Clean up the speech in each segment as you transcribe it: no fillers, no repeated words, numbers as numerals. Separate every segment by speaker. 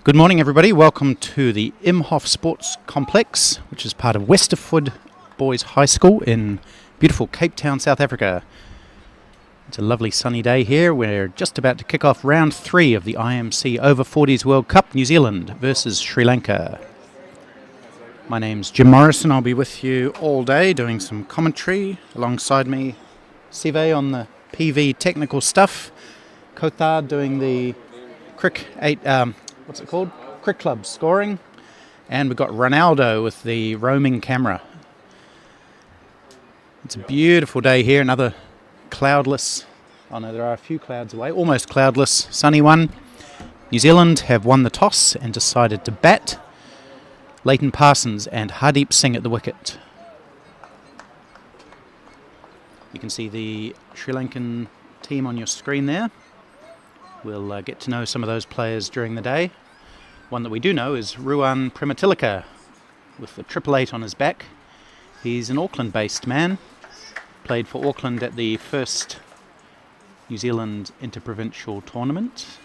Speaker 1: Good morning, everybody. Welcome to the Imhoff Sports Complex, which is part of Westerford Boys High School in beautiful Cape Town, South Africa. It's a lovely sunny day here. We're just about to kick off round 3 of the IMC Over-40s World Cup, New Zealand versus Sri Lanka. My name's Jim Morrison. I'll be with you all day doing some commentary. Alongside me, Sive on the PV technical stuff. Kothar doing the Crick Club scoring. And we've got Ronaldo with the roaming camera. It's a beautiful day here. Another cloudless, there are a few clouds away, almost cloudless, sunny one. New Zealand have won the toss and decided to bat. Leighton Parsons and Hardeep Singh at the wicket. You can see the Sri Lankan team on your screen there. We'll get to know some of those players during the day. One that we do know is Ruan Prematilika with the 888 on his back. He's an Auckland-based man. Played for Auckland at the first New Zealand interprovincial tournament.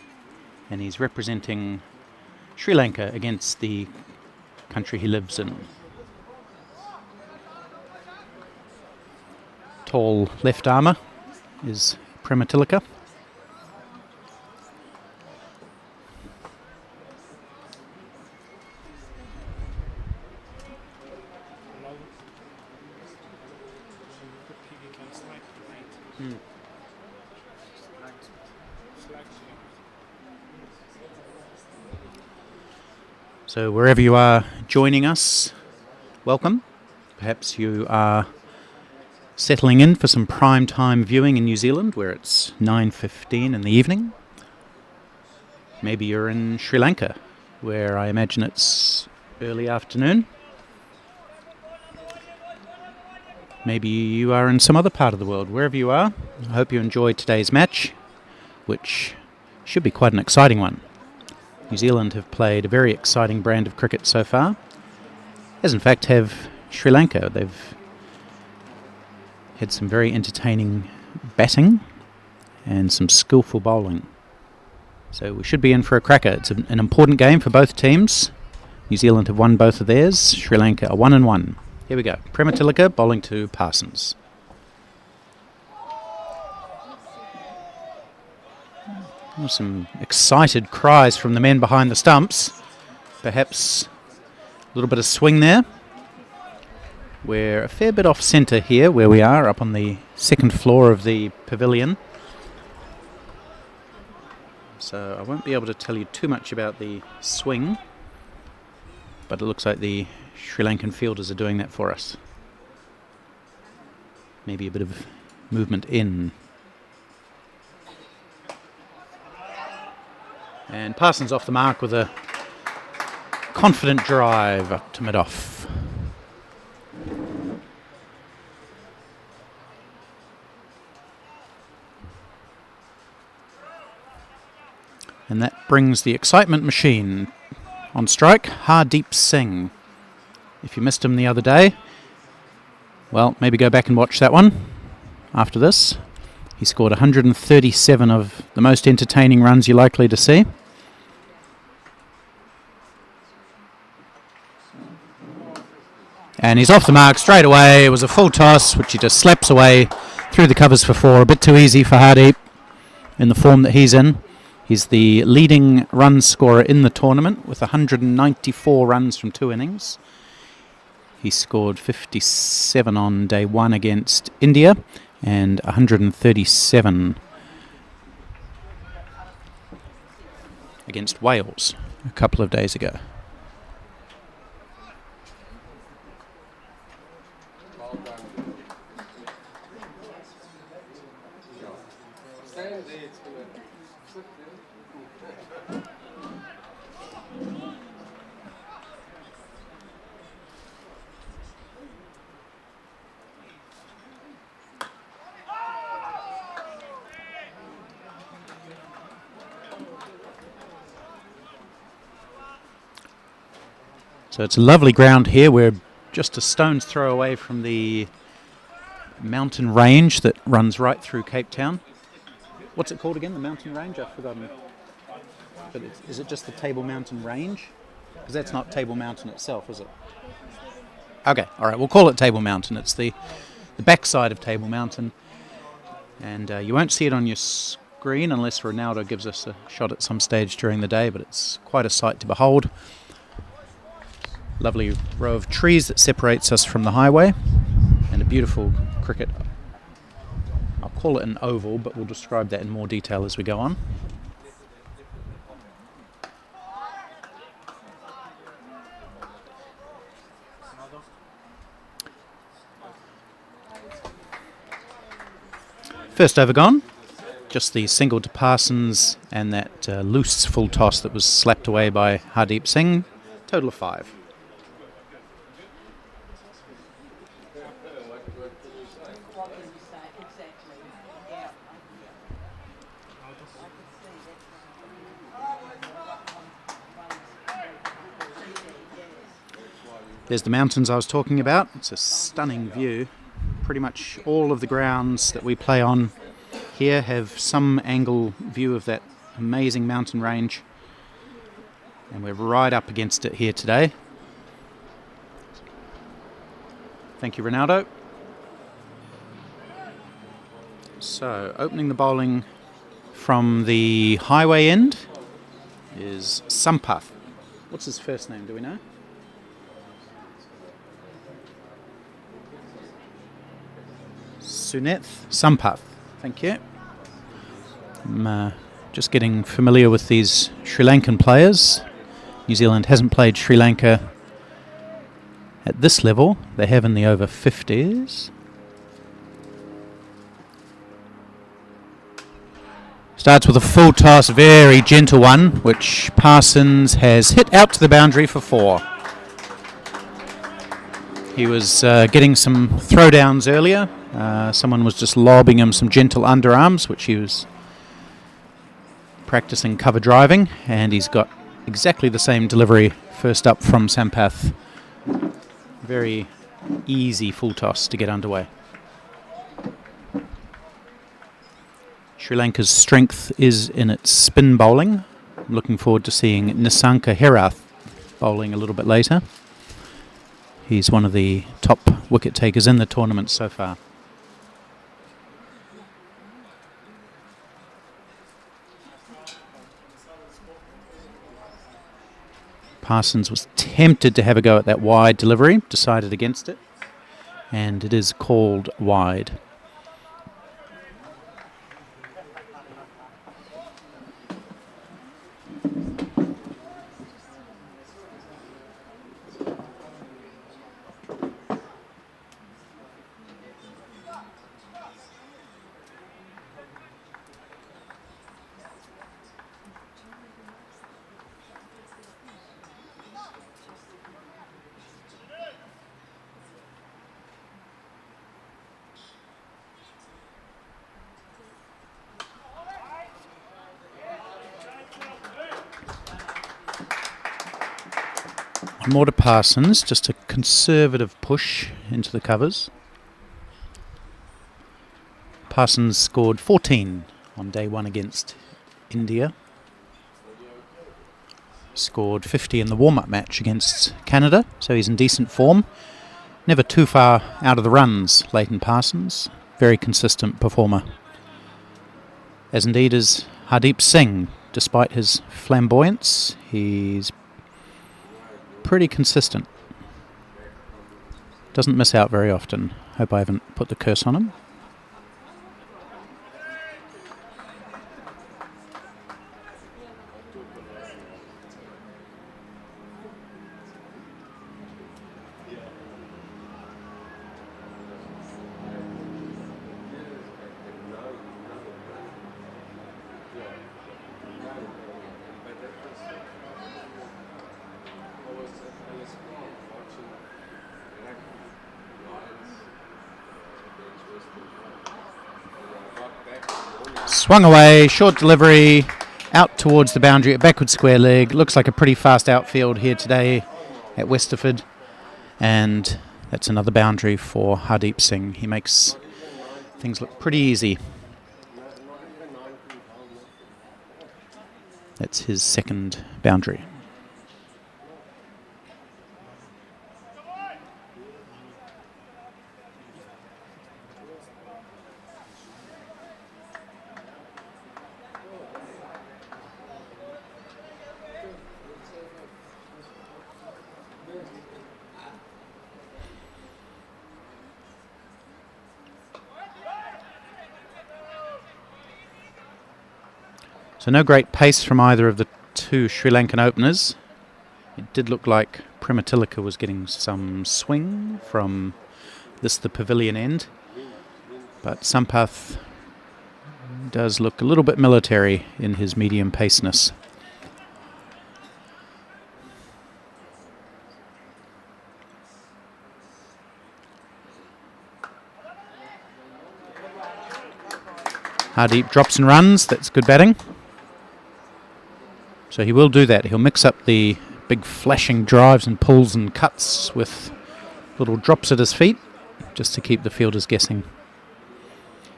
Speaker 1: And he's representing Sri Lanka against the country he lives in. Tall left armour is Prematilika. So wherever you are joining us, welcome. Perhaps you are settling in for some prime time viewing in New Zealand where it's 9:15 in the evening. Maybe you're in Sri Lanka where I imagine it's early afternoon. Maybe you are in some other part of the world. Wherever you are, I hope you enjoy today's match, which should be quite an exciting one. New Zealand have played a very exciting brand of cricket so far, as in fact have Sri Lanka. They've had some very entertaining batting and some skillful bowling. So we should be in for a cracker. It's an important game for both teams. New Zealand have won both of theirs. Sri Lanka are 1-1. Here we go. Prematilika bowling to Parsons. Oh, some excited cries from the men behind the stumps. Perhaps a little bit of swing there. We're a fair bit off centre here where we are, up on the second floor of the pavilion. So I won't be able to tell you too much about the swing, but it looks like the Sri Lankan fielders are doing that for us. Maybe a bit of movement in. And Parsons off the mark with a confident drive up to mid-off. And that brings the excitement machine on strike, Hardeep Singh. If you missed him the other day, well, maybe go back and watch that one after this. He scored 137 of the most entertaining runs you're likely to see. And he's off the mark straight away. It was a full toss, which he just slaps away through the covers for 4. A bit too easy for Hardeep in the form that he's in. He's the leading run scorer in the tournament with 194 runs from 2 innings. He scored 57 on day 1 against India and 137 against Wales a couple of days ago. So it's a lovely ground here. We're just a stone's throw away from the mountain range that runs right through Cape Town. What's it called again? The mountain range? I've forgotten. But is it just the Table Mountain range? Because that's not Table Mountain itself, is it? Okay, all right, we'll call it Table Mountain. It's the backside of Table Mountain. And you won't see it on your screen unless Ronaldo gives us a shot at some stage during the day, but it's quite a sight to behold. Lovely row of trees that separates us from the highway, and a beautiful cricket. I'll call it an oval, but we'll describe that in more detail as we go on. First over gone, just the single to Parsons and that loose full toss that was slapped away by Hardeep Singh. Total of 5. There's the mountains I was talking about. It's a stunning view. Pretty much all of the grounds that we play on here have some angle view of that amazing mountain range, and we're right up against it here today. Thank you, Ronaldo. So, opening the bowling from the highway end is Sampath. What's his first name, do we know? Suneth Sampath. Thank you. I'm just getting familiar with these Sri Lankan players. New Zealand hasn't played Sri Lanka at this level. They have in the over-50s. Starts with a full toss, very gentle one, which Parsons has hit out to the boundary for 4. He was getting some throwdowns earlier. Someone was just lobbing him some gentle underarms, which he was practicing cover driving, and he's got exactly the same delivery first up from Sampath. Very easy full toss to get underway. Sri Lanka's strength is in its spin bowling. I'm looking forward to seeing Nisanka Herath bowling a little bit later. He's one of the top wicket takers in the tournament so far. Parsons was tempted to have a go at that wide delivery, decided against it, and it is called wide. More to Parsons, just a conservative push into the covers. Parsons scored 14 on day 1 against India. Scored 50 in the warm-up match against Canada, so he's in decent form. Never too far out of the runs, Leighton Parsons. Very consistent performer. As indeed is Hardeep Singh. Despite his flamboyance, he's pretty consistent. Doesn't miss out very often. Hope I haven't put the curse on him. Swung away, short delivery, out towards the boundary at backward square leg. Looks like a pretty fast outfield here today at Westerford. And that's another boundary for Hardeep Singh. He makes things look pretty easy. That's his second boundary. So no great pace from either of the two Sri Lankan openers. It did look like Prematilika was getting some swing from the pavilion end, but Sampath does look a little bit military in his medium paceness. Hardeep drops and runs. That's good batting. So he will do that. He'll mix up the big flashing drives and pulls and cuts with little drops at his feet, just to keep the fielders guessing.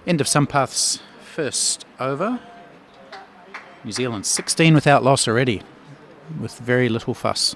Speaker 1: End of Sampath's first over. New Zealand 16 without loss already, with very little fuss.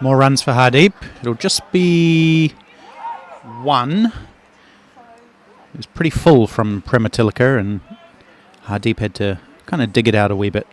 Speaker 1: More runs for Hardeep. It'll just be one. It was pretty full from Prematilika, and Hardeep had to kind of dig it out a wee bit.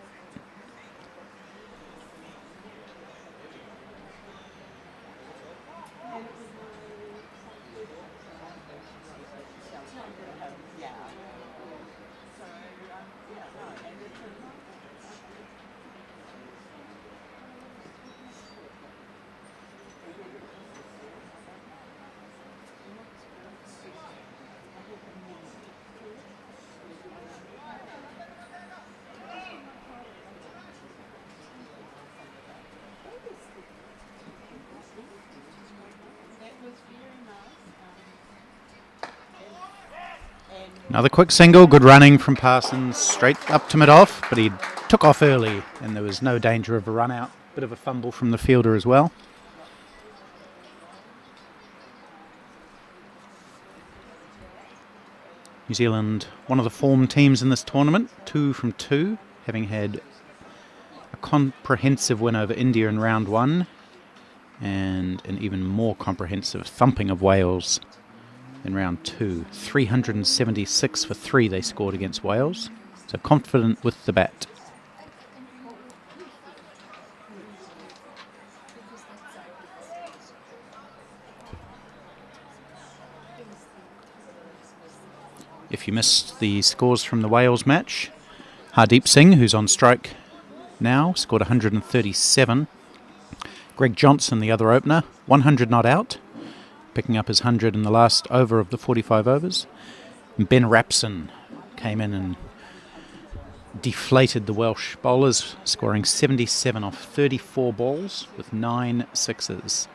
Speaker 1: Another quick single, good running from Parsons, straight up to mid-off, but he took off early and there was no danger of a run-out. Bit of a fumble from the fielder as well. New Zealand, one of the form teams in this tournament, 2 from 2, having had a comprehensive win over India in round 1 and an even more comprehensive thumping of Wales in round 2. 376 for 3 they scored against Wales. So confident with the bat. If you missed the scores from the Wales match, Hardeep Singh, who's on strike now, scored 137. Greg Johnson, the other opener, 100 not out, picking up his 100 in the last over of the 45 overs. And Ben Rapson came in and deflated the Welsh bowlers, scoring 77 off 34 balls with 9 sixes.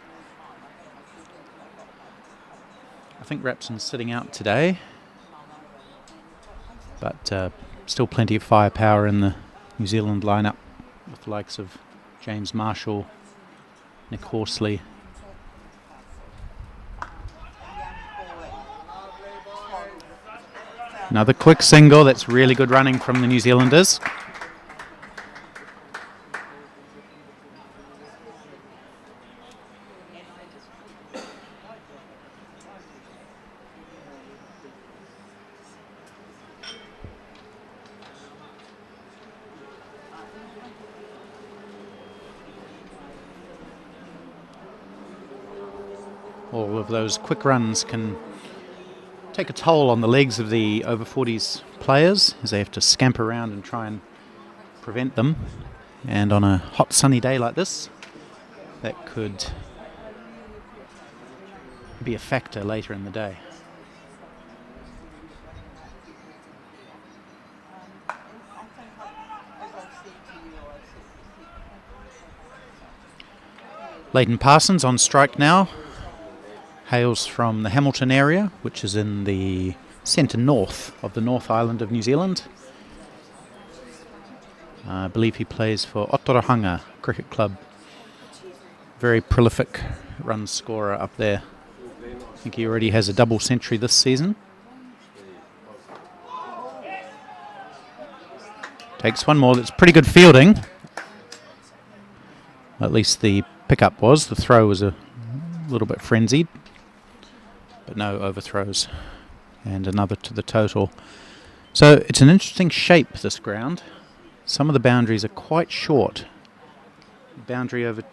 Speaker 1: I think Rapson's sitting out today, but still plenty of firepower in the New Zealand lineup with the likes of James Marshall, Nick Horsley. Another quick single. That's really good running from the New Zealanders. All of those quick runs can take a toll on the legs of the over-40s players as they have to scamper around and try and prevent them. And on a hot sunny day like this, that could be a factor later in the day. Leighton Parsons on strike now. Hails from the Hamilton area, which is in the centre north of the North Island of New Zealand. I believe he plays for Otorahanga Cricket Club. Very prolific run scorer up there. I think he already has a double century this season. Takes one more. That's pretty good fielding. At least the pickup was. The throw was a little bit frenzied. But no overthrows. And another to the total. So it's an interesting shape, this ground. Some of the boundaries are quite short. The boundary over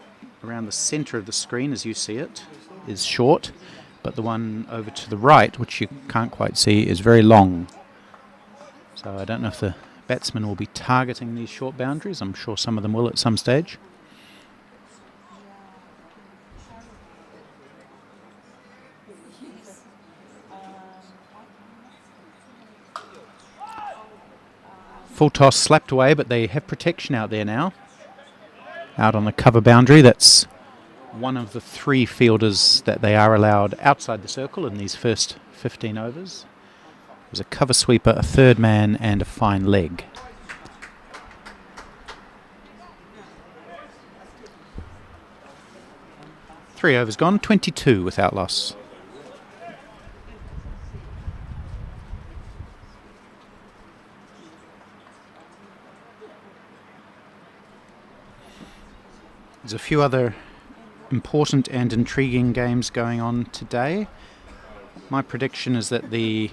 Speaker 1: around the centre of the screen, as you see it, is short. But the one over to the right, which you can't quite see, is very long. So I don't know if the batsmen will be targeting these short boundaries. I'm sure some of them will at some stage. Full toss slapped away, but they have protection out there now. Out on the cover boundary. That's one of the 3 fielders that they are allowed outside the circle in these first 15 overs. There's a cover sweeper, a third man, and a fine leg. Three overs gone, 22 without loss. There's a few other important and intriguing games going on today. My prediction is that the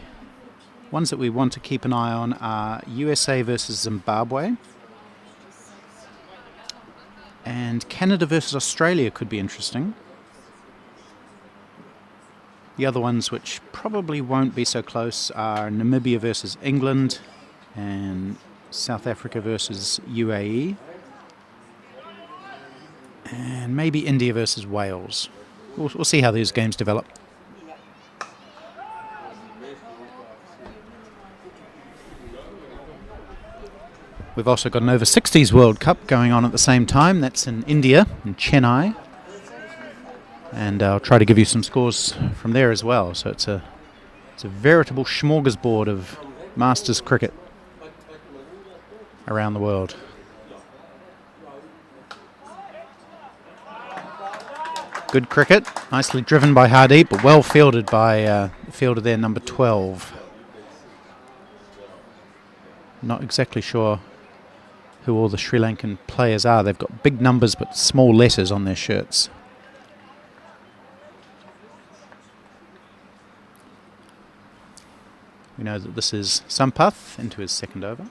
Speaker 1: ones that we want to keep an eye on are USA versus Zimbabwe, and Canada versus Australia could be interesting. The other ones, which probably won't be so close, are Namibia versus England and South Africa versus UAE. And maybe India versus Wales. We'll see how these games develop. We've also got an over-60s World Cup going on at the same time. That's in India, in Chennai. And I'll try to give you some scores from there as well. So it's a veritable smorgasbord of Masters cricket around the world. Good cricket, nicely driven by Hardeep, but well fielded by the fielder there, number 12. Not exactly sure who all the Sri Lankan players are. They've got big numbers but small letters on their shirts. We know that this is Sampath into his second over.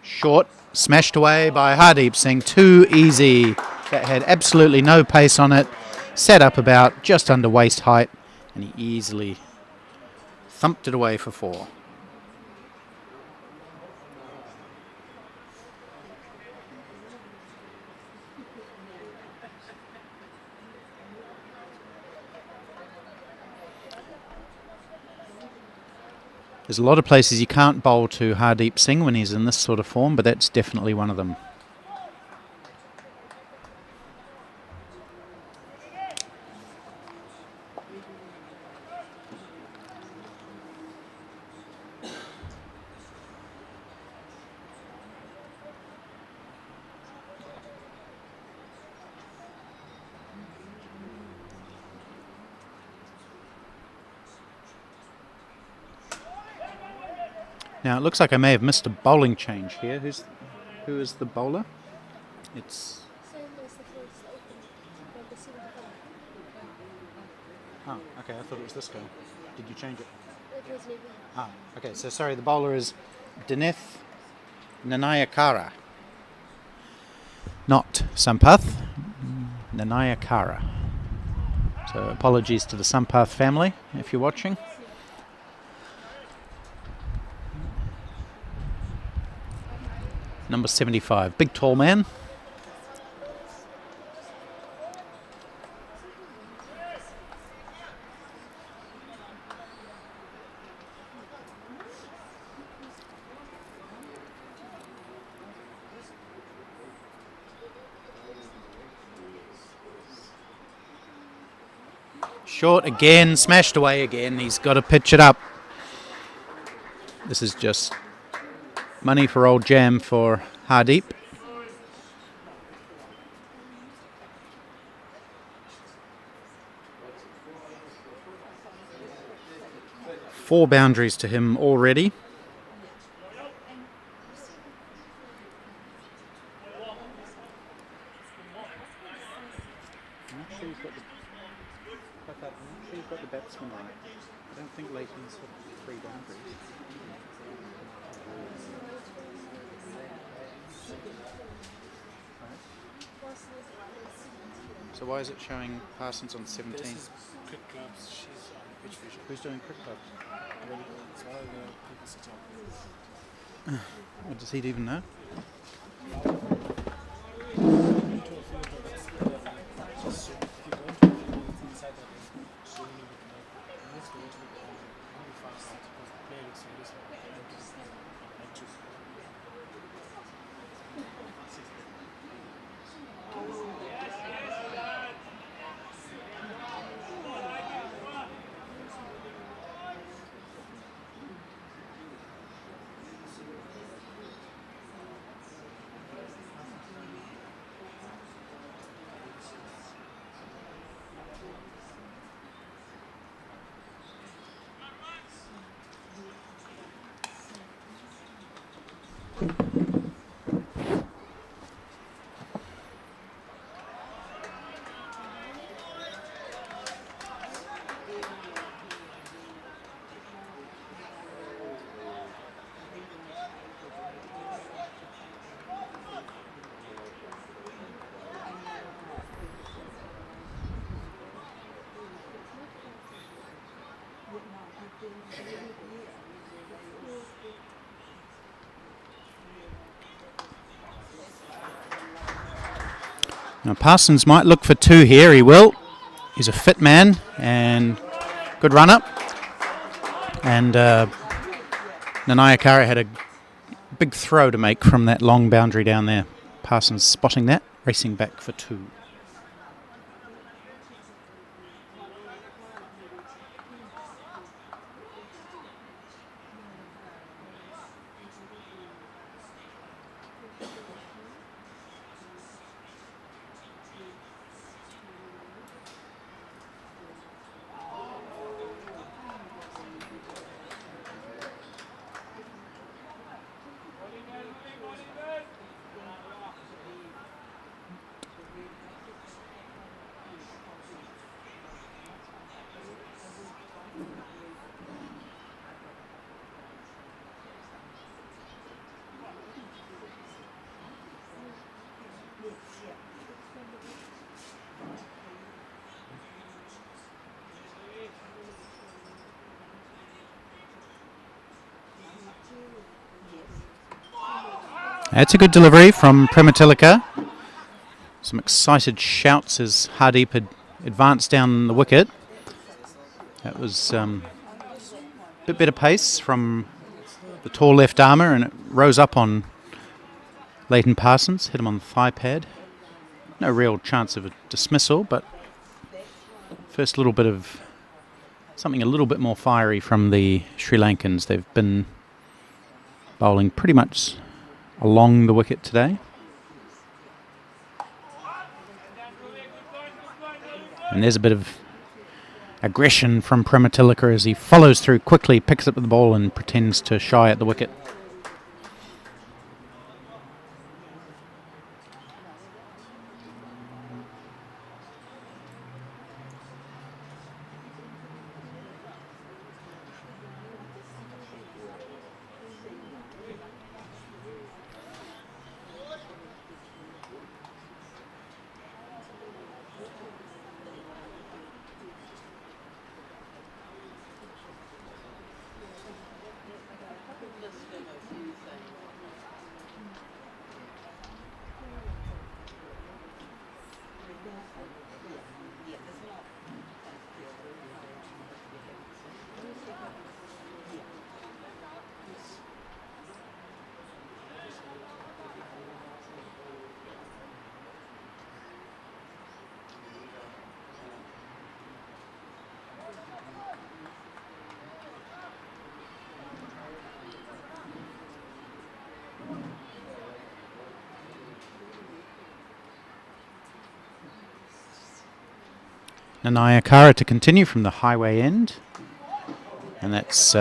Speaker 1: Short, smashed away by Hardeep Singh. Too easy. That had absolutely no pace on it. Set up about just under waist height, and he easily thumped it away for 4. There's a lot of places you can't bowl to Hardeep Singh when he's in this sort of form, but that's definitely one of them. Now it looks like I may have missed a bowling change here. Who is the bowler? It's... Oh, okay, I thought it was this guy. Did you change it?
Speaker 2: It was me.
Speaker 1: Ah, okay, so sorry, the bowler is Dineth Nanayakara. Not Sampath, Nanayakara. So apologies to the Sampath family if you're watching. Number 75, big tall man. Short again, smashed away again. He's got to pitch it up. This is just money for old jam for Hardeep. Four boundaries to him already. I don't think Leighton's got 3 boundaries. So why is it showing Parsons on 17?
Speaker 2: This is Cricket Clubs. She's on pitch vision.
Speaker 1: Who's doing cricket clubs?
Speaker 2: It's all the people sitting on.
Speaker 1: What does he even know? Now Parsons might look for 2 here. He will. He's a fit man and good run-up. And Nanayakara had a big throw to make from that long boundary down there. Parsons spotting that, racing back for 2. That's a good delivery from Prematilika. Some excited shouts as Hardeep had advanced down the wicket. That was a bit better pace from the tall left armour, and it rose up on Leighton Parsons, hit him on the thigh pad. No real chance of a dismissal, but first little bit of something a little bit more fiery from the Sri Lankans. They've been bowling pretty much along the wicket today. And there's a bit of aggression from Prematilika as he follows through quickly, picks up the ball and pretends to shy at the wicket. Nanayakara to continue from the highway end. And that's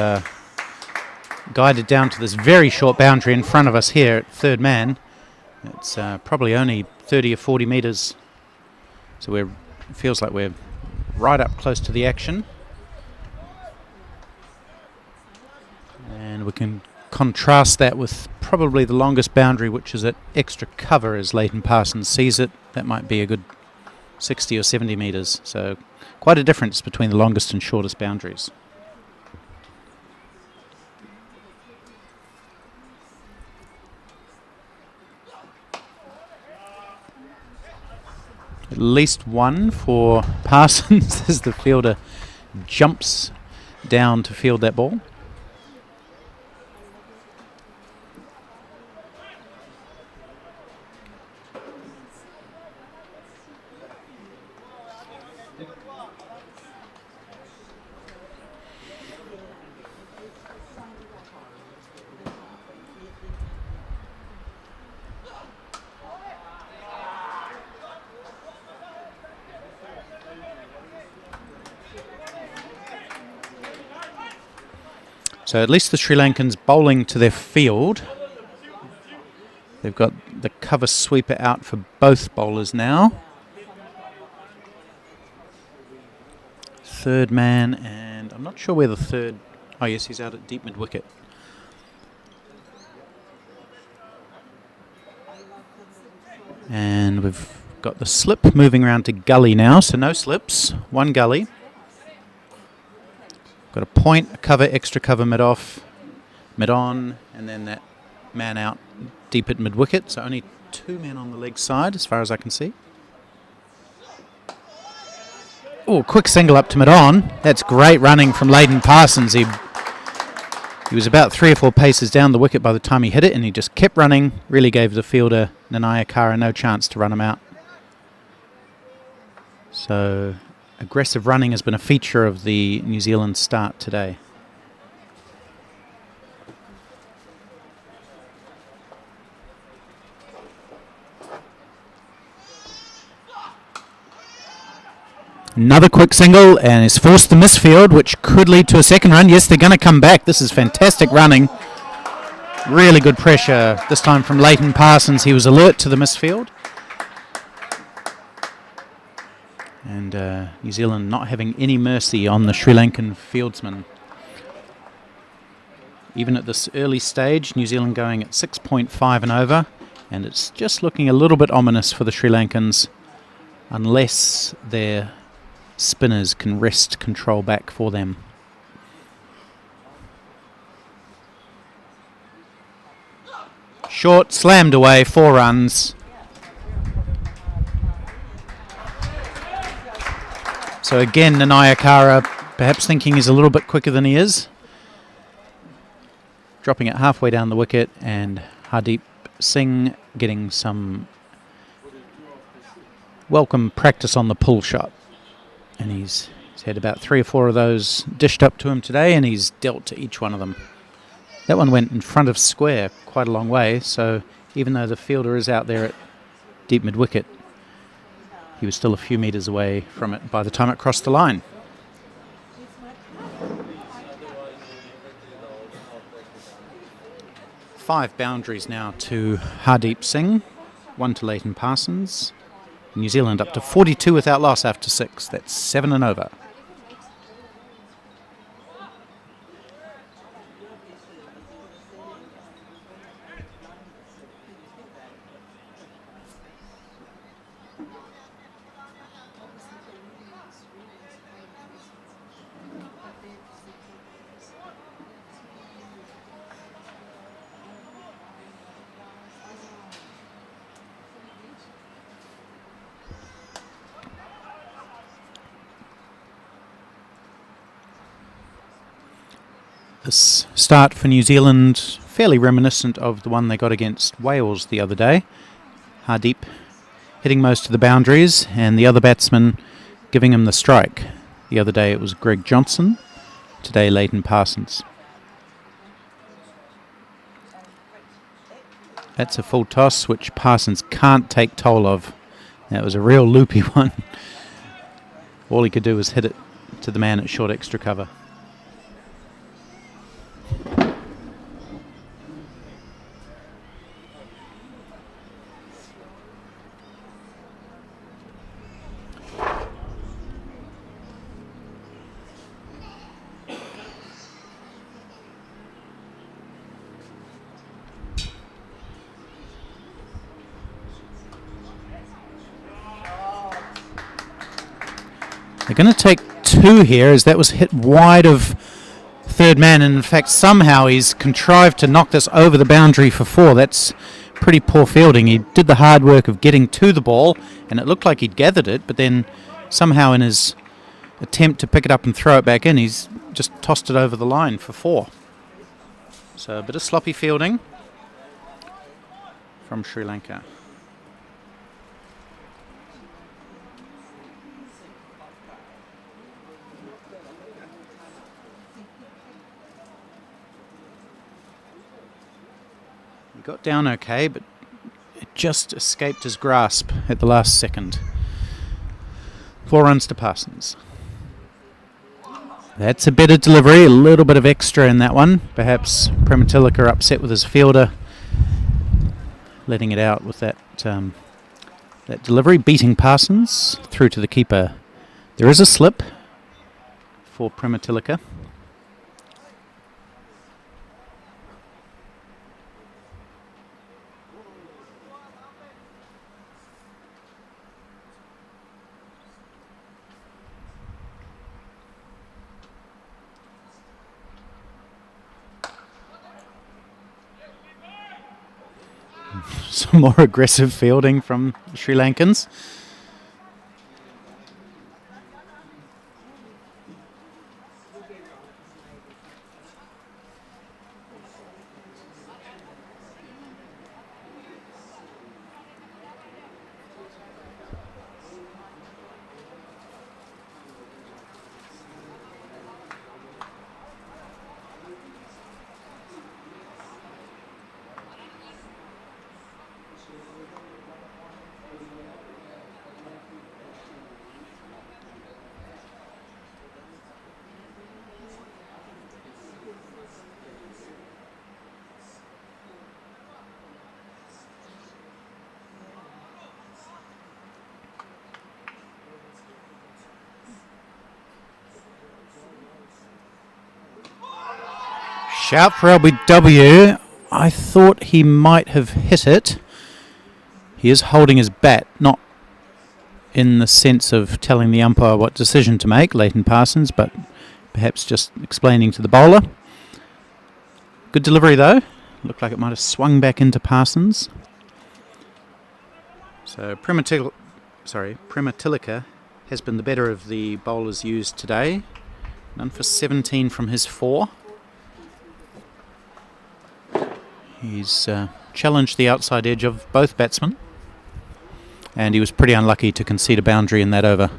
Speaker 1: guided down to this very short boundary in front of us here at third man. It's probably only 30 or 40 metres. So it feels like we're right up close to the action. And we can contrast that with probably the longest boundary, which is at extra cover as Leighton Parsons sees it. That might be a good 60 or 70 metres. So quite a difference between the longest and shortest boundaries. At least one for Parsons as the fielder jumps down to field that ball. So at least the Sri Lankans bowling to their field. They've got the cover sweeper out for both bowlers now. Third man, and I'm not sure where the third... Oh yes, he's out at deep mid-wicket. And we've got the slip moving around to gully now, so no slips, one gully. Got a point, a cover, extra cover mid-off, mid-on, and then that man out deep at mid-wicket. So only two men on the leg side as far as I can see. Oh, quick single up to mid-on. That's great running from Leighton Parsons. He was about 3 or 4 paces down the wicket by the time he hit it, and he just kept running. Really gave the fielder, Nanayakara, no chance to run him out. So aggressive running has been a feature of the New Zealand start today. Another quick single, and he's forced the misfield, which could lead to a second run. Yes, they're going to come back. This is fantastic running. Really good pressure, this time from Leighton Parsons. He was alert to the misfield. And New Zealand not having any mercy on the Sri Lankan fieldsman. Even at this early stage, New Zealand going at 6.5 and over. And it's just looking a little bit ominous for the Sri Lankans, unless their spinners can wrest control back for them. Short, slammed away, 4 runs. So again, Nanayakara perhaps thinking he's a little bit quicker than he is. Dropping it halfway down the wicket, and Hardeep Singh getting some welcome practice on the pull shot. And he's had about 3 or 4 of those dished up to him today, and he's dealt to each one of them. That one went in front of square quite a long way, so even though the fielder is out there at deep mid-wicket, he was still a few metres away from it by the time it crossed the line. Five boundaries now to Hardeep Singh, 1 to Leighton Parsons. New Zealand up to 42 without loss after 6. That's 7 and over. This start for New Zealand, fairly reminiscent of the one they got against Wales the other day. Hardeep hitting most of the boundaries, and the other batsman giving him the strike. The other day it was Greg Johnson, today Leighton Parsons. That's a full toss, which Parsons can't take toll of. That was a real loopy one. All he could do was hit it to the man at short extra cover. They're going to take 2 here, as that was hit wide of third man, and in fact somehow he's contrived to knock this over the boundary for 4. That's pretty poor fielding. He did the hard work of getting to the ball, and it looked like he'd gathered it, but then somehow in his attempt to pick it up and throw it back in, he's just tossed it over the line for 4. So a bit of sloppy fielding from Sri Lanka. He got down okay, but it just escaped his grasp at the last second. 4 runs to Parsons. That's a better delivery, a little bit of extra in that one. Perhaps Prematilika upset with his fielder, letting it out with that that delivery, beating Parsons through to the keeper. There is a slip for Prematilika. Some more aggressive fielding from Sri Lankans. Shout for LBW. I thought he might have hit it. He is holding his bat, not in the sense of telling the umpire what decision to make, Leighton Parsons, but perhaps just explaining to the bowler. Good delivery though. Looked like it might have swung back into Parsons. So Prematilika has been the better of the bowlers used today. None for 17 from his 4. He's challenged the outside edge of both batsmen, and he was pretty unlucky to concede a boundary in that over.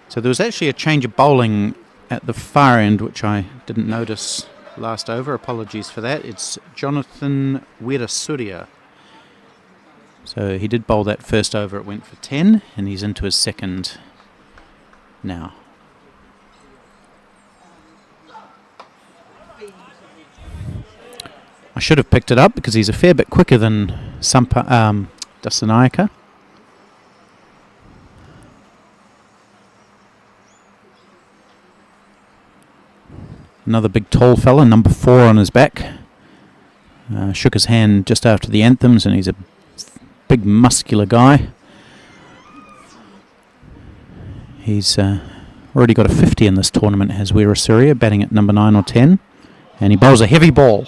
Speaker 1: So there was actually a change of bowling at the far end, which I didn't notice last over. Apologies for that. It's Jonathan Weerasuriya. So he did bowl that first over. It went for 10, and he's into his second now. I should have picked it up because he's a fair bit quicker than Dasanayake. Another big tall fella, number 4 on his back. Shook his hand just after the anthems, and he's a big muscular guy. He's already got a 50 in this tournament, has Weerasuriya, batting at number 9 or 10. And he bowls a heavy ball.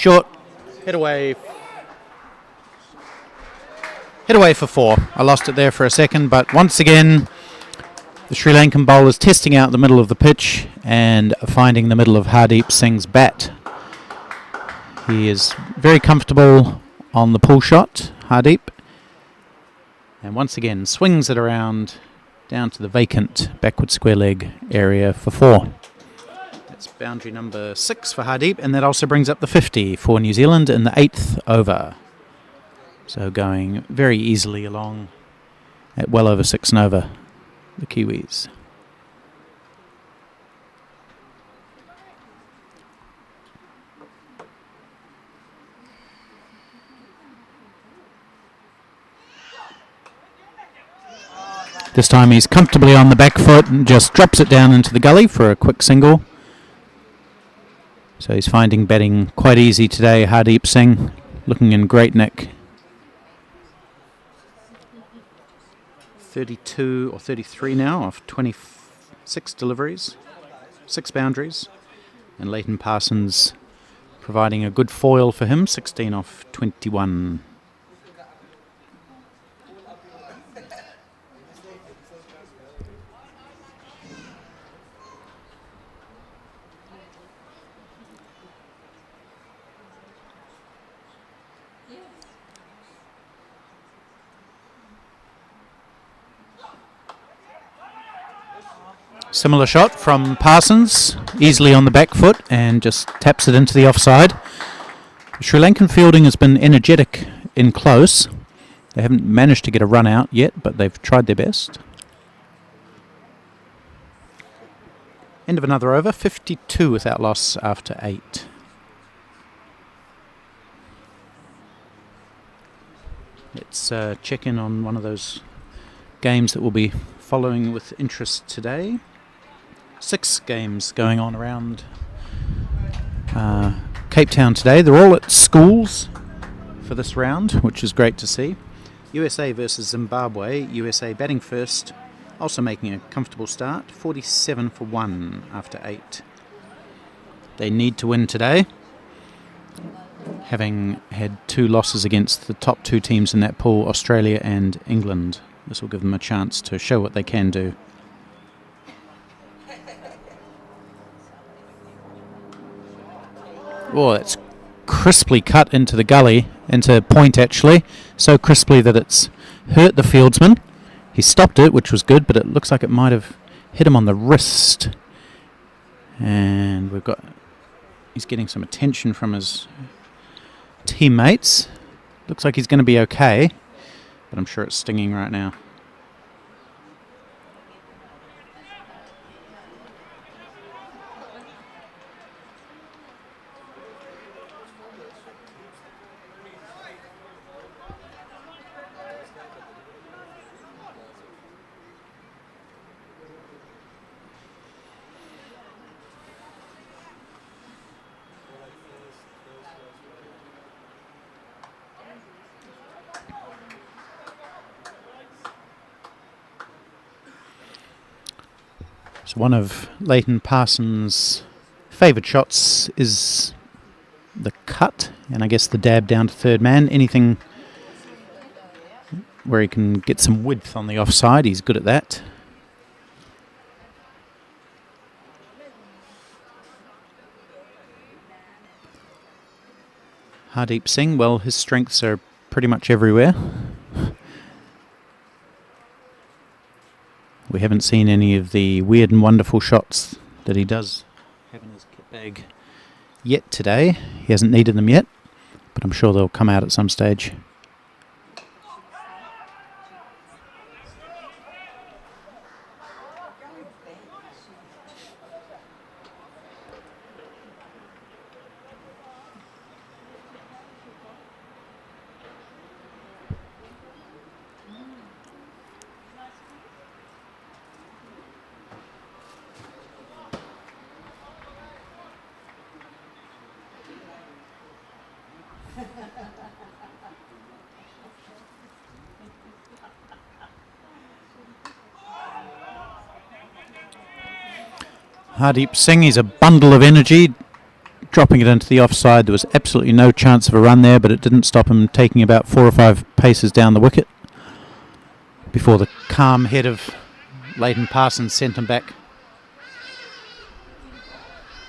Speaker 1: short. Hit away for 4. I lost it there for a second, but once again, the Sri Lankan bowlers testing out the middle of the pitch and finding the middle of Hardeep Singh's bat. He is very comfortable on the pull shot, Hardeep. And once again, swings it around down to the vacant backward square leg area for 4. That's boundary number 6 for Hardeep, and that also brings up the 50 for New Zealand in the 8th over. So going very easily along at well over 6 and over, the Kiwis. This time he's comfortably on the back foot and just drops it down into the gully for a quick single. So he's finding batting quite easy today, Hardeep Singh, looking in great nick. 32 or 33 now off 26 deliveries, 6 boundaries. And Leighton Parsons providing a good foil for him, 16 off 21. Similar shot from Parsons, easily on the back foot and just taps it into the offside. Sri Lankan fielding has been energetic in close. They haven't managed to get a run out yet, but they've tried their best. End of another over, 52 without loss after 8. Let's check in on one of those games that we'll be following with interest today. 6 games going on around Cape Town today. They're all at schools for this round, which is great to see. USA versus Zimbabwe. USA batting first, also making a comfortable start. 47 for 1 after 8. They need to win today, having had 2 losses against the top 2 teams in that pool, Australia and England. This will give them a chance to show what they can do. Oh, that's crisply cut into the gully, into point actually. So crisply that it's hurt the fieldsman. He stopped it, which was good, but it looks like it might have hit him on the wrist. And he's getting some attention from his teammates. Looks like he's going to be okay, but I'm sure it's stinging right now. So one of Leighton Parsons' favoured shots is the cut, and I guess the dab down to third man. Anything where he can get some width on the offside, he's good at that. Hardeep Singh, well, his strengths are pretty much everywhere. We haven't seen any of the weird and wonderful shots that he does have in his kit bag yet today. He hasn't needed them yet, but I'm sure they'll come out at some stage. Hardeep Singh, he's a bundle of energy, dropping it into the offside. There was absolutely no chance of a run there, but it didn't stop him taking about 4 or 5 paces down the wicket before the calm head of Leighton Parsons sent him back.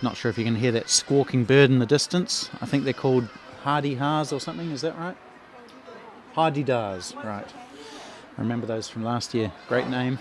Speaker 1: Not sure if you can hear that squawking bird in the distance. I think they're called hardy-hars or something, is that right? Hardy-dars, right. I remember those from last year. Great name.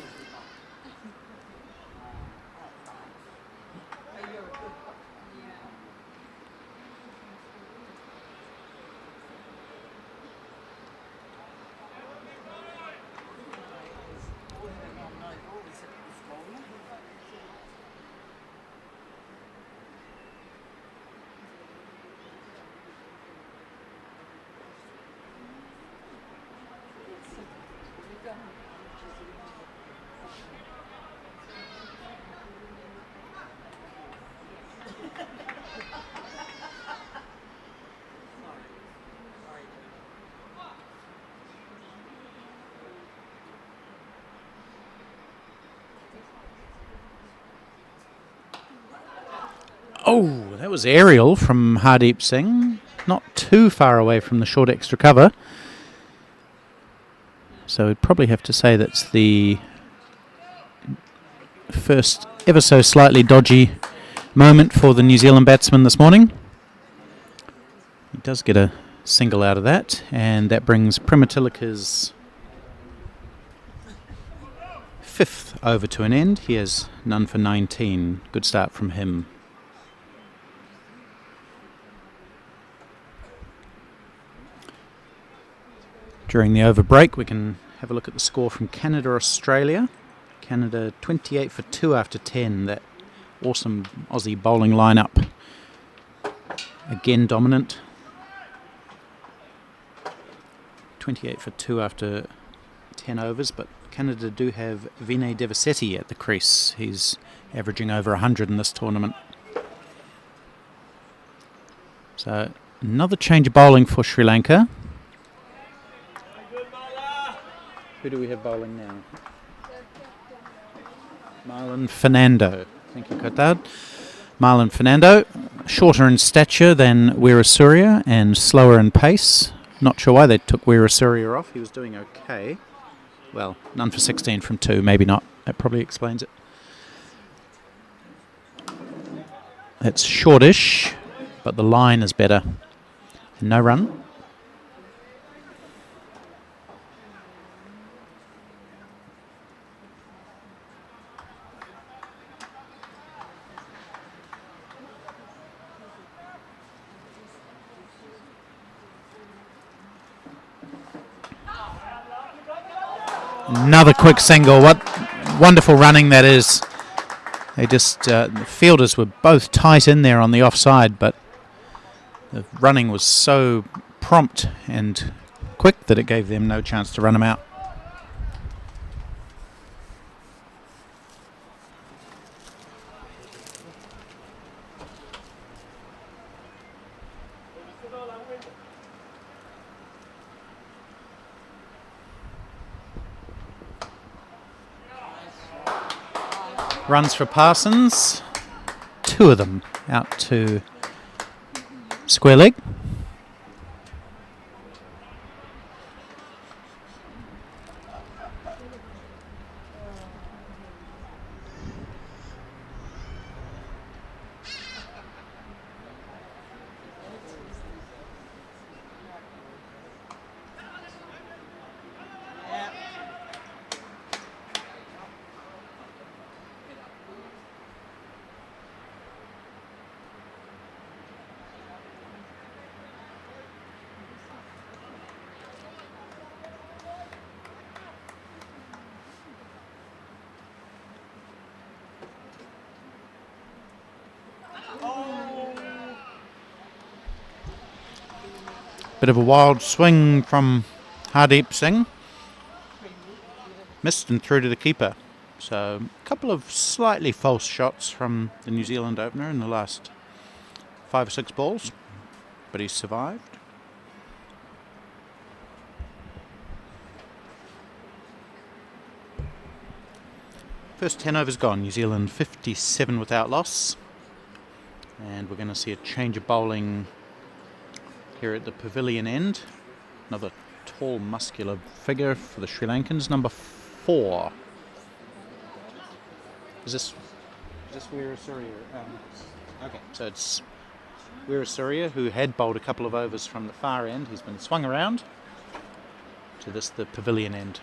Speaker 1: Oh, that was aerial from Hardeep Singh. Not too far away from the short extra cover. So we'd probably have to say that's the first ever so slightly dodgy moment for the New Zealand batsman this morning. He does get a single out of that, and that brings Primatilika's 5th over to an end. He has none for 19. Good start from him. During the over break, we can have a look at the score from Canada-Australia. Canada 28 for 2 after 10. That awesome Aussie bowling lineup. Again dominant. 28 for 2 after 10 overs, but Canada do have Vinay Devasetti at the crease. He's averaging over 100 in this tournament. So another change of bowling for Sri Lanka. Who do we have bowling now? Marlon Fernando. Thank you, Kotad. Marlon Fernando, shorter in stature than Weerasuriya and slower in pace. Not sure why they took Weerasuriya off. He was doing okay. Well, none for 16 from 2. Maybe not. That probably explains it. It's shortish, but the line is better. No run. Another quick single. What wonderful running that is. They just, the fielders were both tight in there on the offside, but the running was so prompt and quick that it gave them no chance to run them out. Runs for Parsons, 2 of them out to square leg. Bit of a wild swing from Hardeep Singh. Missed and through to the keeper. So a couple of slightly false shots from the New Zealand opener in the last 5 or 6 balls. But he survived. First 10 overs gone. New Zealand 57 without loss. And we're going to see a change of bowling here at the pavilion end. Another tall, muscular figure for the Sri Lankans, number 4. Is this Weerasuriya? Okay, so it's Weerasuriya, who had bowled a couple of overs from the far end. He's been swung around to the pavilion end.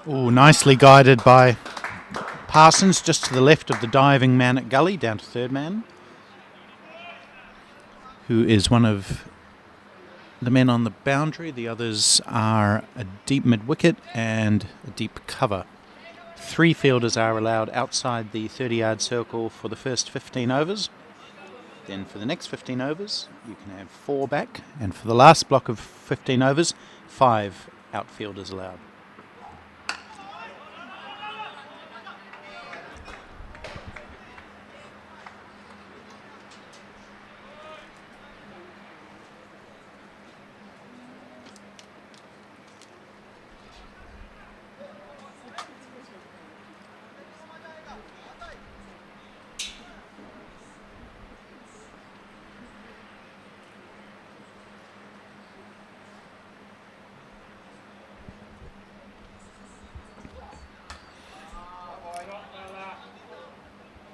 Speaker 1: Oh, nicely guided by Parsons, just to the left of the diving man at gully, down to third man, who is one of the men on the boundary. The others are a deep mid-wicket and a deep cover. 3 fielders are allowed outside the 30-yard circle for the first 15 overs. Then for the next 15 overs, you can have 4 back. And for the last block of 15 overs, 5 outfielders allowed.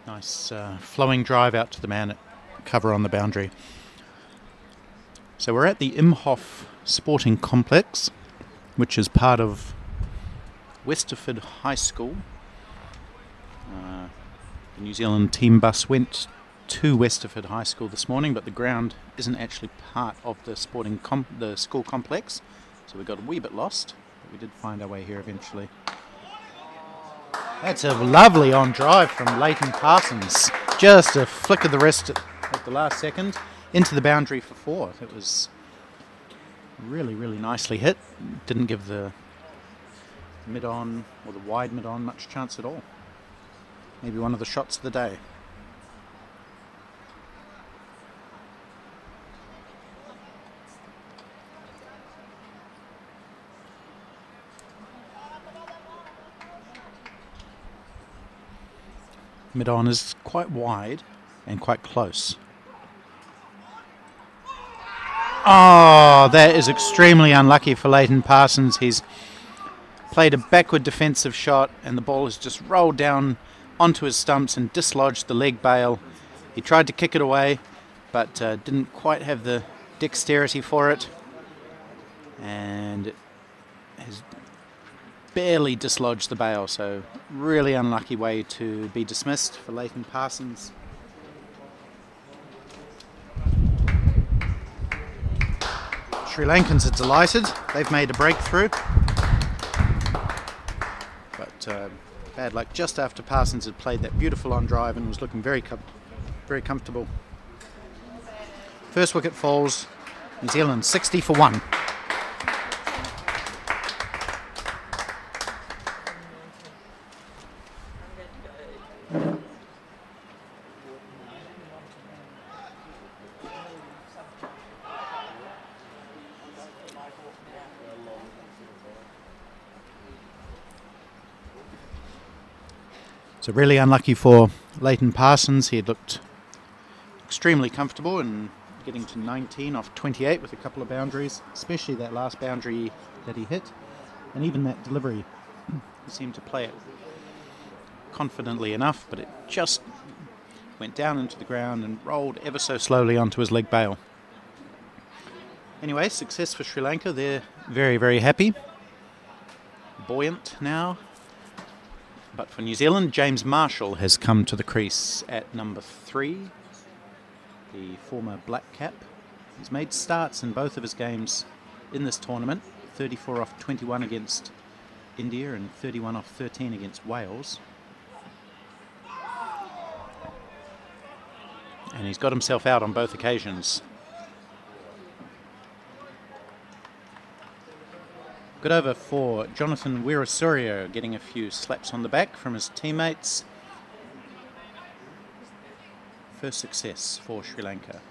Speaker 1: Nice flowing drive out to the man at cover on the boundary. So we're at the Imhoff Sporting Complex, which is part of Westerford High School. The New Zealand team bus went to Westerford High School this morning, but the ground isn't actually part of the the school complex, so we got a wee bit lost, but we did find our way here eventually. That's a lovely on drive from Leighton Parsons. Just a flick of the wrist at the last second into the boundary for 4. It was really, really nicely hit. Didn't give the mid-on or the wide mid-on much chance at all. Maybe one of the shots of the day. Mid-on is quite wide and quite close. Oh, that is extremely unlucky for Leighton Parsons. He's played a backward defensive shot and the ball has just rolled down onto his stumps and dislodged the leg bail. He tried to kick it away, but didn't quite have the dexterity for it, and has barely dislodged the bail, so really unlucky way to be dismissed for Leighton Parsons. Sri Lankans are delighted. They've made a breakthrough. But bad luck just after Parsons had played that beautiful on drive and was looking very comfortable. First wicket falls. New Zealand 60 for 1. So really unlucky for Leighton Parsons. He had looked extremely comfortable and getting to 19 off 28 with a couple of boundaries, especially that last boundary that he hit. And even that delivery, he seemed to play it confidently enough, but it just went down into the ground and rolled ever so slowly onto his leg bail. Anyway, success for Sri Lanka. They're very, very happy. Buoyant now. But for New Zealand, James Marshall has come to the crease at number 3. the former black cap. He's made starts in both of his games in this tournament, 34 off 21 against India and 31 off 13 against Wales. And he's got himself out on both occasions. Good over for Jonathan Weerasuriya, getting a few slaps on the back from his teammates. First success for Sri Lanka.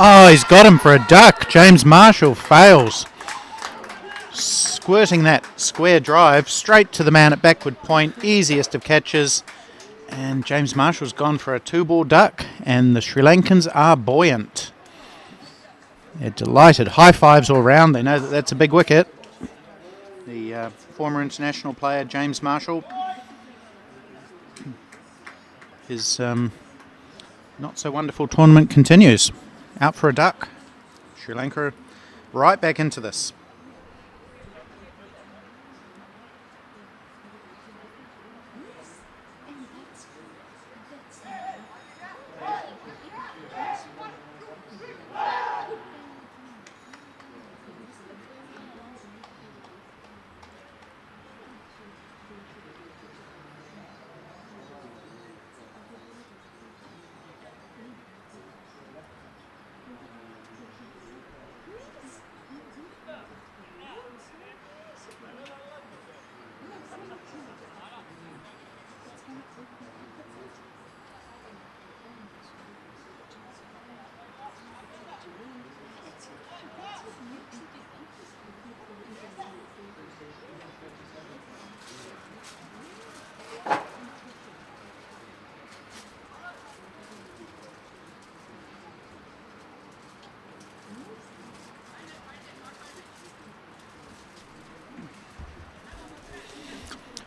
Speaker 1: Oh, he's got him for a duck. James Marshall fails. Squirting that square drive straight to the man at backward point. Easiest of catches. And James Marshall's gone for a 2-ball duck. And the Sri Lankans are buoyant. They're delighted. High fives all round. They know that that's a big wicket. The former international player, James Marshall, his not so wonderful tournament continues. Out for a duck. Sri Lanka right back into this.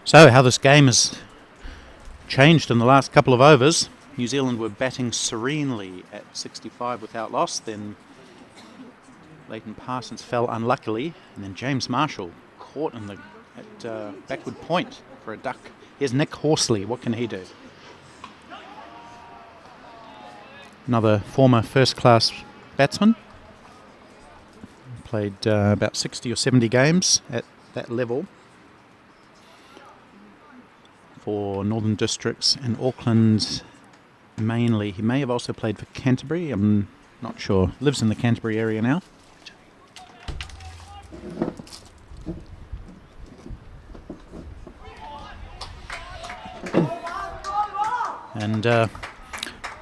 Speaker 1: So, how this game has changed in the last couple of overs. New Zealand were batting serenely at 65 without loss. Then Leighton Parsons fell unluckily. And then James Marshall caught in at backward point for a duck. Here's Nick Horsley. What can he do? Another former first-class batsman. Played about 60 or 70 games at that level for Northern Districts and Auckland mainly. He may have also played for Canterbury. I'm not sure. Lives in the Canterbury area now. And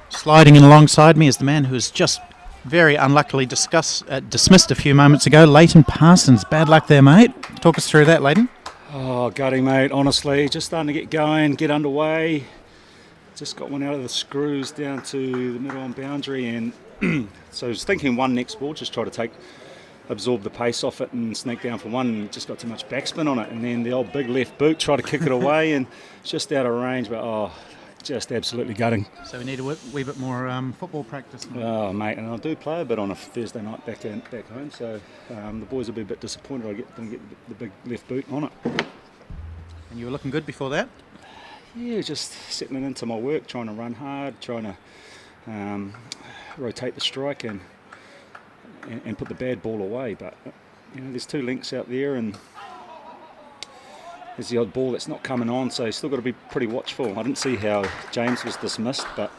Speaker 1: sliding in alongside me is the man who was just very unluckily dismissed a few moments ago, Leighton Parsons. Bad luck there, mate. Talk us through that, Leighton.
Speaker 3: Oh, gutting, mate, honestly. Just starting to get going, get underway. Just got one out of the screws down to the middle-on boundary, and so I was thinking one next ball, just try to absorb the pace off it and sneak down for one, and just got too much backspin on it, and then the old big left boot, try to kick it away, and just out of range, but just absolutely gutting.
Speaker 1: So we need a wee bit more football practice.
Speaker 3: Oh, mate, and I do play a bit on a Thursday night back home, so the boys will be a bit disappointed I didn't get the big left boot on it.
Speaker 1: And you were looking good before that?
Speaker 3: Yeah, just settling into my work, trying to run hard, trying to rotate the strike and put the bad ball away. But there's two links out there, and there's the odd ball that's not coming on, so you still got to be pretty watchful. I didn't see how James was dismissed, but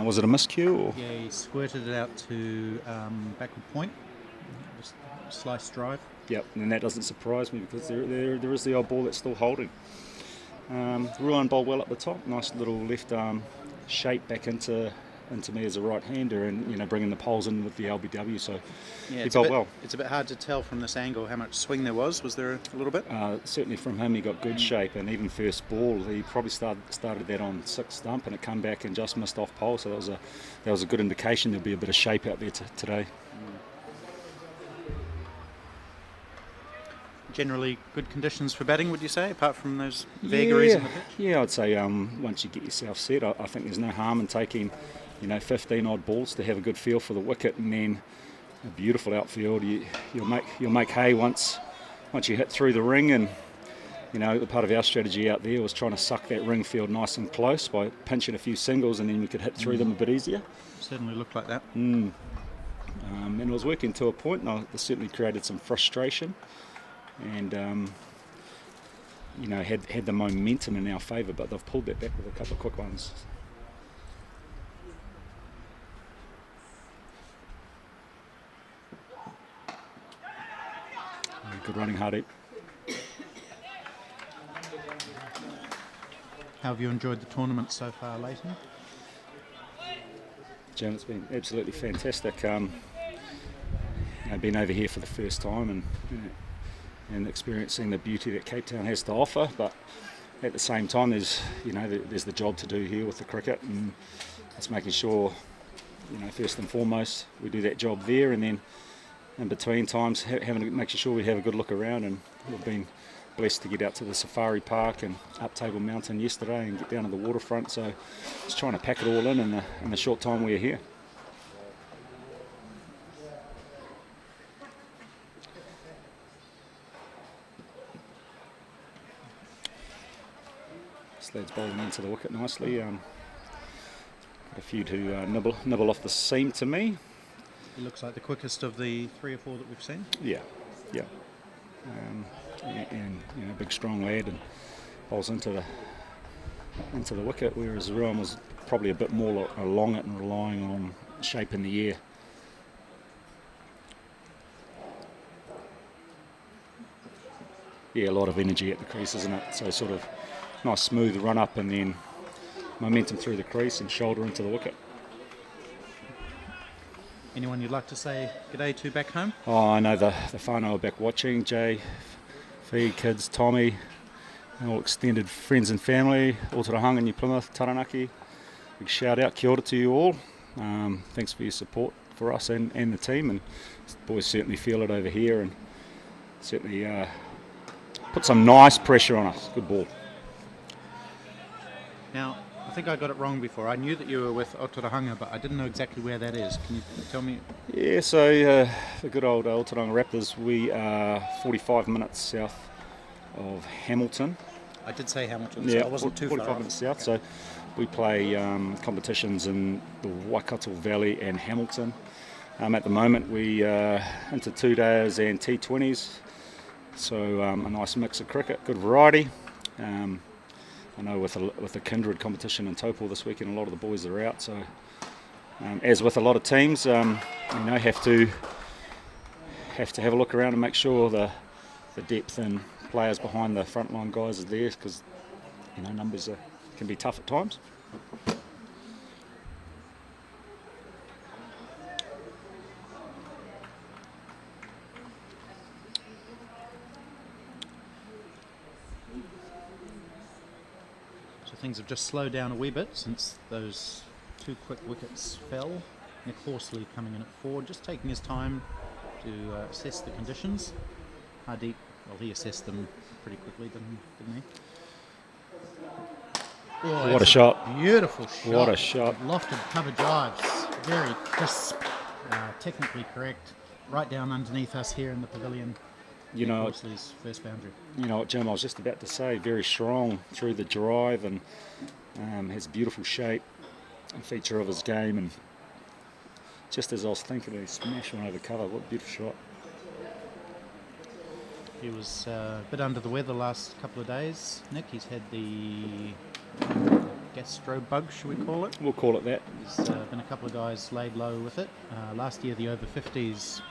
Speaker 3: was it a miscue? Or?
Speaker 1: Yeah, he squirted it out to backward point, just slice drive.
Speaker 3: Yep, and that doesn't surprise me because there is the odd ball that's still holding. Ruan bowled well at the top, nice little left arm shape back into me as a right-hander, and bringing the poles in with the LBW. So
Speaker 1: yeah,
Speaker 3: he bowled well.
Speaker 1: It's a bit hard to tell from this angle how much swing there was. Was there a little bit?
Speaker 3: Certainly from him, he got good shape, and even first ball, he probably started that on 6 stump, and it come back and just missed off pole. So that was a good indication there'll be a bit of shape out there today.
Speaker 1: Generally good conditions for batting, would you say, apart from those vagaries in the pitch?
Speaker 3: Yeah, I'd say once you get yourself set, I think there's no harm in taking 15 odd balls to have a good feel for the wicket, and then a beautiful outfield. You'll make hay once you hit through the ring, and the part of our strategy out there was trying to suck that ring field nice and close by pinching a few singles, and then we could hit through them a bit easier.
Speaker 1: Certainly looked like that.
Speaker 3: And it was working to a point, and it certainly created some frustration. And had the momentum in our favour, but they've pulled that back with a couple of quick ones. Good running, Hardeep.
Speaker 1: How have you enjoyed the tournament so far, Leighton?
Speaker 3: Jim, it's been absolutely fantastic. Been over here for the first time, and experiencing the beauty that Cape Town has to offer, but at the same time there's the job to do here with the cricket, and it's making sure first and foremost we do that job there, and then in between times making sure we have a good look around. And we've been blessed to get out to the safari park and up Table Mountain yesterday and get down to the waterfront, so just trying to pack it all in the short time we're here. Lad's bowling into the wicket nicely. Got a few to nibble off the seam to me.
Speaker 1: He looks like the quickest of the 3 or 4 that we've seen.
Speaker 3: Yeah. And big strong lad, and bowls into the wicket, whereas Ruan was probably a bit more along it and relying on shape in the air. Yeah, a lot of energy at the crease, isn't it? So sort of nice smooth run up, and then momentum through the crease and shoulder into the wicket.
Speaker 1: Anyone you'd like to say g'day to back home?
Speaker 3: Oh, I know the whānau are back watching. Jay, Fee, kids, Tommy, all extended friends and family, Aotearoa, New Plymouth, Taranaki. Big shout out, kia ora to you all. Thanks for your support for us and the team, and the boys certainly feel it over here, and certainly put some nice pressure on us. Good ball.
Speaker 1: Now, I think I got it wrong before. I knew that you were with Aotearoa, but I didn't know exactly where that is. Can you tell me? Yeah,
Speaker 3: so the good old Aotearoa Raptors, we are 45 minutes south of Hamilton.
Speaker 1: I did say Hamilton,
Speaker 3: yeah,
Speaker 1: so I wasn't too
Speaker 3: 45
Speaker 1: far
Speaker 3: minutes
Speaker 1: off.
Speaker 3: south, so we play competitions in the Waikato Valley and Hamilton. At the moment, we into 2-dayers and T20s, so a nice mix of cricket, good variety. I know with the Kindred competition in Taupo this weekend, a lot of the boys are out. So, as with a lot of teams, have to have a look around and make sure the depth and players behind the frontline guys are there, because numbers can be tough at times.
Speaker 1: things have just slowed down a wee bit since those 2 quick wickets fell. Nick Horsley coming in at 4, just taking his time to assess the conditions. Hardeep, well, he assessed them pretty quickly, didn't he? Oh,
Speaker 3: What a shot.
Speaker 1: Beautiful shot.
Speaker 3: What a shot.
Speaker 1: Lofted cover drives. Very crisp, technically correct. Right down underneath us here in the pavilion.
Speaker 3: You know,
Speaker 1: Horsley's first boundary.
Speaker 3: You know what, Jim, I was just about to say, very strong through the drive and has beautiful shape and feature of his game. And just as I was thinking, he smashed one over cover. What a beautiful shot.
Speaker 1: He was a bit under the weather the last couple of days, Nick. He's had the gastro bug, should we call it?
Speaker 3: We'll call it that.
Speaker 1: There's been a couple of guys laid low with it. Last year, the over-50s,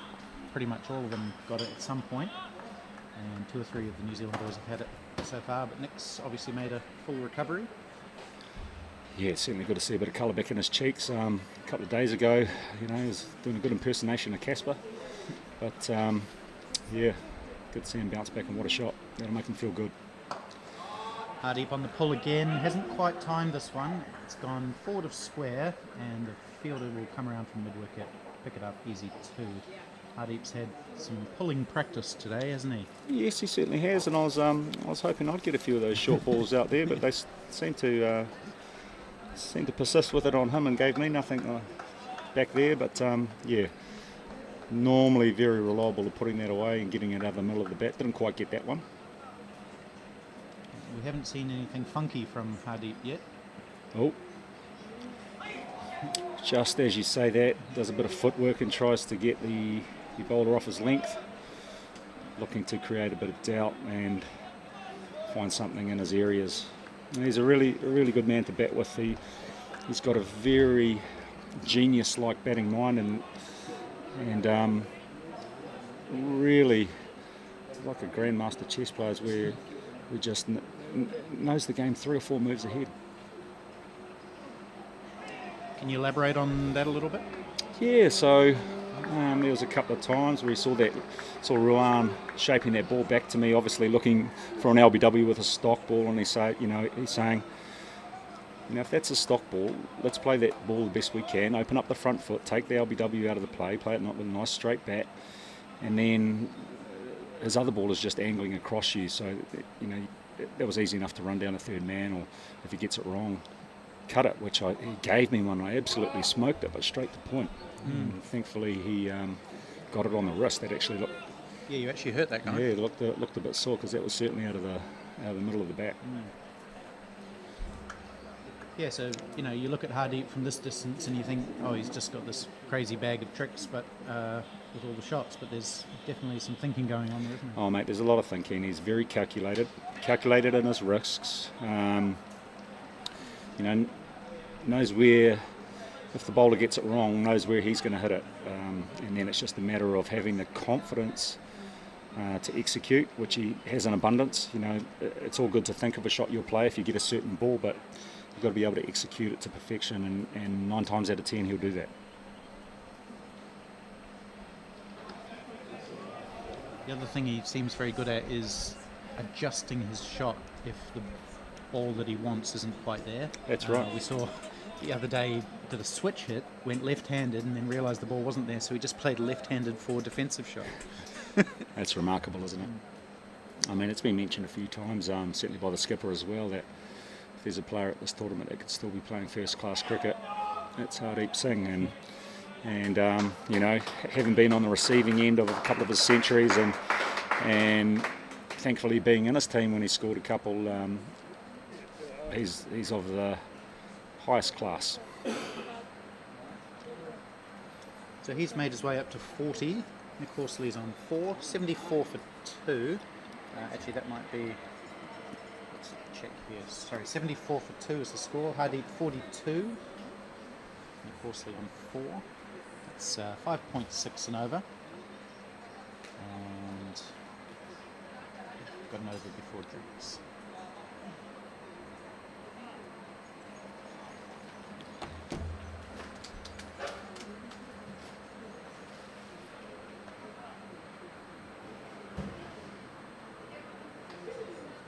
Speaker 1: pretty much all of them got it at some point. And 2 or 3 of the New Zealand boys have had it so far. But Nick's obviously made a full recovery.
Speaker 3: Yeah, it's certainly good to see a bit of colour back in his cheeks. A couple of days ago, you know, he was doing a good impersonation of Casper. But, yeah, good to see him bounce back, and what a shot. That'll make him feel good.
Speaker 1: Hardeep on the pull again. Hasn't quite timed this one. It's gone forward of square, and the fielder will come around from mid-wicket, pick it up easy too. Hardeep's had some pulling practice today, hasn't he?
Speaker 3: Yes, he certainly has, and I was hoping I'd get a few of those short balls out there, but they seem to persist with it on him and gave me nothing back there. But yeah, normally very reliable at putting that away and getting it out of the middle of the bat. Didn't quite get that one.
Speaker 1: We haven't seen anything funky from Hardeep yet.
Speaker 3: Oh, just as you say that, does a bit of footwork and tries to get the bowler off his length, looking to create a bit of doubt and find something in his areas. And he's a really good man to bat with. He's got a very genius-like batting mind, and really like a grandmaster chess player, where he just knows the game 3 or 4 moves ahead.
Speaker 1: Can you elaborate on that a little bit?
Speaker 3: Yeah, so there was a couple of times where he saw Ruan shaping that ball back to me, obviously looking for an LBW with a stock ball, and he's saying, if that's a stock ball, let's play that ball the best we can, open up the front foot, take the LBW out of the play it not with a nice straight bat, and then his other ball is just angling across you, so that was easy enough to run down a third man, or if he gets it wrong, cut it, which he gave me one. I absolutely smoked it, but straight to point. And thankfully he got it on the wrist. That actually looked...
Speaker 1: Yeah, you actually hurt that guy.
Speaker 3: Yeah, it looked a bit sore, because that was certainly out of the middle of the bat.
Speaker 1: Yeah, so you look at Hardeep from this distance and you think, oh, he's just got this crazy bag of tricks, but with all the shots. But there's definitely some thinking going on there, isn't there?
Speaker 3: Oh, mate, there's a lot of thinking. He's very calculated in his risks. Knows where, if the bowler gets it wrong, knows where he's going to hit it, and then it's just a matter of having the confidence to execute, which he has in abundance. It's all good to think of a shot you'll play if you get a certain ball, but you've got to be able to execute it to perfection, and 9 times out of 10 he'll do that.
Speaker 1: The other thing he seems very good at is adjusting his shot if the ball that he wants isn't quite there.
Speaker 3: That's right.
Speaker 1: We saw the other day he did a switch hit, went left-handed, and then realised the ball wasn't there, so he just played left-handed for a defensive shot.
Speaker 3: That's remarkable, isn't it? I mean, it's been mentioned a few times, certainly by the skipper as well, that if there's a player at this tournament that could still be playing first-class cricket, it's Hardeep Singh. And having been on the receiving end of a couple of his centuries, and thankfully being in his team when he scored a couple, he's of the highest class.
Speaker 1: So he's made his way up to 40. Nick Horsley's on 4, 74 for 2. Actually, that might be... Let's check here. Sorry, 74 for 2 is the score. Hardeep 42. Nick Horsley on 4. That's 5.6 and over. And got an over before drinks.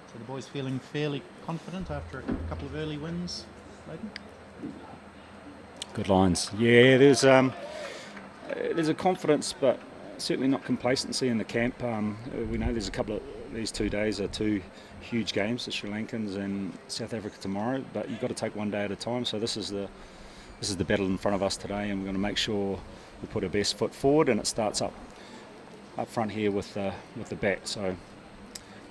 Speaker 1: So the boys feeling fairly confident after a couple of early wins, Leighton?
Speaker 3: Good lines. Yeah, there's a confidence, but certainly not complacency in the camp. We know there's a couple of these 2 days are 2 huge games, the Sri Lankans and South Africa tomorrow. But you've got to take one day at a time. So this is the battle in front of us today, and we're going to make sure we put our best foot forward, and it starts up front here with the bat. So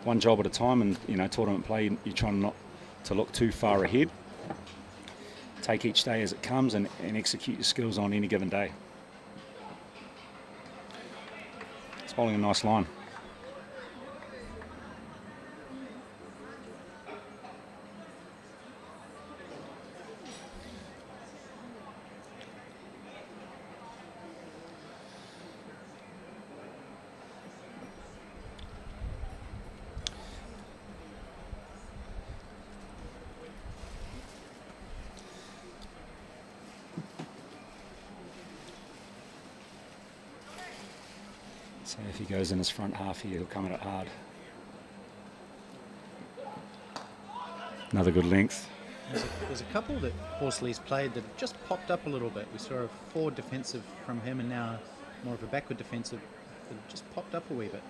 Speaker 3: one job at a time, and tournament play, you're trying not to look too far ahead. Take each day as it comes and execute your skills on any given day. It's holding a nice line. So if he goes in his front half here, he'll come at it hard. Another good length.
Speaker 1: There's a couple that Horsley's played that have just popped up a little bit. We saw a forward defensive from him and now more of a backward defensive that have just popped up a wee bit.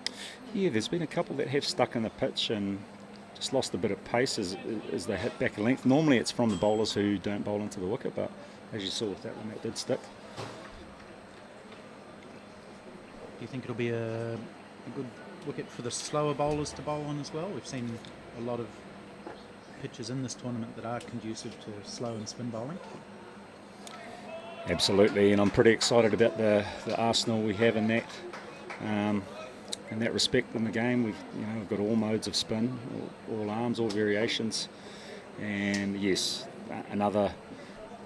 Speaker 3: Yeah, there's been a couple that have stuck in the pitch and just lost a bit of pace as they hit back a length. Normally it's from the bowlers who don't bowl into the wicket, but as you saw with that one, that did stick.
Speaker 1: Do you think it'll be a good wicket for the slower bowlers to bowl on as well? We've seen a lot of pitches in this tournament that are conducive to slow and spin bowling.
Speaker 3: Absolutely, and I'm pretty excited about the arsenal we have in that respect in the game. We've got all modes of spin, all arms, all variations, and yes, another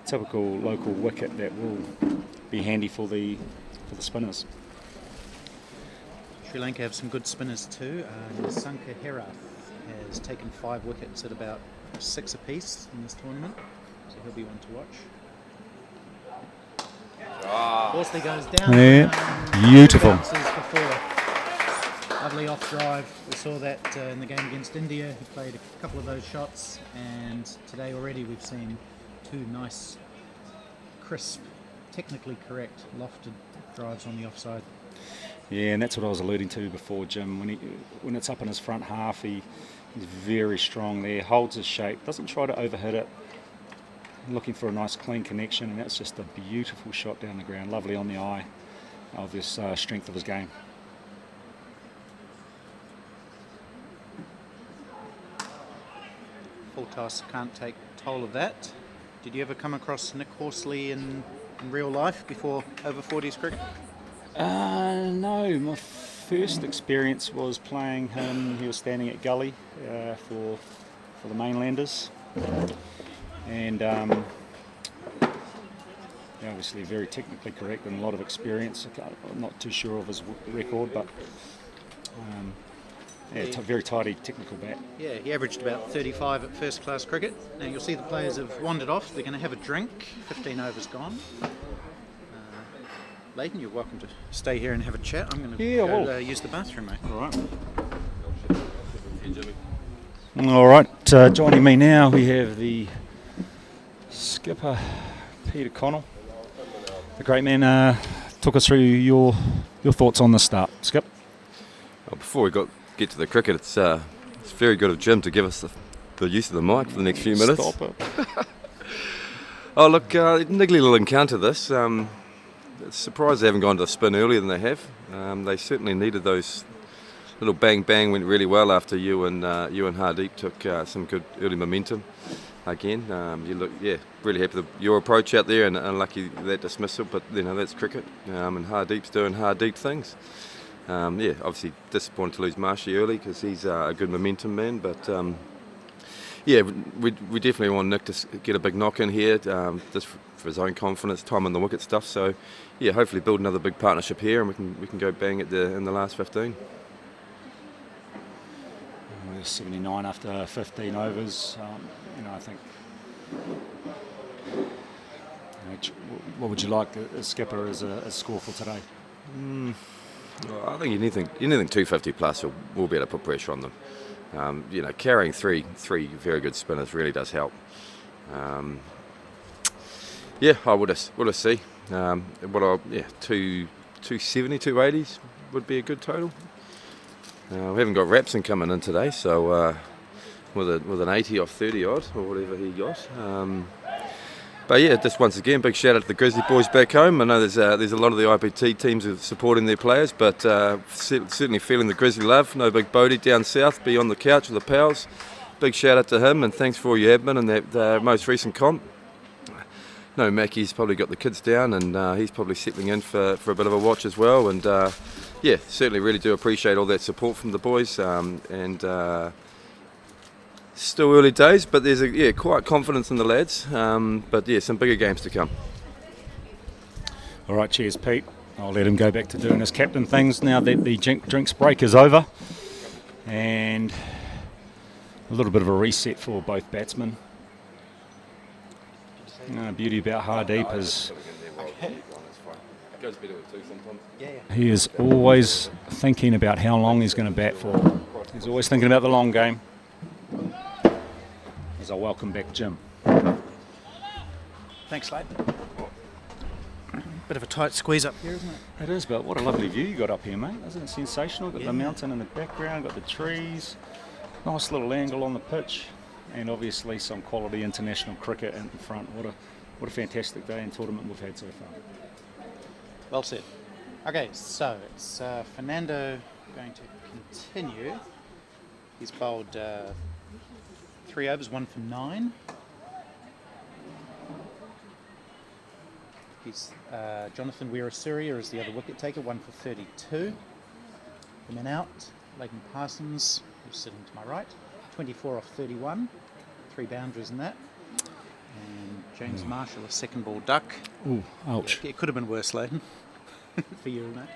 Speaker 3: typical local wicket that will be handy for the spinners.
Speaker 1: Sri Lanka have some good spinners too. Sanka Herath has taken 5 wickets at about 6 apiece in this tournament, so he'll be one to watch. Horsley goes down.
Speaker 3: Yeah, beautiful.
Speaker 1: Bounces before. Lovely off drive. We saw that in the game against India. He played a couple of those shots, and today already we've seen 2 nice, crisp, technically correct lofted drives on the offside.
Speaker 3: Yeah, and that's what I was alluding to before, Jim. When it's up in his front half, he's very strong there, holds his shape, doesn't try to overhit it, looking for a nice clean connection, and that's just a beautiful shot down the ground, lovely on the eye of this strength of his game.
Speaker 1: Full toss, can't take toll of that. Did you ever come across Nick Horsley in real life before Over-40s cricket?
Speaker 3: No, my first experience was playing him. He was standing at gully for the mainlanders, and obviously very technically correct and a lot of experience. I'm not too sure of his record, but very tidy technical bat.
Speaker 1: Yeah, he averaged about 35 at first class cricket. Now you'll see the players have wandered off. They're going to have a drink. 15 overs gone. Leighton, you're welcome to stay here and have a chat. I'm going to go use the bathroom, mate.
Speaker 3: All right. All right, joining me now we have the skipper, Peter Connell. The great man. Talk us through your thoughts on the start, Skip.
Speaker 4: Well, before we get to the cricket, it's very good of Jim to give us the use of the mic for the next few minutes.
Speaker 3: Stop it.
Speaker 4: Oh, look, niggly little encounter this. It's surprised they haven't gone to the spin earlier than they have. They certainly needed those. Little bang bang went really well after you and Hardeep took some good early momentum. Again, you look, really happy with your approach out there, and unlucky that dismissal, but that's cricket, and Hardeep's doing Hardeep things. Obviously disappointed to lose Marshy early because he's a good momentum man, but we definitely want Nick to get a big knock in here, just for his own confidence, time on the wicket stuff. So hopefully build another big partnership here, and we can go bang in the last 15.
Speaker 3: 79 after 15 overs. I think. What would you like as skipper as a score for today?
Speaker 4: Well, I think anything 250 plus will be able to put pressure on them. Carrying three very good spinners really does help. I would have see. 270, 280s would be a good total. We haven't got Rapson coming in today, so with an 80 off 30 odd or whatever he got. But yeah, just once again, big shout out to the Grizzly boys back home. I know there's a lot of the IPT teams who are supporting their players, but certainly feeling the Grizzly love. No big Bodie down south, be on the couch with the pals. Big shout out to him, and thanks for all your admin and that most recent comp. No, Mackie's probably got the kids down, and he's probably settling in for a bit of a watch as well. And certainly really do appreciate all that support from the boys. Still early days, but there's quite confidence in the lads. But some bigger games to come.
Speaker 3: All right, cheers, Pete. I'll let him go back to doing his captain things now that the drinks break is over, and a little bit of a reset for both batsmen. Beauty about Hardeep is he is always thinking about how long he's going to bat for. He's always thinking about the long game. As I welcome back Jim.
Speaker 1: Thanks, Slade. Bit of a tight squeeze up here, isn't it?
Speaker 3: It is, but what a lovely view you got up here, mate. Isn't it sensational? Got the mountain in the background, got the trees, nice little angle on the pitch, and obviously some quality international cricket in front. What a fantastic day and tournament we've had so far.
Speaker 1: Well said. Okay, so it's Fernando going to continue. He's bowled 3 overs, 1 for 9. He's Jonathan Weerasuriya is the other wicket taker, 1 for 32. The men out, Leighton Parsons, who's sitting to my right, 24 off 31, 3 boundaries in that. And James Marshall, a second ball duck.
Speaker 3: Ooh, ouch.
Speaker 1: It could have been worse, Leighton, for you, isn't it?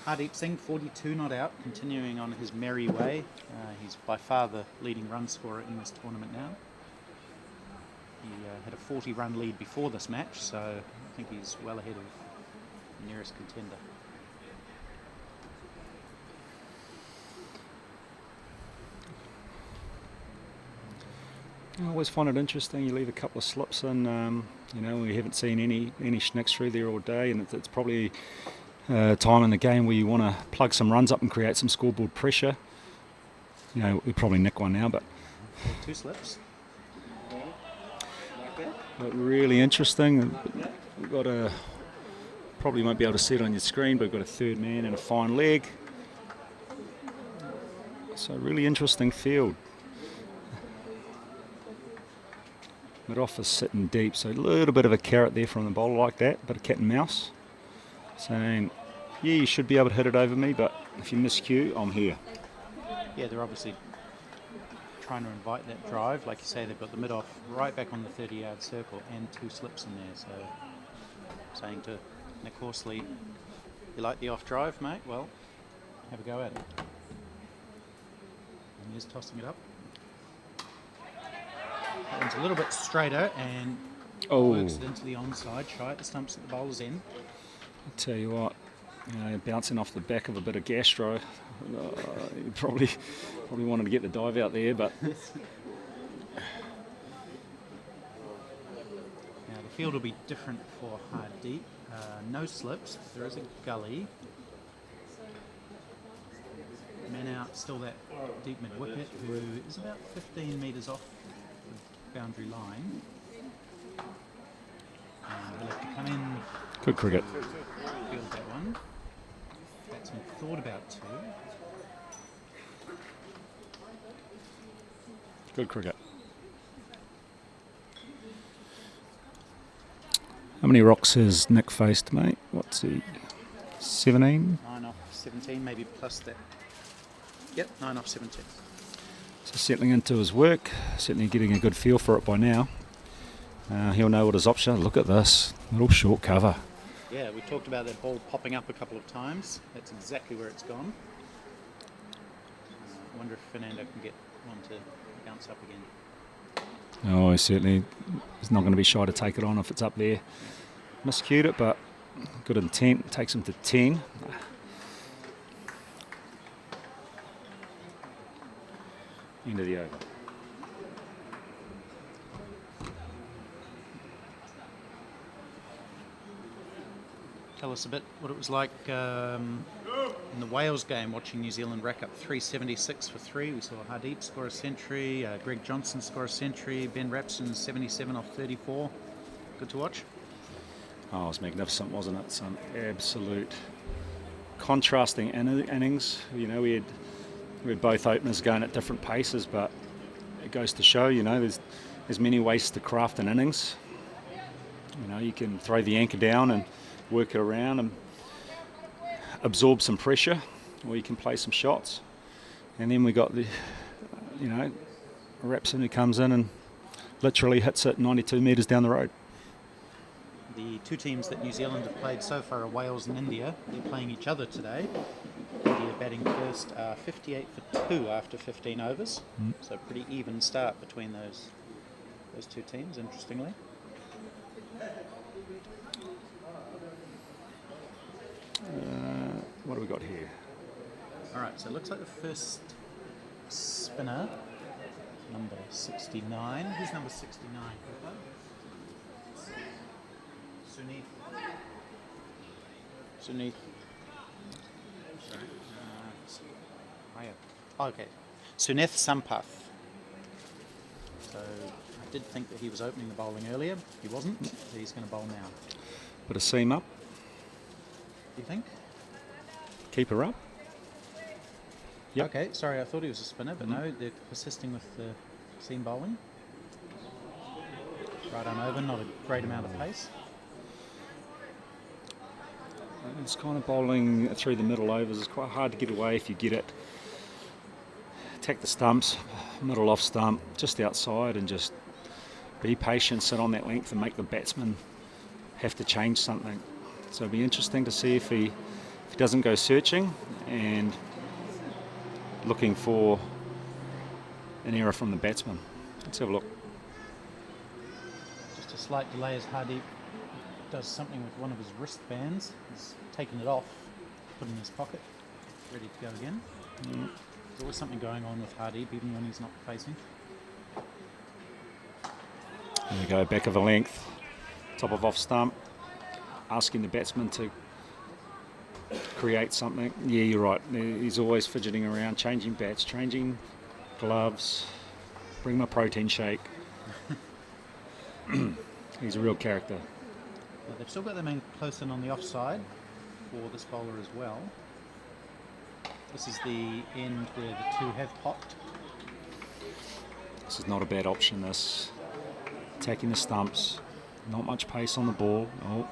Speaker 1: Hardeep Singh, 42 not out, continuing on his merry way. He's by far the leading run scorer in this tournament now. He had a 40-run lead before this match, so I think he's well ahead of the nearest contender.
Speaker 3: I always find it interesting. You leave a couple of slips in. We haven't seen any schnicks through there all day, and it's probably time in the game where you want to plug some runs up and create some scoreboard pressure. We probably nick one now, but
Speaker 1: 2 slips.
Speaker 3: But really interesting. We've got probably won't be able to see it on your screen, but we've got a third man and a fine leg. So really interesting field. Mid-off is sitting deep, so a little bit of a carrot there from the bowler like that, bit of cat and mouse. Saying, yeah, you should be able to hit it over me, but if you miscue, I'm here.
Speaker 1: Yeah, they're obviously trying to invite that drive. Like you say, they've got the mid-off right back on the 30-yard circle and 2 slips in there. So saying to Nick Horsley, you like the off drive, mate? Well, have a go at it. And he's tossing it up. That one's a little bit straighter and works it into the onside. Shy at the stumps at the bowler's end.
Speaker 3: I'll tell you what, bouncing off the back of a bit of gastro, you probably wanted to get the dive out there, but
Speaker 1: Now the field will be different for Hardeep. No slips. There is a gully. Man out, still that deep mid wicket, who is about 15 metres off the boundary line. He'll have to come in.
Speaker 3: good cricket.
Speaker 1: Field that one. Batsman thought about 2.
Speaker 3: Good cricket. How many rocks has Nick faced, mate? What's he? 17?
Speaker 1: 9 off 17, maybe plus that. Yep, 9 off 17.
Speaker 3: So settling into his work, certainly getting a good feel for it by now. He'll know what his option is. Look at this, little short cover.
Speaker 1: Yeah, we talked about that ball popping up a couple of times. That's exactly where it's gone. I wonder if Fernando can get one to bounce up again.
Speaker 3: Oh, he certainly is not going to be shy to take it on if it's up there. Miscued it, but good intent. Takes him to 10. end of the over.
Speaker 1: Tell us a bit what it was like in the Wales game, watching New Zealand rack up 376 for 3. We saw Hardeep score a century, Greg Johnson score a century, Ben Rapson 77 off 34. Good to watch.
Speaker 3: Oh, it was magnificent, wasn't it? Some absolute contrasting innings. You know, we had both openers going at different paces, but it goes to show, you know, there's many ways to craft an innings. You know, you can throw the anchor down and work it around and absorb some pressure, or you can play some shots. And then we got the, you know, Rapson who comes in and literally hits it 92 metres down the road.
Speaker 1: The two teams that New Zealand have played so far are Wales and India. They're playing each other today. India batting first, 58 for 2 after 15 overs. So pretty even start between those two teams, interestingly.
Speaker 3: What do we got here?
Speaker 1: All right, so it looks like the first spinner, number 69. Who's number 69? Sunith. Sorry. Okay. Sunith Sampath. So I did think that he was opening the bowling earlier. He wasn't. He's going to bowl now.
Speaker 3: Bit of seam up.
Speaker 1: You think?
Speaker 3: Keep her up. Yep.
Speaker 1: Okay, sorry, I thought he was a spinner, but no, they're persisting with the seam bowling. Right on over, not a great amount of pace.
Speaker 3: It's kind of bowling through the middle overs. It's quite hard to get away if you get it. Attack the stumps, middle off stump, just outside, and just be patient, sit on that length and make the batsman have to change something. So it'll be interesting to see if he doesn't go searching and looking for an error from the batsman. Let's have a look.
Speaker 1: Just a slight delay as Hardeep does something with one of his wristbands. He's taken it off, put it in his pocket, ready to go again. There's always something going on with Hardeep, even when he's not facing.
Speaker 3: There we go, back of the length, top of off stump, asking the batsman to create something. Yeah, you're right. He's always fidgeting around, changing bats, changing gloves, bring my protein shake. He's a real character.
Speaker 1: Well, they've still got their man close in on the offside for this bowler as well. This is the end where the two have popped.
Speaker 3: This is not a bad option, this. Attacking the stumps, not much pace on the ball. Oh.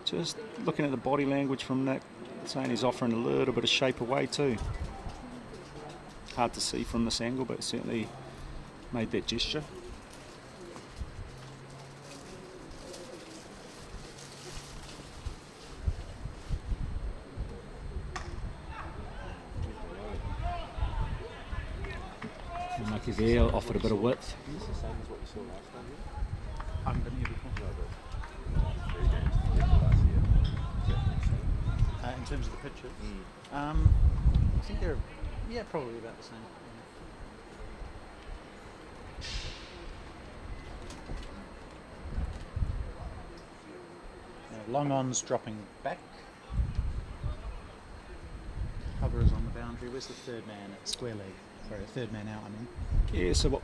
Speaker 3: Just looking at the body language from Nick, saying he's offering a little bit of shape away too. Hard to see from this angle, but certainly made that gesture. Lucky there, offered a bit of width.
Speaker 1: I haven't been here before. In terms of the pitches, I think they're, probably about the same. Long on's dropping back. Cover is on the boundary. Where's the third man at square leg? Sorry, the third man out, I mean.
Speaker 3: Yeah, so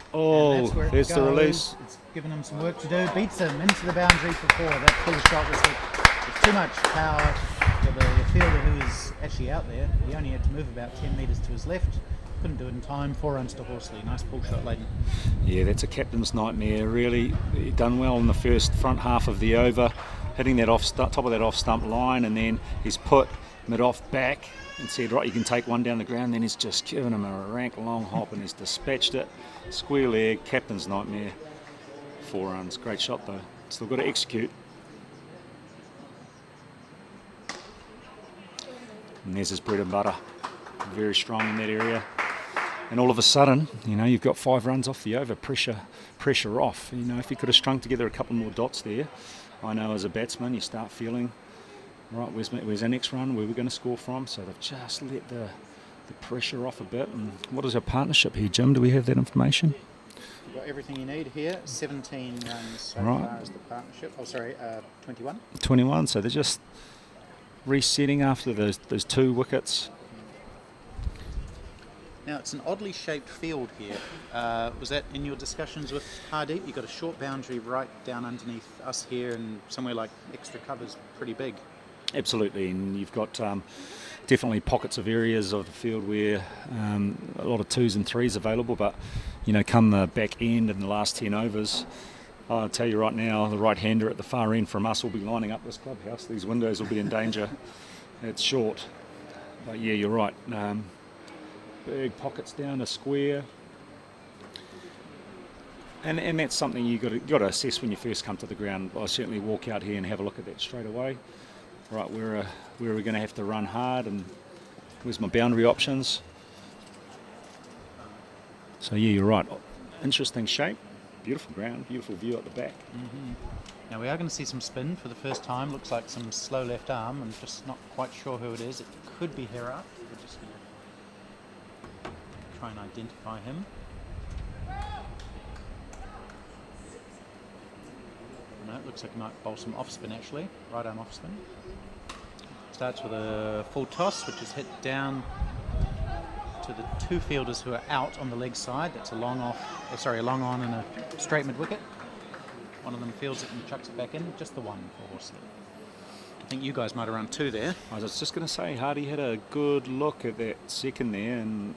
Speaker 3: there's the release.
Speaker 1: It's given him some work to do. Beats him into the boundary for 4. That full shot was it's too much power for the fielder who is actually out there. He only had to move about 10 metres to his left. Couldn't do it in time. 4 runs to Horsley. Nice pull shot, Leighton. Yeah,
Speaker 3: that's a captain's nightmare. Really, he done well in the first front half of the over, hitting that top of that off stump line, and then he's put mid off back and said, right, you can take one down the ground. Then he's just given him a rank long hop and he's dispatched it. Square leg, captain's nightmare. 4 runs. Great shot though. Still got to execute. And there's his bread and butter. Very strong in that area. And all of a sudden, you've got 5 runs off the over. Pressure off. If you could have strung together a couple more dots there, I know as a batsman you start feeling, right, where's our next run, where we're going to score from? So they've just let the the pressure off a bit. And what is our partnership here, Jim? Do we have that information?
Speaker 1: You've got everything you need here. 17 runs so
Speaker 3: Right.
Speaker 1: far as the partnership. 21.
Speaker 3: 21, so they're just resetting after those 2 wickets.
Speaker 1: Now, it's an oddly shaped field here. Was that in your discussions with Hardeep? You've got a short boundary right down underneath us here, and somewhere like extra cover's pretty big.
Speaker 3: Absolutely, and you've got definitely pockets of areas of the field where a lot of 2s and 3s available, but come the back end and the last 10 overs, I'll tell you right now, the right-hander at the far end from us will be lining up this clubhouse. These windows will be in danger. It's short, but yeah, you're right. Big pockets down a square, and that's something you got to assess when you first come to the ground. I certainly walk out here and have a look at that straight away. Right, where are we going to have to run hard, and where's my boundary options? So yeah, you're right. Interesting shape, beautiful ground, beautiful view at the back.
Speaker 1: Mm-hmm. Now we are going to see some spin for the first time. Looks like some slow left arm. I'm just not quite sure who it is. It could be Hera. We're just going to try and identify him. No, it looks like he might bowl some off spin actually. Right arm off spin. Starts with a full toss, which is hit down to the 2 fielders who are out on the leg side. That's a long on and a straight mid wicket. One of them fields it and chucks it back in. Just the one for Horsley. I think you guys might have run 2 there.
Speaker 3: I was just going to say, Hardy had a good look at that second there, and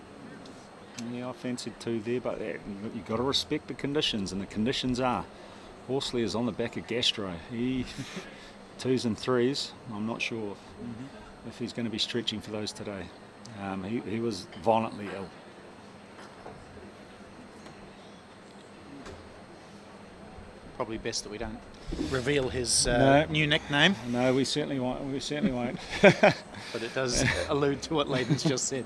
Speaker 3: yeah, I fancied 2 there, but you've got to respect the conditions, and the conditions are Horsley is on the back of gastro. He 2s and 3s. I'm not sure if he's going to be stretching for those today. He was violently ill.
Speaker 1: Probably best that we don't reveal his
Speaker 3: No.
Speaker 1: new nickname,
Speaker 3: No, we certainly won't. We certainly won't.
Speaker 1: but it does allude to what Leighton's just said.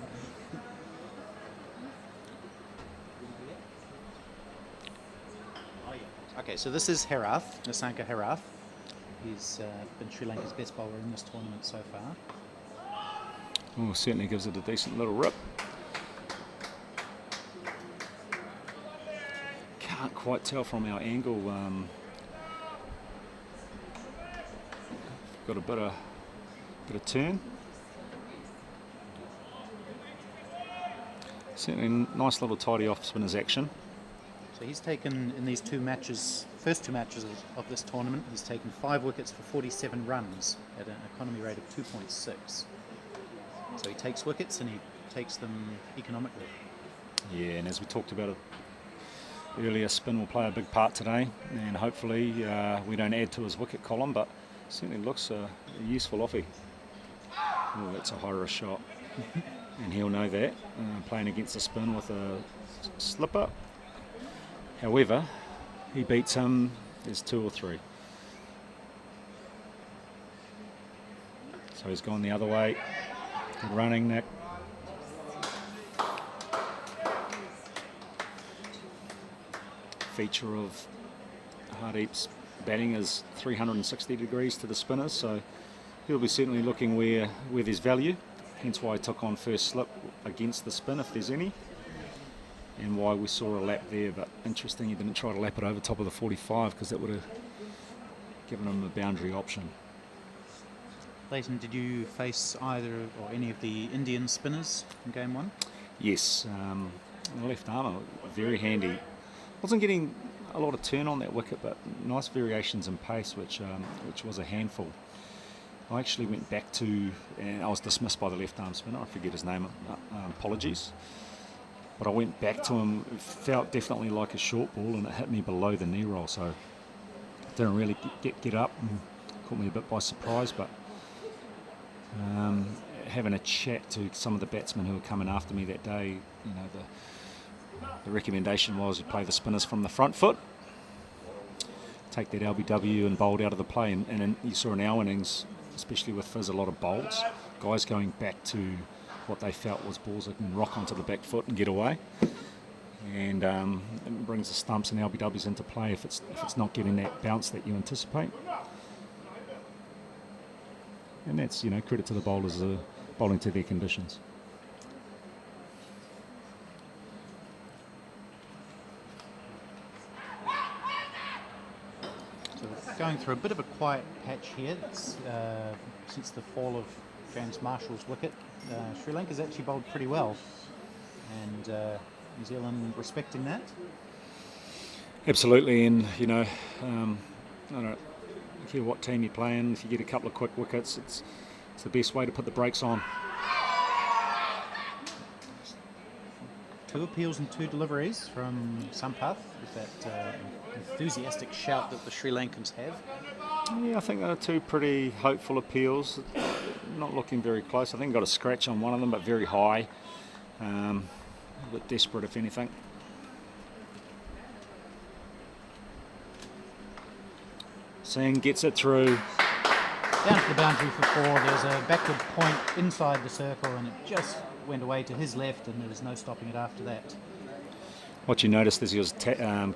Speaker 1: Okay, so this is Herath, Nasanka Herath. He's been Sri Lanka's best bowler in this tournament so far.
Speaker 3: Oh, certainly gives it a decent little rip. Can't quite tell from our angle. Got a bit of turn. Certainly nice little tidy off spinner's action.
Speaker 1: So he's taken, in these 2 matches, first 2 matches of this tournament, he's taken 5 wickets for 47 runs at an economy rate of 2.6. So he takes wickets and he takes them economically.
Speaker 3: Yeah, and as we talked about it earlier, spin will play a big part today, and hopefully we don't add to his wicket column, but certainly looks a useful offie. Oh, that's a high risk shot, and he'll know that, playing against the spin with a slipper. However, he beats him, there's 2 or 3. So he's gone the other way. Good running, Nick. Feature of Hardeep's batting is 360 degrees to the spinners, so he'll be certainly looking where there's value, hence why I took on first slip against the spin if there's any, and why we saw a lap there. But interesting he didn't try to lap it over top of the 45, because that would have given him a boundary option.
Speaker 1: Leighton, did you face either or any of the Indian spinners in game 1?
Speaker 3: Yes, left armour, very handy. Wasn't getting a lot of turn on that wicket, but nice variations in pace, which was a handful. I actually went back to, and I was dismissed by the left arm spinner, I forget his name, apologies. But I went back to him, it felt definitely like a short ball, and it hit me below the knee roll, so didn't really get up, and caught me a bit by surprise. But having a chat to some of the batsmen who were coming after me that day, you know, the recommendation was you play the spinners from the front foot, take that LBW and bowled out of the play, and you saw in our innings, especially with Fizz, a lot of bowls, guys going back to what they felt was balls that can rock onto the back foot and get away, and it brings the stumps and LBWs into play if it's not getting that bounce that you anticipate. And that's, you know, credit to the bowlers bowling to their conditions.
Speaker 1: going through a bit of a quiet patch here. It's, since the fall of James Marshall's wicket, Sri Lanka's actually bowled pretty well, and New Zealand respecting that.
Speaker 3: Absolutely, and you know, I don't care what team you're playing. If you get a couple of quick wickets, it's the best way to put the brakes on.
Speaker 1: 2 appeals and 2 deliveries from Sampath with that enthusiastic shout that the Sri Lankans have.
Speaker 3: Yeah, I think they're 2 pretty hopeful appeals. Not looking very close. I think got a scratch on one of them, but very high. A bit desperate, if anything. Singh gets it through.
Speaker 1: Down to the boundary for 4. There's a backward point inside the circle, and it just went away to his left, and there was no stopping it after that.
Speaker 3: What you noticed is he was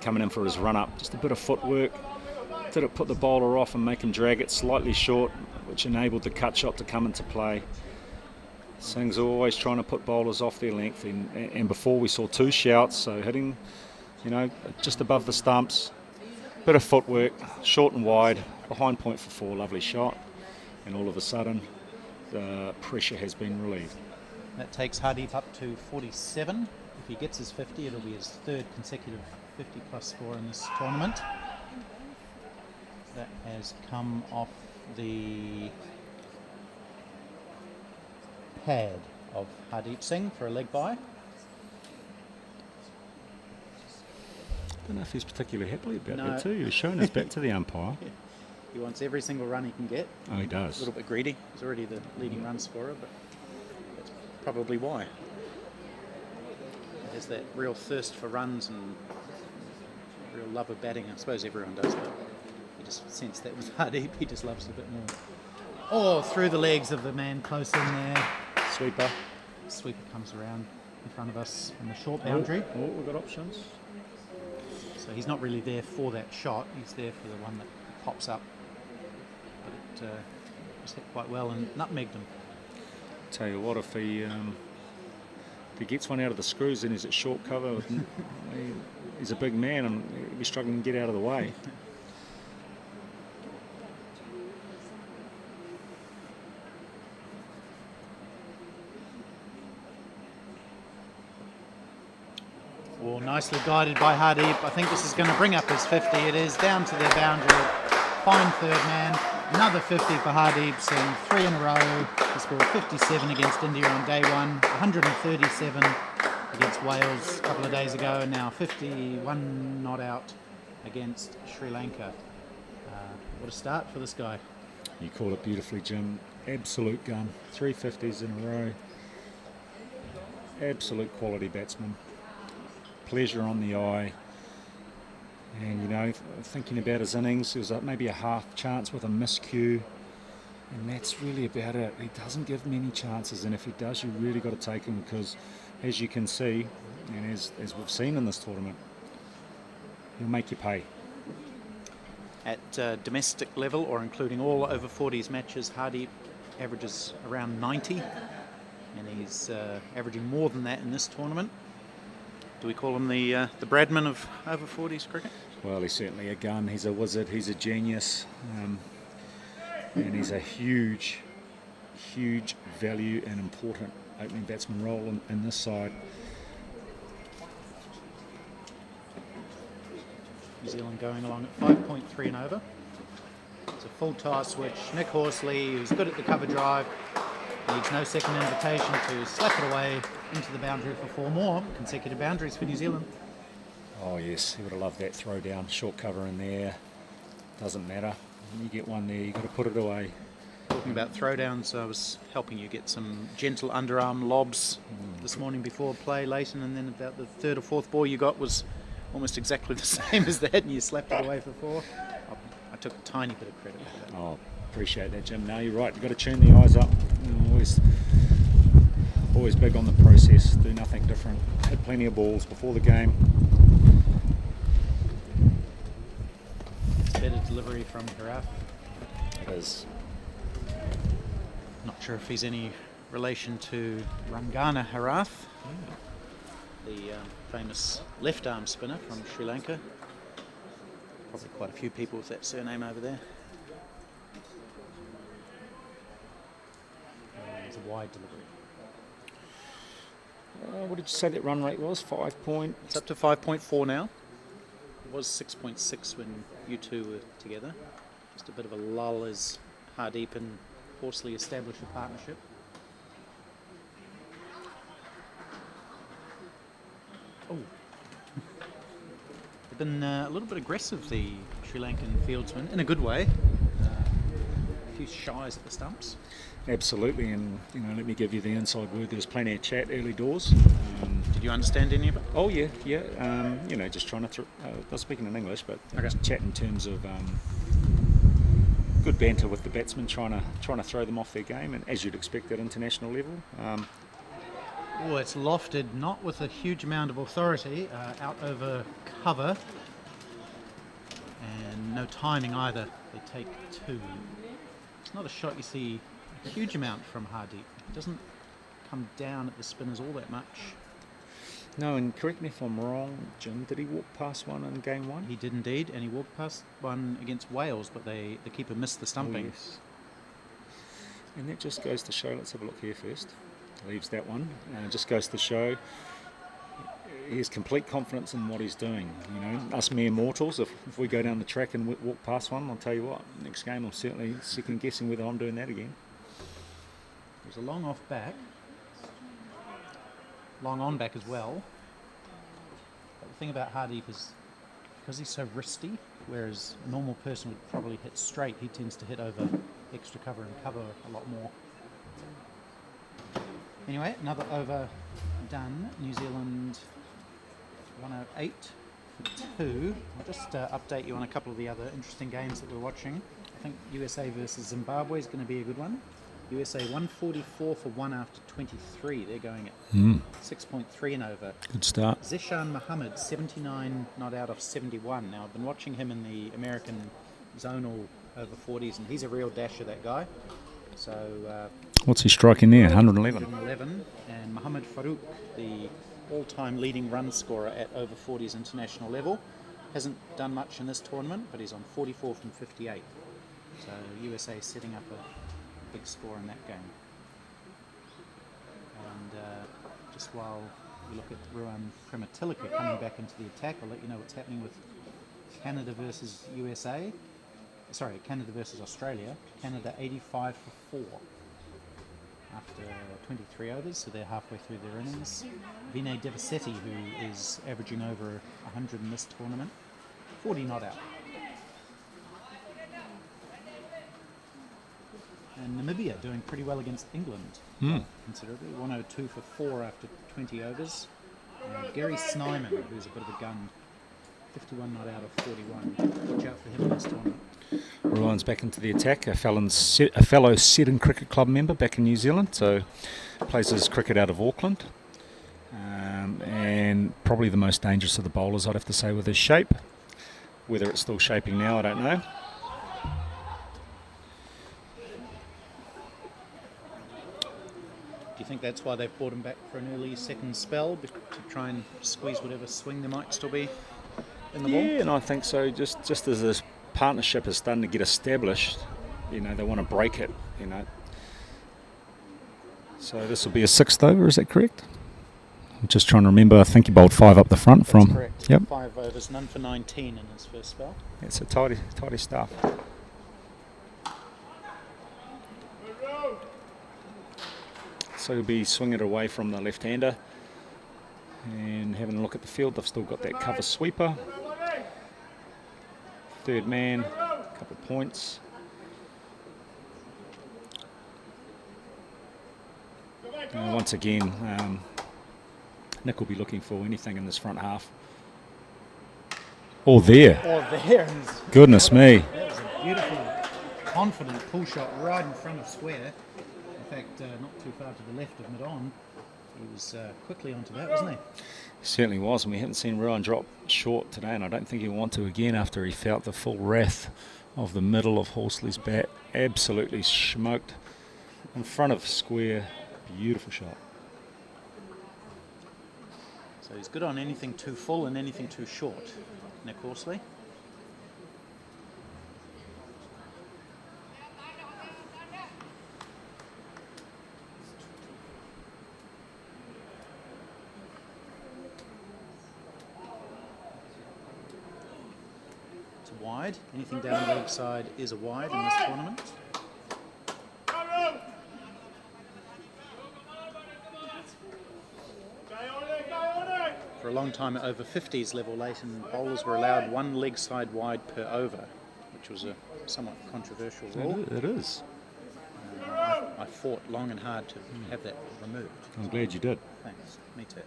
Speaker 3: coming in for his run-up. Just a bit of footwork. Did it put the bowler off and make him drag it slightly short, which enabled the cut shot to come into play. Singh's always trying to put bowlers off their length, and before we saw 2 shouts, so hitting, you know, just above the stumps. Bit of footwork, short and wide, behind point for 4, lovely shot, and all of a sudden the pressure has been relieved.
Speaker 1: That takes Hardeep up to 47. If he gets his 50, it'll be his 3rd consecutive 50-plus score in this tournament. That has come off the pad of Hardeep Singh for a leg bye.
Speaker 3: I don't know if he's particularly happy about that too. He was showing his back to the umpire.
Speaker 1: Yeah. He wants every single run he can get.
Speaker 3: Oh, he does.
Speaker 1: A little bit greedy. He's already the leading run scorer, but that's probably why. He has that real thirst for runs and real love of batting. I suppose everyone does, but you just sense that with Hardeep, he just loves it a bit more. Oh, through the legs of the man close in there.
Speaker 3: Sweeper.
Speaker 1: Sweeper comes around in front of us in the short boundary.
Speaker 3: Oh, we've got options.
Speaker 1: So he's not really there for that shot. He's there for the one that pops up. But it was hit quite well and nutmegged him.
Speaker 3: Tell you what, if he gets one out of the screws, then he's at short cover. He's a big man and he'll be struggling to get out of the way.
Speaker 1: Well, nicely guided by Hardeep. I think this is going to bring up his 50. It is down to their boundary. Fine 3rd man. Another 50 for Hardeep Singh. 3 in a row. He scored 57 against India on day 1. 137 against Wales a couple of days ago. And now 51 not out against Sri Lanka. What a start for this guy.
Speaker 3: You called it beautifully, Jim. Absolute gun. 3 50s in a row. Absolute quality batsman. Pleasure on the eye, and you know, thinking about his innings, it was maybe a half chance with a miscue, and that's really about it. He doesn't give many chances, and if he does, you really got to take him, because as you can see, and as we've seen in this tournament, he'll make you pay.
Speaker 1: At domestic level, or including all over-40s matches, Hardeep averages around 90, and he's averaging more than that in this tournament. Do we call him the Bradman of over-40s cricket?
Speaker 3: Well, he's certainly a gun. He's a wizard. He's a genius. And he's a huge, huge value and important opening batsman role in this side.
Speaker 1: New Zealand going along at 5.3 and over. It's a full toss, which Nick Horsley, who's good at the cover drive, needs no second invitation to slap it away into the boundary for 4 more consecutive boundaries for New Zealand.
Speaker 3: Oh yes, he would have loved that throw down, short cover in there. Doesn't matter. When you get one there, you've got to put it away.
Speaker 1: Talking about throwdowns, I was helping you get some gentle underarm lobs this morning before play, Leighton, and then about the 3rd or 4th ball you got was almost exactly the same as that, and you slapped it away for 4. I took a tiny bit of credit for that.
Speaker 3: Oh, appreciate that, Jim. No, you're right. You've got to tune the eyes up. Always big on the process. Do nothing different. Had plenty of balls before the game.
Speaker 1: Better delivery from Harath.
Speaker 3: It is.
Speaker 1: Not sure if he's any relation to Rangana Harath, the famous left arm spinner from Sri Lanka. Probably quite a few people with that surname over there. It's a wide delivery.
Speaker 3: What did you say that run rate was? 5 point?
Speaker 1: It's up to 5.4 now. It was 6.6 when you two were together. Just a bit of a lull as Hardeep and Horsley establish a partnership. Oh. They've been a little bit aggressive, the Sri Lankan fieldsmen, in a good way. A few shies at the stumps.
Speaker 3: Absolutely, and let me give you the inside word. There's plenty of chat early doors.
Speaker 1: Did you understand any of it?
Speaker 3: Oh yeah. Just trying to. Not speaking in English, but just chat in terms of good banter with the batsmen, trying to throw them off their game, and as you'd expect at international level.
Speaker 1: Oh, it's lofted, not with a huge amount of authority, out over cover, and no timing either. They take 2. It's not a shot you see a huge amount from Hardeep. It doesn't come down at the spinners all that much.
Speaker 3: No, and correct me if I'm wrong, Jim, did he walk past one in game 1?
Speaker 1: He did indeed, and he walked past one against Wales, but the keeper missed the stumping.
Speaker 3: Oh, yes. And that just goes to show, let's have a look here first. Leaves that one. Just goes to show he has complete confidence in what he's doing. Us mere mortals, if we go down the track and walk past one, I'll tell you what, next game I'm certainly second guessing whether I'm doing that again.
Speaker 1: There's a long off back. Long on back as well. But the thing about Hardeep is, because he's so wristy, whereas a normal person would probably hit straight, he tends to hit over extra cover and cover a lot more. Anyway, another over done. New Zealand 108 for 2. I'll just update you on a couple of the other interesting games that we're watching. I think USA versus Zimbabwe is going to be a good one. USA 144 for 1 after 23. They're going at 6.3 and over.
Speaker 3: Good start.
Speaker 1: Zishan Muhammad, 79 not out of 71. Now, I've been watching him in the American zonal over-40s, and he's a real dasher, that guy. So,
Speaker 3: what's he striking there? 111.
Speaker 1: 111. And Muhammad Farouk, the all-time leading run scorer at over-40s international level, hasn't done much in this tournament, but he's on 44 from 58. So USA setting up a big score in that game. And just while we look at Ruan Prematilika coming back into the attack, I'll let you know what's happening with Canada versus USA. Sorry, Canada versus Australia. Canada 85 for 4 after 23 overs, so they're halfway through their innings. Vinay Devasetti, who is averaging over 100 in this tournament, 40 not out. And Namibia doing pretty well against England, considerably. 102 for 4 after 20 overs. Gary Snyman, who's a bit of a gun, 51 not out of 41. Watch out for him in this tournament.
Speaker 3: Ruan's back into the attack, a fellow Seddon Cricket Club member back in New Zealand, so plays his cricket out of Auckland. And probably the most dangerous of the bowlers, I'd have to say, with his shape. Whether it's still shaping now, I don't know.
Speaker 1: Do you think that's why they've brought him back for an early second spell, to try and squeeze whatever swing there might still be in the ball?
Speaker 3: Yeah, and I think so. Just as this partnership is starting to get established, they want to break it, So this will be a 6th over, is that correct? I'm just trying to remember. I think he bowled 5 up the front.
Speaker 1: That's
Speaker 3: from.
Speaker 1: Correct.
Speaker 3: Yep.
Speaker 1: 5 overs, none for 19 in his first spell.
Speaker 3: It's a tidy stuff. So he'll be swinging it away from the left-hander and having a look at the field. They've still got that cover sweeper. Third man, a couple of points. Once again, Nick will be looking for anything in this front half. Oh, there.
Speaker 1: Oh, there.
Speaker 3: Goodness me.
Speaker 1: That was a beautiful, confident pull shot right in front of square. In fact, not too far to the left of mid-on. He was quickly onto that, wasn't he?
Speaker 3: He certainly was, and we haven't seen Ruan drop short today, and I don't think he'll want to again after he felt the full wrath of the middle of Horsley's bat. Absolutely smoked in front of square. Beautiful shot.
Speaker 1: So he's good on anything too full and anything too short, Nick Horsley. to wide. Anything down leg side is a wide in this tournament. For a long time at over-40s level, Leighton bowlers were allowed one leg side wide per over, which was a somewhat controversial rule.
Speaker 3: It is.
Speaker 1: I fought long and hard to have that removed.
Speaker 3: I'm glad you did.
Speaker 1: Thanks. Me too.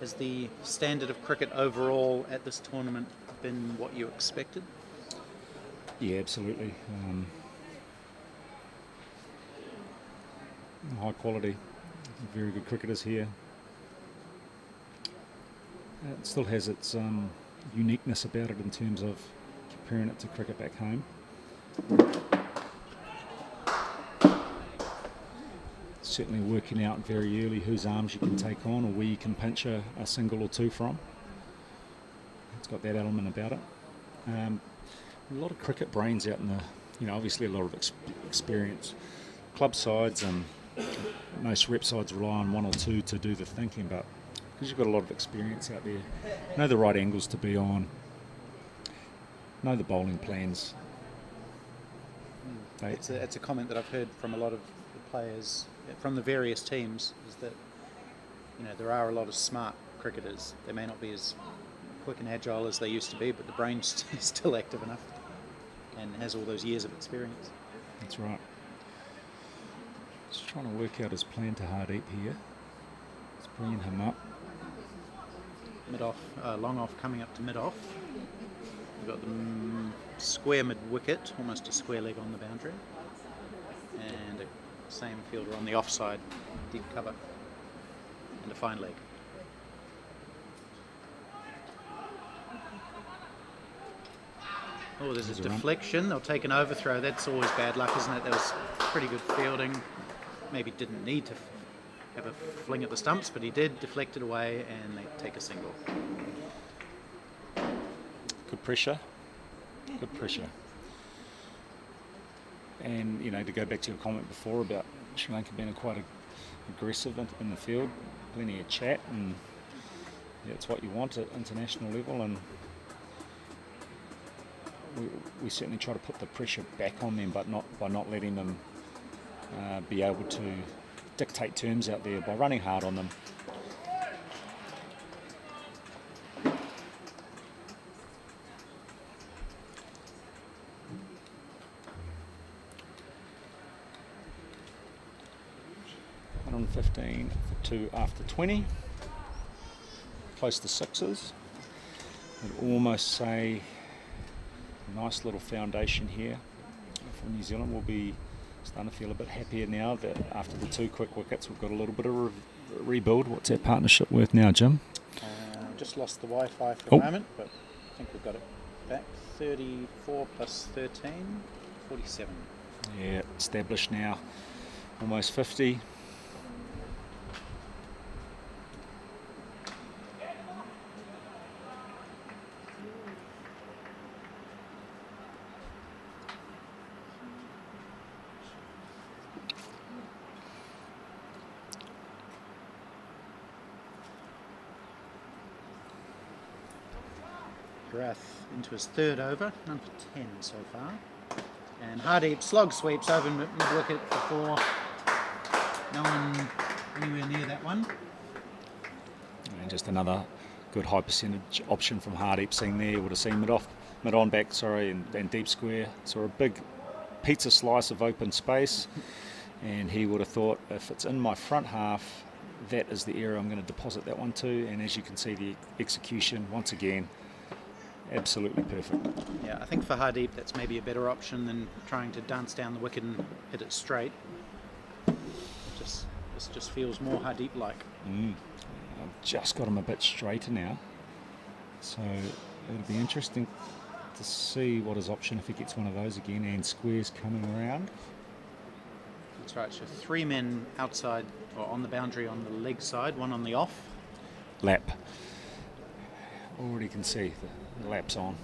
Speaker 1: Has the standard of cricket overall at this tournament been what you expected?
Speaker 3: Yeah, absolutely. High quality, very good cricketers here. It still has its uniqueness about it in terms of comparing it to cricket back home. Certainly working out very early whose arms you can take on or where you can pinch a single or two from. It's got that element about it. A lot of cricket brains out in the, obviously a lot of experience. Club sides and most rep sides rely on one or two to do the thinking, but because you've got a lot of experience out there, know the right angles to be on, know the bowling plans.
Speaker 1: It's a comment that I've heard from a lot of the players from the various teams, is that there are a lot of smart cricketers. They may not be as quick and agile as they used to be, but the brain's still active enough and has all those years of experience.
Speaker 3: That's right. Just trying to work out his plan to Hardeep here. Let's bring him up.
Speaker 1: Mid off, long off coming up to mid off. We've got the square mid wicket, almost a square leg on the boundary, and a same fielder on the offside, deep cover, and a fine leg. Oh, there's a deflection. They'll take an overthrow. That's always bad luck, isn't it? That was pretty good fielding. Maybe didn't need to have a fling at the stumps, but he did, deflect it away, and they take a single.
Speaker 3: Good pressure. Good pressure. And, to go back to your comment before about Sri Lanka being quite aggressive in the field, plenty of chat, and it's what you want at international level, and we certainly try to put the pressure back on them, but not by not letting them be able to dictate terms out there by running hard on them. $115 for 2 after 20, close to sixes. I'd almost say a nice little foundation here for New Zealand. We'll be starting to feel a bit happier now that after the 2 quick wickets we've got a little bit of rebuild. What's our partnership worth now, Jim?
Speaker 1: Just lost the Wi-Fi for a moment, but I think we've got it back. 34 plus 13, 47.
Speaker 3: Yeah, established now, almost 50.
Speaker 1: Rath into his third over, none for 10 so far. And Hardeep slog sweeps over mid-wicket before no one anywhere near that one.
Speaker 3: And just another good high percentage option from Hardeep seen there. Would have seen mid-on back, and deep square. Saw a big pizza slice of open space, and he would have thought, if it's in my front half, that is the area I'm going to deposit that one to. And as you can see, the execution, once again, absolutely perfect.
Speaker 1: Yeah, I think for Hardeep that's maybe a better option than trying to dance down the wicket and hit it straight. This just feels more Hardeep-like.
Speaker 3: I've just got him a bit straighter now, so it'll be interesting to see what his option if he gets one of those again, and squares coming around.
Speaker 1: That's right, so 3 men outside or on the boundary on the leg side, 1 on the off.
Speaker 3: Lap. Already can see the lap's on.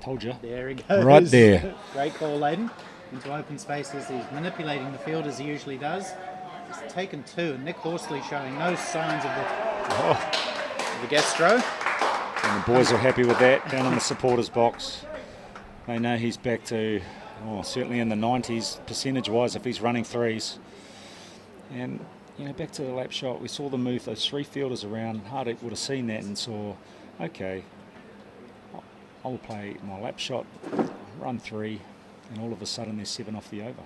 Speaker 3: Told you.
Speaker 1: There he goes.
Speaker 3: Right there.
Speaker 1: Great call, Leighton. Into open spaces. He's manipulating the field as he usually does. He's taken 2, and Nick Horsley showing no signs of the gastro.
Speaker 3: And the boys are happy with that down in the supporters box. They know he's back to, certainly in the 90s percentage-wise if he's running 3s. And, back to the lap shot, we saw them move those 3 fielders around. Hardik would have seen that and saw, okay, I'll play my lap shot, run 3, and all of a sudden there's 7 off the over.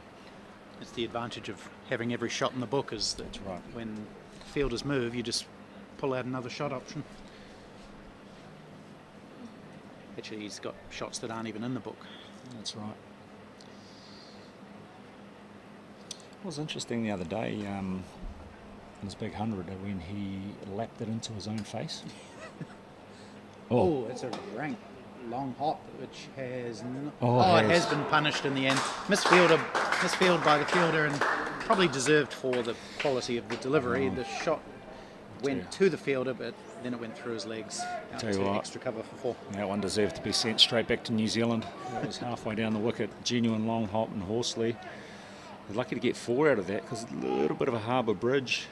Speaker 1: It's the advantage of having every shot in the book is that when fielders move, you just pull out another shot option. Actually, he's got shots that aren't even in the book.
Speaker 3: That's right. It was interesting the other day in his big 100 when he lapped it into his own face.
Speaker 1: It's a rank long hop which has
Speaker 3: it
Speaker 1: has been punished in the end. Misfield by the fielder and probably deserved for the quality of the delivery. The shot went to the fielder, but then it went through his legs out to extra cover for 4.
Speaker 3: That one deserved to be sent straight back to New Zealand. It was halfway down the wicket. Genuine long hop and Horsley. They're lucky to get 4 out of that because a little bit of a harbour bridge.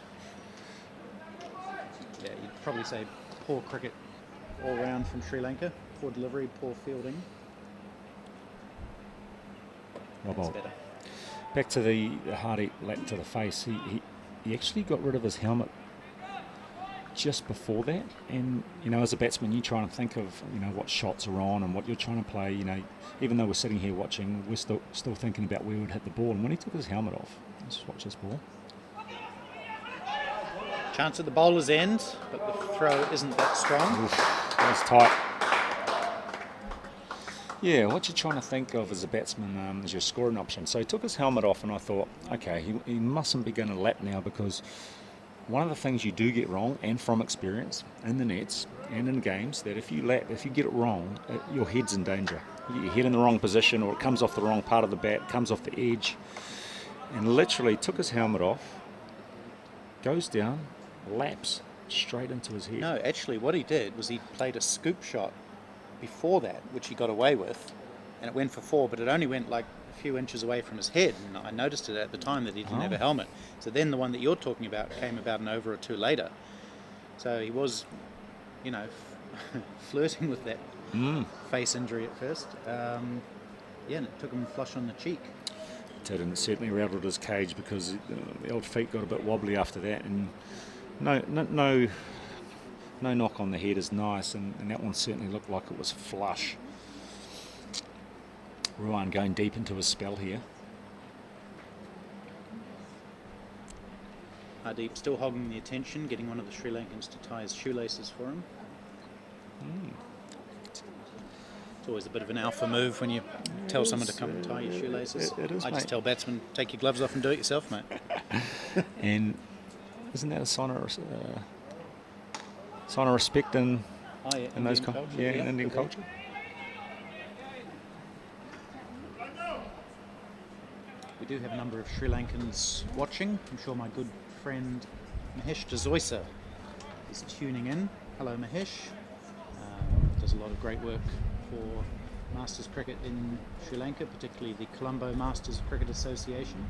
Speaker 1: Yeah, you'd probably say poor cricket all round from Sri Lanka. Poor delivery, poor fielding. That's better.
Speaker 3: Back to the Hardy lap to the face. He actually got rid of his helmet just before that, and as a batsman you try and think of what shots are on and what you're trying to play. Even though we're sitting here watching, we're still thinking about where we'd hit the ball. And when he took his helmet off, let's watch this ball.
Speaker 1: Chance at the bowler's end, but the throw isn't that strong.
Speaker 3: That's tight. Yeah, what you're trying to think of as a batsman is your scoring option. So he took his helmet off, and I thought, okay, he mustn't be going to lap now, because one of the things you do get wrong, and from experience in the nets and in games, that if you get it wrong, your head's in danger. You get your head in the wrong position, or it comes off the wrong part of the bat, comes off the edge, and literally took his helmet off, goes down, laps straight into his head.
Speaker 1: No, actually what he did was he played a scoop shot before that, which he got away with, and it went for 4, but it only went like a few inches away from his head, and I noticed it at the time that he didn't have a helmet. So then the one that you're talking about came about an over or 2 later. So he was, flirting with that face injury at first. And it took him flush on the cheek.
Speaker 3: It did, and it certainly rattled his cage, because the old feet got a bit wobbly after that, and no knock on the head is nice, and that one certainly looked like it was flush. Ruan going deep into his spell here.
Speaker 1: Hardeep still hogging the attention, getting one of the Sri Lankans to tie his shoelaces for him. It's always a bit of an alpha move when you tell someone to come and tie your shoelaces.
Speaker 3: It is,
Speaker 1: I just tell batsmen, take your gloves off and do it yourself, mate.
Speaker 3: And isn't that a sign of respect in those culture? In Indian culture.
Speaker 1: We do have a number of Sri Lankans watching. I'm sure my good friend Mahesh Dezoisa is tuning in. Hello, Mahesh. Does a lot of great work for Masters cricket in Sri Lanka, particularly the Colombo Masters Cricket Association.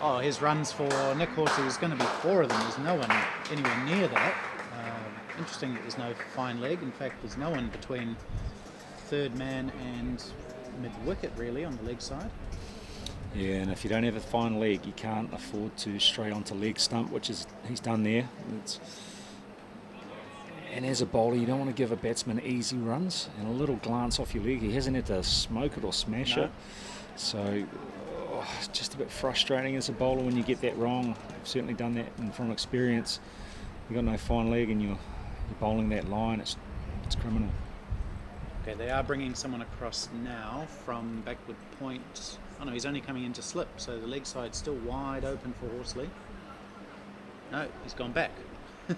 Speaker 1: Oh, his runs for Nick Horsley, there's going to be 4 of them. There's no one anywhere near that. Interesting that there's no fine leg. In fact, there's no one between third man and mid-wicket, really, on the leg side.
Speaker 3: Yeah, and if you don't have a fine leg, you can't afford to stray onto leg stump, which is he's done there. And as a bowler, you don't want to give a batsman easy runs, and a little glance off your leg. He hasn't had to smoke it or smash it. So it's just a bit frustrating as a bowler when you get that wrong. I've certainly done that, and from experience, you've got no fine leg and you're bowling that line. It's criminal.
Speaker 1: Okay, they are bringing someone across now from backward point. Oh no, he's only coming into slip, so the leg side's still wide open for Horsley. No, he's gone back.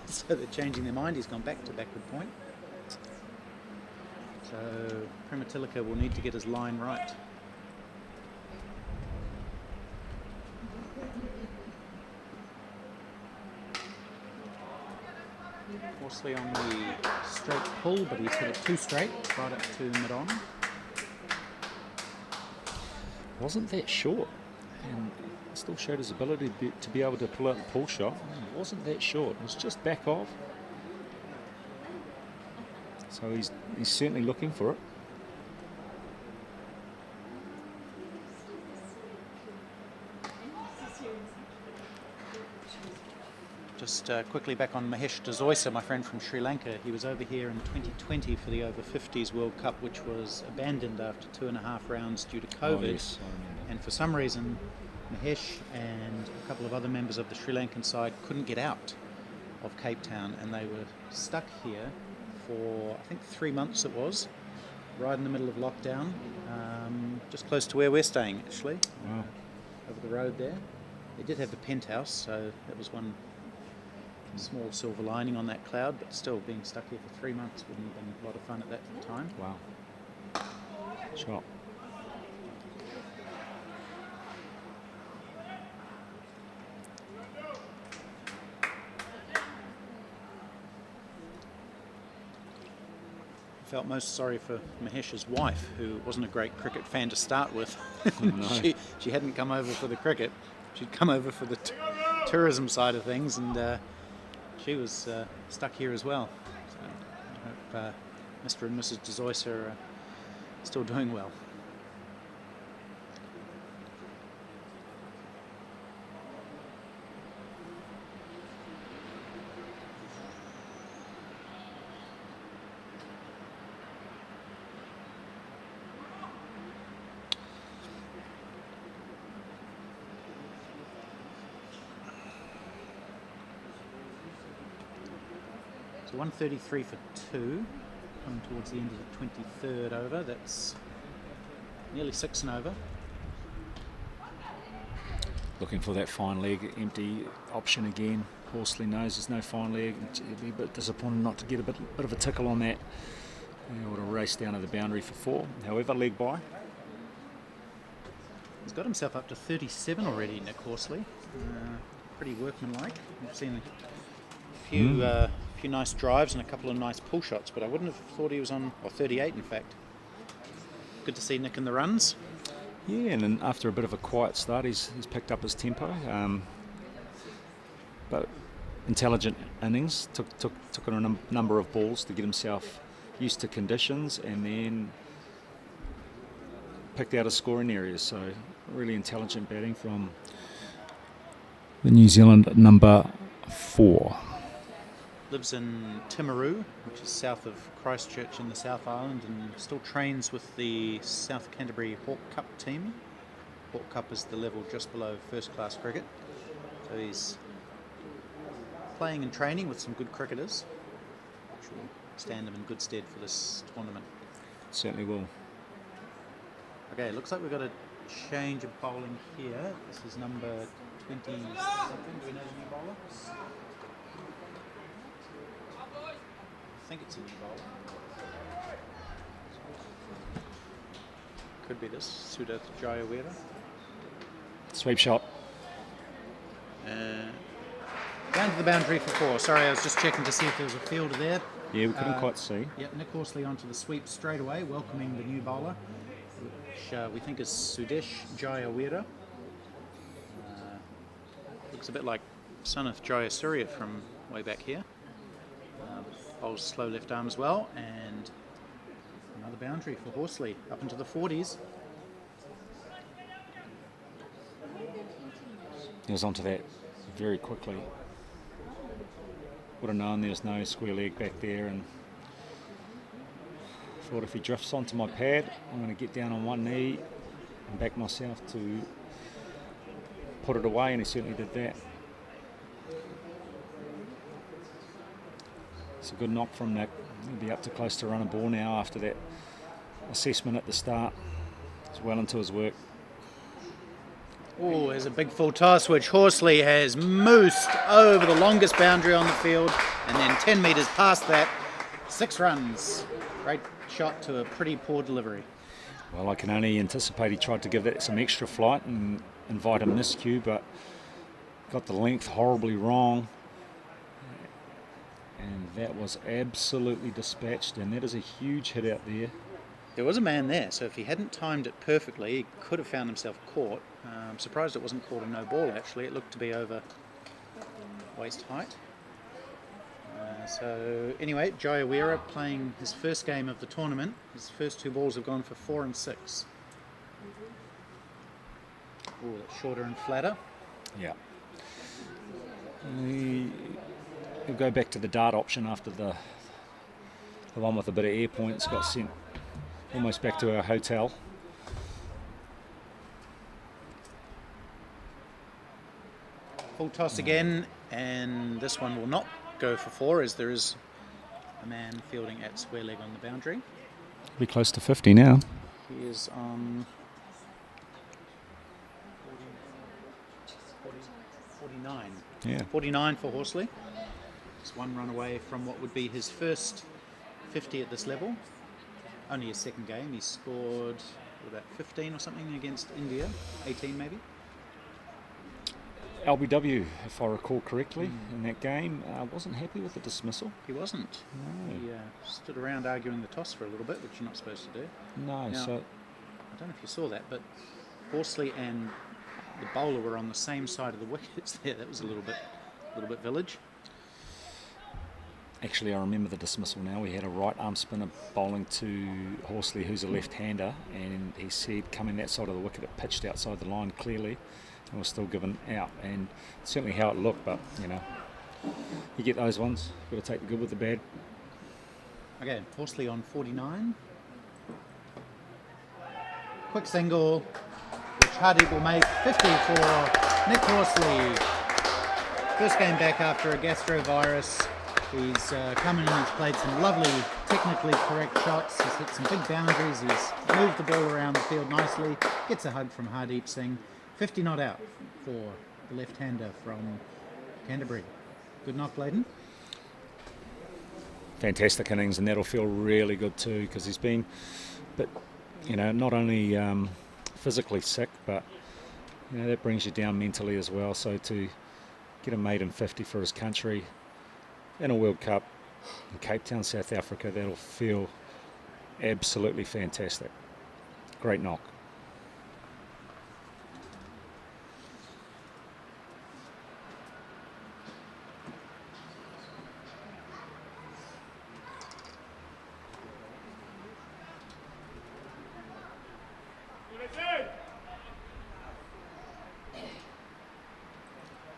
Speaker 1: So they're changing their mind. He's gone back to backward point. So Prematilika will need to get his line right. Horsley on the straight pull, but he's hit it too straight, right up to mid-on.
Speaker 3: wasn't that short, and still showed his ability to be able to pull out the pull shot. It wasn't that short. It was just back off. So he's certainly looking for it.
Speaker 1: Just quickly back on Mahesh Dezoisa, my friend from Sri Lanka. He was over here in 2020 for the Over-40s World Cup, which was abandoned after 2.5 rounds due to COVID.
Speaker 3: Oh, yes, I remember.
Speaker 1: And for some reason, Mahesh and a couple of other members of the Sri Lankan side couldn't get out of Cape Town, and they were stuck here for, I think, 3 months it was, right in the middle of lockdown, just close to where we're staying, actually.
Speaker 3: Wow.
Speaker 1: Over the road there. They did have the penthouse, so that was one small silver lining on that cloud, but still being stuck here for 3 months wouldn't have been a lot of fun at that time.
Speaker 3: Wow. Shot.
Speaker 1: Felt most sorry for Mahesh's wife, who wasn't a great cricket fan to start with.
Speaker 3: No.
Speaker 1: She hadn't come over for the cricket, she'd come over for the tourism side of things, and she was stuck here as well. So I hope Mr. and Mrs. Dezoisa are still doing well. So 133 for 2, coming towards the end of the 23rd over. That's nearly 6 and over.
Speaker 3: Looking for that fine leg empty option again. Horsley knows there's no fine leg. It'd be a bit disappointed not to get a bit of a tickle on that. Able to race down to the boundary for 4. However, leg by.
Speaker 1: He's got himself up to 37 already, Nick Horsley. Pretty workmanlike. I've seen a few nice drives and a couple of nice pull shots, but I wouldn't have thought he was on, or 38 in fact. Good to see Nick in the runs.
Speaker 3: Yeah, and then after a bit of a quiet start, he's picked up his tempo. But intelligent innings, took on a number of balls to get himself used to conditions, and then picked out his scoring areas. So really intelligent batting from the New Zealand number 4.
Speaker 1: Lives in Timaru, which is south of Christchurch in the South Island, and still trains with the South Canterbury Hawke Cup team. Hawke Cup is the level just below first class cricket. So he's playing and training with some good cricketers, which will stand him in good stead for this tournament.
Speaker 3: Certainly will.
Speaker 1: Okay, looks like we've got a change of bowling here. This is number 20 something. Do we know the new bowler? I think it's a new bowler. Could be this, Sudath Jayawira.
Speaker 3: Sweep shot.
Speaker 1: Down to the boundary for 4. Sorry, I was just checking to see if there was a fielder there.
Speaker 3: Yeah, we couldn't quite see.
Speaker 1: Yep, Nick Horsley onto the sweep straight away, welcoming the new bowler, which we think is Sudesh Jayawira. Looks a bit like Sanath Jayasuriya from way back here. Bowls slow left arm as well, and another boundary for Horsley up into the 40s.
Speaker 3: He was onto that very quickly. Would have known there's no square leg back there, and thought if he drifts onto my pad, I'm going to get down on one knee and back myself to put it away, and he certainly did that. It's a good knock from Nick. He'll be up to close to run a ball now after that assessment at the start. He's well into his work.
Speaker 1: Oh, there's a big full toss, which Horsley has moosed over the longest boundary on the field, and then 10 metres past that, 6 runs. Great shot to a pretty poor delivery.
Speaker 3: Well, I can only anticipate he tried to give that some extra flight and invite a miscue, but got the length horribly wrong. And that was absolutely dispatched, and that is a huge hit out there.
Speaker 1: There was a man there, so if he hadn't timed it perfectly, he could have found himself caught. I'm surprised it wasn't called a no ball, actually. It looked to be over waist height. So anyway, Jai Awira playing his first game of the tournament. His first 2 balls have gone for 4 and 6. Oh, that's shorter and flatter.
Speaker 3: Yeah. He'll go back to the dart option after the one with a bit of air points got sent almost back to our hotel.
Speaker 1: Full toss again, and this one will not go for 4 as there is a man fielding at square leg on the boundary.
Speaker 3: Be close to 50 now.
Speaker 1: He is on 49.
Speaker 3: Yeah.
Speaker 1: 49 for Horsley. He's 1 run away from what would be his first 50 at this level. Only his second game. He scored about 15 or something against India. 18 maybe.
Speaker 3: LBW, if I recall correctly, in that game, wasn't happy with the dismissal.
Speaker 1: He wasn't.
Speaker 3: No.
Speaker 1: He stood around arguing the toss for a little bit, which you're not supposed to do.
Speaker 3: No,
Speaker 1: Now,
Speaker 3: so
Speaker 1: I don't know if you saw that, but Horsley and the bowler were on the same side of the wickets there. That was a little bit village.
Speaker 3: actually I remember the dismissal now. We had a right arm spinner bowling to Horsley, who's a left-hander, and he said coming that side of the wicket, it pitched outside the line clearly and was still given out, and certainly how it looked, but you know, you get those ones, got to take the good with the bad.
Speaker 1: Okay, Horsley on 49. Quick single, which Hardeep will make 50 for Nick Horsley. First game back after a gastrovirus. He's come in and he's played some lovely, technically correct shots. He's hit some big boundaries. He's moved the ball around the field nicely. Gets a hug from Hardeep Singh. 50 not out for the left-hander from Canterbury. Good knock, Bladen.
Speaker 3: Fantastic innings, and that'll feel really good too, because he's been, but you know, not only physically sick, but you know, that brings you down mentally as well. So to get a maiden 50 for his country in a World Cup in Cape Town, South Africa, that'll feel absolutely fantastic. Great knock.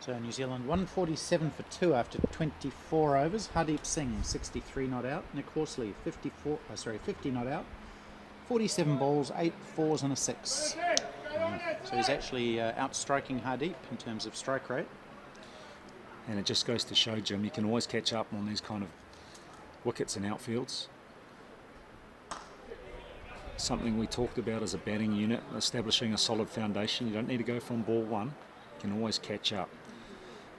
Speaker 1: So New Zealand 147 for 2 after 24 overs. Hardeep Singh 63 not out. Nick Horsley 50 not out. 47 balls, 8 fours and a 6. So he's actually outstriking Hardeep in terms of strike rate.
Speaker 3: And it just goes to show, Jim, you can always catch up on these kind of wickets and outfields. Something we talked about as a batting unit, establishing a solid foundation. You don't need to go from ball one. You can always catch up.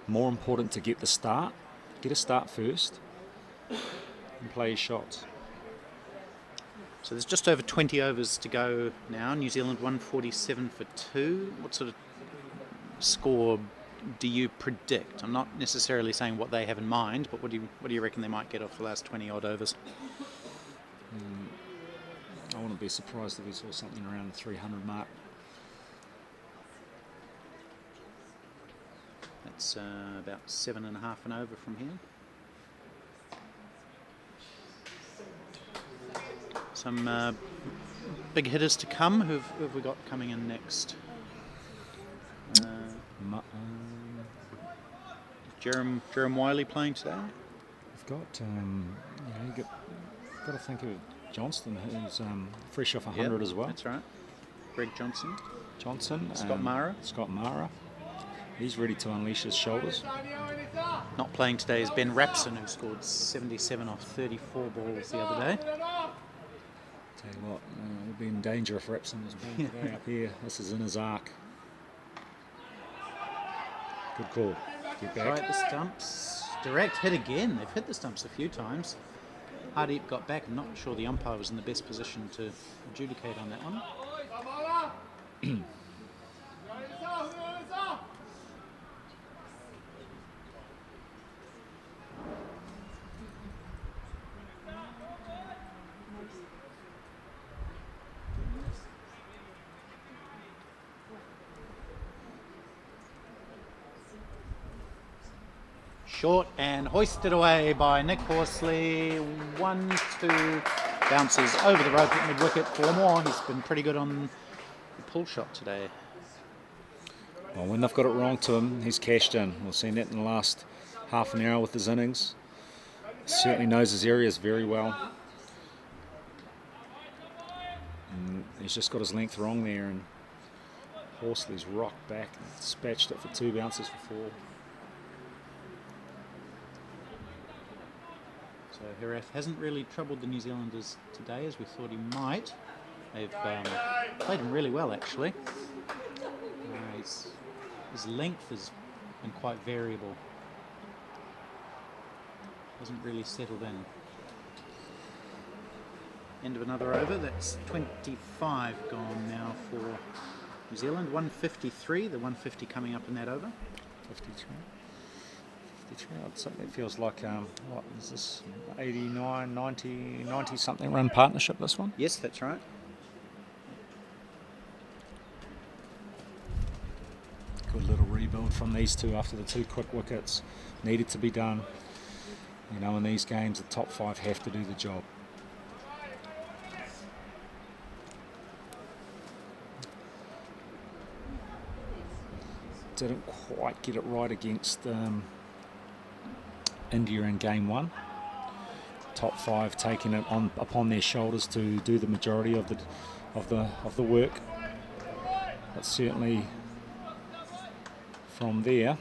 Speaker 3: More important to get the start. Get a start first and play your shots.
Speaker 1: So there's just over 20 overs to go now. New Zealand 147 for 2. What sort of score do you predict? I'm not necessarily saying what they have in mind, but what do you reckon they might get off the last 20 odd overs?
Speaker 3: I wouldn't be surprised if we saw something around the 300 mark.
Speaker 1: That's about 7.5 an over from here. Some big hitters to come. Who have we got coming in next? Jerem Wiley playing today.
Speaker 3: We've got, you've got to think of Johnston, who's fresh off 100 as well.
Speaker 1: That's right. Greg Johnson.
Speaker 3: Scott Mara. He's ready to unleash his shoulders.
Speaker 1: Not playing today is Ben Rapson, who scored 77 off 34 balls the other day.
Speaker 3: Tell you what, we'll be in danger if Rapson was playing today up here. This is in his arc. Good call. Get back.
Speaker 1: Right, the stumps. Direct hit again. They've hit the stumps a few times. Hardeep got back. I'm not sure the umpire was in the best position to adjudicate on that one. short and hoisted away by Nick Horsley. 1-2 bounces over the rope at mid-wicket for more. He's been pretty good on the pull shot today.
Speaker 3: Well, when they've got it wrong to him, he's cashed in. We've seen that in the last half an hour with his innings. Certainly knows his areas very well. And he's just got his length wrong there, and Horsley's rocked back and dispatched it for 2 bounces for 4.
Speaker 1: So Herath hasn't really troubled the New Zealanders today as we thought he might. They've played him really well, actually. His length has been quite variable. Hasn't really settled in. End of another over. That's 25 gone now for New Zealand. 153. The 150 coming up in that over.
Speaker 3: 53. I'd say that feels like, what is this, 89, 90 something run partnership, this one?
Speaker 1: Yes, that's right.
Speaker 3: Good little rebuild from these two after the 2 quick wickets. Needed to be done. You know, in these games, the top 5 have to do the job. Didn't quite get it right against India in game 1. Top 5 taking it on upon their shoulders to do the majority of the work. But certainly from there,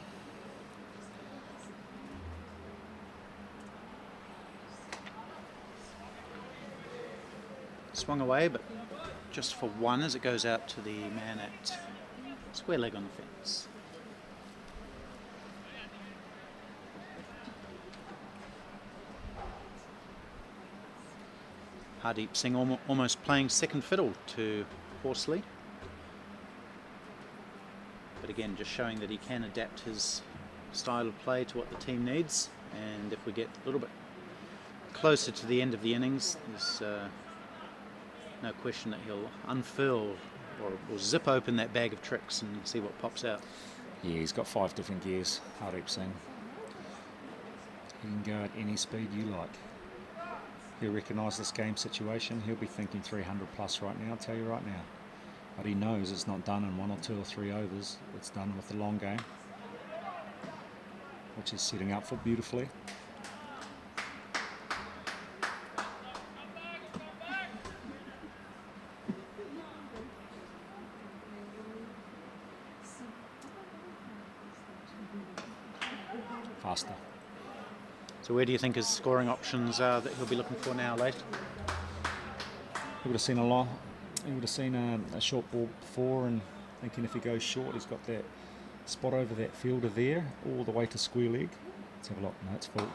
Speaker 1: Swung away, but just for 1 as it goes out to the man at square leg on the fence. Hardeep Singh almost playing second fiddle to Horsley. But again, just showing that he can adapt his style of play to what the team needs. And if we get a little bit closer to the end of the innings, there's no question that he'll unfurl or zip open that bag of tricks and see what pops out.
Speaker 3: yeah, he's got 5 different gears, Hardeep Singh. He can go at any speed you like. He'll recognise this game situation. He'll be thinking 300 plus right now, I'll tell you right now. But he knows it's not done in 1 or 2 or 3 overs. It's done with the long game, which is setting up for beautifully. Faster.
Speaker 1: So where do you think his scoring options are that he'll be looking for now, Leif?
Speaker 3: He would have seen a lot. He would have seen a short ball before, and thinking if he goes short, he's got that spot over that fielder there, all the way to square leg. Let's have a look. No, it's full.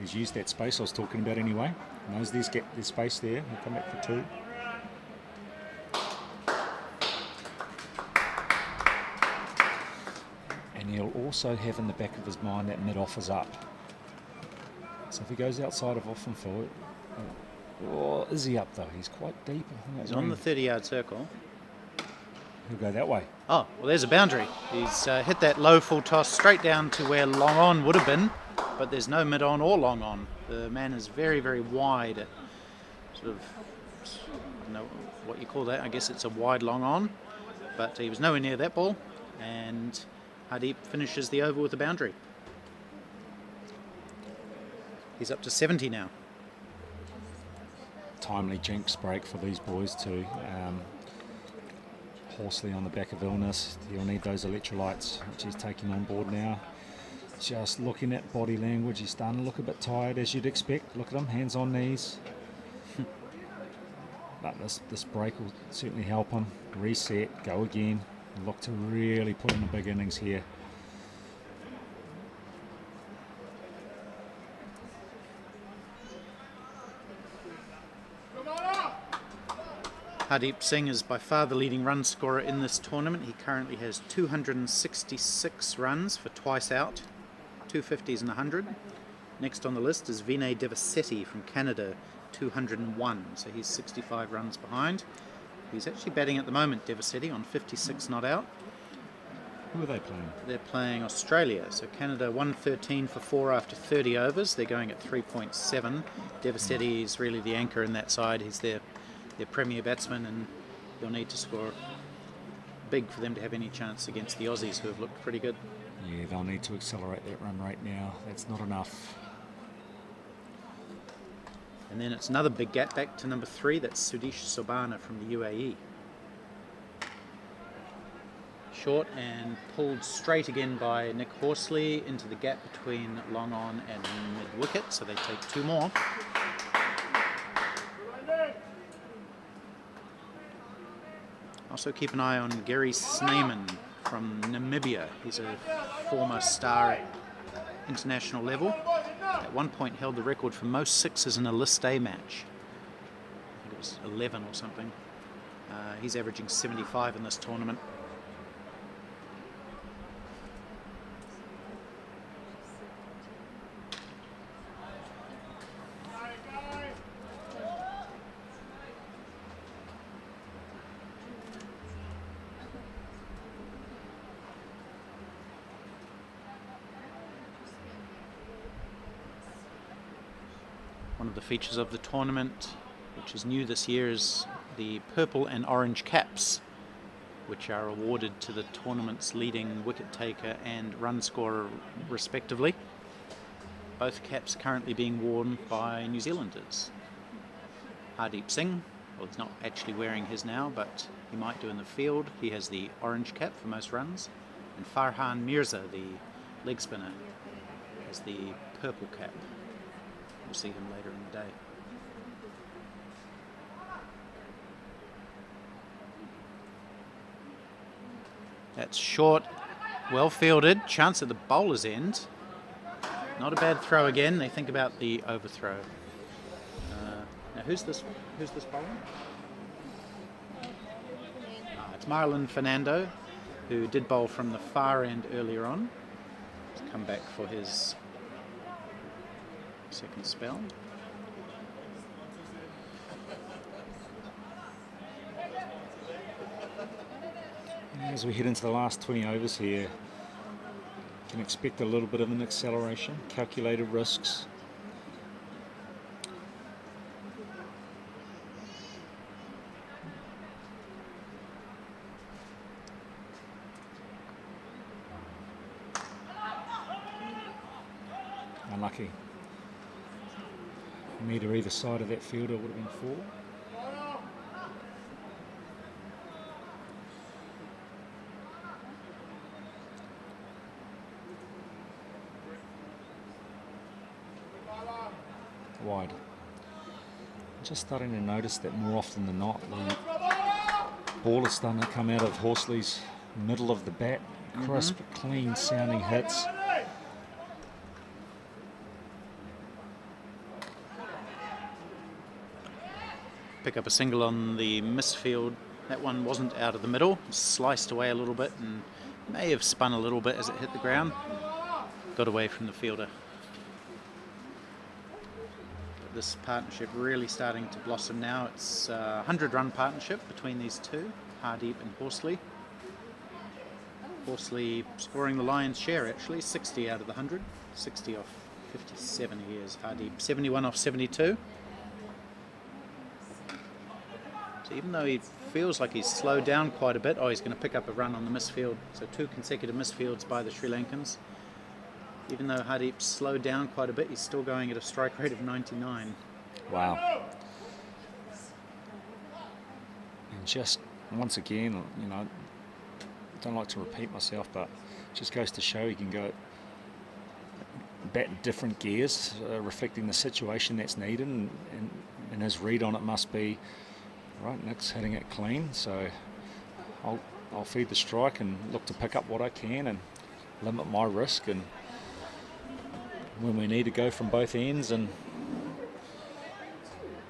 Speaker 3: He's used that space I was talking about anyway. Knows there's space there. He'll come back for 2. And he'll also have in the back of his mind that mid-off is up. So if he goes outside of off and forward, oh, is he up though? He's quite deep.
Speaker 1: He's on the 30-yard circle.
Speaker 3: He'll go that way.
Speaker 1: Oh, well, there's a boundary. He's hit that low full toss straight down to where long on would have been, but there's no mid on or long on. The man is very, very wide. At sort of, I don't know what you call that. I guess it's a wide long on, but he was nowhere near that ball, and Hardeep finishes the over with a boundary. He's up to 70 now.
Speaker 3: Timely jinx break for these boys too. Horsley on the back of illness. He'll need those electrolytes, which he's taking on board now. Just looking at body language, he's starting to look a bit tired, as you'd expect. Look at him, hands on knees. But this break will certainly help him. Reset, go again. Look to really put in a big innings here.
Speaker 1: Hardeep Singh is by far the leading run scorer in this tournament. He currently has 266 runs for twice out, 250s and 100. Next on the list is Vinay Devasetti from Canada, 201, so he's 65 runs behind. He's actually batting at the moment, Devasetti, on 56 not out.
Speaker 3: Who are they playing?
Speaker 1: They're playing Australia. So Canada 113 for 4 after 30 overs. They're going at 3.7. Devasetti is really the anchor in that side. He's their premier batsman, and they'll need to score big for them to have any chance against the Aussies, who have looked pretty good.
Speaker 3: Yeah, they'll need to accelerate that run rate now. That's not enough.
Speaker 1: And then it's another big gap back to number 3. That's Sudesh Sobana from the UAE. Short and pulled straight again by Nick Horsley into the gap between long on and mid wicket, so they take 2 more. Also keep an eye on Gary Sneeman from Namibia. He's a former star at international level. At one point held the record for most sixes in a List A match. I think it was 11 or something. He's averaging 75 in this tournament. One of the features of the tournament, which is new this year, is the purple and orange caps, which are awarded to the tournament's leading wicket taker and run scorer respectively. Both caps currently being worn by New Zealanders. Hardeep Singh, well, he's not actually wearing his now, but he might do in the field. He has the orange cap for most runs. And Farhan Mirza, the leg spinner, has the purple cap. We'll see him later in the day. That's short, well fielded, chance at the bowler's end. Not a bad throw again. They think about the overthrow. Now who's this bowler? It's Marlon Fernando, who did bowl from the far end earlier on. He's come back for his second spell.
Speaker 3: As we head into the last 20 overs here, you can expect a little bit of an acceleration, calculated risks. Unlucky. A metre either side of that fielder would have been 4. Wide. I'm just starting to notice that more often than not, the ball is starting to come out of Horsley's middle of the bat. Crisp, clean sounding hits.
Speaker 1: Pick up a single on the misfield. That one wasn't out of the middle, sliced away a little bit and may have spun a little bit as it hit the ground. Got away from the fielder. This partnership really starting to blossom now. It's a 100-run partnership between these two, Hardeep and Horsley. Horsley scoring the lion's share actually, 60 out of the 100, 60 off 57 he is. Hardeep 71 off 72. So even though he feels like he's slowed down quite a bit, he's going to pick up a run on the misfield. So 2 consecutive misfields by the Sri Lankans. Even though Hardeep's slowed down quite a bit, he's still going at a strike rate of 99.
Speaker 3: Wow. And just once again, you know, I don't like to repeat myself, but it just goes to show you can go bat in different gears, reflecting the situation that's needed, and his read on it must be, right, Nick's hitting it clean, so I'll feed the strike and look to pick up what I can and limit my risk, and when we need to go from both ends and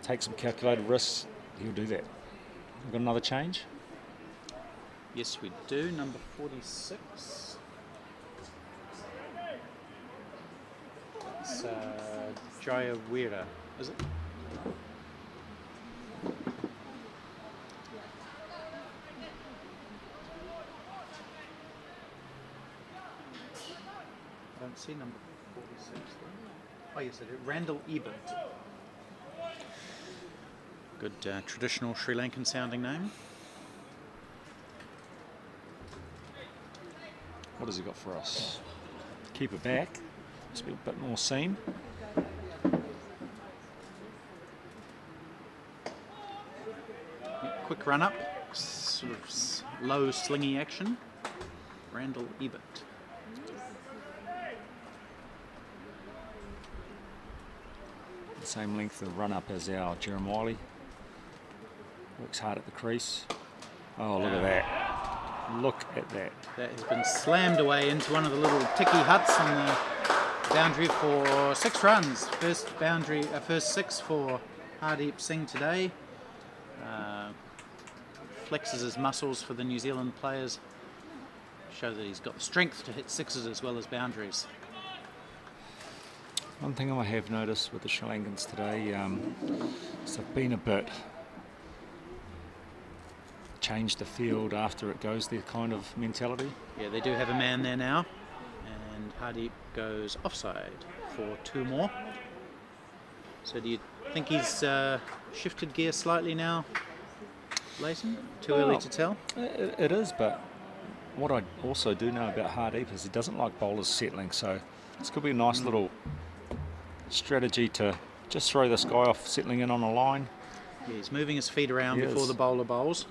Speaker 3: take some calculated risks, he'll do that. We've got another change?
Speaker 1: Yes, we do. Number 46. It's Jayawira, is it? see number 46 there? Oh yes, it is. Randall Ebert. Good traditional Sri Lankan sounding name.
Speaker 3: What has he got for us? Keep it back. Just be a bit more seam.
Speaker 1: Quick run up, sort of low slingy action. Randall Ebert.
Speaker 3: The same length of run up as our Jeremiah. Works hard at the crease. Oh, look at that. Look at that.
Speaker 1: That has been slammed away into one of the little tiki huts on the boundary for 6 runs. First 6 for Hardeep Singh today. Flexes his muscles for the New Zealand players. Show that he's got the strength to hit sixes as well as boundaries.
Speaker 3: One thing I have noticed with the Sri Lankans today is they've been a bit changed the field after it goes their kind of mentality.
Speaker 1: Yeah, they do have a man there now, and Hardeep goes offside for 2 more. So do you think he's shifted gear slightly now, Leighton? Too early to tell?
Speaker 3: It is, but what I also do know about Hardeep is he doesn't like bowlers settling, so this could be a nice little strategy to just throw this guy off settling in on a line.
Speaker 1: Yeah, he's moving his feet around before the bowler bowls.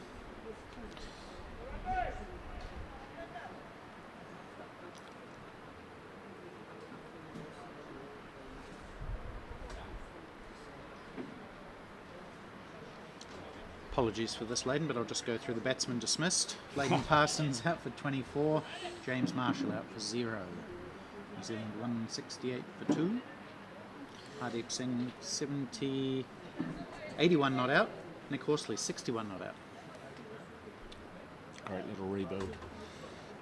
Speaker 1: Apologies for this, Leighton, but I'll just go through the batsmen dismissed. Leighton Parsons out for 24, James Marshall out for 0. New Zealand 168 for 2. Hardeep Singh 81 not out. Nick Horsley 61 not out.
Speaker 3: Great little rebuild.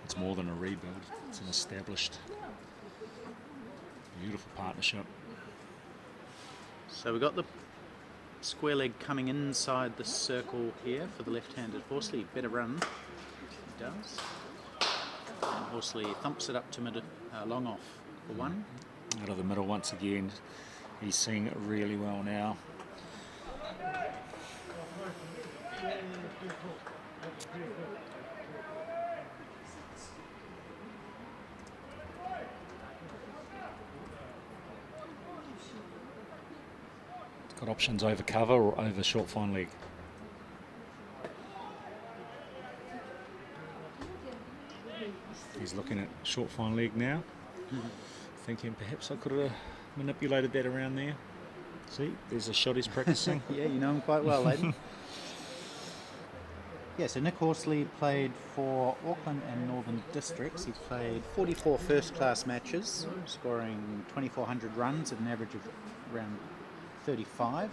Speaker 3: It's more than a rebuild, it's an established, beautiful partnership.
Speaker 1: So we've got the square leg coming inside the circle here for the left-handed Horsley. Better run. He does. And Horsley thumps it up to mid, long off for 1.
Speaker 3: Out of the middle once again. He's seeing it really well now. Got options over cover or over short fine leg. He's looking at short fine leg now, thinking perhaps I could have manipulated that around there. See, there's a shot he's practicing.
Speaker 1: Yeah, you know him quite well, Leighton. Yeah, so Nick Horsley played for Auckland and Northern Districts. He played 44 first-class matches, scoring 2,400 runs at an average of around 35,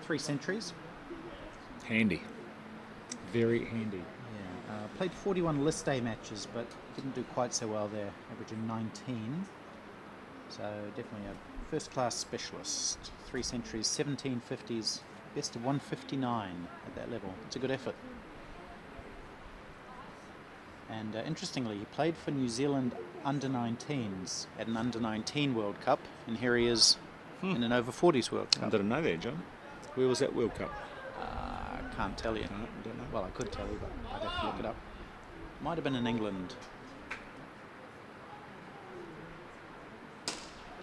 Speaker 1: 3 centuries.
Speaker 3: Handy, very handy.
Speaker 1: Yeah, played 41 list day matches, but didn't do quite so well there, averaging 19. So definitely a first-class specialist. 3 centuries, 17 50s, best of 159 at that level. It's a good effort. And interestingly, he played for New Zealand under-19s at an under-19 World Cup, and here he is in an over-40s World Cup.
Speaker 3: I didn't know that, John. Where was that World Cup?
Speaker 1: I can't tell you.
Speaker 3: I don't know.
Speaker 1: Well, I could tell you, but I'd have to look it up. Might have been in England.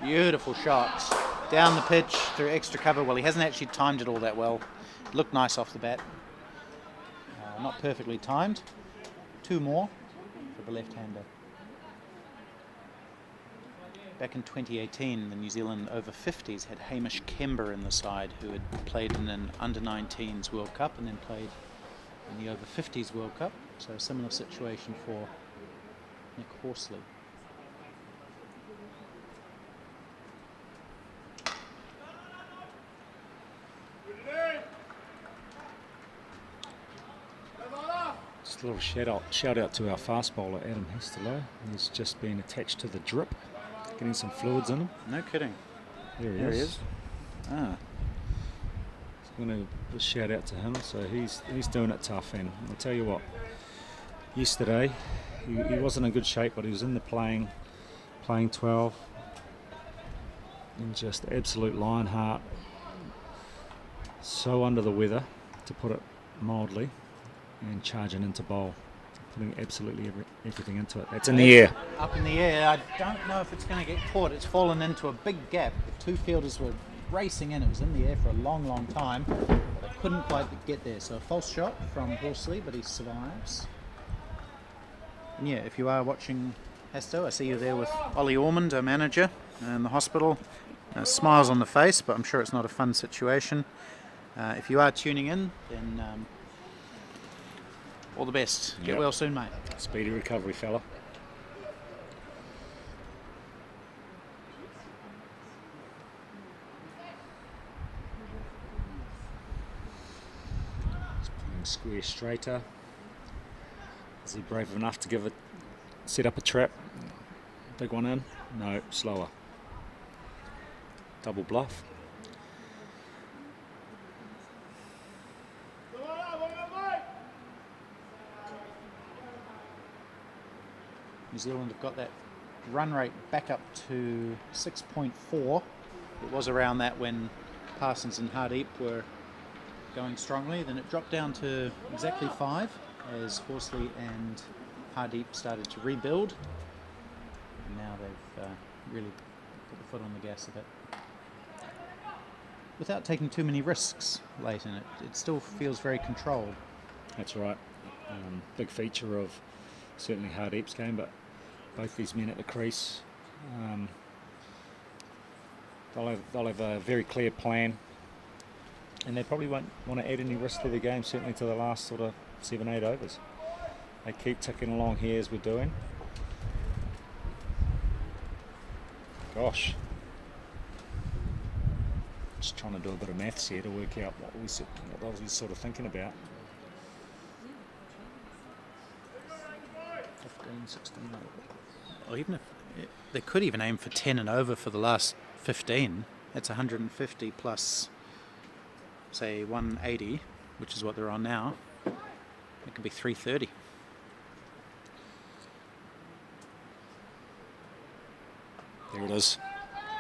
Speaker 1: Beautiful shots. Down the pitch through extra cover. Well, he hasn't actually timed it all that well. It looked nice off the bat. Not perfectly timed. 2 more for the left-hander. Back in 2018, the New Zealand over-50s had Hamish Kember in the side, who had played in an under-19s World Cup and then played in the over-50s World Cup. So a similar situation for Nick Horsley.
Speaker 3: Just a little shout out to our fast bowler Adam Hestelow. He's just been attached to the drip, getting some fluids in him.
Speaker 1: No kidding.
Speaker 3: There he is.
Speaker 1: Ah.
Speaker 3: So I'm going to shout out to him. So he's doing it tough, and I'll tell you what. Yesterday, he wasn't in good shape, but he was in the playing playing 12. And just absolute Lionheart. So under the weather, to put it mildly, and charging into bowl. Putting absolutely everything into it. That's in the air.
Speaker 1: Up in the air. I don't know if it's going to get caught. It's fallen into a big gap. The two fielders were racing in. It was in the air for a long, long time. But they couldn't quite get there. So a false shot from Horsley, but he survives. And yeah, if you are watching Hasto, I see you there with Ollie Ormond, our manager, in the hospital. Smiles on the face, but I'm sure it's not a fun situation. If you are tuning in, then all the best. Get well soon, mate.
Speaker 3: Speedy recovery, fella. He's playing square straighter. Is he brave enough to set up a trap? Big one in? No, slower. Double bluff.
Speaker 1: New Zealand have got that run rate back up to 6.4. It was around that when Parsons and Hardeep were going strongly. Then it dropped down to exactly 5 as Horsley and Hardeep started to rebuild. And now they've really put the foot on the gas a bit. Without taking too many risks late in it. It still feels very controlled.
Speaker 3: That's right. Big feature of certainly Hardeep's game, but both these men at the crease, they'll have a very clear plan, and they probably won't want to add any risk to their game, certainly to the last sort of 7-8 overs. They keep ticking along here as we're doing. Gosh. Just trying to do a bit of maths here to work out what I was sort of thinking about. 15, 16 over.
Speaker 1: Or even if they could even aim for 10 and over for the last 15. That's 150 plus, say, 180, which is what they're on now. It could be 330.
Speaker 3: There it is.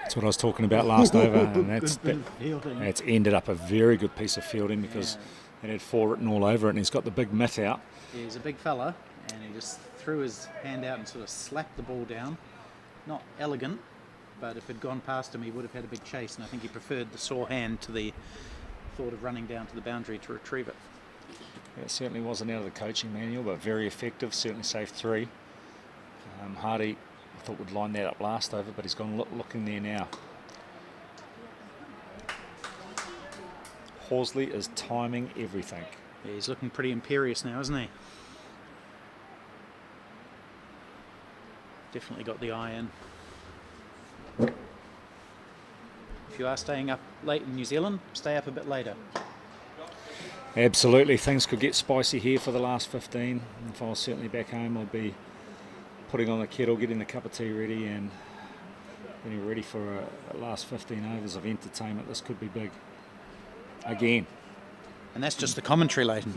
Speaker 3: That's what I was talking about last over, and that's ended up a very good piece of fielding because it had 4 written all over it, and he's got the big mitt out.
Speaker 1: Yeah, he's a big fella, and he just threw his hand out and sort of slapped the ball down. Not elegant, but if it had gone past him, he would have had a big chase, and I think he preferred the sore hand to the thought of running down to the boundary to retrieve it.
Speaker 3: Yeah, it certainly wasn't out of the coaching manual, but very effective, certainly saved 3. Hardy, I thought, would line that up last over, but he's gone looking there now. Horsley is timing everything.
Speaker 1: Yeah, he's looking pretty imperious now, isn't he? Definitely got the eye in. If you are staying up late in New Zealand, stay up a bit later.
Speaker 3: Absolutely, things could get spicy here for the last 15. If I was certainly back home, I'd be putting on the kettle, getting the cup of tea ready, and getting ready for a last 15 overs of entertainment. This could be big. Again.
Speaker 1: And that's just the commentary, Leighton.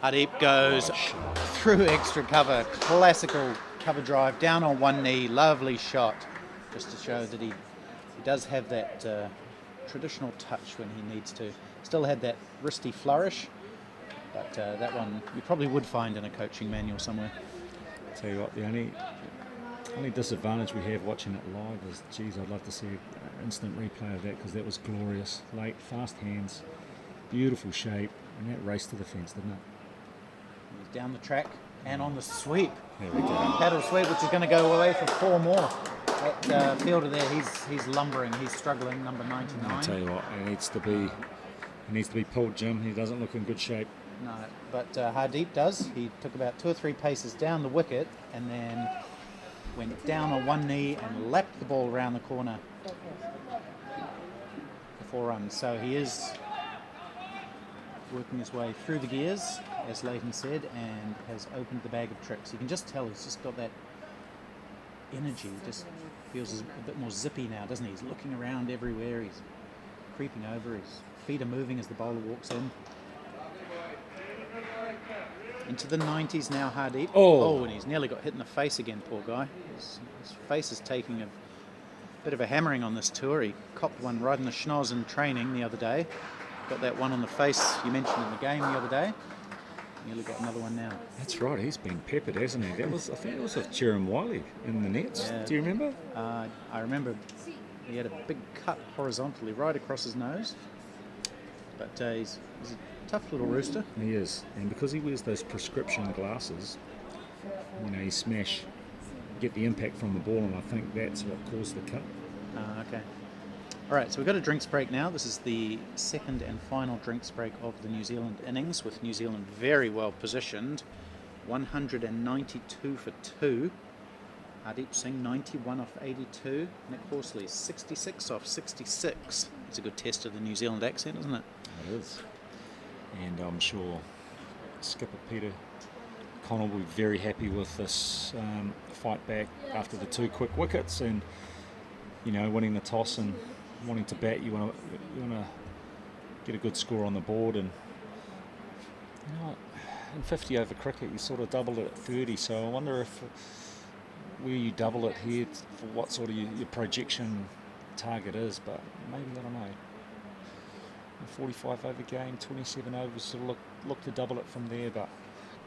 Speaker 1: Hardeep goes through extra cover. Classical cover drive, down on one knee. Lovely shot. Just to show that he does have that traditional touch when he needs to. Still had that wristy flourish, but that one you probably would find in a coaching manual somewhere.
Speaker 3: Tell you what, the only disadvantage we have watching it live is, geez, I'd love to see an instant replay of that because that was glorious. Late, fast hands, beautiful shape, and that raced to the fence, didn't it?
Speaker 1: He's down the track and on the sweep.
Speaker 3: There we go.
Speaker 1: Paddle sweep, which is going to go away for 4 more. That fielder there, he's lumbering, he's struggling, number 99.
Speaker 3: I'll tell you what, he needs to be pulled, Jim. He doesn't look in good shape.
Speaker 1: No, but Hardeep does. He took about 2 or 3 paces down the wicket and then went down on one knee and lapped the ball around the corner for 4 runs. So he is working his way through the gears, as Leighton said, and has opened the bag of tricks. You can just tell he's just got that energy. Just feels a bit more zippy now, doesn't he? He's looking around everywhere. He's creeping over. His feet are moving as the bowler walks in. Into the 90s now, Hardeep.
Speaker 3: Oh.
Speaker 1: And he's nearly got hit in the face again, poor guy. His face is taking a bit of a hammering on this tour. He copped one right in the schnoz in training the other day. Got that one on the face you mentioned in the game the other day. Nearly got another one now.
Speaker 3: That's right, he's been peppered, hasn't he? I think it was with Jerem Wiley in the nets.
Speaker 1: Yeah.
Speaker 3: Do you remember?
Speaker 1: I remember he had a big cut horizontally right across his nose. But he's a tough little rooster.
Speaker 3: He is, and because he wears those prescription glasses, you know, he get the impact from the ball, and I think that's what caused the cut.
Speaker 1: Okay. All right, so we've got a drinks break now. This is the second and final drinks break of the New Zealand innings, with New Zealand very well positioned. 192 for 2. Hardeep Singh 91 off 82. Nick Horsley 66 off 66. It's a good test of the New Zealand accent, isn't it?
Speaker 3: It is. And I'm sure skipper Peter Connell will be very happy with this fight back after the 2 quick wickets, and you know, winning the toss and wanting to bat. You want to get a good score on the board, and you know, in 50 over cricket you sort of double it at 30. So I wonder if where you double it here for what sort of your projection target is, but maybe, I don't know. A 45 over game, 27 overs, sort of look to double it from there, but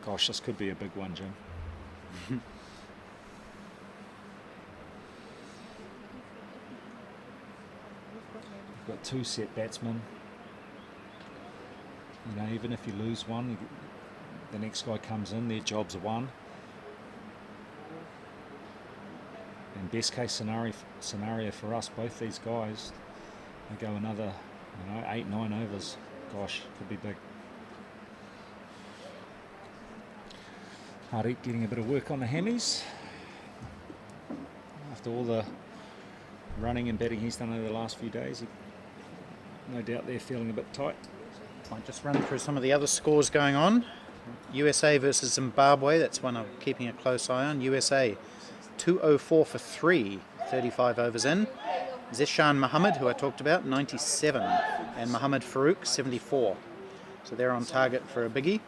Speaker 3: gosh, this could be a big one, Jim. We've got 2 set batsmen. You know, even if you lose one, the next guy comes in, their job's won. And best case scenario for us, both these guys, they go another, 8-9 overs. Gosh, could be big. Hardeep getting a bit of work on the hammies. After all the running and batting he's done over the last few days, no doubt they're feeling a bit tight.
Speaker 1: Might just run through some of the other scores going on. USA versus Zimbabwe, that's one I'm keeping a close eye on. USA 204 for 3, 35 overs in. Zeshan Mohammed, who I talked about, 97, and Mohammed Farouk, 74. So they're on target for a biggie.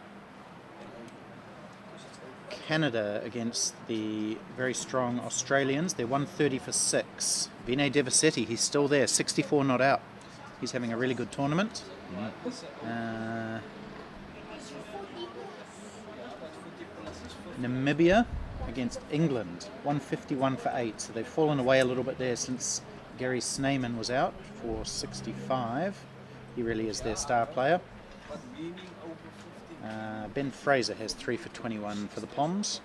Speaker 1: Canada against the very strong Australians, they're 130 for 6. Vinay Devasetti, he's still there, 64 not out. He's having a really good tournament. Namibia against England, 151 for 8. So they've fallen away a little bit there since Gary Sneyman was out for 65. He really is their star player. Ben Fraser has 3 for 21 for the Poms.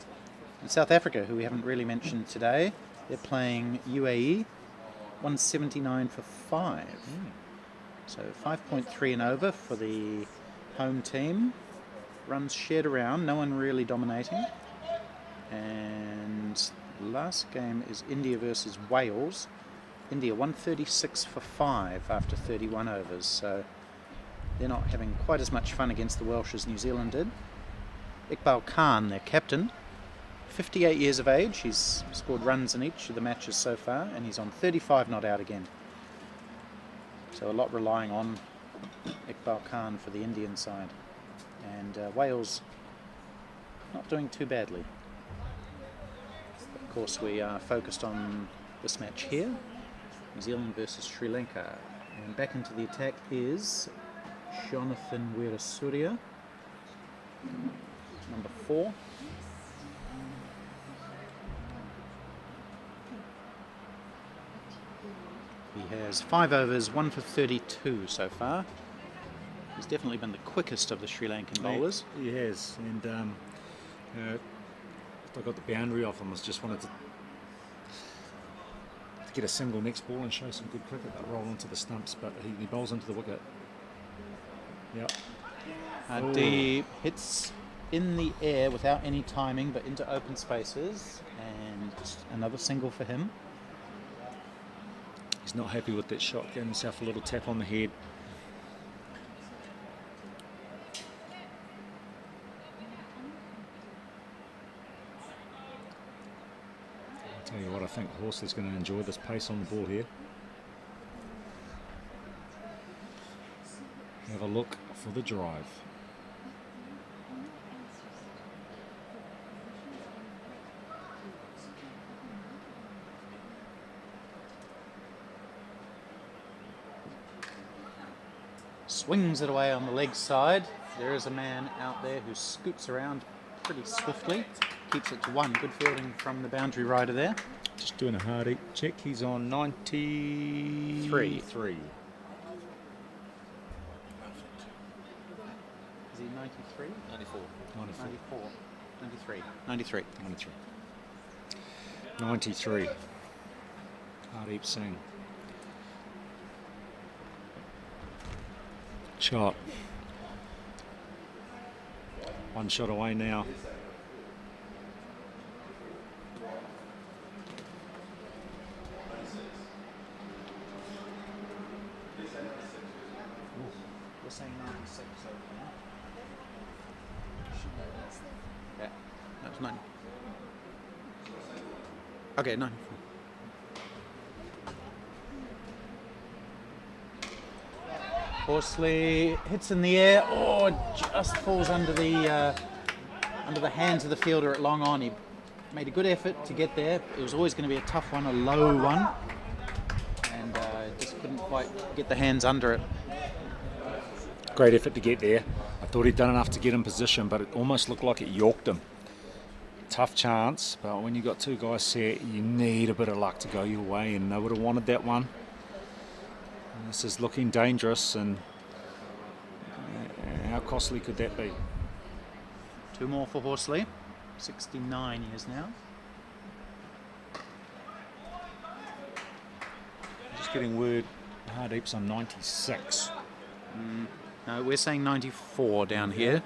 Speaker 1: And South Africa, who we haven't really mentioned today, they're playing UAE, 179 for 5. So 5.3 and over for the home team. Runs shared around, no one really dominating. And last game is India versus Wales. India 136 for 5 after 31 overs. So they're not having quite as much fun against the Welsh as New Zealand did. Iqbal Khan, their captain, 58 years of age. He's scored runs in each of the matches so far, and he's on 35 not out again. So a lot relying on Iqbal Khan for the Indian side. And Wales not doing too badly. Of course, we are focused on this match here. New Zealand versus Sri Lanka. And back into the attack is Jonathan Weerasuriya, number 4. He has 5 overs, 1 for 32 so far. He's definitely been the quickest of the Sri Lankan bowlers.
Speaker 3: He has, and I got the boundary off him. I just wanted to get a single next ball and show some good cricket, but roll into the stumps, but he bowls into the wicket. Yep.
Speaker 1: Deep hits in the air without any timing, but into open spaces, and another single for him.
Speaker 3: He's not happy with that shot, giving himself a little tap on the head. I'll tell you what, I think Horsley's going to enjoy this pace on the ball here. Have a look for the drive.
Speaker 1: swings it away on the leg side. There is a man out there who scoots around pretty swiftly, keeps it to 1. Good fielding from the boundary rider there.
Speaker 3: Just doing a hard check. He's on 93.
Speaker 1: Is he 93?
Speaker 2: 94.
Speaker 1: 94. 93. 93.
Speaker 3: 93. 93. Hardeep Singh. Shot. One shot away now.
Speaker 1: We're saying 96 over there. Yeah, that was 90. Okay, 94. Horsley hits in the air. Oh, just falls under the hands of the fielder at long on. He made a good effort to get there. It was always going to be a tough one, a low one, and just couldn't quite get the hands under it.
Speaker 3: Great effort to get there. I thought he'd done enough to get in position, but it almost looked like it yorked him. Tough chance, but when you got two guys set, you need a bit of luck to go your way, and they would have wanted that one. And this is looking dangerous, and how costly could that be?
Speaker 1: 2 more for Horsley. 69 years now.
Speaker 3: Just getting word Hardeep's on 96.
Speaker 1: No, we're saying 94 down here.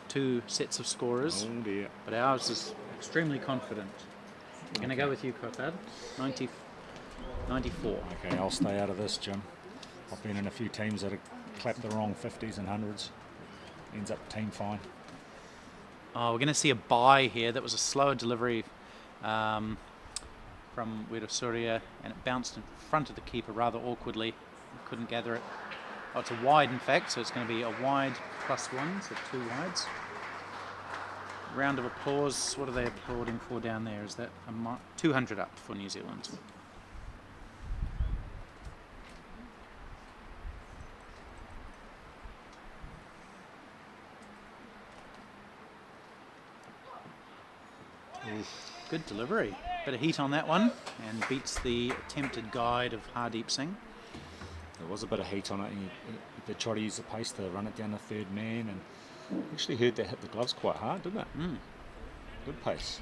Speaker 1: 2 sets of scorers,
Speaker 3: Oh dear.
Speaker 1: but ours is extremely confident. We're going to go with you, Kotad. 94.
Speaker 3: Okay, I'll stay out of this, Jim. I've been in a few teams that have clapped the wrong 50s and 100s. Ends up team fine.
Speaker 1: Oh, we're going to see a bye here. That was a slower delivery from Wirosuria, and it bounced in front of the keeper rather awkwardly. Couldn't gather it. Oh, it's a wide, in fact, so it's going to be a wide +1, so 2 wides. Round of applause. What are they applauding for down there? Is that 200 up for New Zealand? Good delivery. Bit of heat on that one, and beats the attempted guide of Hardeep Singh.
Speaker 3: There was a bit of heat on it, and they tried to use the pace to run it down the third man, and actually heard that hit the gloves quite hard, didn't it? Good pace.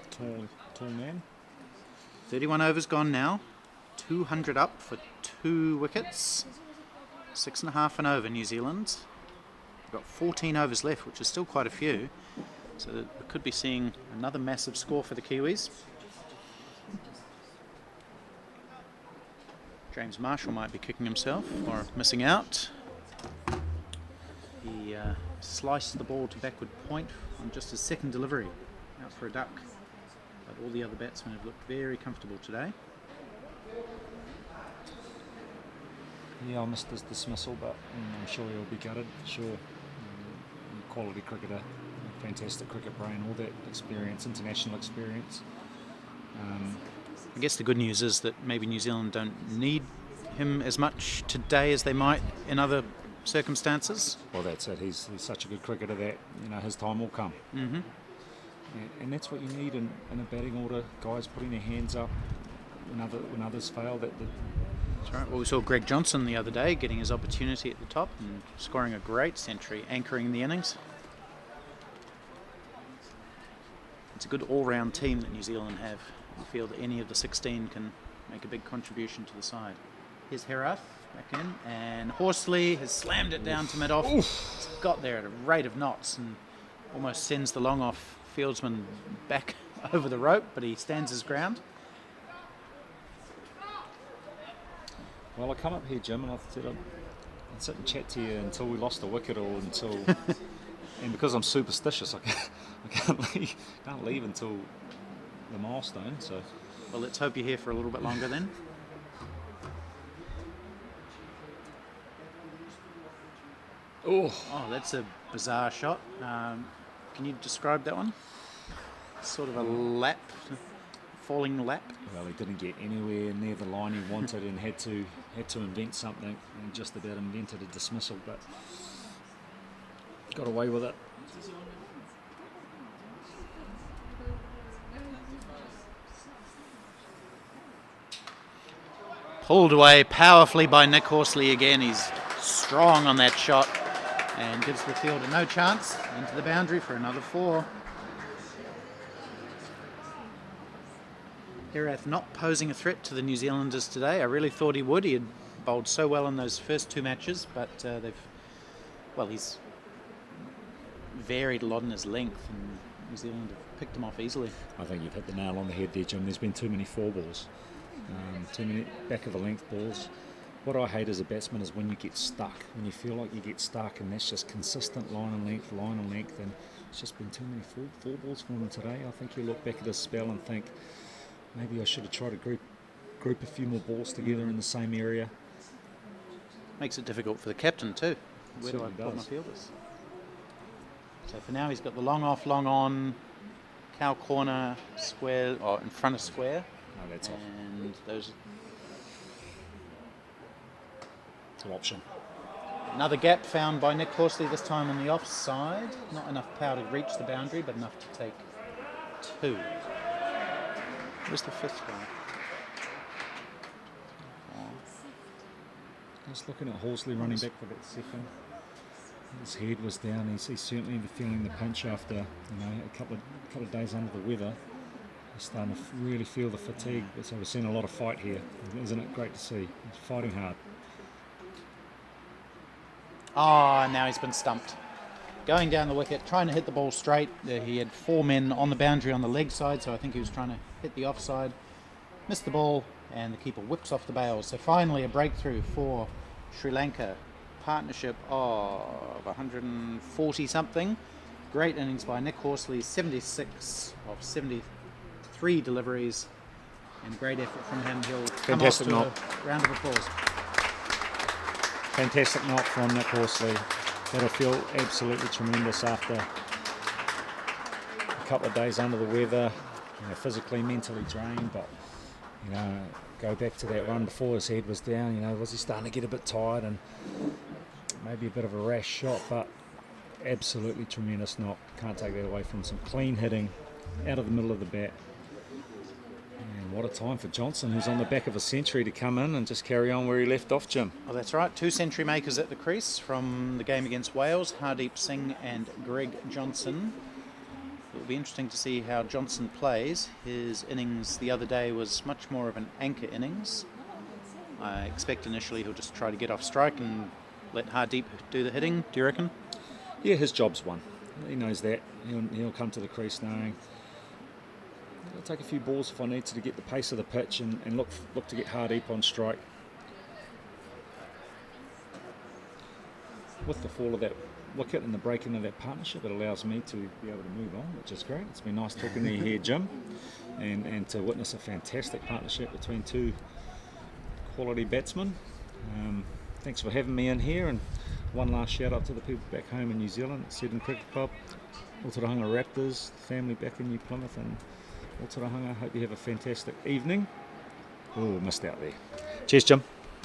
Speaker 3: Tall man.
Speaker 1: 31 overs gone now. 200 up for 2 wickets. 6.5 and over, New Zealand. We've got 14 overs left, which is still quite a few. So we could be seeing another massive score for the Kiwis. James Marshall might be kicking himself or missing out. He sliced the ball to backward point on just his second delivery, out for a duck. But all the other batsmen have looked very comfortable today.
Speaker 3: Yeah, I missed his dismissal, but I'm sure he'll be gutted, for sure. Quality cricketer, fantastic cricket brain, all that experience, international experience.
Speaker 1: I guess the good news is that maybe New Zealand don't need him as much today as they might in other circumstances.
Speaker 3: Well, that's it. He's such a good cricketer that his time will come.
Speaker 1: Mm-hmm.
Speaker 3: And that's what you need in a batting order. Guys putting their hands up when others fail.
Speaker 1: That's right. Well, we saw Greg Johnson the other day getting his opportunity at the top and scoring a great century, anchoring the innings. It's a good all-round team that New Zealand have. I feel that any of the 16 can make a big contribution to the side. Here's Herath back in, and Horsley has slammed it down to mid-off. It's got there at a rate of knots and almost sends the long-off fieldsman back over the rope, but he stands his ground.
Speaker 3: Well, I come up here, Jim, and I said I'd sit and chat to you until we lost a wicket or until... and because I'm superstitious, I can't leave until the milestone, so...
Speaker 1: Well, let's hope you're here for a little bit longer then. Oh, that's a bizarre shot. Can you describe that one? Sort of a lap falling lap.
Speaker 3: Well, he didn't get anywhere near the line he wanted and had to invent something, and just about invented a dismissal, but got away with it.
Speaker 1: Pulled away powerfully by Nick Horsley again. He's strong on that shot and gives the fielder no chance. Into the boundary for another 4. Herath not posing a threat to the New Zealanders today. I really thought he would. He had bowled so well in those first 2 matches, but he's varied a lot in his length, and New Zealand have picked him off easily.
Speaker 3: I think you've hit the nail on the head there, Jim. There's been too many 4 balls. Too many back of the length balls. What I hate as a batsman is when you get stuck, when you feel like you get stuck, and that's just consistent line and length, and it's just been too many four balls for him today. I think he'll look back at his spell and think, maybe I should have tried to group a few more balls together in the same area.
Speaker 1: Makes it difficult for the captain too. Where do I put my
Speaker 3: does.
Speaker 1: fielders? So for now he's got the long off, long on, cow corner, square, or in front of square.
Speaker 3: No, that's off.
Speaker 1: And those.
Speaker 3: It's an option.
Speaker 1: Another gap found by Nick Horsley, this time on the offside. Not enough power to reach the boundary, but enough to take 2. Where's the 5th one?
Speaker 3: Just looking at Horsley running back for that second. His head was down. He's certainly feeling the pinch after a couple of days under the weather. He's starting to really feel the fatigue. So we're seeing a lot of fight here. Isn't it great to see? He's fighting hard.
Speaker 1: Now he's been stumped. Going down the wicket, trying to hit the ball straight. He had 4 men on the boundary on the leg side, so I think he was trying to hit the offside. Missed the ball, and the keeper whips off the bails. So finally a breakthrough for Sri Lanka. Partnership of 140 something. Great innings by Nick Horsley, 76 of 73 deliveries, and great effort from him. He'll come off to a round of applause.
Speaker 3: Fantastic knock from Nick Horsley. That'll feel absolutely tremendous after a couple of days under the weather, physically, mentally drained, but go back to that run before his head was down. Was he starting to get a bit tired and maybe a bit of a rash shot, but absolutely tremendous knock. Can't take that away from some clean hitting out of the middle of the bat. And what a time for Johnson, who's on the back of a century, to come in and just carry on where he left off, Jim.
Speaker 1: Well, that's right. 2 century makers at the crease from the game against Wales, Hardeep Singh and Greg Johnson. It'll be interesting to see how Johnson plays. His innings the other day was much more of an anchor innings. I expect initially he'll just try to get off strike and let Hardeep do the hitting. Do you reckon?
Speaker 3: Yeah, his job's won. He knows that. He'll come to the crease knowing I'll take a few balls if I need to get the pace of the pitch and look to get Hardeep on strike. With the fall of that wicket and the breaking of that partnership, it allows me to be able to move on, which is great. It's been nice talking to you here, Jim, and to witness a fantastic partnership between 2 quality batsmen. Thanks for having me in here, and one last shout out to the people back home in New Zealand at Seddon Cricket Club, Aotearoa Raptors, the family back in New Plymouth, and Aotearoa. Hope you have a fantastic evening. Oh, missed out there. Cheers, Jim.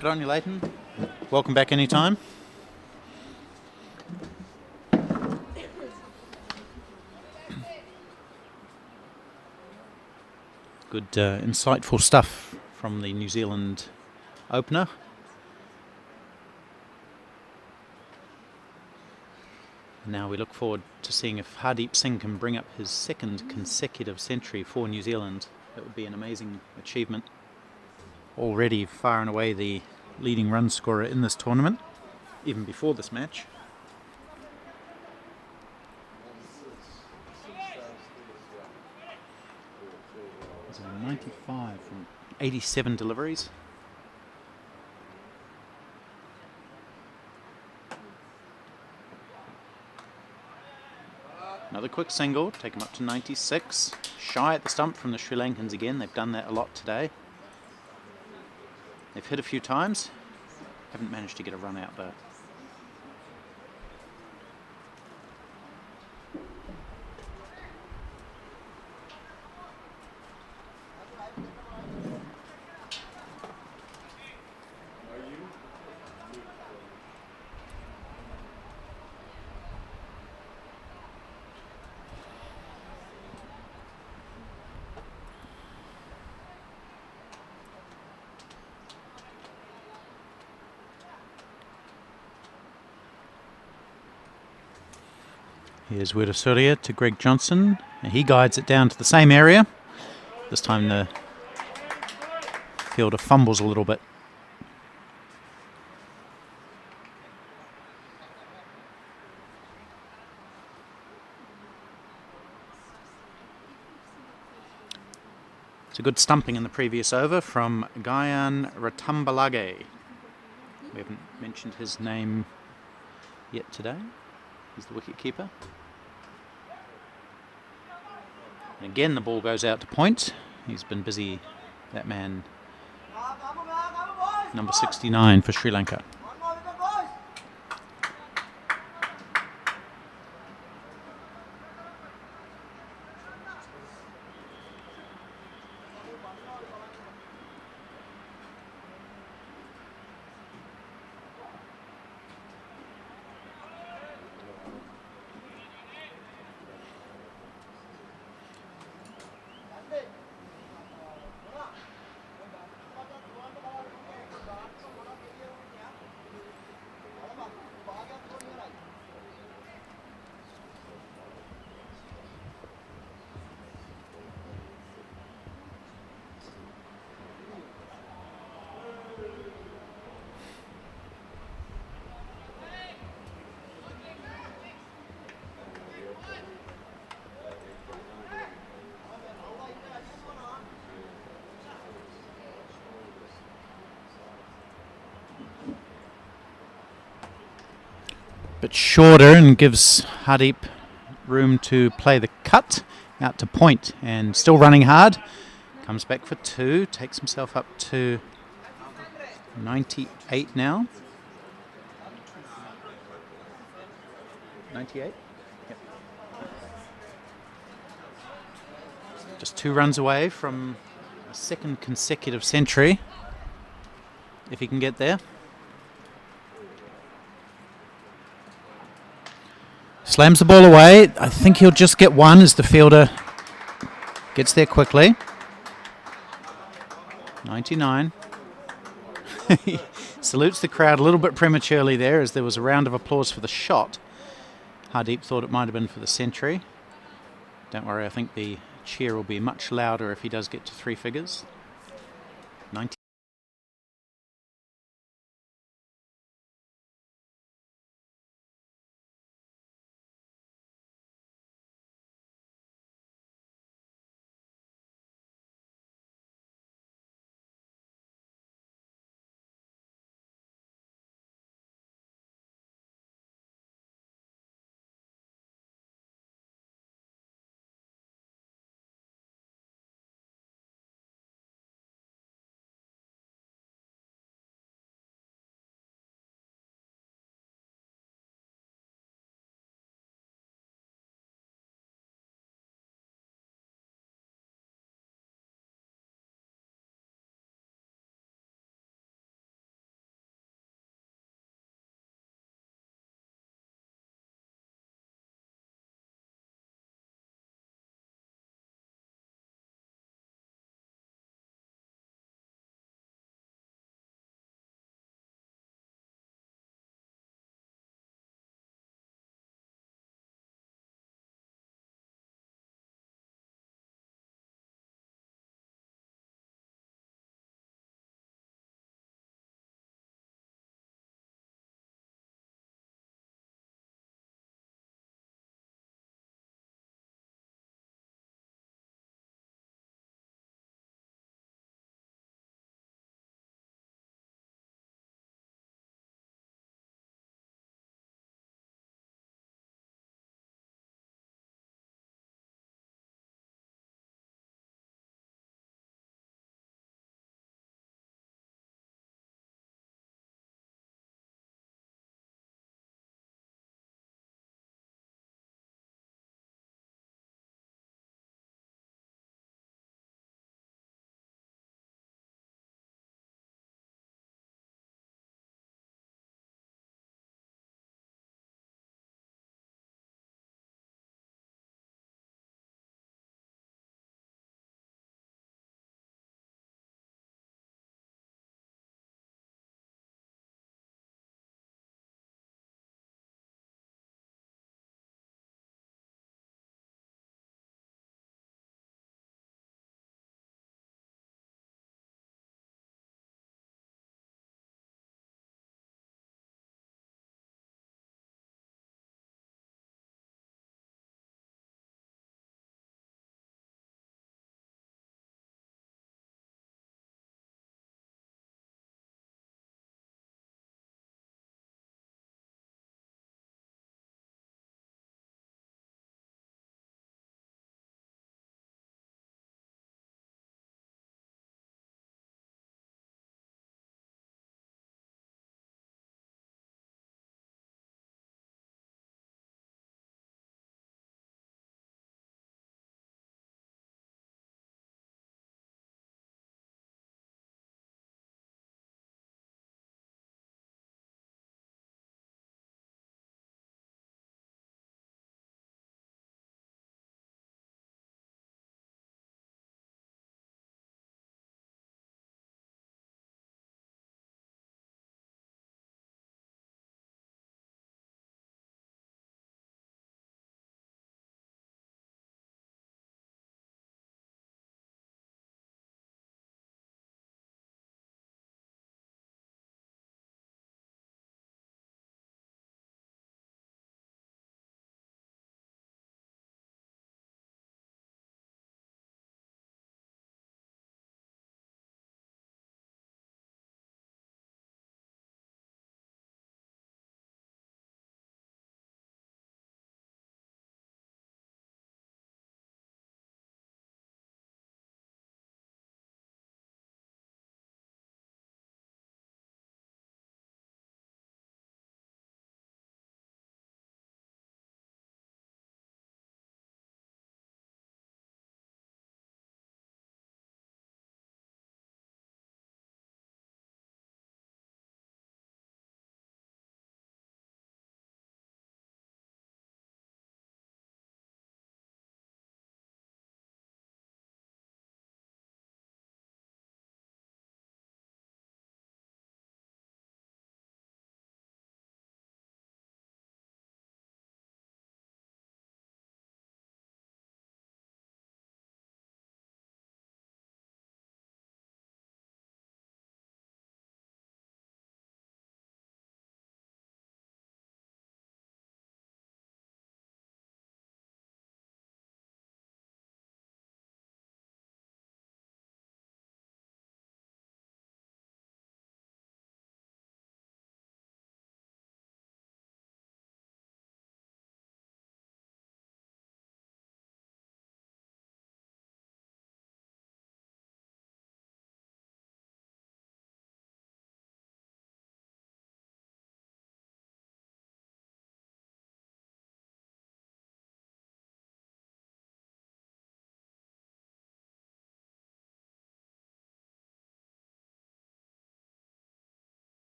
Speaker 1: Good on you, Leighton. Welcome back anytime. Good insightful stuff from the New Zealand opener. Now we look forward to seeing if Hardeep Singh can bring up his 2nd consecutive century for New Zealand. That would be an amazing achievement. Already far and away the leading run scorer in this tournament, even before this match. He's on 95 from 87 deliveries. Another quick single, take him up to 96. Shy at the stump from the Sri Lankans again. They've done that a lot today. They've hit a few times. Haven't managed to get a run out though. Here's Wirasuria to Greg Johnson, and he guides it down to the same area. This time the fielder fumbles a little bit. It's a good stumping in the previous over from Gayan Ratambalage. We haven't mentioned his name yet today. He's the wicket-keeper. And again, the ball goes out to point. He's been busy, that man, number 69 for Sri Lanka. Bit shorter and gives Hardeep room to play the cut out to point, and still running hard. Comes back for 2, takes himself up to 98 now. 98? Yep. Just 2 runs away from a second consecutive century, if he can get there. Slams the ball away. I think he'll just get 1 as the fielder gets there quickly. 99. He salutes the crowd a little bit prematurely there, as there was a round of applause for the shot. Hardeep thought it might have been for the century. Don't worry, I think the cheer will be much louder if he does get to 3 figures. 90.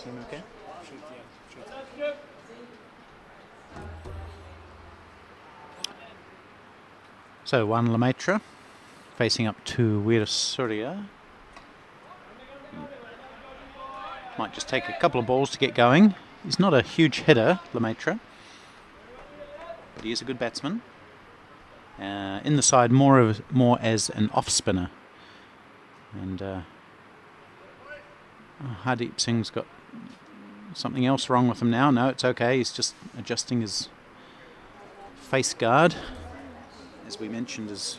Speaker 1: Seem okay?
Speaker 2: Should, yeah, should.
Speaker 1: So 1 Lemaitre facing up to Wirasurya. Might just take a couple of balls to get going. He's not a huge hitter, Lemaitre, but he is a good batsman. In the side, more as an off spinner. And Hardeep Singh's got something else wrong with him now. No, it's okay. He's just adjusting his face guard. As we mentioned, his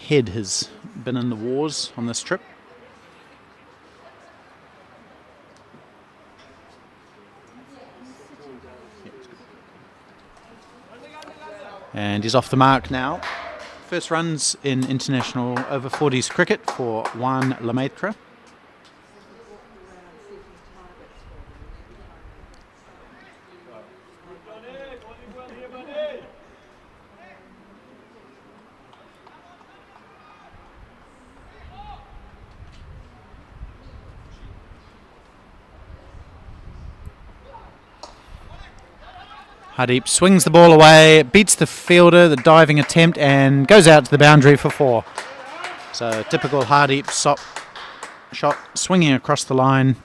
Speaker 1: head has been in the wars on this trip. And he's off the mark now. First runs in international over-40s cricket for 1 Lemaitre. Hardeep swings the ball away, beats the fielder, the diving attempt, and goes out to the boundary for 4. So typical Hardeep shot swinging across the line.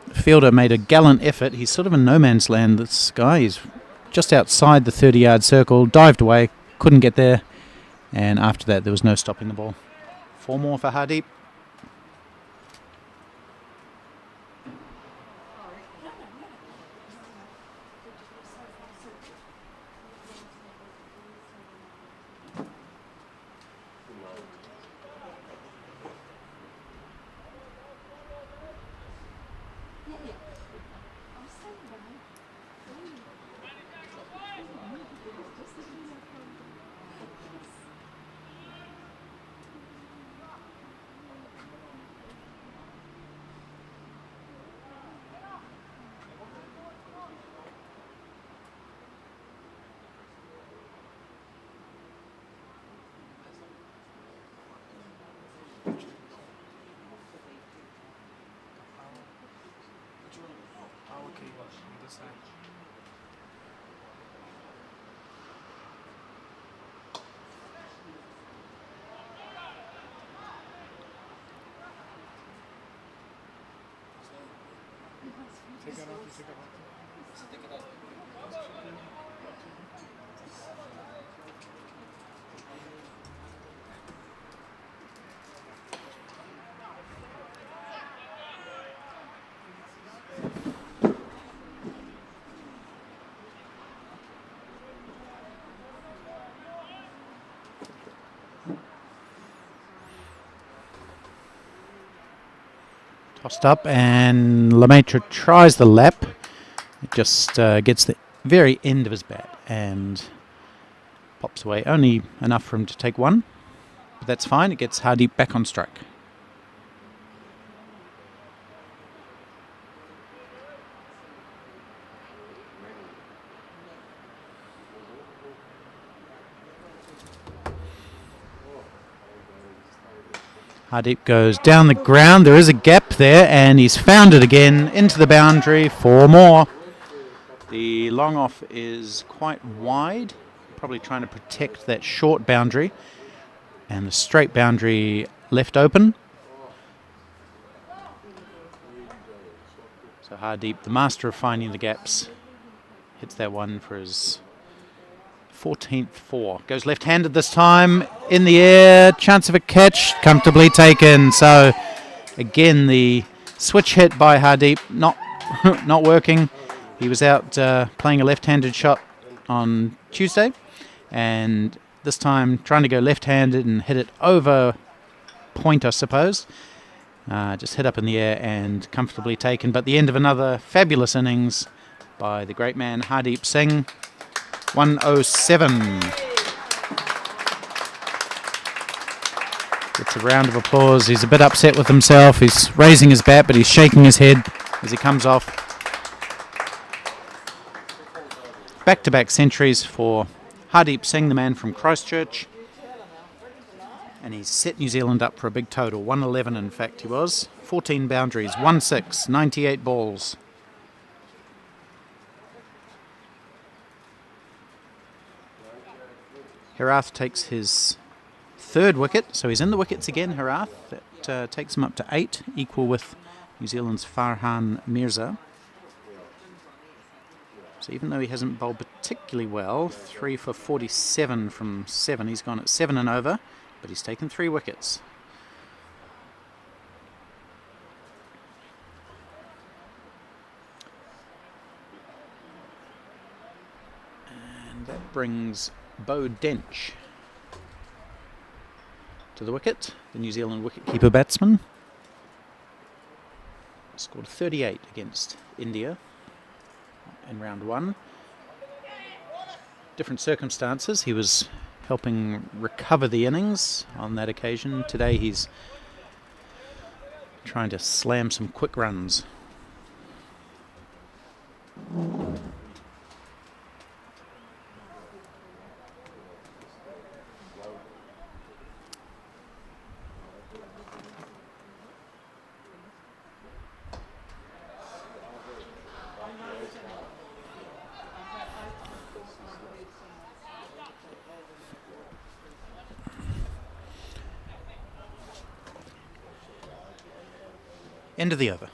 Speaker 1: The fielder made a gallant effort. He's sort of in no man's land, this guy. He's just outside the 30-yard circle, dived away, couldn't get there, and after that there was no stopping the ball. 4 more for Hardeep. Tossed up, and Lemaitre tries the lap. It just gets the very end of his bat and pops away. Only enough for him to take 1, but that's fine. It gets Hardeep back on strike. Hardeep goes down the ground. There is a gap there, and he's found it again into the boundary. 4 more. The long off is quite wide, probably trying to protect that short boundary, and the straight boundary left open. So Hardeep, the master of finding the gaps, hits that one for his 14th 4. Goes left-handed this time, in the air, chance of a catch, comfortably taken. So again, the switch hit by Hardeep not working. He was out playing a left-handed shot on Tuesday, and this time trying to go left-handed and hit it over point, I suppose. Just hit up in the air and comfortably taken. But the end of another fabulous innings by the great man Hardeep Singh. 107. Gets a round of applause. He's a bit upset with himself. He's raising his bat, but he's shaking his head as he comes off. Back-to-back centuries for Hardeep Singh, the man from Christchurch. And he's set New Zealand up for a big total. 111 in fact he was. 14 boundaries, 1-6, 98 balls. Herath takes his third wicket, so he's in the wickets again, Herath. That takes him up to 8, equal with New Zealand's Farhan Mirza. So even though he hasn't bowled particularly well, 3 for 47 from 7, he's gone at 7 and over, but he's taken 3 wickets. And that brings Bo Dench to the wicket, the New Zealand wicketkeeper batsman. Scored 38 against India in round 1. Different circumstances. He was helping recover the innings on that occasion. Today he's trying to slam some quick runs. End of the over.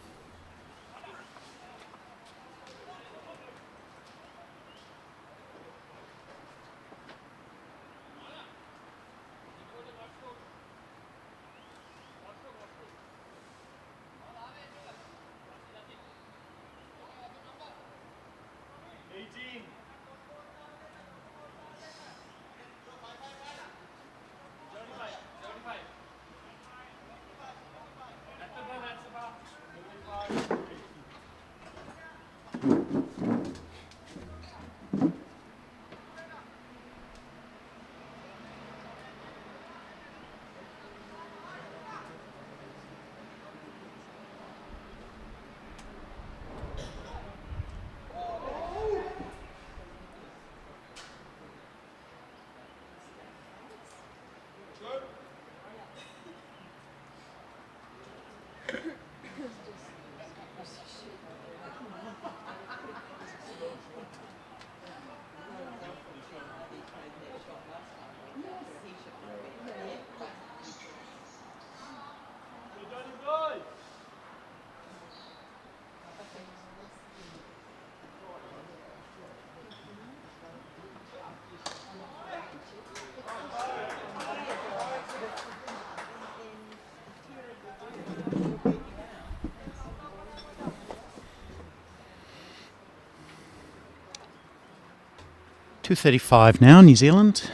Speaker 1: .235 now, New Zealand.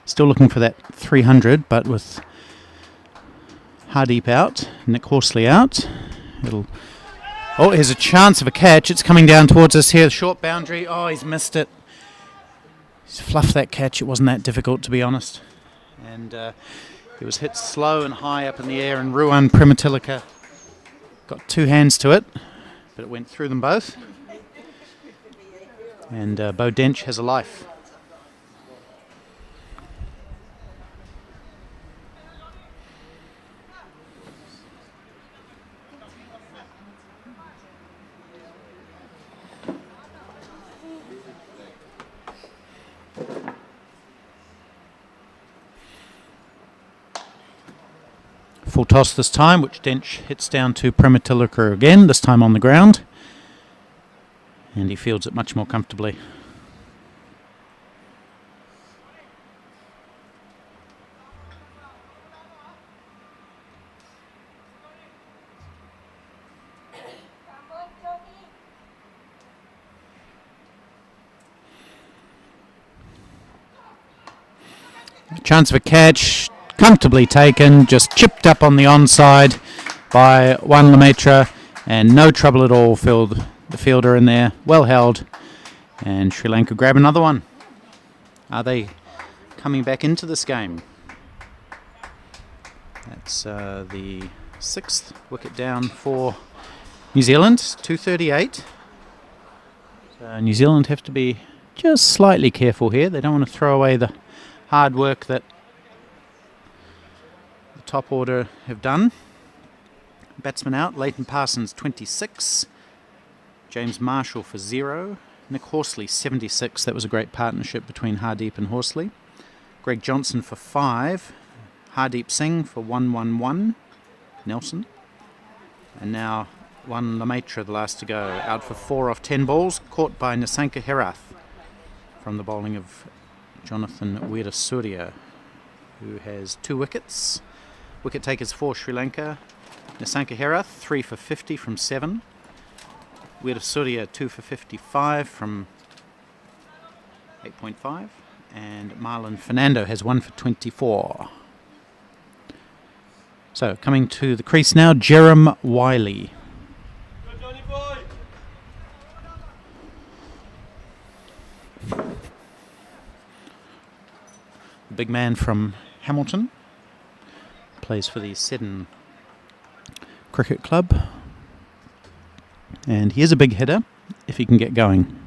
Speaker 1: Still looking for that 300, but with Hardeep out, Nick Horsley out. Oh, here's a chance of a catch. It's coming down towards us here. Short boundary. Oh, he's missed it. He's fluffed that catch. It wasn't that difficult, to be honest. And it was hit slow and high up in the air, and Ruan Prematilika got 2 hands to it, but it went through them both. And Bo Dench has a life. Full toss this time, which Dench hits down to Prematilika again, this time on the ground. And he fields it much more comfortably. Chance of a catch, comfortably taken, just chipped up on the onside by Juan Lemaitre, and no trouble at all. The fielder in there, well held, and Sri Lanka grab another one. Are they coming back into this game? That's the 6th wicket down for New Zealand, 238. So New Zealand have to be just slightly careful here. They don't want to throw away the hard work that top order have done. Batsman out, Leighton Parsons 26, James Marshall for 0, Nick Horsley 76, that was a great partnership between Hardeep and Horsley. Greg Johnson for 5, Hardeep Singh for 111, Nelson. And now one Lemaitre, the last to go, out for 4 off 10 balls, caught by Nisanka Herath from the bowling of Jonathan Weerasurya, who has 2 wickets. Wicket takers for Sri Lanka, Nisanka Herath 3 for 50 from 7, Weerasurya 2 for 55 from 8.5, and Marlon Fernando has 1 for 24. So coming to the crease now, Jerem Wiley. The big man from Hamilton plays for the Seddon Cricket Club, and he is a big hitter if he can get going.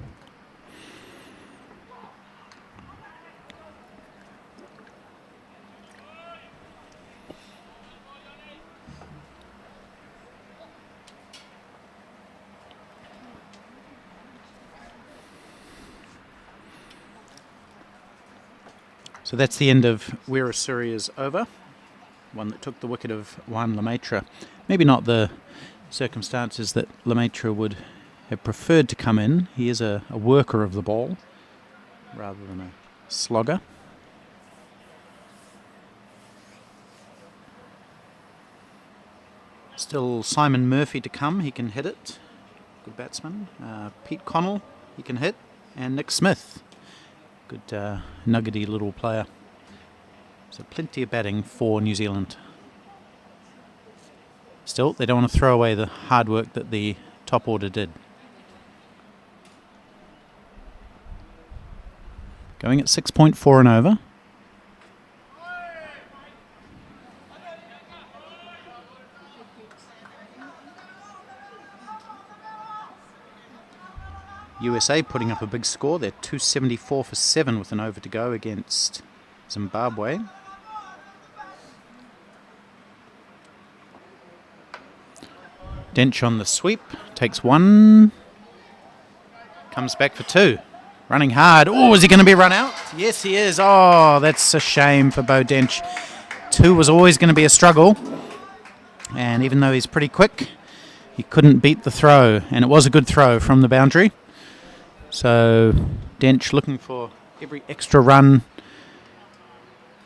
Speaker 1: So that's the end of Weerasurya's over, one that took the wicket of Juan Lemaitre. Maybe not the circumstances that Lemaitre would have preferred to come in. He is a worker of the ball rather than a slogger. Still Simon Murphy to come, he can hit it. Good batsman. Pete Connell, he can hit. And Nick Smith. Good nuggety little player. So plenty of batting for New Zealand. Still, they don't want to throw away the hard work that the top order did. Going at 6.4 and over. USA putting up a big score. They're 274 for 7 with an over to go against Zimbabwe. Dench on the sweep, takes 1, comes back for 2, running hard. Oh, is he going to be run out? Yes, he is. Oh, that's a shame for Bo Dench. 2 was always going to be a struggle, and even though he's pretty quick, he couldn't beat the throw, and it was a good throw from the boundary. So Dench, looking for every extra run,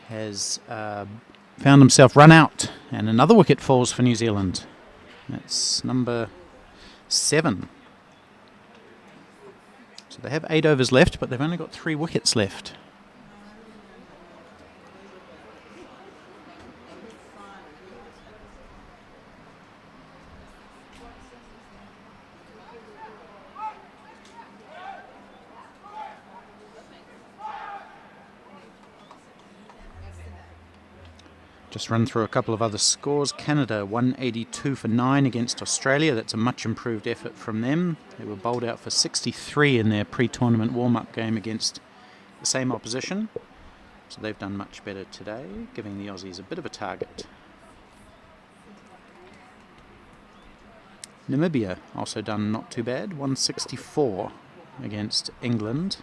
Speaker 1: has found himself run out, and another wicket falls for New Zealand. That's number 7. So they have 8 overs left, but they've only got 3 wickets left. Just run through a couple of other scores. Canada 182 for 9 against Australia. That's a much improved effort from them. They were bowled out for 63 in their pre-tournament warm-up game against the same opposition. So they've done much better today, giving the Aussies a bit of a target. Namibia also done not too bad. 164 against England.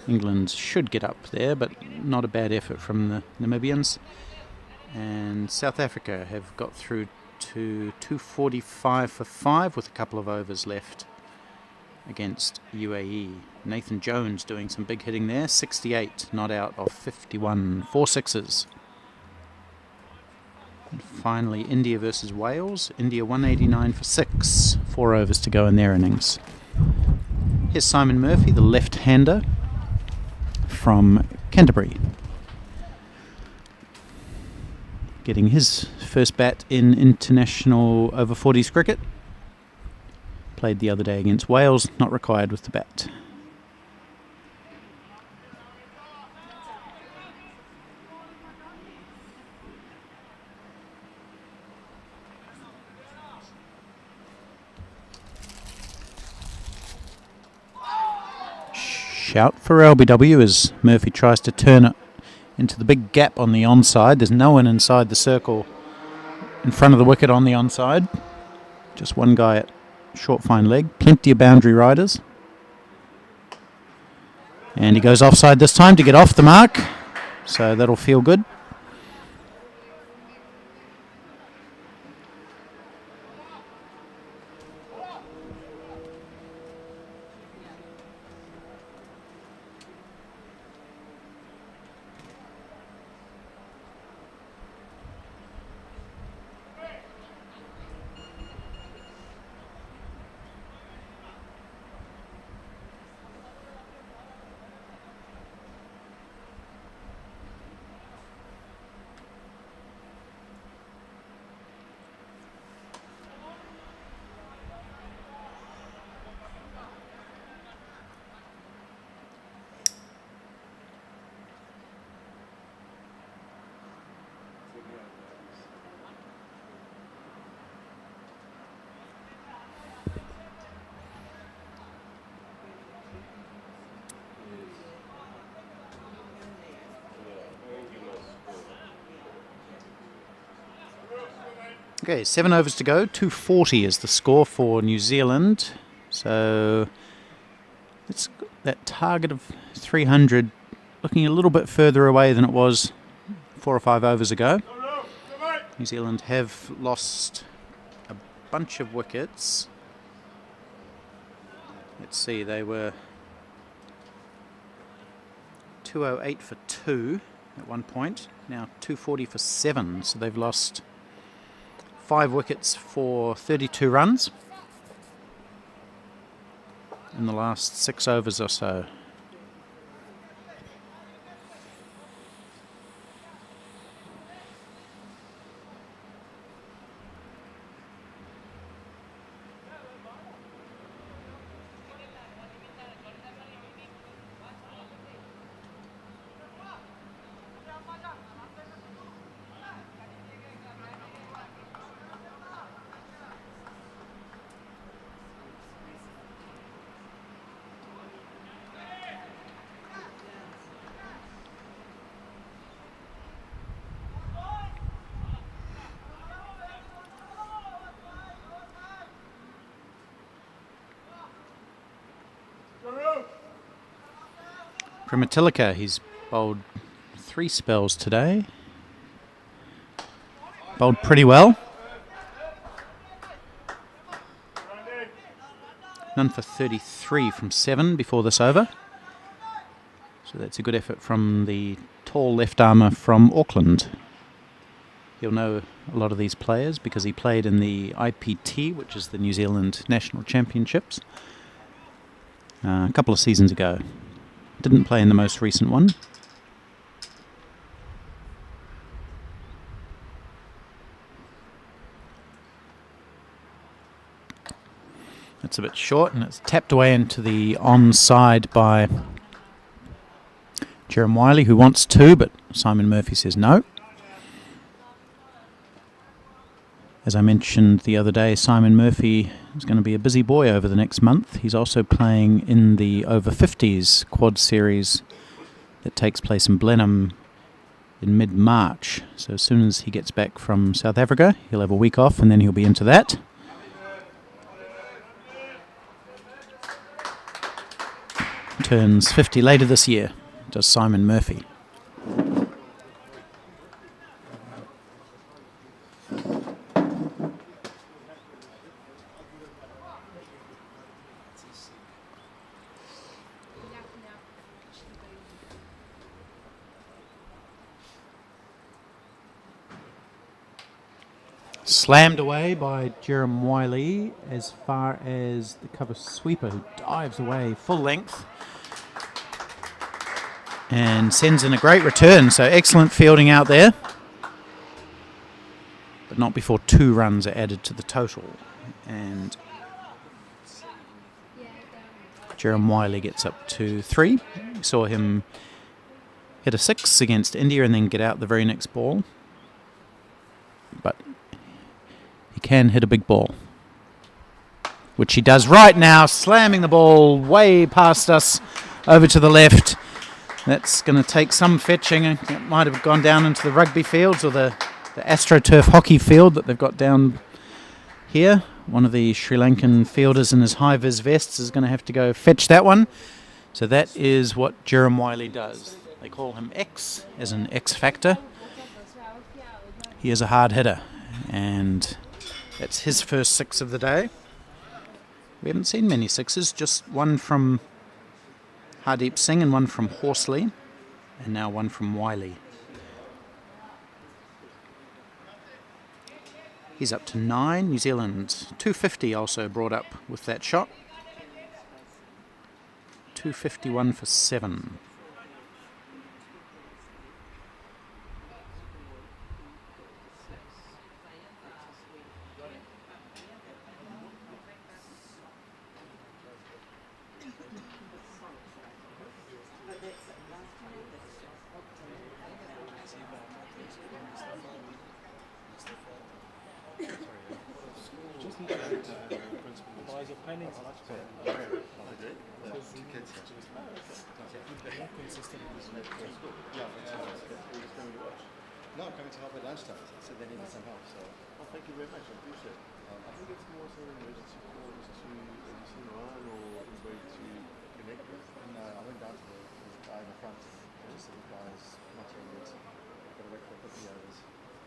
Speaker 1: England should get up there, but not a bad effort from the Namibians. And South Africa have got through to 245 for 5 with a couple of overs left against UAE. Nathan Jones doing some big hitting there. 68 not out of 51. 4 sixes. And finally, India versus Wales. India 189 for 6. 4 overs to go in their innings. Here's Simon Murphy, the left-hander from Canterbury, getting his first bat in international over-40s cricket. Played the other day against Wales, not required with the bat. Shout for LBW as Murphy tries to turn it into the big gap on the onside. There's no one inside the circle in front of the wicket on the onside. Just one guy at short fine leg. Plenty of boundary riders. And he goes offside this time to get off the mark. So that'll feel good. Okay, 7 overs to go. 240 is the score for New Zealand. So it's that target of 300 looking a little bit further away than it was 4 or 5 overs ago. New Zealand have lost a bunch of wickets. Let's see, they were 208 for 2 at one point. Now 240 for 7, so they've lost 5 wickets for 32 runs in the last 6 overs or so. Primatilika, he's bowled 3 spells today. Bowled pretty well. None for 33 from 7 before this over. So that's a good effort from the tall left armour from Auckland. He'll know a lot of these players because he played in the IPT, which is the New Zealand National Championships, a couple of seasons ago. Didn't play in the most recent one. It's a bit short and it's tapped away into the onside by Jerem Wiley, who wants to, but Simon Murphy says no. As I mentioned the other day, Simon Murphy is going to be a busy boy over the next month. He's also playing in the Over-40s quad series that takes place in Blenheim in mid-March. So as soon as he gets back from South Africa, he'll have a week off and then he'll be into that. Turns 50 later this year, does Simon Murphy. Slammed away by Jerem Wiley as far as the cover sweeper, who dives away full length and sends in a great return. So excellent fielding out there, but not before 2 runs are added to the total. And Jerem Wiley gets up to 3. We saw him hit a 6 against India and then get out the very next ball. But he can hit a big ball, which he does right now, slamming the ball way past us over to the left. That's going to take some fetching. It might have gone down into the rugby fields or the AstroTurf hockey field that they've got down here. One of the Sri Lankan fielders in his high-vis vests is going to have to go fetch that one. So that is what Jerem Wiley does. They call him X, as an X Factor. He is a hard hitter, and that's his first 6 of the day. We haven't seen many 6s, just one from Hardeep Singh and one from Horsley, and now one from Wiley. He's up to 9. New Zealand 250 also brought up with that shot. 251 for 7.
Speaker 2: No, I'm coming to help at lunchtime. I said they needed some help, so.
Speaker 5: Oh, thank you very much. I appreciate it. I think it's more so an emergency call just to have you seen Ryan or a way to connect with.
Speaker 2: And I went down to the guy in the front. I just said the guy's not here yet. I've got to wait for 50 hours.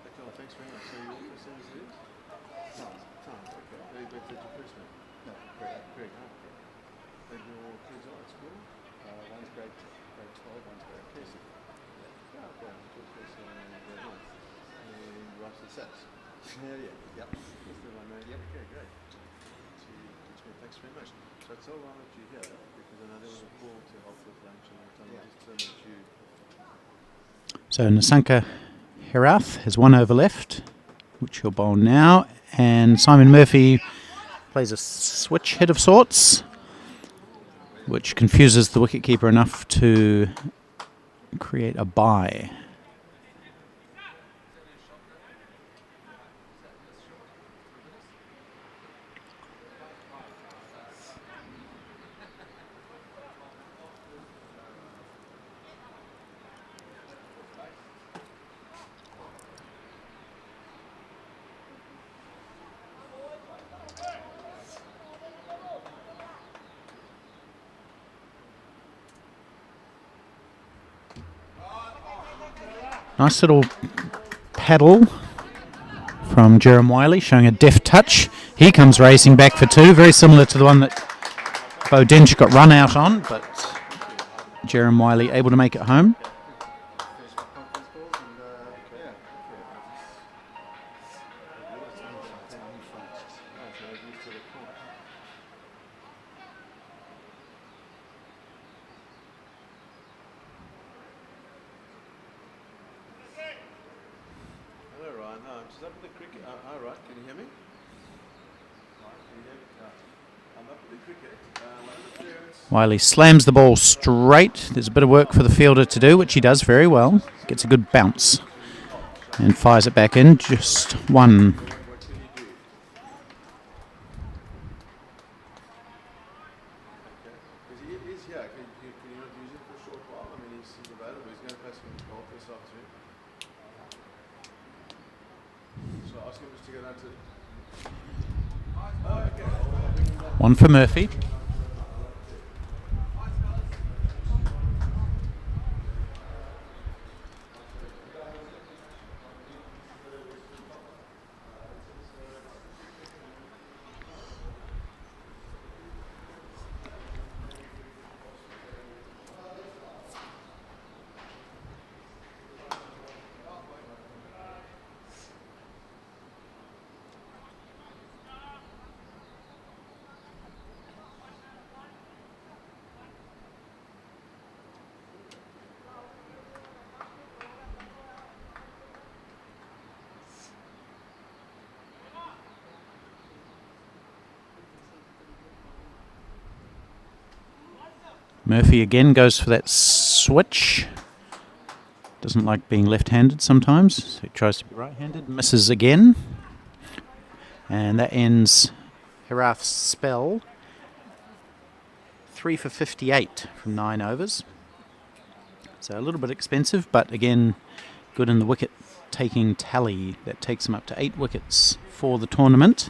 Speaker 5: Okay, well, thanks very much. So your first name is Liz?
Speaker 2: No,
Speaker 5: Tom, okay. Very good that your first name.
Speaker 2: no, great.
Speaker 5: Greg, huh? Okay. And your kids are at school?
Speaker 2: One's grade 12, one's grade 13.
Speaker 5: Yeah, okay. Good first name, grade 1. And you watch the sets?
Speaker 2: Yeah, yep.
Speaker 5: That's the one, yep. Okay, great. Thanks very much. So it's all right that you're here because I know there was a call to help with lunch and time.
Speaker 2: Yeah.
Speaker 5: Just so that you.
Speaker 1: So Nasanka Herath has 1 over left, which he'll bowl now, and Simon Murphy plays a switch hit of sorts, which confuses the wicketkeeper enough to create a bye. Nice little paddle from Jerem Wiley, showing a deft touch. He comes racing back for 2, very similar to the one that Bo Dench got run out on, but Jerem Wiley able to make it home.
Speaker 5: Hello, Ryan. Hi, I'm just up at the cricket. Hi, Ryan. Can you hear me? Ryan, can you hear me? I'm up at the cricket.
Speaker 1: Wiley slams the ball straight. There's a bit of work for the fielder to do, which he does very well. Gets a good bounce and fires it back in. Just 1.
Speaker 5: What can you do? Okay. Because he is here. Can you not use it for a short while? I mean, he's available. He's going to play some golf this afternoon. So ask him just to go down to. Oh, okay.
Speaker 1: 1 for Murphy. Murphy again goes for that switch. Doesn't like being left-handed sometimes, so he tries to be right-handed. Misses again. And that ends Herath's spell. 3 for 58 from 9 overs. It's a little bit expensive, but again, good in the wicket taking tally. That takes him up to 8 wickets for the tournament.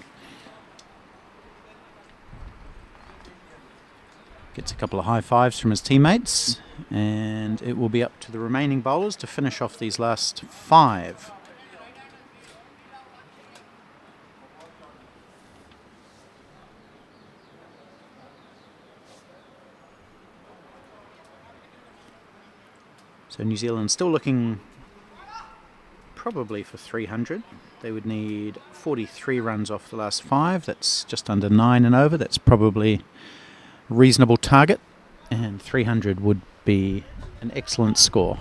Speaker 1: Gets a couple of high fives from his teammates, and it will be up to the remaining bowlers to finish off these last 5. So New Zealand still looking probably for 300. They would need 43 runs off the last 5. That's just under 9 and over. That's probably a reasonable target, and 300 would be an excellent score.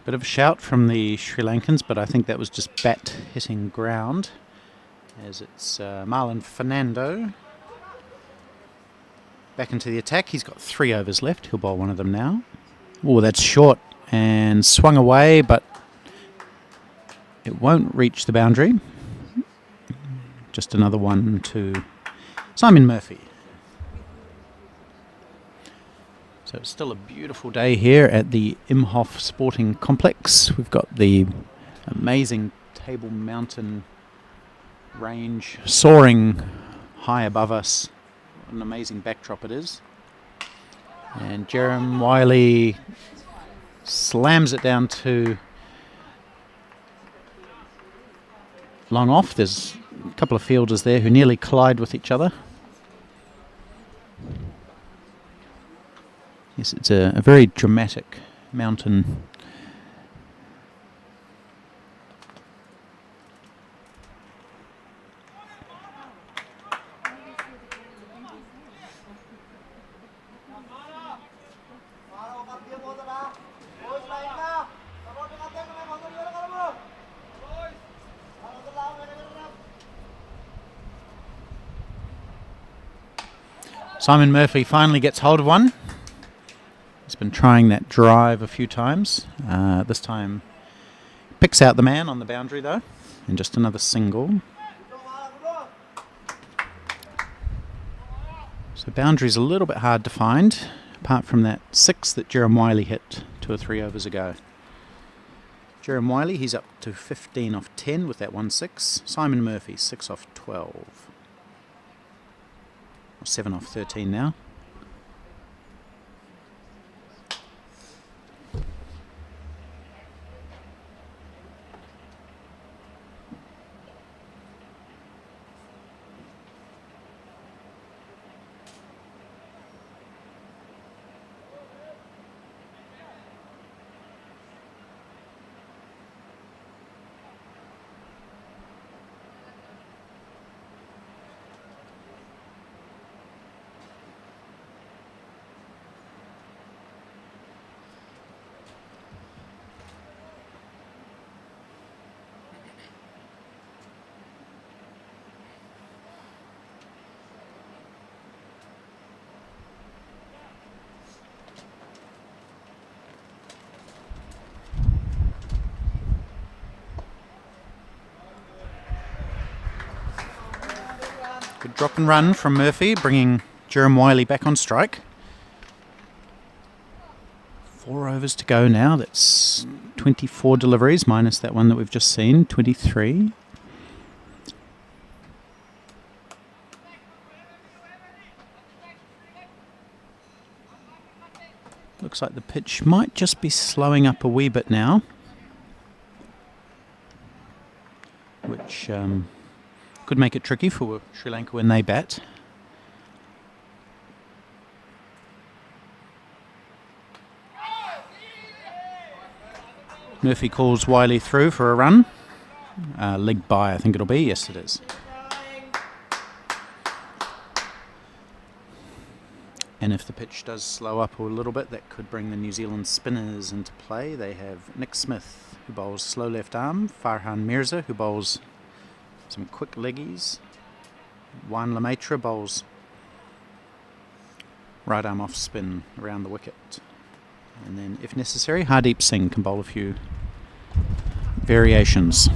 Speaker 1: Bit of a shout from the Sri Lankans, but I think that was just bat hitting ground, as it's Marlon Fernando back into the attack. He's got 3 overs left. He'll bowl one of them now. Oh, that's short and swung away, but it won't reach the boundary. Just another one to Simon Murphy. So it's still a beautiful day here at the Imhoff Sporting Complex. We've got the amazing Table Mountain range soaring high above us. What an amazing backdrop it is. And Jerem Wiley slams it down to long off. There's a couple of fielders there who nearly collide with each other. Yes, it's a very dramatic mountain. Simon Murphy finally gets hold of one. He's been trying that drive a few times. This time picks out the man on the boundary though, and just another single. So boundary's a little bit hard to find, apart from that 6 that Jerem Wiley hit 2 or 3 overs ago. Jerem Wiley, he's up to 15 off 10 with that 1-6. Simon Murphy, 6 off 12. Or 7 off 13 now. Good drop and run from Murphy, bringing Jerem Wiley back on strike. 4 overs to go now. That's 24 deliveries, minus that one that we've just seen, 23. Looks like the pitch might just be slowing up a wee bit now, which could make it tricky for Sri Lanka when they bat. Murphy calls Wiley through for a run. Leg by, I think it'll be. Yes, it is. And if the pitch does slow up a little bit, that could bring the New Zealand spinners into play. They have Nick Smith, who bowls slow left arm, Farhan Mirza, who bowls some quick leggies, Juan Lemaitre bowls right arm off spin around the wicket. And then, if necessary, Hardeep Singh can bowl a few variations.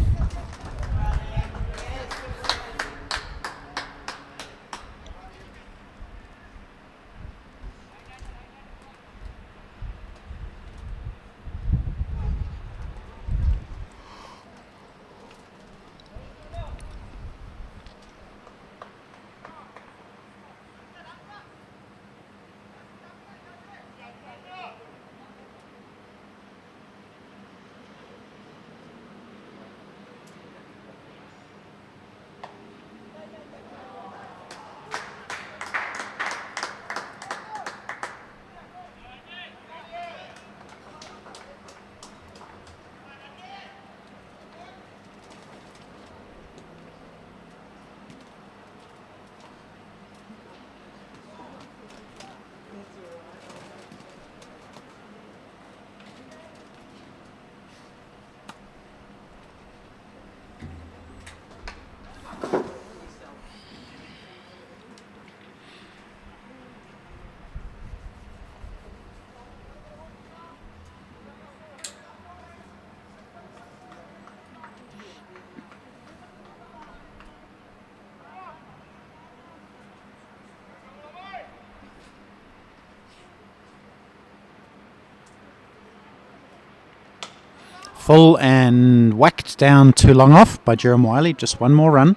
Speaker 1: Full and whacked down too long off by Jerome Wiley. Just one more run.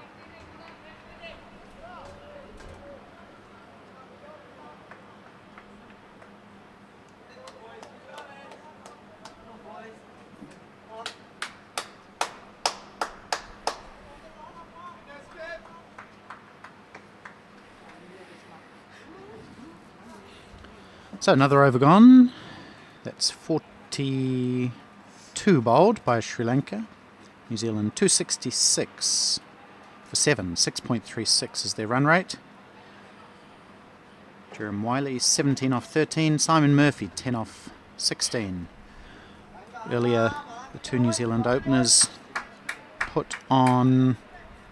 Speaker 1: So another over gone. That's 42 bowled by Sri Lanka. New Zealand 266 for 7. 6.36 is their run rate. Jerome Wiley 17 off 13. Simon Murphy 10 off 16. Earlier, the two New Zealand openers put on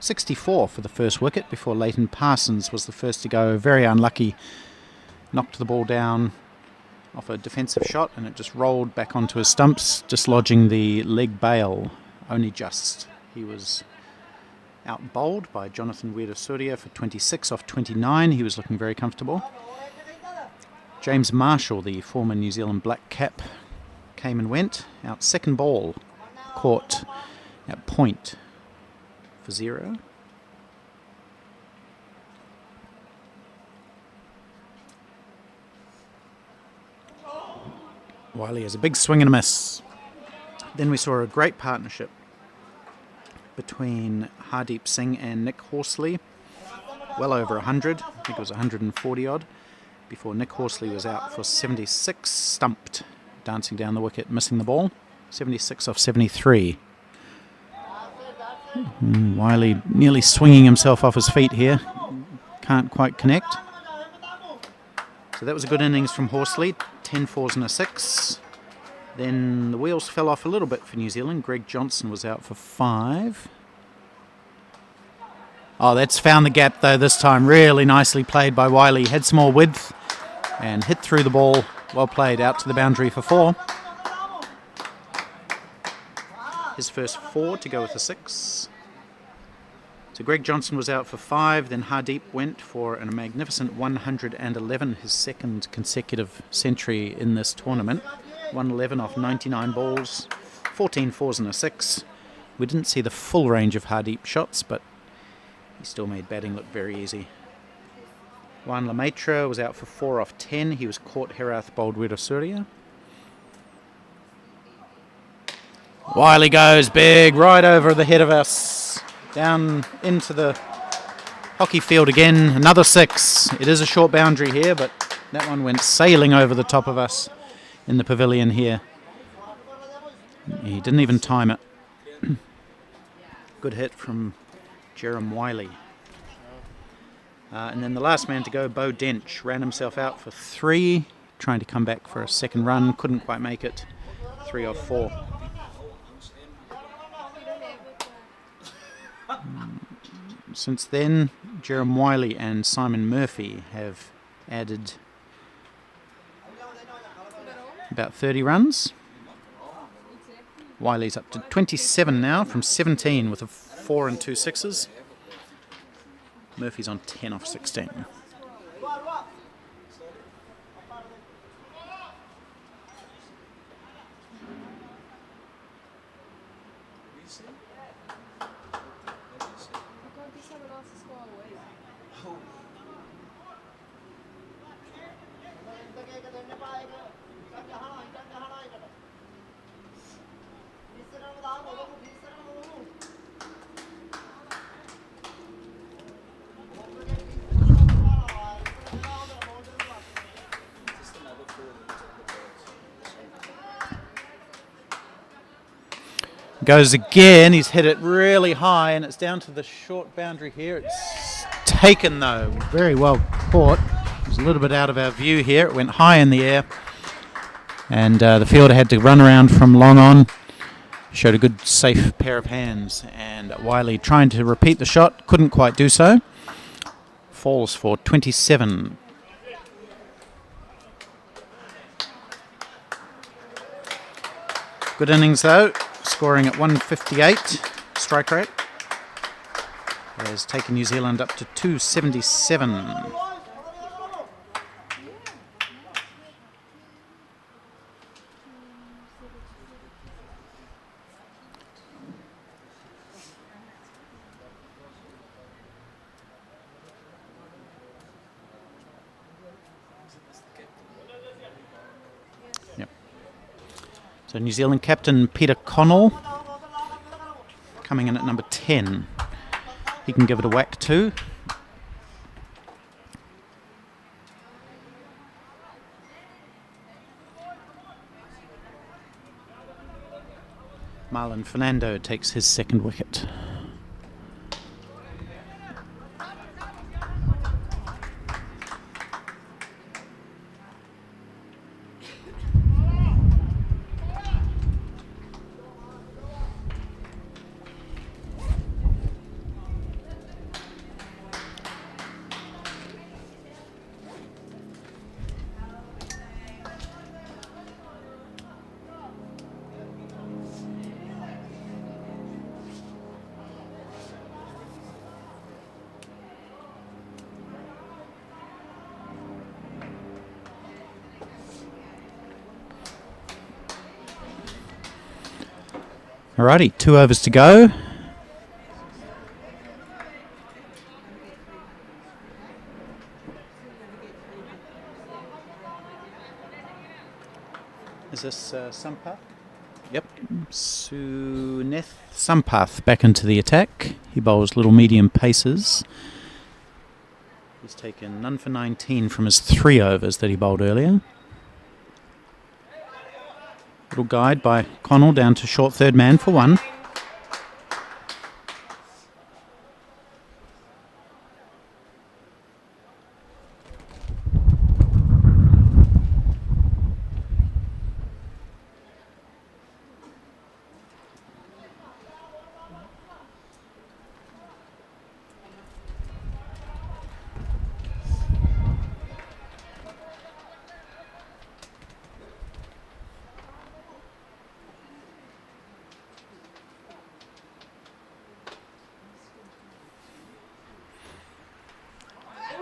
Speaker 1: 64 for the first wicket before Leighton Parsons was the first to go. Very unlucky. Knocked the ball down off a defensive shot and it just rolled back onto his stumps, dislodging the leg bail. Only just. He was out bowled by Jonathan Weerasurya for 26 off 29. He was looking very comfortable. James Marshall, the former New Zealand black cap, came and went. Out second ball, caught at point for 0. Wiley has a big swing and a miss. Then we saw a great partnership between Hardeep Singh and Nick Horsley. Well over 100. I think it was 140 odd. Before Nick Horsley was out for 76. Stumped. Dancing down the wicket, missing the ball. 76 off 73. Wiley nearly swinging himself off his feet here. Can't quite connect. So that was a good innings from Horsley. 10 fours and a 6. Then the wheels fell off a little bit for New Zealand. Greg Johnson was out for 5. Oh, that's found the gap though this time. Really nicely played by Wiley. Had some more width and hit through the ball. Well played out to the boundary for 4. His first 4 to go with a 6. So Greg Johnson was out for 5, then Hardeep went for a magnificent 111, his second consecutive century in this tournament. 111 off 99 balls, 14 fours and a 6. We didn't see the full range of Hardeep shots, but he still made batting look very easy. Juan Lemaitre was out for 4 off 10. He was caught. Herath bowled Weerasurya. Wiley goes big, right over the head of us. Down into the hockey field again. Another 6. It is a short boundary here, but that one went sailing over the top of us in the pavilion here. He didn't even time it. Good hit from Jerem Wiley. And then the last man to go, Bo Dench, ran himself out for 3, trying to come back for a second run. Couldn't quite make it. 3 off 4. Since then, Jerem Wiley and Simon Murphy have added about 30 runs. Wiley's up to 27 now from 17 with a 4 and 2 sixes. Murphy's on 10 off 16. Goes again, he's hit it really high and it's down to the short boundary here. It's taken though, very well caught. It was a little bit out of our view here. It went high in the air and the fielder had to run around from long on. Showed a good safe pair of hands and Wiley trying to repeat the shot, couldn't quite do so. Falls for 27. Good innings though. Scoring at 158 strike rate has taken New Zealand up to 277. So New Zealand captain Peter Connell coming in at number 10. He can give it a whack too. Marlon Fernando takes his second wicket. Alrighty, 2 overs to go. Is this Sampath? Yep, Suneth Sampath back into the attack. He bowls little medium paces. He's taken none for 19 from his 3 overs that he bowled earlier. Little guide by Connell down to short third man for 1.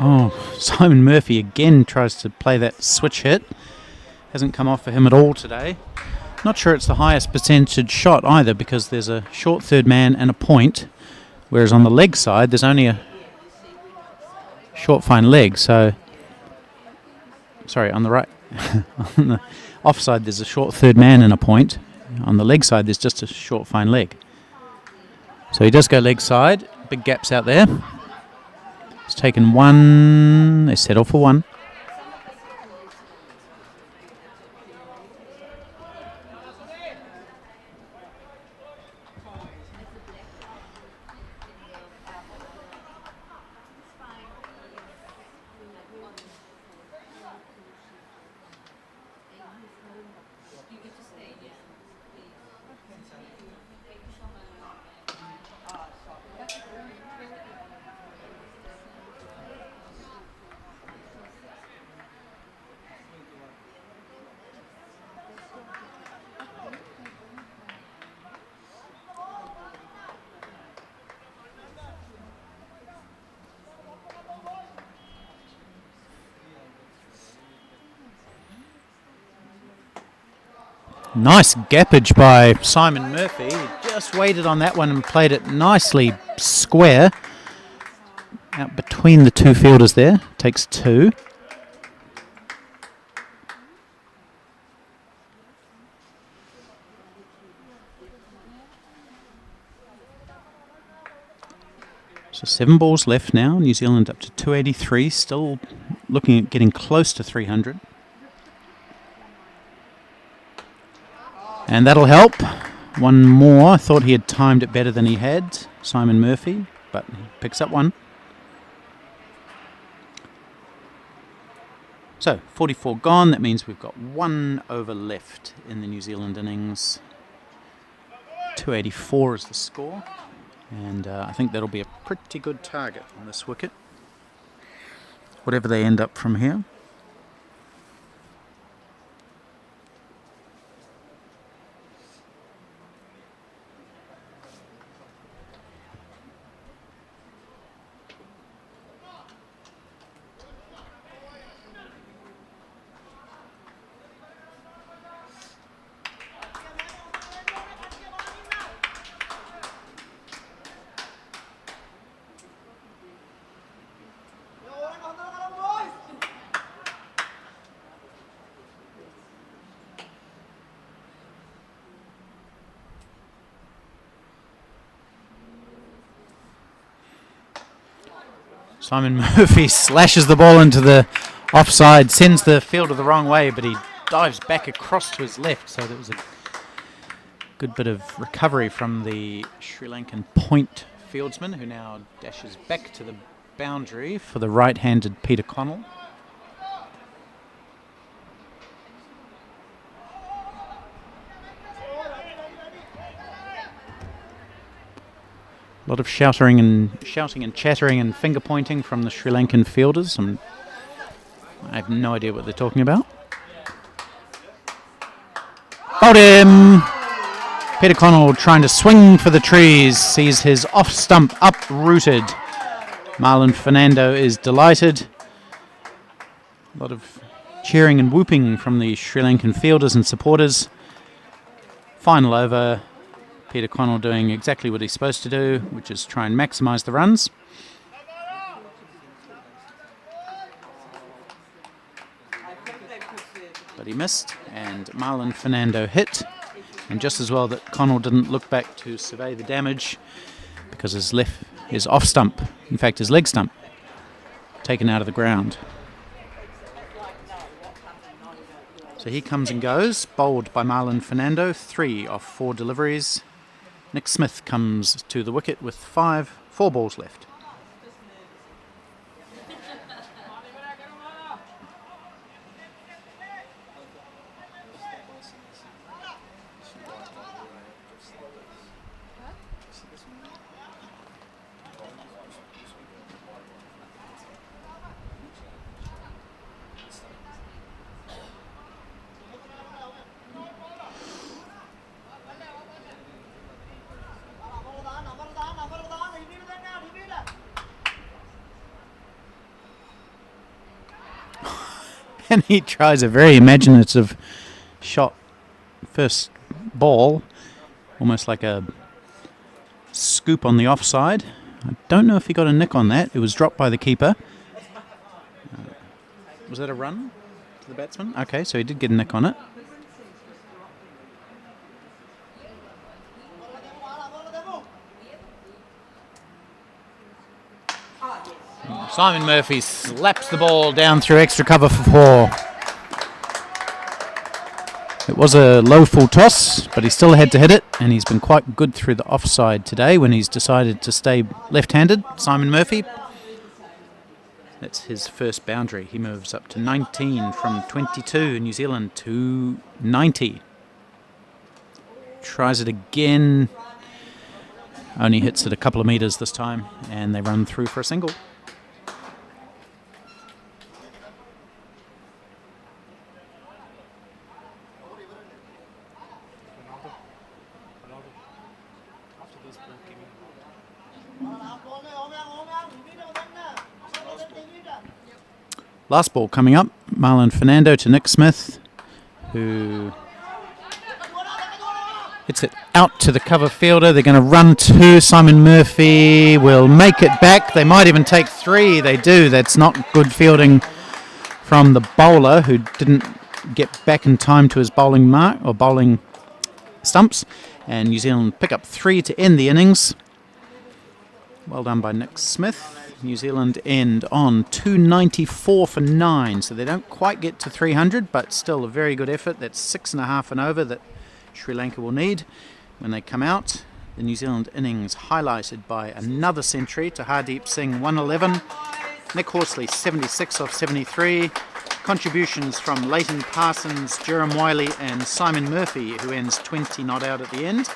Speaker 1: Oh, Simon Murphy again tries to play that switch hit. Hasn't come off for him at all today. Not sure it's the highest percentage shot either because there's a short third man and a point, whereas on the leg side there's only a short fine leg. So, sorry, on the right, on the offside there's a short third man and a point. On the leg side there's just a short fine leg. So he does go leg side. Big gaps out there. It's taken 1. They settle for 1. Nice gappage by Simon Murphy. He just waited on that one and played it nicely square. Out between the two fielders there. Takes two. So 7 balls left now. New Zealand up to 283. Still looking at getting close to 300. And that'll help. One more. I thought he had timed it better than he had, Simon Murphy, but he picks up one. So 44 gone. That means we've got 1 over left in the New Zealand innings. 284 is the score. And I think that'll be a pretty good target on this wicket, whatever they end up from here. Simon Murphy slashes the ball into the offside, sends the fielder the wrong way, but he dives back across to his left. So there was a good bit of recovery from the Sri Lankan point fieldsman, who now dashes back to the boundary for the right-handed Peter Connell. A lot of shouting and chattering and finger pointing from the Sri Lankan fielders. I have no idea what they're talking about. Bowled him! Peter Connell trying to swing for the trees, sees his off stump uprooted. Marlon Fernando is delighted. A lot of cheering and whooping from the Sri Lankan fielders and supporters. Final over. Peter Connell doing exactly what he's supposed to do, which is try and maximise the runs. But he missed, and Marlon Fernando hit. And just as well that Connell didn't look back to survey the damage, because his off stump, in fact his leg stump, taken out of the ground. So he comes and goes, bowled by Marlon Fernando, 3 off 4 deliveries. Nick Smith comes to the wicket with 4 balls left. And he tries a very imaginative shot, first ball, almost like a scoop on the offside. I don't know if he got a nick on that. It was dropped by the keeper. Was that a run to the batsman? Okay, so he did get a nick on it. Simon Murphy slaps the ball down through extra cover for 4. It was a low full toss, but he still had to hit it, and he's been quite good through the offside today when he's decided to stay left-handed. Simon Murphy, that's his first boundary. He moves up to 19 from 22. New Zealand to 90. Tries it again. Only hits it a couple of metres this time, and they run through for a single. Last ball coming up, Marlon Fernando to Nick Smith, who Hits it out to the cover fielder. They're going to run 2. Simon Murphy will make it back. They might even take 3. They do. That's not good fielding from the bowler, who didn't get back in time to his bowling mark or bowling stumps. And New Zealand pick up 3 to end the innings. Well done by Nick Smith. New Zealand end on 294 for 9, so they don't quite get to 300, but still a very good effort. That's 6.5 and over that Sri Lanka will need when they come out. The New Zealand innings highlighted by another century to Hardeep Singh, 111. Nick Horsley, 76 off 73. Contributions from Leighton Parsons, Jerem Wiley and Simon Murphy, who ends 20 not out at the end.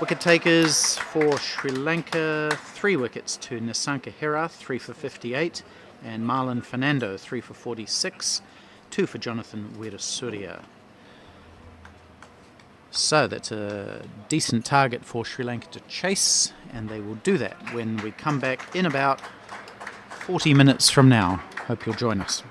Speaker 1: Wicket takers for Sri Lanka, 3 wickets to Nisanka Herath, 3 for 58, and Marlon Fernando, 3 for 46, 2 for Jonathan Weerasurya. So that's a decent target for Sri Lanka to chase, and they will do that when we come back in about 40 minutes from now. Hope you'll join us.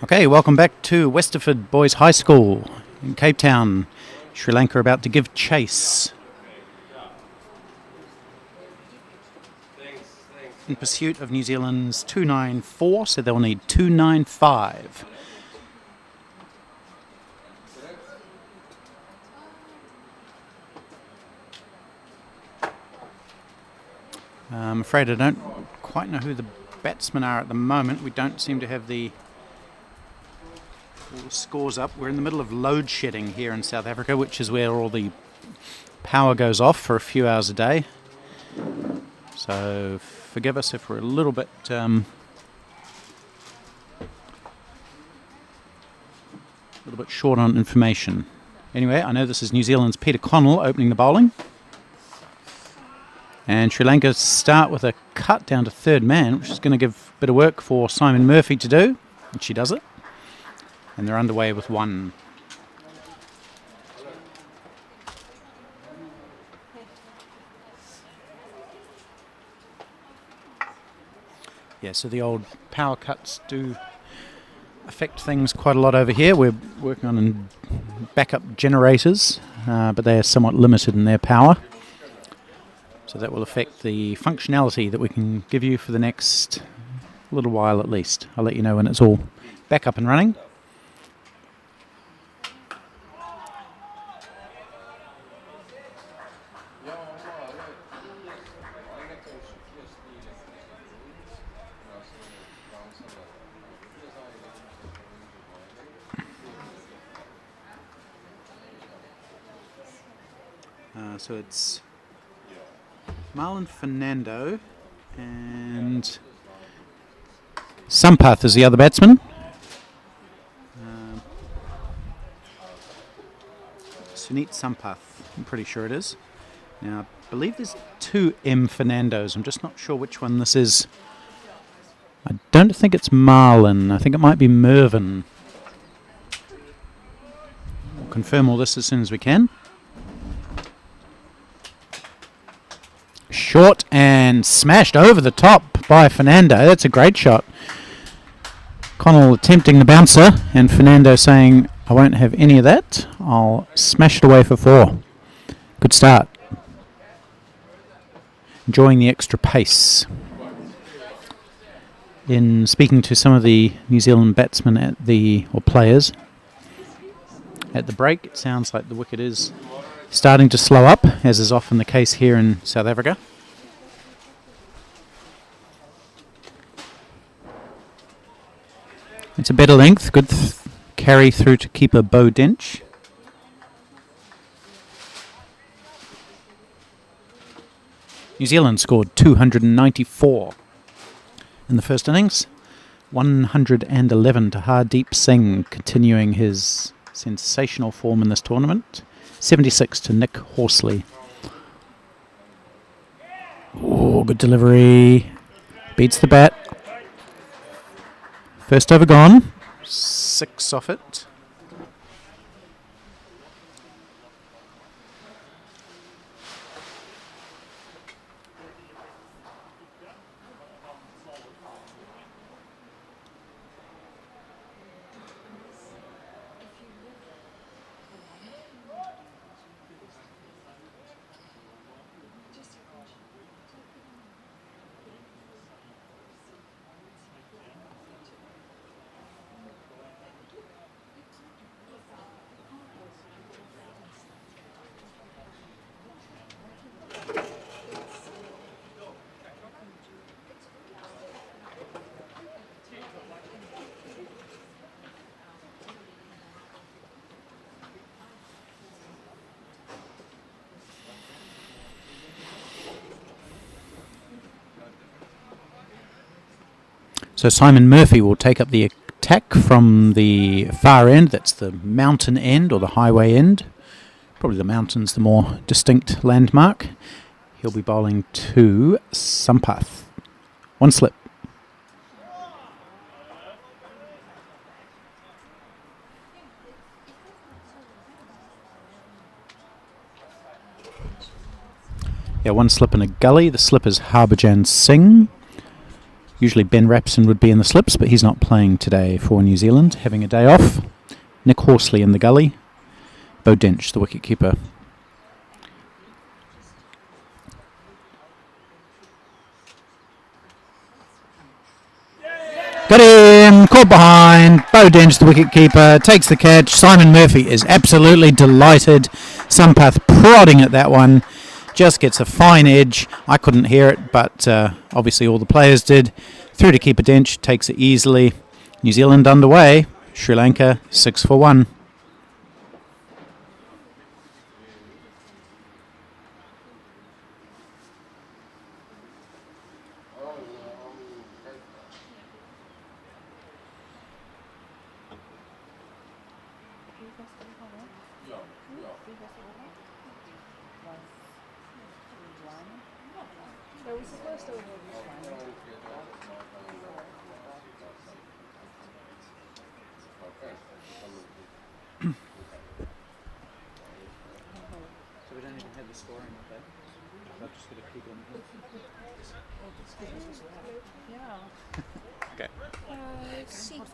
Speaker 1: Okay, welcome back to Westerford Boys High School in Cape Town. Sri Lanka about to give chase. In pursuit of New Zealand's 294, so they'll need 295. I'm afraid I don't quite know who the batsmen are at the moment. We don't seem to have all the scores up. We're in the middle of load shedding here in South Africa, which is where all the power goes off for a few hours a day. So forgive us if we're a little bit short on information. Anyway, I know this is New Zealand's Peter Connell opening the bowling. And Sri Lanka start with a cut down to third man, which is going to give a bit of work for Simon Murphy to do. And she does it. And they're underway with one. Yeah, so the old power cuts do affect things quite a lot over here. We're working on backup generators, but they are somewhat limited in their power. So that will affect the functionality that we can give you for the next little while at least. I'll let you know when it's all back up and running. So it's Marlon Fernando and Sampath is the other batsman. Sunit Sampath, I'm pretty sure it is. Now, I believe there's two M Fernandos. I'm just not sure which one this is. I don't think it's Marlon. I think it might be Mervyn. We'll confirm all this as soon as we can. Short and smashed over the top by Fernando. That's a great shot. Connell attempting the bouncer and Fernando saying, I won't have any of that. I'll smash it away for 4. Good start. Enjoying the extra pace. In speaking to some of the New Zealand batsmen or players at the break, it sounds like the wicket is starting to slow up, as is often the case here in South Africa. It's a better length, good carry through to keeper Bo Dench. New Zealand scored 294 in the first innings, 111 to Hardeep Singh, continuing his sensational form in this tournament. 76 to Nick Horsley. Oh, good delivery. Beats the bat. First over gone. 6 off it. So Simon Murphy will take up the attack from the far end. That's the mountain end or the highway end. Probably the mountain's the more distinct landmark. He'll be bowling to Sampath. 1 slip. Yeah, 1 slip in a gully. The slip is Harbhajan Singh. Usually Ben Rapson would be in the slips, but he's not playing today for New Zealand, having a day off. Nick Horsley in the gully. Bo Dench, the wicketkeeper. Got him! Caught behind. Bo Dench, the wicketkeeper, takes the catch. Simon Murphy is absolutely delighted. Sampath prodding at that one. Just gets a fine edge. I couldn't hear it, but obviously all the players did. Through to keeper Dench, takes it easily. New Zealand underway. Sri Lanka 6 for 1. So we don't even have the scoring of that. I've just got to keep on. Okay.
Speaker 6: 6.
Speaker 7: Can't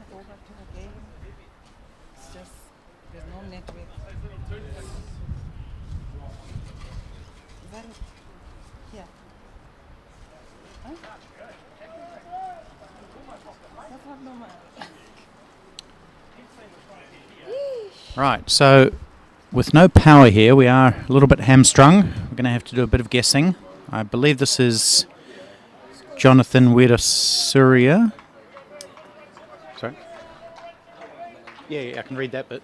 Speaker 7: go back to the game. It's just there's no network. Is that it? Yeah. Huh? That's not normal.
Speaker 1: Right, so with no power here, we are a little bit hamstrung. We're going to have to do a bit of guessing. I believe this is Jonathan Wirasuria. Sorry? Yeah, I can read that bit.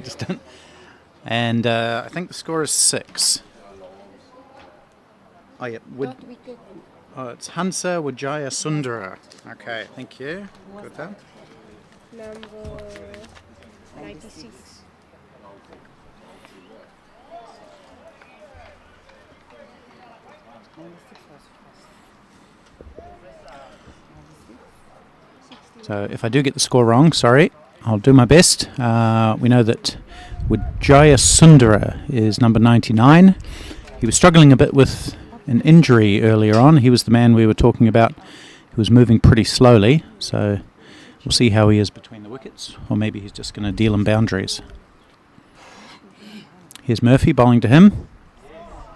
Speaker 1: Just don't. And I think the score is 6. Oh, yeah. It's Hansa Wijaya Sundara. Okay, thank you. Got that?
Speaker 6: Number 96.
Speaker 1: So if I do get the score wrong, sorry, I'll do my best. We know that Wijaya Sundara is number 99. He was struggling a bit with an injury earlier on. He was the man we were talking about who was moving pretty slowly. So we'll see how he is between the wickets, or maybe he's just going to deal him boundaries. Here's Murphy bowling to him.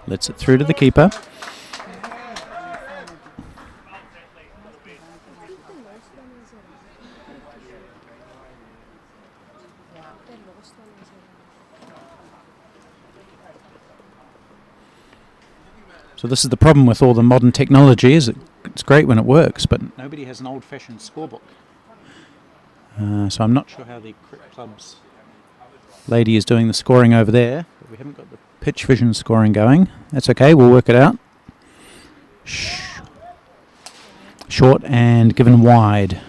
Speaker 1: Lets it through to the keeper. So this is the problem with all the modern technology, is it's great when it works, but nobody has an old-fashioned scorebook. So I'm not sure how the cricket club's lady is doing the scoring over there. But we haven't got the pitch vision scoring going. That's okay, we'll work it out. Short and given wide.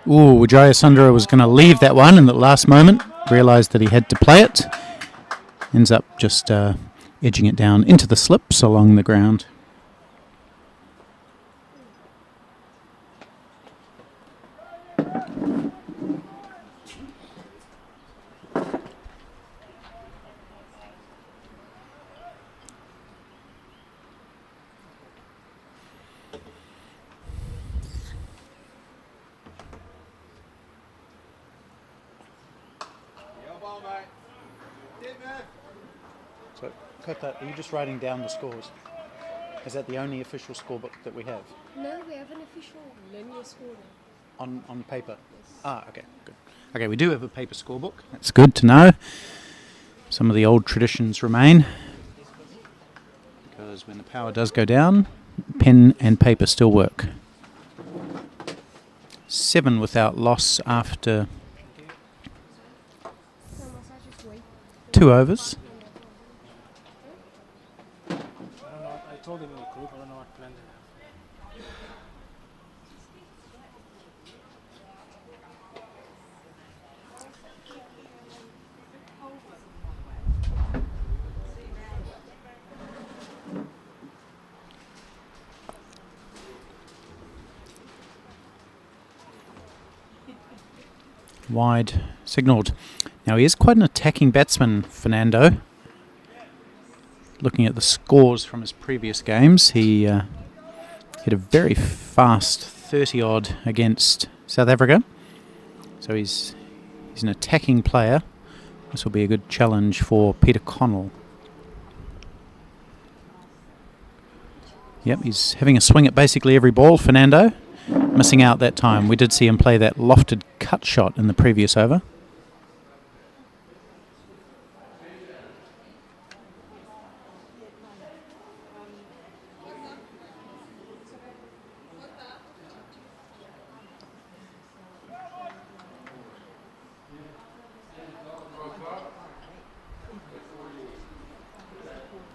Speaker 1: Ooh, Wijaya Sundara was going to leave that one in the last moment. Realised that he had to play it. Ends up just edging it down into the slips along the ground. So, Kota, are you just writing down the scores? Is that the only official scorebook that we have?
Speaker 6: No, we have an official linear scorer.
Speaker 1: On paper? Yes. Ah, okay, good. Okay, we do have a paper scorebook. That's good to know. Some of the old traditions remain. Because when the power does go down, pen and paper still work. 7 without loss after 2 overs.
Speaker 8: I told him in the group, I don't know what plan they have.
Speaker 1: Wide signalled. Now he is quite an attacking batsman, Fernando. Looking at the scores from his previous games, he hit a very fast 30-odd against South Africa. So he's an attacking player. This will be a good challenge for Peter Connell. Yep, he's having a swing at basically every ball, Fernando. Missing out that time. We did see him play that lofted cut shot in the previous over.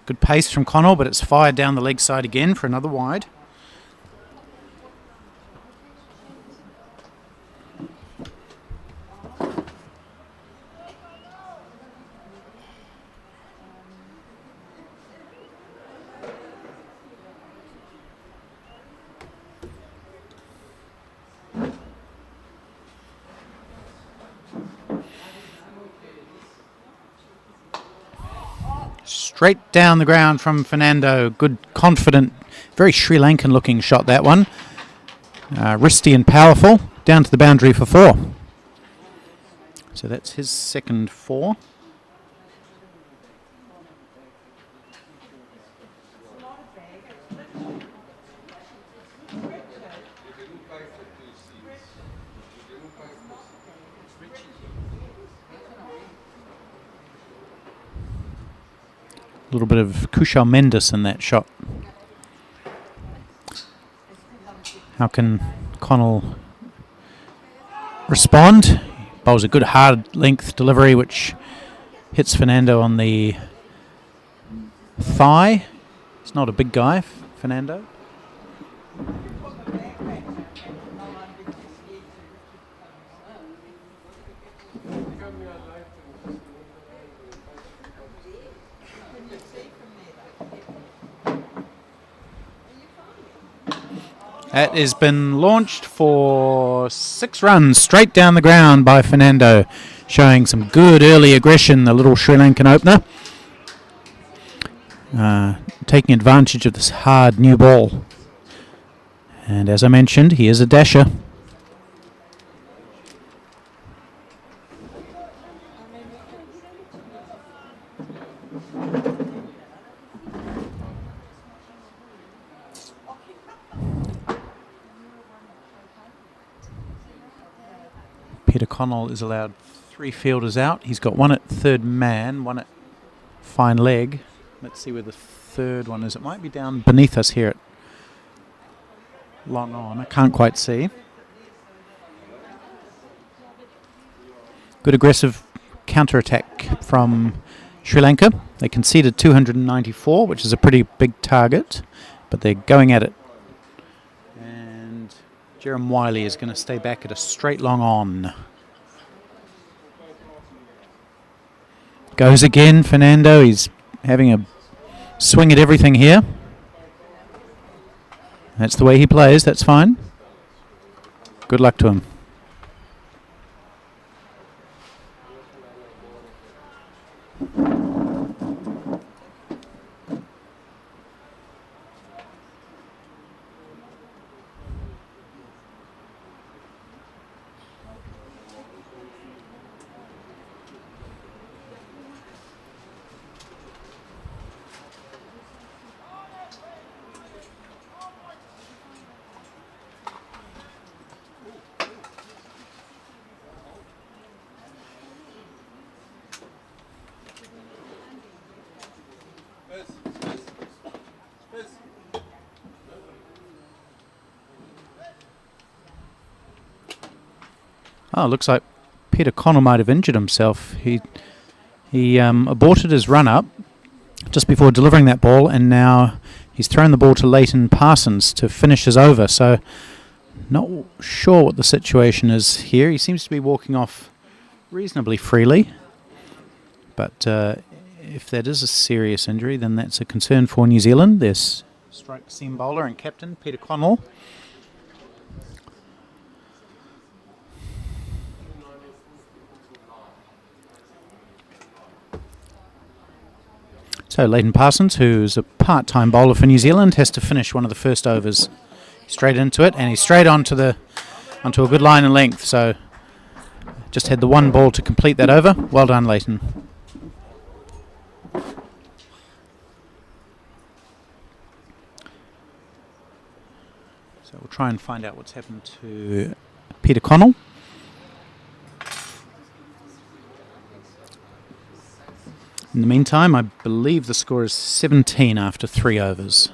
Speaker 1: Good pace from Connell, but it's fired down the leg side again for another wide. Straight down the ground from Fernando. Good, confident, very Sri Lankan looking shot, that one. Wristy and powerful. Down to the boundary for 4. So that's his second 4. A little bit of Kushal Mendes in that shot. How can Connell respond? Bowls a good hard length delivery which hits Fernando on the thigh. He's not a big guy, Fernando. That has been launched for 6 runs straight down the ground by Fernando, showing some good early aggression, the little Sri Lankan opener. Taking advantage of this hard new ball. And as I mentioned, he is a dasher. Peter Connell is allowed 3 fielders out. He's got 1 at third man, 1 at fine leg. Let's see where the third one is. It might be down beneath us here at long on. I can't quite see. Good aggressive counter-attack from Sri Lanka. They conceded 294, which is a pretty big target, but they're going at it. And Jerem Wiley is going to stay back at a straight long on. Goes again, Fernando. He's having a swing at everything here. That's the way he plays. That's fine. Good luck to him. Oh, looks like Peter Connell might have injured himself. He aborted his run-up just before delivering that ball, and now he's thrown the ball to Leighton Parsons to finish his over. So not sure what the situation is here. He seems to be walking off reasonably freely. But if that is a serious injury, then that's a concern for New Zealand. There's strike seam bowler and captain Peter Connell. So Leighton Parsons, who's a part-time bowler for New Zealand, has to finish one of the first overs. Straight into it, and he's straight onto a good line and length. So just had the one ball to complete that over. Well done, Leighton. So we'll try and find out what's happened to Peter Connell. In the meantime, I believe the score is 17 after 3 overs.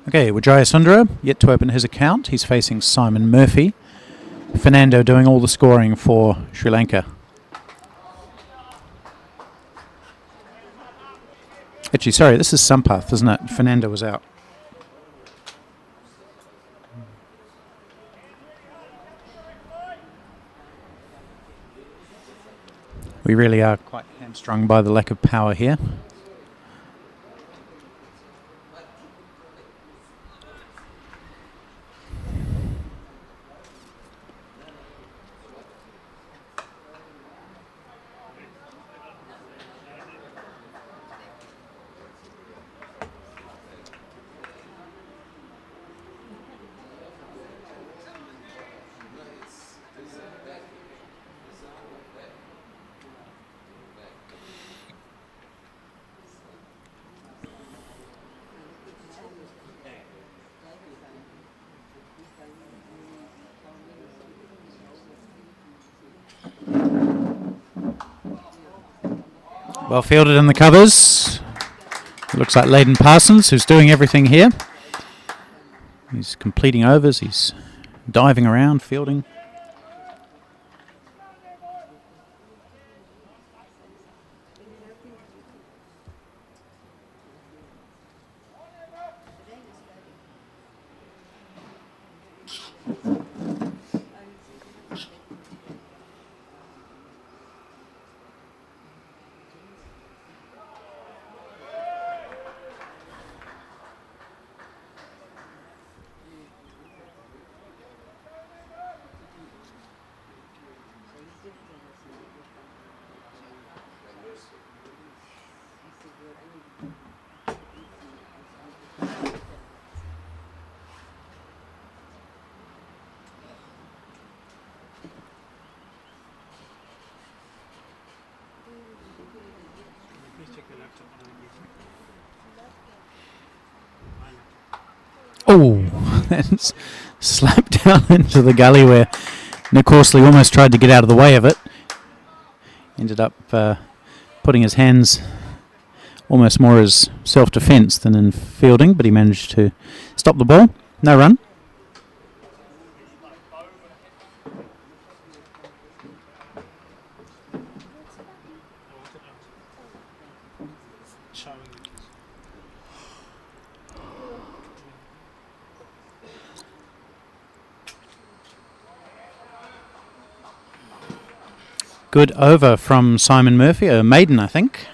Speaker 1: Okay, Wijaya Sundara yet to open his account. He's facing Simon Murphy. Fernando doing all the scoring for Sri Lanka. Actually, sorry, this is Sampath, isn't it? Fernando was out. We really are quite hamstrung by the lack of power here. Well fielded in the covers. It looks like Leighton Parsons, who's doing everything here. He's completing overs, he's diving around, fielding. Oh, that's slapped down into the gully where Nick Horsley almost tried to get out of the way of it. Ended up putting his hands almost more as self-defence than in fielding, but he managed to stop the ball. No run. Good over from Simon Murphy, a maiden, I think.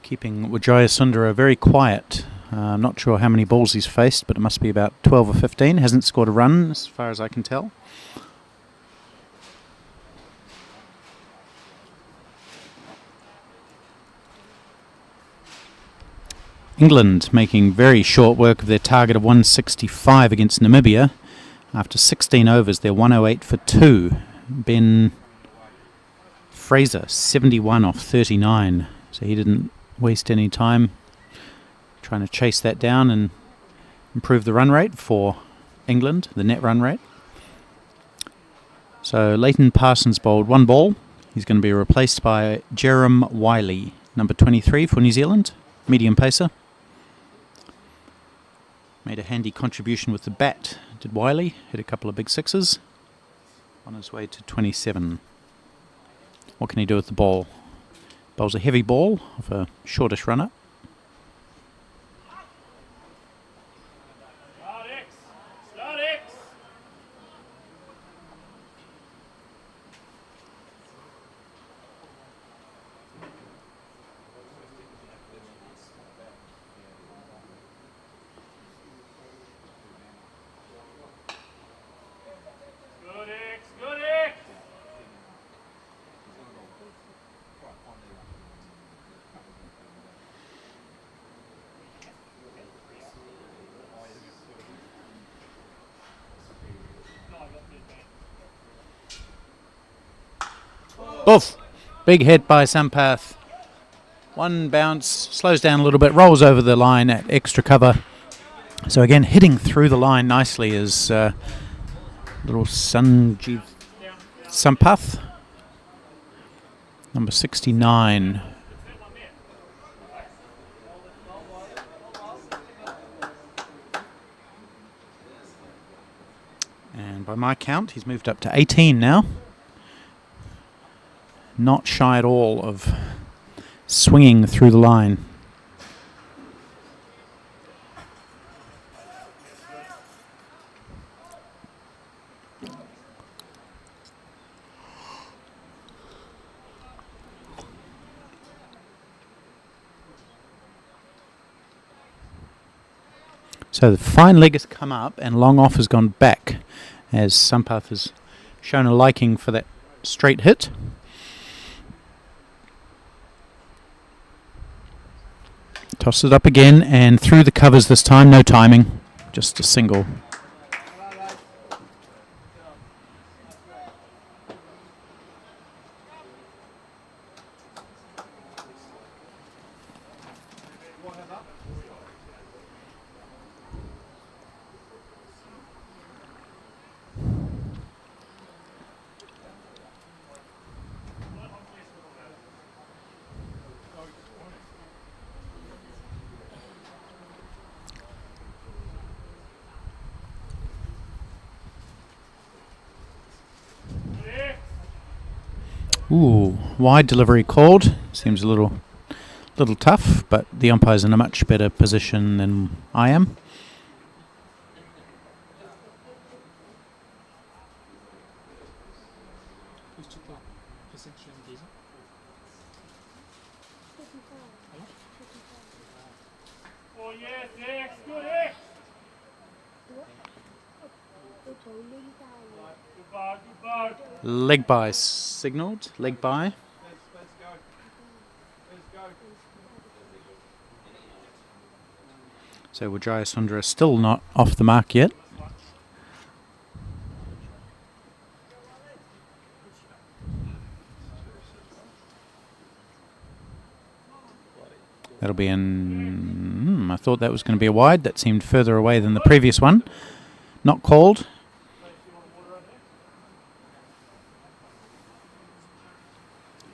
Speaker 1: Keeping Wijaya Sundara very quiet. I'm not sure how many balls he's faced, but it must be about 12 or 15. Hasn't scored a run, as far as I can tell. England making very short work of their target of 165 against Namibia. After 16 overs, they're 108 for 2. Ben Fraser, 71 off 39. So he didn't waste any time trying to chase that down and improve the run rate for England, the net run rate. So Leighton Parsons bowled one ball. He's going to be replaced by Jerem Wiley, number 23 for New Zealand, medium pacer. Made a handy contribution with the bat, did Wiley, hit a couple of big sixes. on his way to 27. What can he do with the ball? Bowls a heavy ball of a shortish runner. Oof! Big hit by Sampath. One bounce, slows down a little bit, rolls over the line at extra cover. So again, hitting through the line nicely is little Sampath, number 69. And by my count, he's moved up to 18 now. Not shy at all of swinging through the line. So the fine leg has come up and long off has gone back as Sampath has shown a liking for that straight hit. Toss it up again and through the covers this time, no timing, just a single. Ooh, wide delivery called. Seems a little tough, but the umpire's in a much better position than I am. Leg by signalled. Leg by. So Wijaya Sundara still not off the mark yet. That'll be in... I thought that was going to be a wide. That seemed further away than the previous one. Not called.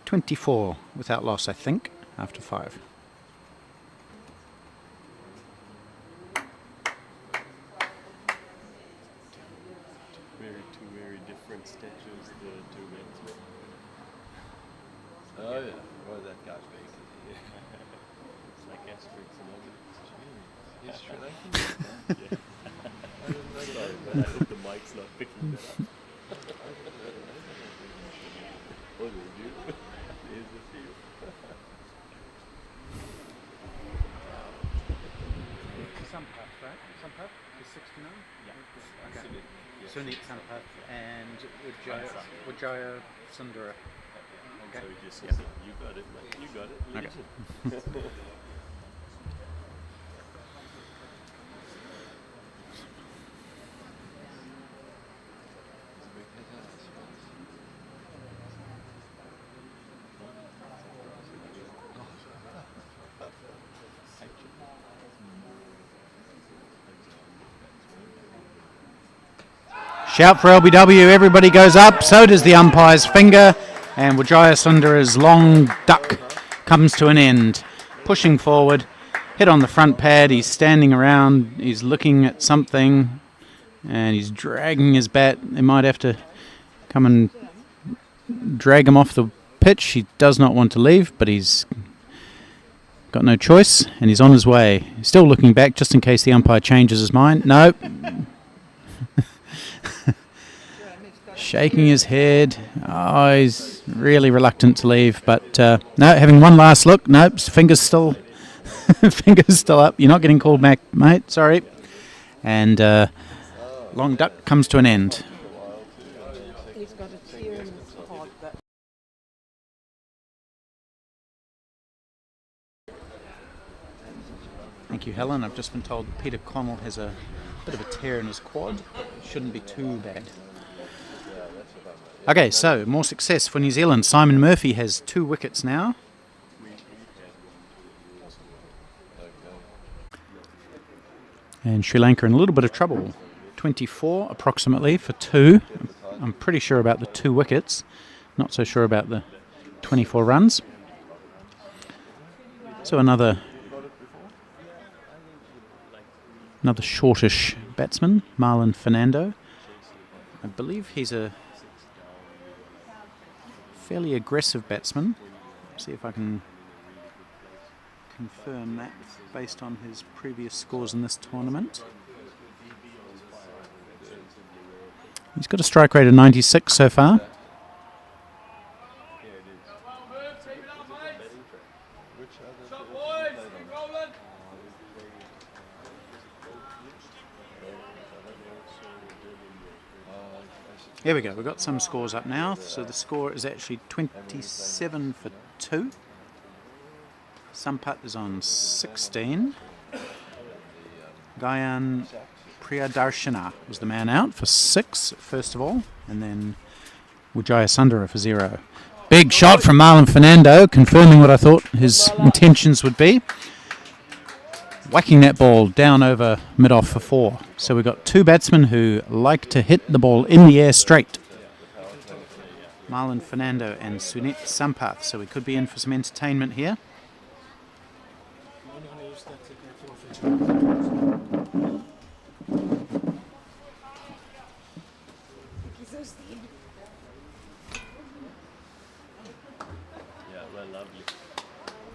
Speaker 1: .24 without loss, I think, after 5.
Speaker 5: Two very different sketches, the two men.
Speaker 2: Oh yeah, boy, that guy's big.
Speaker 5: It's like asterisks and others.
Speaker 2: He's Sri Lankan.
Speaker 5: Sorry, but I hope the mic's not picking that up. What do we do? Here's the field.
Speaker 1: Sampath, right? Sampath is 69?
Speaker 5: Yeah.
Speaker 1: Okay.
Speaker 5: Yeah.
Speaker 1: Sunit Sampath and Wijaya Sundara.
Speaker 5: So he just says, you got it, mate. You got it.
Speaker 1: Okay. Shout for LBW, everybody goes up, so does the umpire's finger, and Wijaya Sundara's long duck comes to an end. Pushing forward, hit on the front pad, he's standing around, he's looking at something, and he's dragging his bat. They might have to come and drag him off the pitch. He does not want to leave, but he's got no choice, and he's on his way. He's still looking back just in case the umpire changes his mind. No. Shaking his head. Oh, he's really reluctant to leave, but no, having one last look. Nope, fingers still fingers still up. You're not getting called back, mate. Sorry. And long duck comes to an end.
Speaker 7: He's got a tear in his heart. But
Speaker 1: Thank you, Helen. I've just been told that Peter Connell has a bit of a tear in his quad. Shouldn't be too bad. Okay, so more success for New Zealand. Simon Murphy has 2 wickets now. And Sri Lanka in a little bit of trouble. 24 approximately for 2. I'm pretty sure about the 2 wickets. Not so sure about the 24 runs. So another shortish batsman, Marlon Fernando. I believe he's a fairly aggressive batsman. See if I can confirm that based on his previous scores in this tournament. He's got a strike rate of 96 so far. Here we go, we've got some scores up now. So the score is actually 27 for 2. Sampat is on 16. Gayan Priyadarshana was the man out for 6, first of all, and then Wijaya Sundara for 0. Big shot from Marlon Fernando, confirming what I thought his intentions would be. Whacking that ball down over mid-off for 4. So we've got 2 batsmen who like to hit the ball in the air straight. Marlon Fernando and Sunit Sampath. So we could be in for some entertainment here.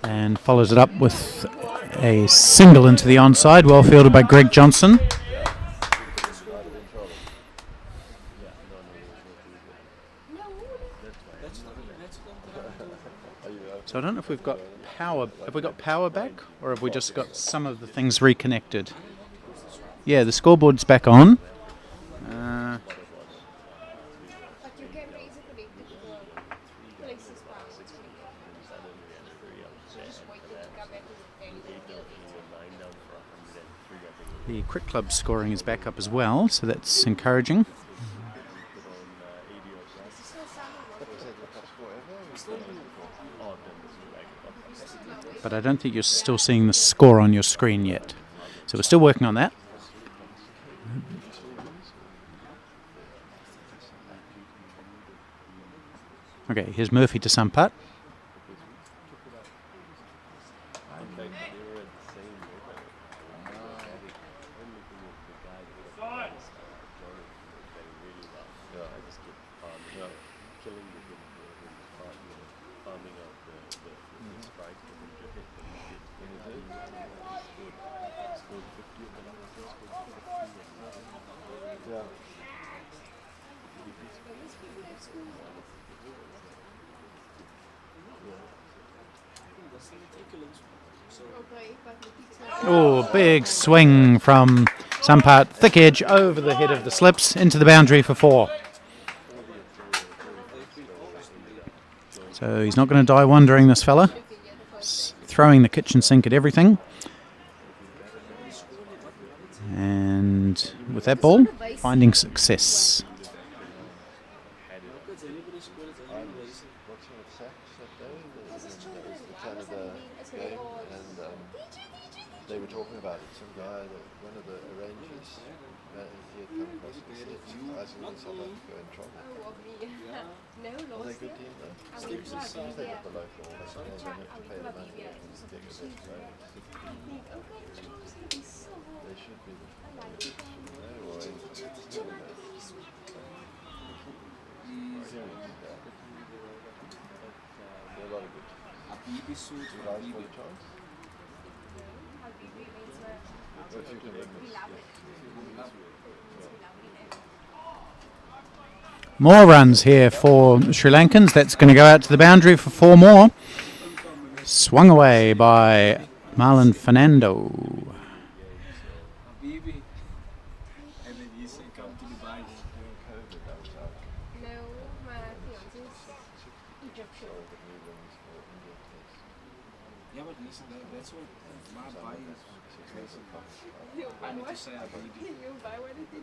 Speaker 1: And follows it up with a single into the onside, well fielded by Greg Johnson. So I don't know if we've got power. Have we got power back, or have we just got some of the things reconnected? Yeah, the scoreboard's back on. The Cricket Club scoring is back up as well, so that's encouraging. But I don't think you're still seeing the score on your screen yet. So we're still working on that. Okay, here's Murphy to Sampat. Oh, big swing from Sampat, thick edge over the head of the slips into the boundary for 4. So he's not going to die wondering, this fella. He's throwing the kitchen sink at everything. And with that ball, finding success.
Speaker 5: They were talking about it. Some guy, one of the arrangers, he had come across the slips, advising that South Africa in trouble. Are they a good team though? They got the local, they don't have to pay the money. They should be. Rise for the chance? Or if you can win this, yes.
Speaker 1: More runs here for Sri Lankans. That's going to go out to the boundary for 4 more. Swung away by Marlon Fernando.
Speaker 6: No, my fiance's Egyptian.
Speaker 8: Yeah, but listen, that's what my body is. I need to say I believe it.
Speaker 6: You buy one if you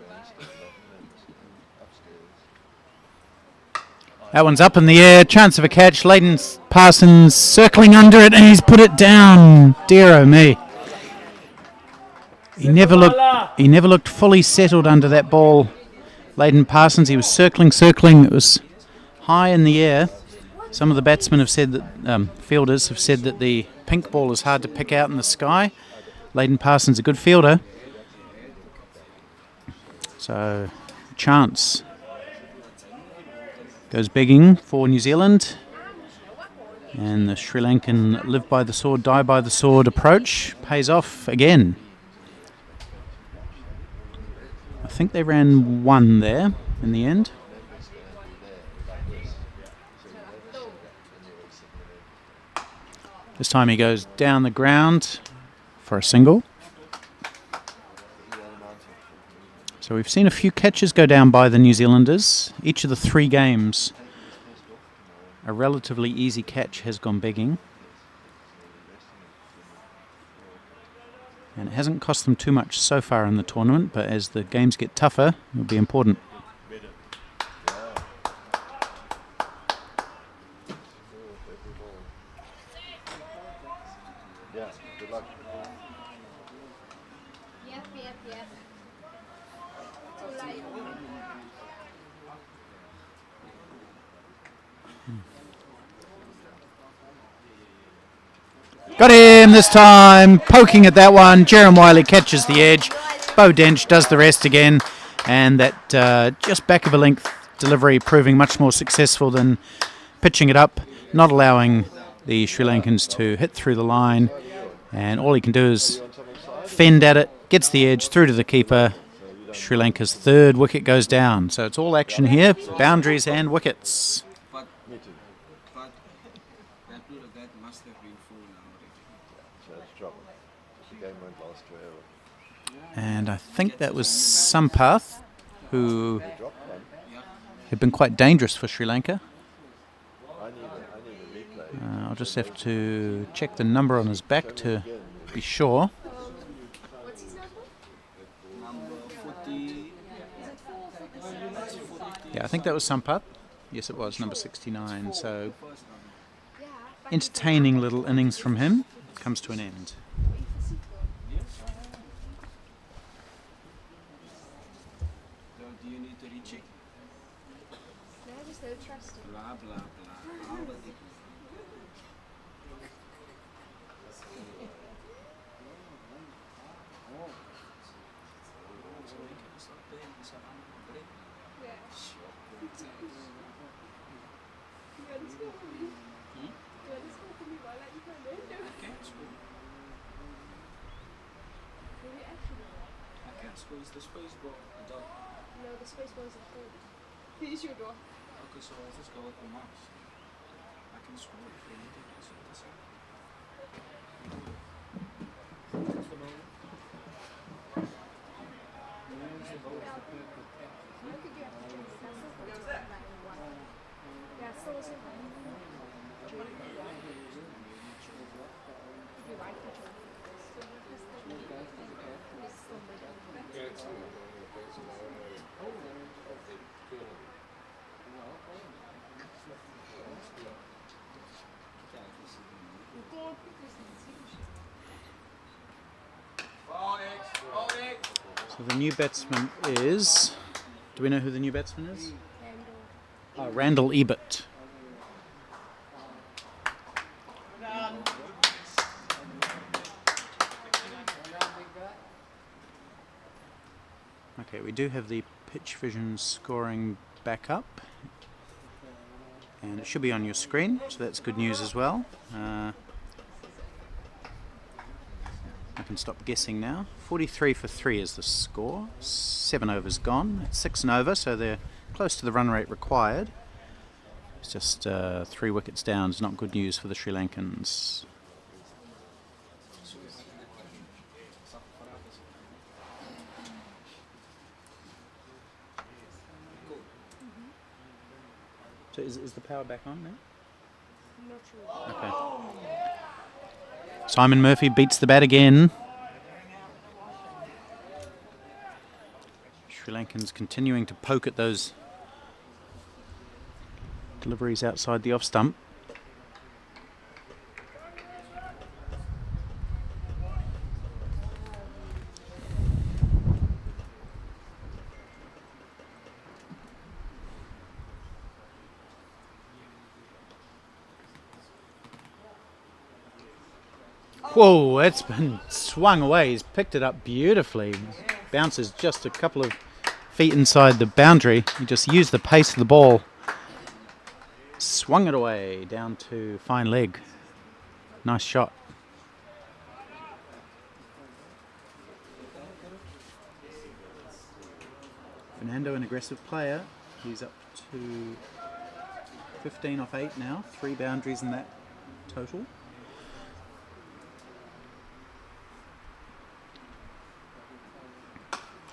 Speaker 6: buy.
Speaker 1: That one's up in the air. Chance of a catch. Leighton Parsons circling under it, and he's put it down. Dear oh me. He never looked fully settled under that ball. Leighton Parsons, he was circling. It was high in the air. Some of the batsmen have said that, fielders have said that the pink ball is hard to pick out in the sky. Leighton Parsons, a good fielder. So, chance goes begging for New Zealand. And the Sri Lankan live by the sword, die by the sword approach pays off again. I think they ran 1 there in the end. This time he goes down the ground for a single. So we've seen a few catches go down by the New Zealanders. Each of the 3 games, a relatively easy catch has gone begging. And it hasn't cost them too much so far in the tournament, but as the games get tougher, it'll be important.
Speaker 5: Yeah, good luck.
Speaker 6: Yep. Too late.
Speaker 1: Got him this time, poking at that one. Jerem Wiley catches the edge. Bo Dench does the rest again. And that just back of a length delivery proving much more successful than pitching it up, not allowing the Sri Lankans to hit through the line. And all he can do is fend at it, gets the edge through to the keeper. Sri Lanka's 3rd wicket goes down. So it's all action here, boundaries and wickets.
Speaker 8: But that must have been full now.
Speaker 5: So it's trouble. The game won't last forever.
Speaker 1: And I think that was Sampath, who
Speaker 5: They dropped one.
Speaker 1: had been quite dangerous for Sri Lanka.
Speaker 5: I need a replay.
Speaker 1: I'll just have to check the number on his back to be sure.
Speaker 6: What's his number?
Speaker 8: Number 40.
Speaker 1: Yeah, I think that was Sampath. Yes, it was, number 69. So entertaining little innings from him comes to an end.
Speaker 8: Do you need to recheck?
Speaker 6: No, just don't trust him.
Speaker 8: Blah, blah, blah. All the things. Is the space bar done?
Speaker 6: No, the space wasn't full. Here's your door.
Speaker 8: Okay, so I'll just go with the mouse. I can scroll if you need it. So that's it.
Speaker 6: Yeah, still the same. You're right,
Speaker 1: So the new batsman is... Do we know who the new batsman is? Randall Ebert. Okay, we do have the pitch vision scoring back up. And it should be on your screen, so that's good news as well. I can stop guessing now. 43 for 3 is the score. 7 overs gone. It's 6 and over, so they're close to the run rate required. It's just 3 wickets down. It's not good news for the Sri Lankans. So is the power back on now?
Speaker 6: Not sure.
Speaker 1: Okay. Simon Murphy beats the bat again. Sri Lankans continuing to poke at those deliveries outside the off stump. Whoa, it's been swung away. He's picked it up beautifully. Bounces just a couple of feet inside the boundary. He just used the pace of the ball. Swung it away down to fine leg. Nice shot. Fernando, an aggressive player. He's up to 15 off 8 now. 3 boundaries in that total.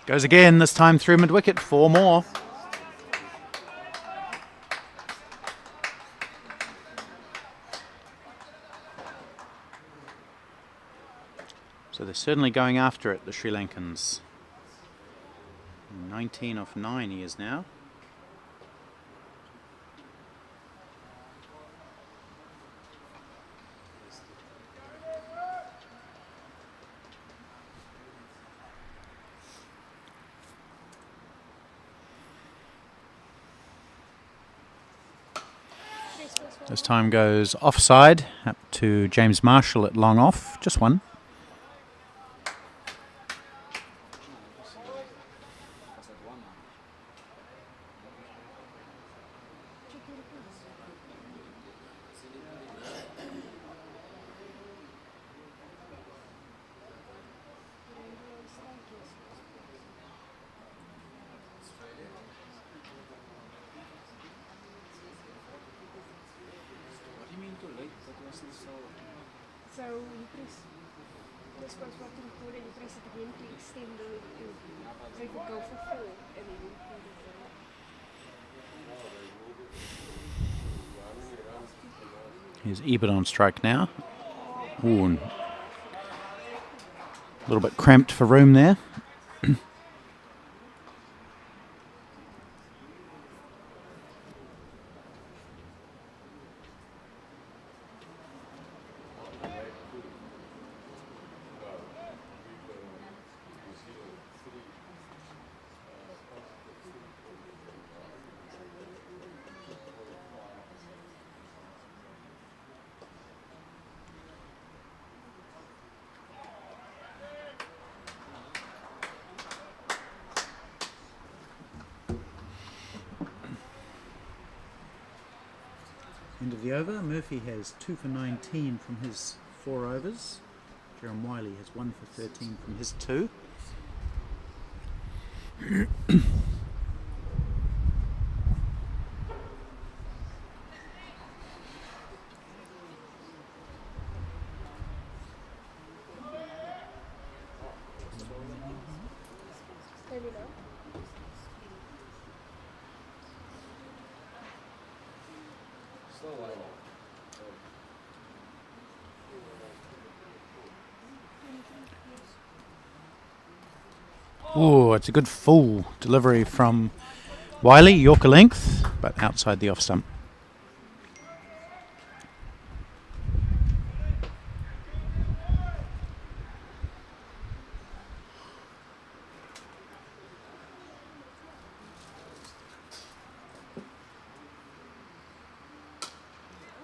Speaker 1: Goes again, this time through mid-wicket, 4 more. So they're certainly going after it, the Sri Lankans. 19 off 9 he is now. This time goes offside, up to James Marshall at long off, just 1.
Speaker 6: So you press this was what you put and you press it again to extend the loop. So you could go for 4 and then you put it
Speaker 1: Here's Ebert on strike now. Ooh, and a little bit cramped for room there. End of the over. Murphy has 2 for 19 from his 4 overs. Jerome Wiley has 1 for 13 from his 2. Oh, it's a good full delivery from Wiley, Yorker length, but outside the off stump.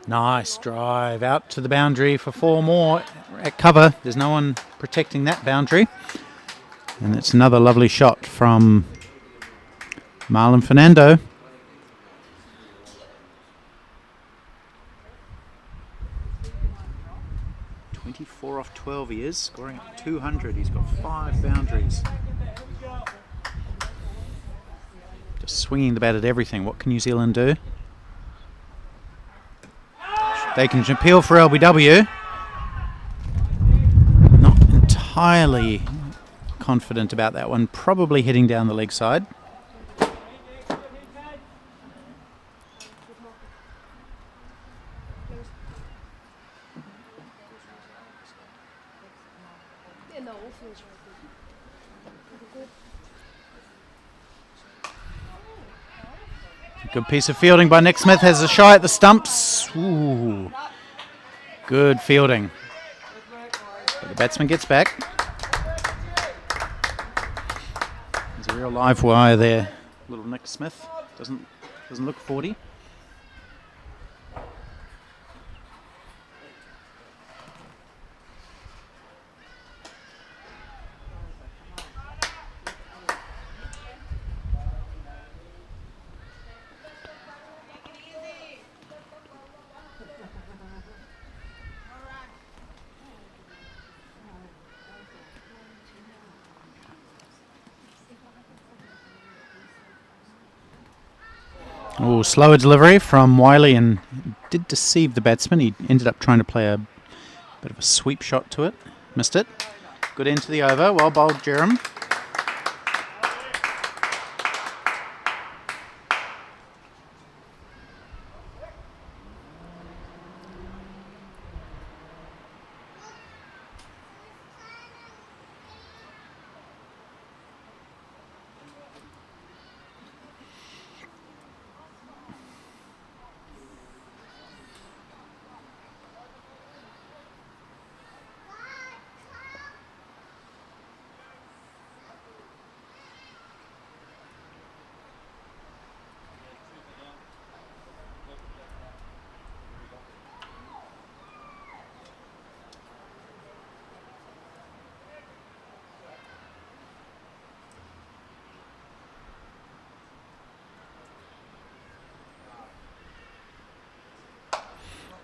Speaker 1: Nice drive out to the boundary for 4 more at cover. There's no one protecting that boundary. And it's another lovely shot from Marlon Fernando. 12 he is, scoring at 200. He's got 5 boundaries. Just swinging the bat at everything. What can New Zealand do? They can appeal for LBW. Not entirely confident about that one. Probably heading down the leg side. Good piece of fielding by Nick Smith. Has a shy at the stumps. Ooh. Good fielding. But the batsman gets back. There's a real live wire there. Little Nick Smith. Doesn't look 40. Oh, slower delivery from Wiley, and did deceive the batsman. He ended up trying to play a bit of a sweep shot to it. Missed it. Good end to the over. Well bowled, Jerem.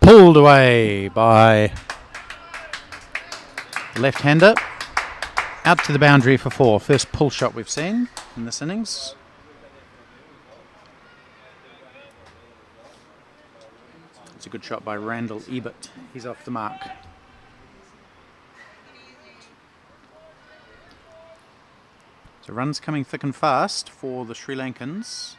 Speaker 1: Pulled away by the left-hander. Out to the boundary for 4. First pull shot we've seen in this innings. It's a good shot by Randall Ebert. He's off the mark. So runs coming thick and fast for the Sri Lankans.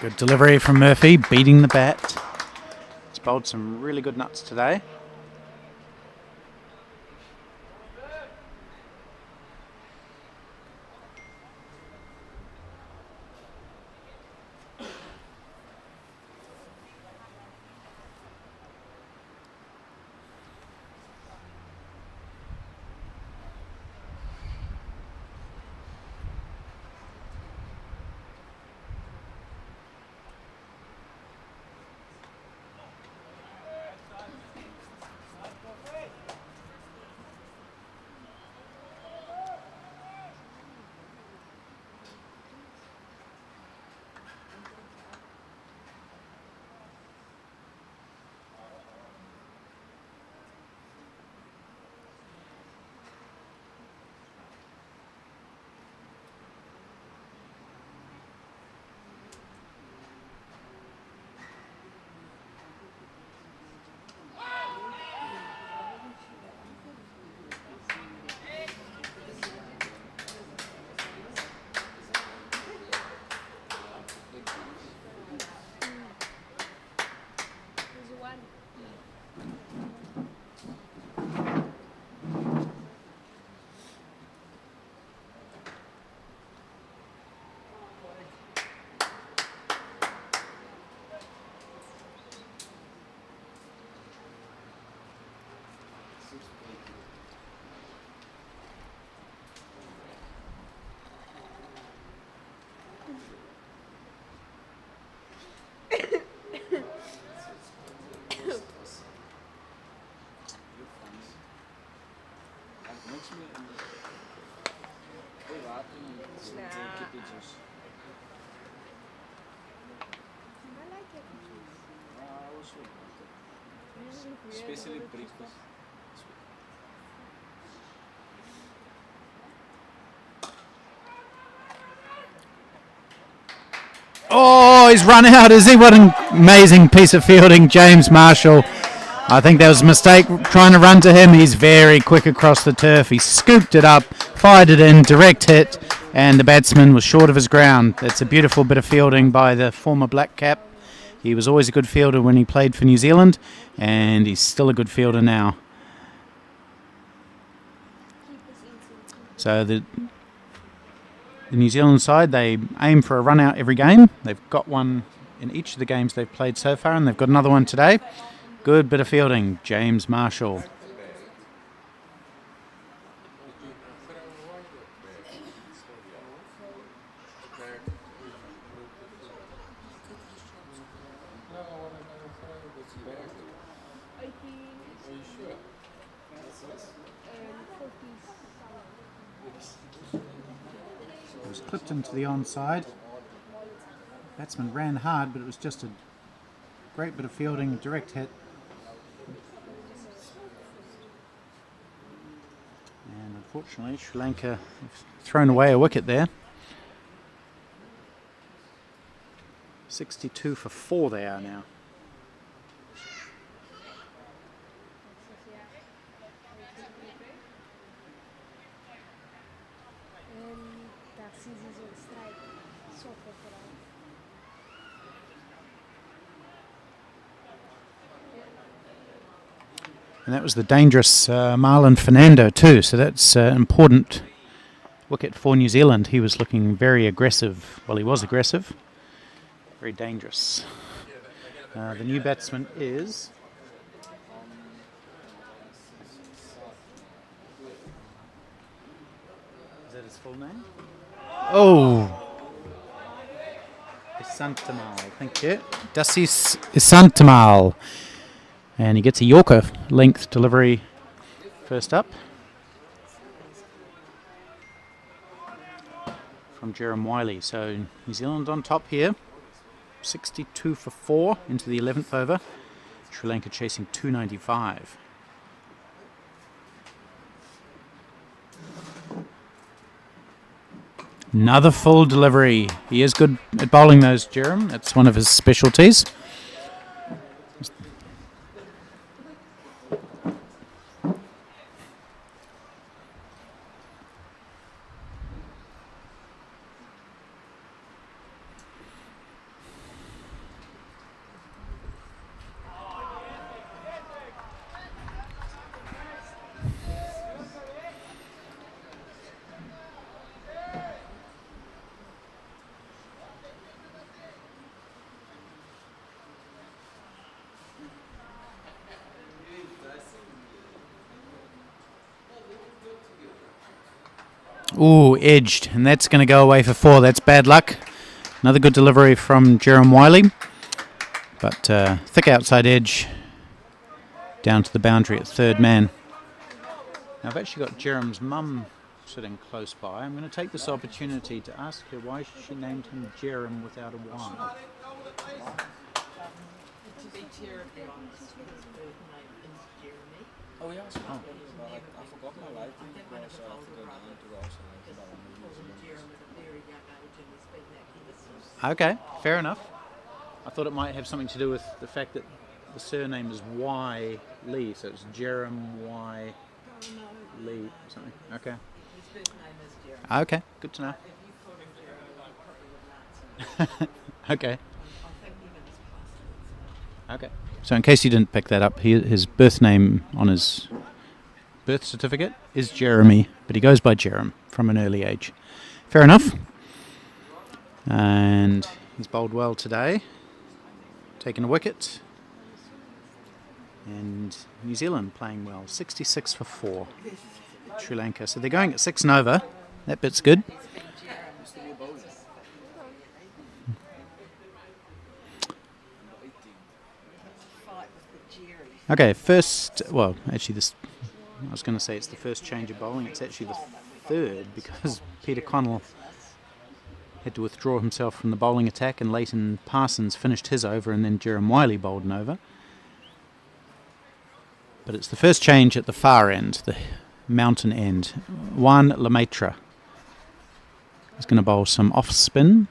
Speaker 1: Good delivery from Murphy, beating the bat. He's bowled some really good nuts today.
Speaker 8: especially breakfast.
Speaker 1: Oh, he's run out, is he? What an amazing piece of fielding, James Marshall. I think that was a mistake trying to run to him. He's very quick across the turf. He scooped it up, fired it in, direct hit, and the batsman was short of his ground. That's a beautiful bit of fielding by the former black cap. He was always a good fielder when he played for New Zealand, and he's still a good fielder now. So the New Zealand side, they aim for a run out every game. They've got one in each of the games they've played so far, and they've got another one today. Good bit of fielding, James Marshall. It was clipped into the onside. Batsman ran hard, but it was just a great bit of fielding, direct hit. And unfortunately, Sri Lanka have thrown away a wicket there. 62 for 4 they are now. And that was the dangerous Marlon Fernando too, so that's an important wicket for New Zealand. He was looking very aggressive. Well, he was aggressive. Very dangerous. The new batsman is... Is that his full name? Oh! Isantamal, thank you. Dasis Isantamal. And he gets a Yorker length delivery first up from Jerem Wiley. So New Zealand on top here, 62 for 4 into the 11th over. Sri Lanka chasing 295. Another full delivery. He is good at bowling those, Jerem. That's one of his specialties. Ooh, edged, and that's going to go away for 4. That's bad luck. Another good delivery from Jerem Wiley, but thick outside edge down to the boundary at third man. Now I've actually got Jerem's mum sitting close by. I'm going to take this opportunity to ask her why she named him Jerem without a Y.
Speaker 8: Oh, yeah, I forgot my life because
Speaker 1: Okay, fair enough. I thought it might have something to do with the fact that the surname is Y Lee, so it's Jerem Y Lee or something. Okay. Okay, good to know. Okay. Okay. So in case you didn't pick that up, his birth name on his birth certificate is Jeremy, but he goes by Jerem from an early age. Fair enough. And he's bowled well today, taken a wicket. And New Zealand playing well, 66 for 4. Sri Lanka. So they're going at 6 and over. That bit's good. Okay, first, well, actually this, I was going to say it's the first change of bowling. It's actually the third because Peter Connell had to withdraw himself from the bowling attack and Leighton Parsons finished his over and then Jerem Wiley bowled an over. But it's the first change at the far end, the mountain end. Juan Lemaitre is going to bowl some off spin.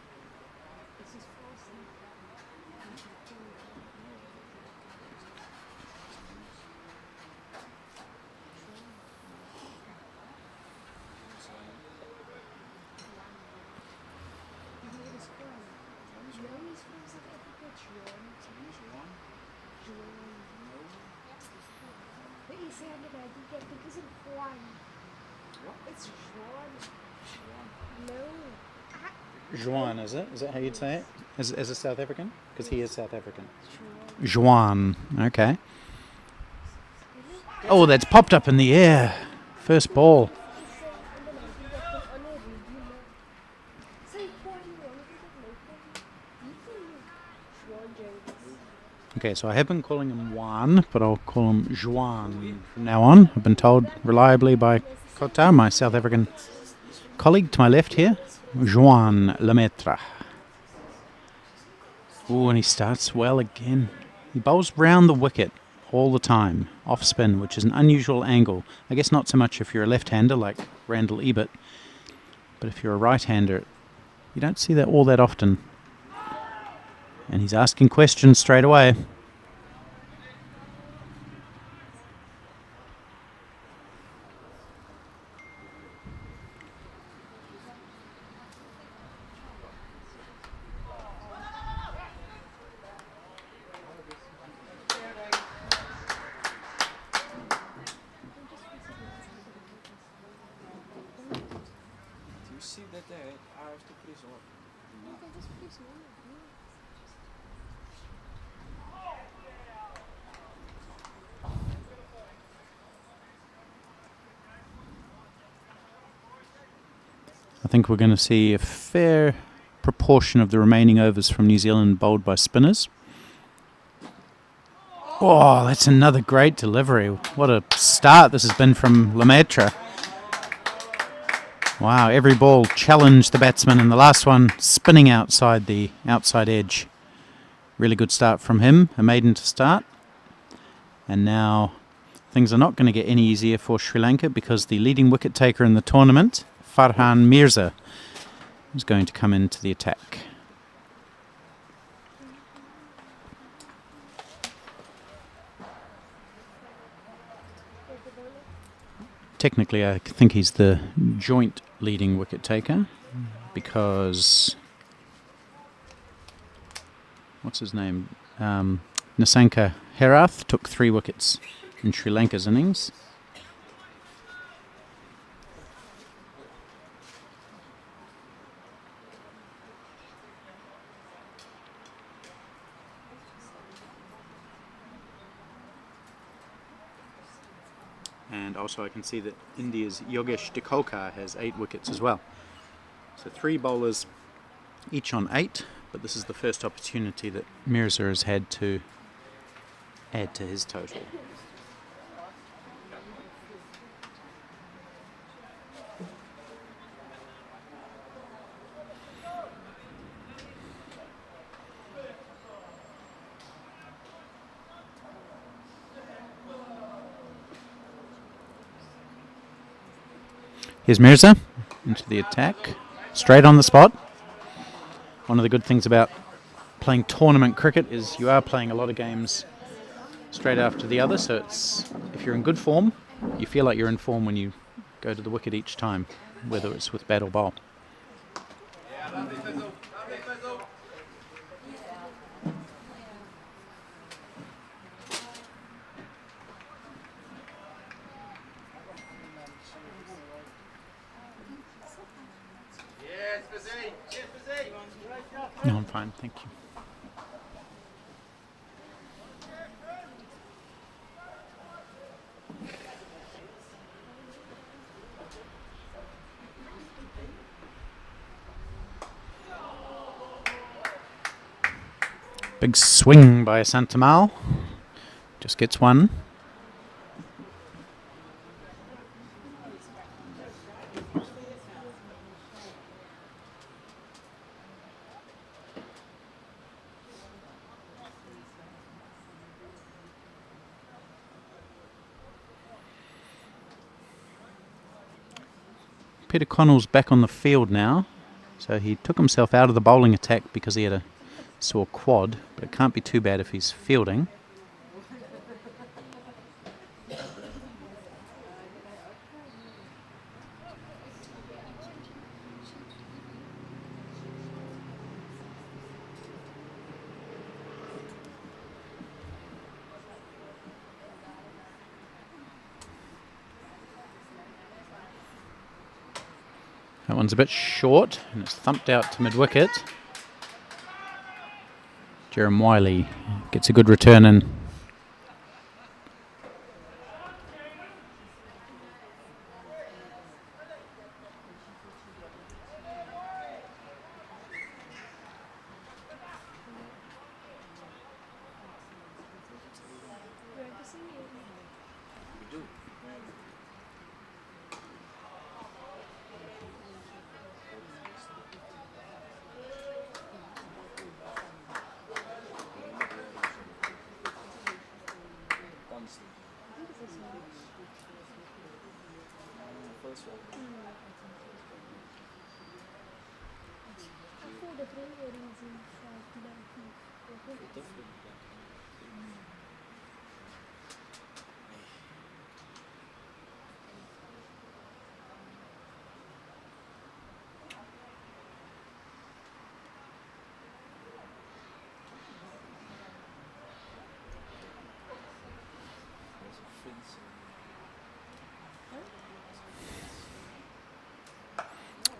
Speaker 1: Juan, is it? Is that how you'd say it? As a South African? Because he is South African. Juan, okay. Oh, that's popped up in the air. First ball. Okay, so I have been calling him Juan, but I'll call him Juan from now on. I've been told reliably by Kota, my South African colleague to my left here. Juan Lemaitre. Ooh, and he starts well again. He bowls round the wicket all the time, off spin, which is an unusual angle. I guess not so much if you're a left-hander like Randall Ebert, but if you're a right-hander, you don't see that all that often. And he's asking questions straight away.
Speaker 8: Do you see that they are to preserve?
Speaker 1: I think we're going to see a fair proportion of the remaining overs from New Zealand bowled by spinners. Oh, that's another great delivery. What a start this has been from Lemaitre. Wow, every ball challenged the batsman, and the last one spinning outside the outside edge. Really good start from him, a maiden to start. And now things are not going to get any easier for Sri Lanka because the leading wicket taker in the tournament, Farhan Mirza, is going to come into the attack. Technically, I think he's the joint leading wicket taker because what's his name? Nisanka Herath took 3 wickets in Sri Lanka's innings. And also I can see that India's Yogesh Dikolkar has 8 wickets as well. So 3 bowlers each on 8, but this is the first opportunity that Mirza has had to add to his total. Here's Mirza into the attack, straight on the spot. One of the good things about playing tournament cricket is you are playing a lot of games straight after the other, so it's, if you're in good form, you feel like you're in form when you go to the wicket each time, whether it's with bat or ball. No, I'm fine, thank you. Big swing by Santamal. Just gets one. Peter Connell's back on the field now. So he took himself out of the bowling attack because he had a sore quad, but it can't be too bad if he's fielding. That one's a bit short, and it's thumped out to mid-wicket. Jerem Wiley gets a good return in.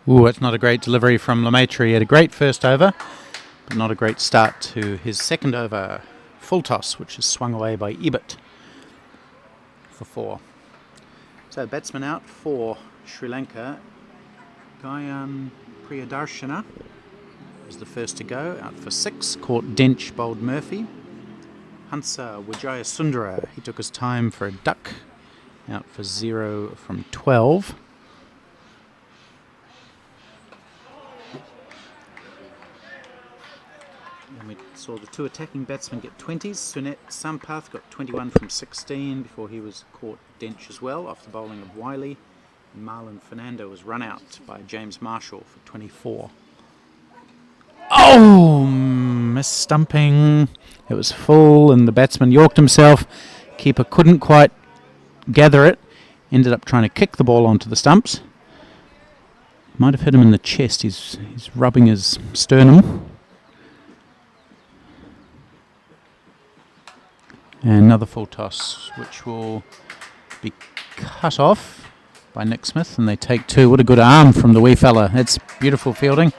Speaker 1: Ooh, it's not a great delivery from Lemaitre. He had a great first over, but not a great start to his second over. Full toss, which is swung away by Ebert for 4. So batsman out for Sri Lanka. Gyan Priyadarshana was the first to go, out for 6. Caught Dench, bowled Murphy. Hansa Wijayasundara, he took his time for a duck, out for 0 from 12. And we saw the 2 attacking batsmen get 20s. Sunet Sampath got 21 from 16 before he was caught Dench as well off the bowling of Wiley. And Marlon Fernando was run out by James Marshall for 24. Oh, mis-stumping. It was full and the batsman yorked himself. Keeper couldn't quite gather it. Ended up trying to kick the ball onto the stumps. Might have hit him in the chest. He's rubbing his sternum. And another full toss, which will be cut off by Nick Smith, and they take 2. What a good arm from the wee fella. That's beautiful fielding.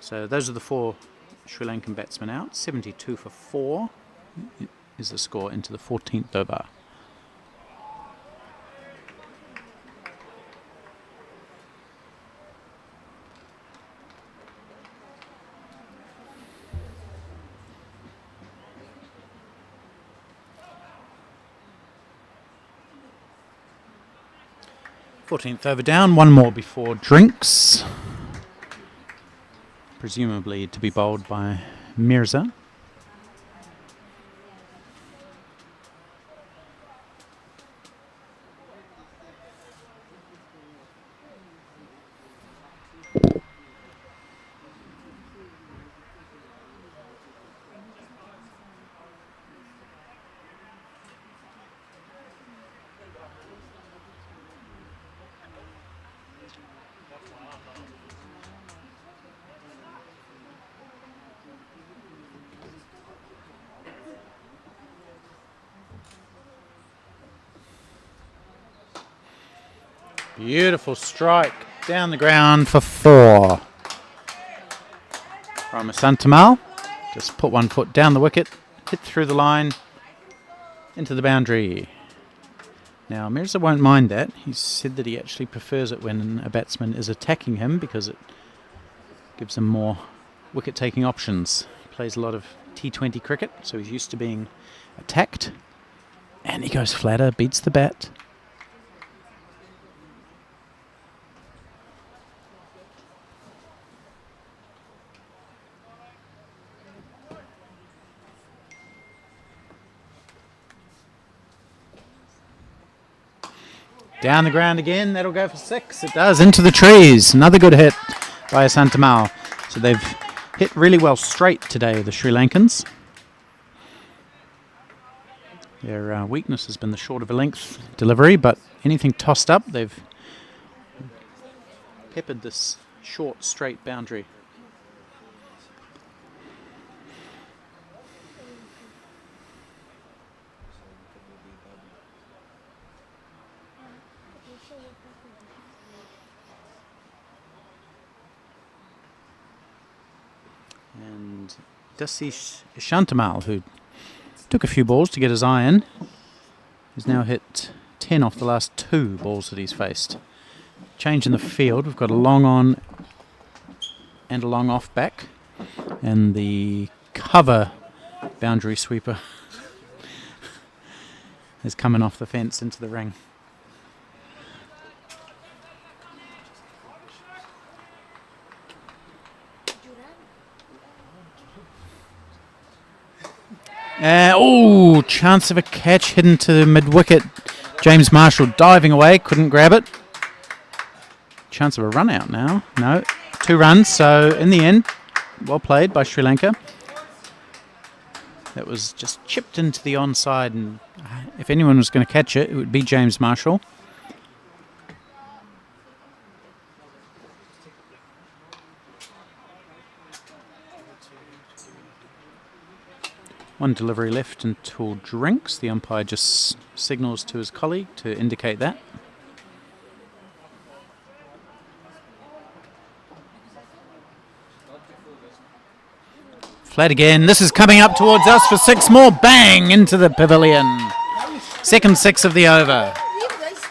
Speaker 1: So those are the 4 Sri Lankan batsmen out. 72 for 4 is the score into the 14th over. Fourteenth over down, 1 more before drinks. Presumably to be bowled by Mirza. Beautiful strike down the ground for 4 from Asantamal. Just put 1 foot down the wicket, hit through the line, into the boundary. Now Mirza won't mind that. He said that he actually prefers it when a batsman is attacking him because it gives him more wicket-taking options. He plays a lot of T20 cricket, so he's used to being attacked. And he goes flatter, beats the bat. Down the ground again. That'll go for 6. It does. Into the trees. Another good hit by Santamal. So they've hit really well straight today, the Sri Lankans. Their weakness has been the short of a length delivery, but anything tossed up, they've peppered this short, straight boundary. And DStv Shantamal, who took a few balls to get his eye in, has now hit 10 off the last 2 balls that he's faced. Change in the field. We've got a long on and a long off back. And the cover boundary sweeper is coming off the fence into the ring. Chance of a catch hidden to mid-wicket. James Marshall diving away, couldn't grab it. Chance of a run out now. No, 2 runs. So in the end, well played by Sri Lanka. That was just chipped into the onside, and if anyone was going to catch it, it would be James Marshall. One delivery left until drinks. The umpire just signals to his colleague to indicate that. Flat again. This is coming up towards us for 6 more. Bang into the pavilion. Second 6 of the over.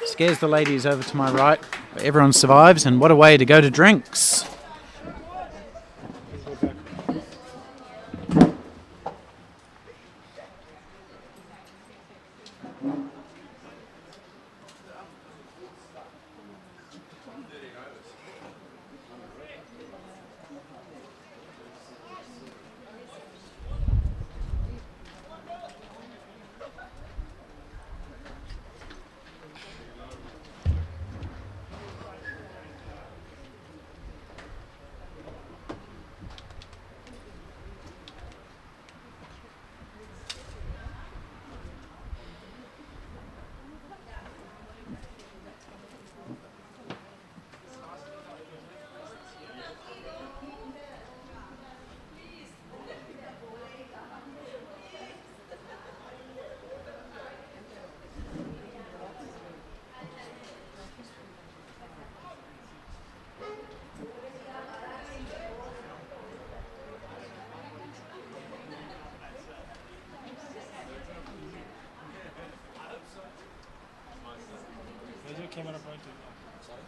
Speaker 1: Scares the ladies over to my right. Everyone survives, and what a way to go to drinks.
Speaker 8: Camera pointing. Sorry?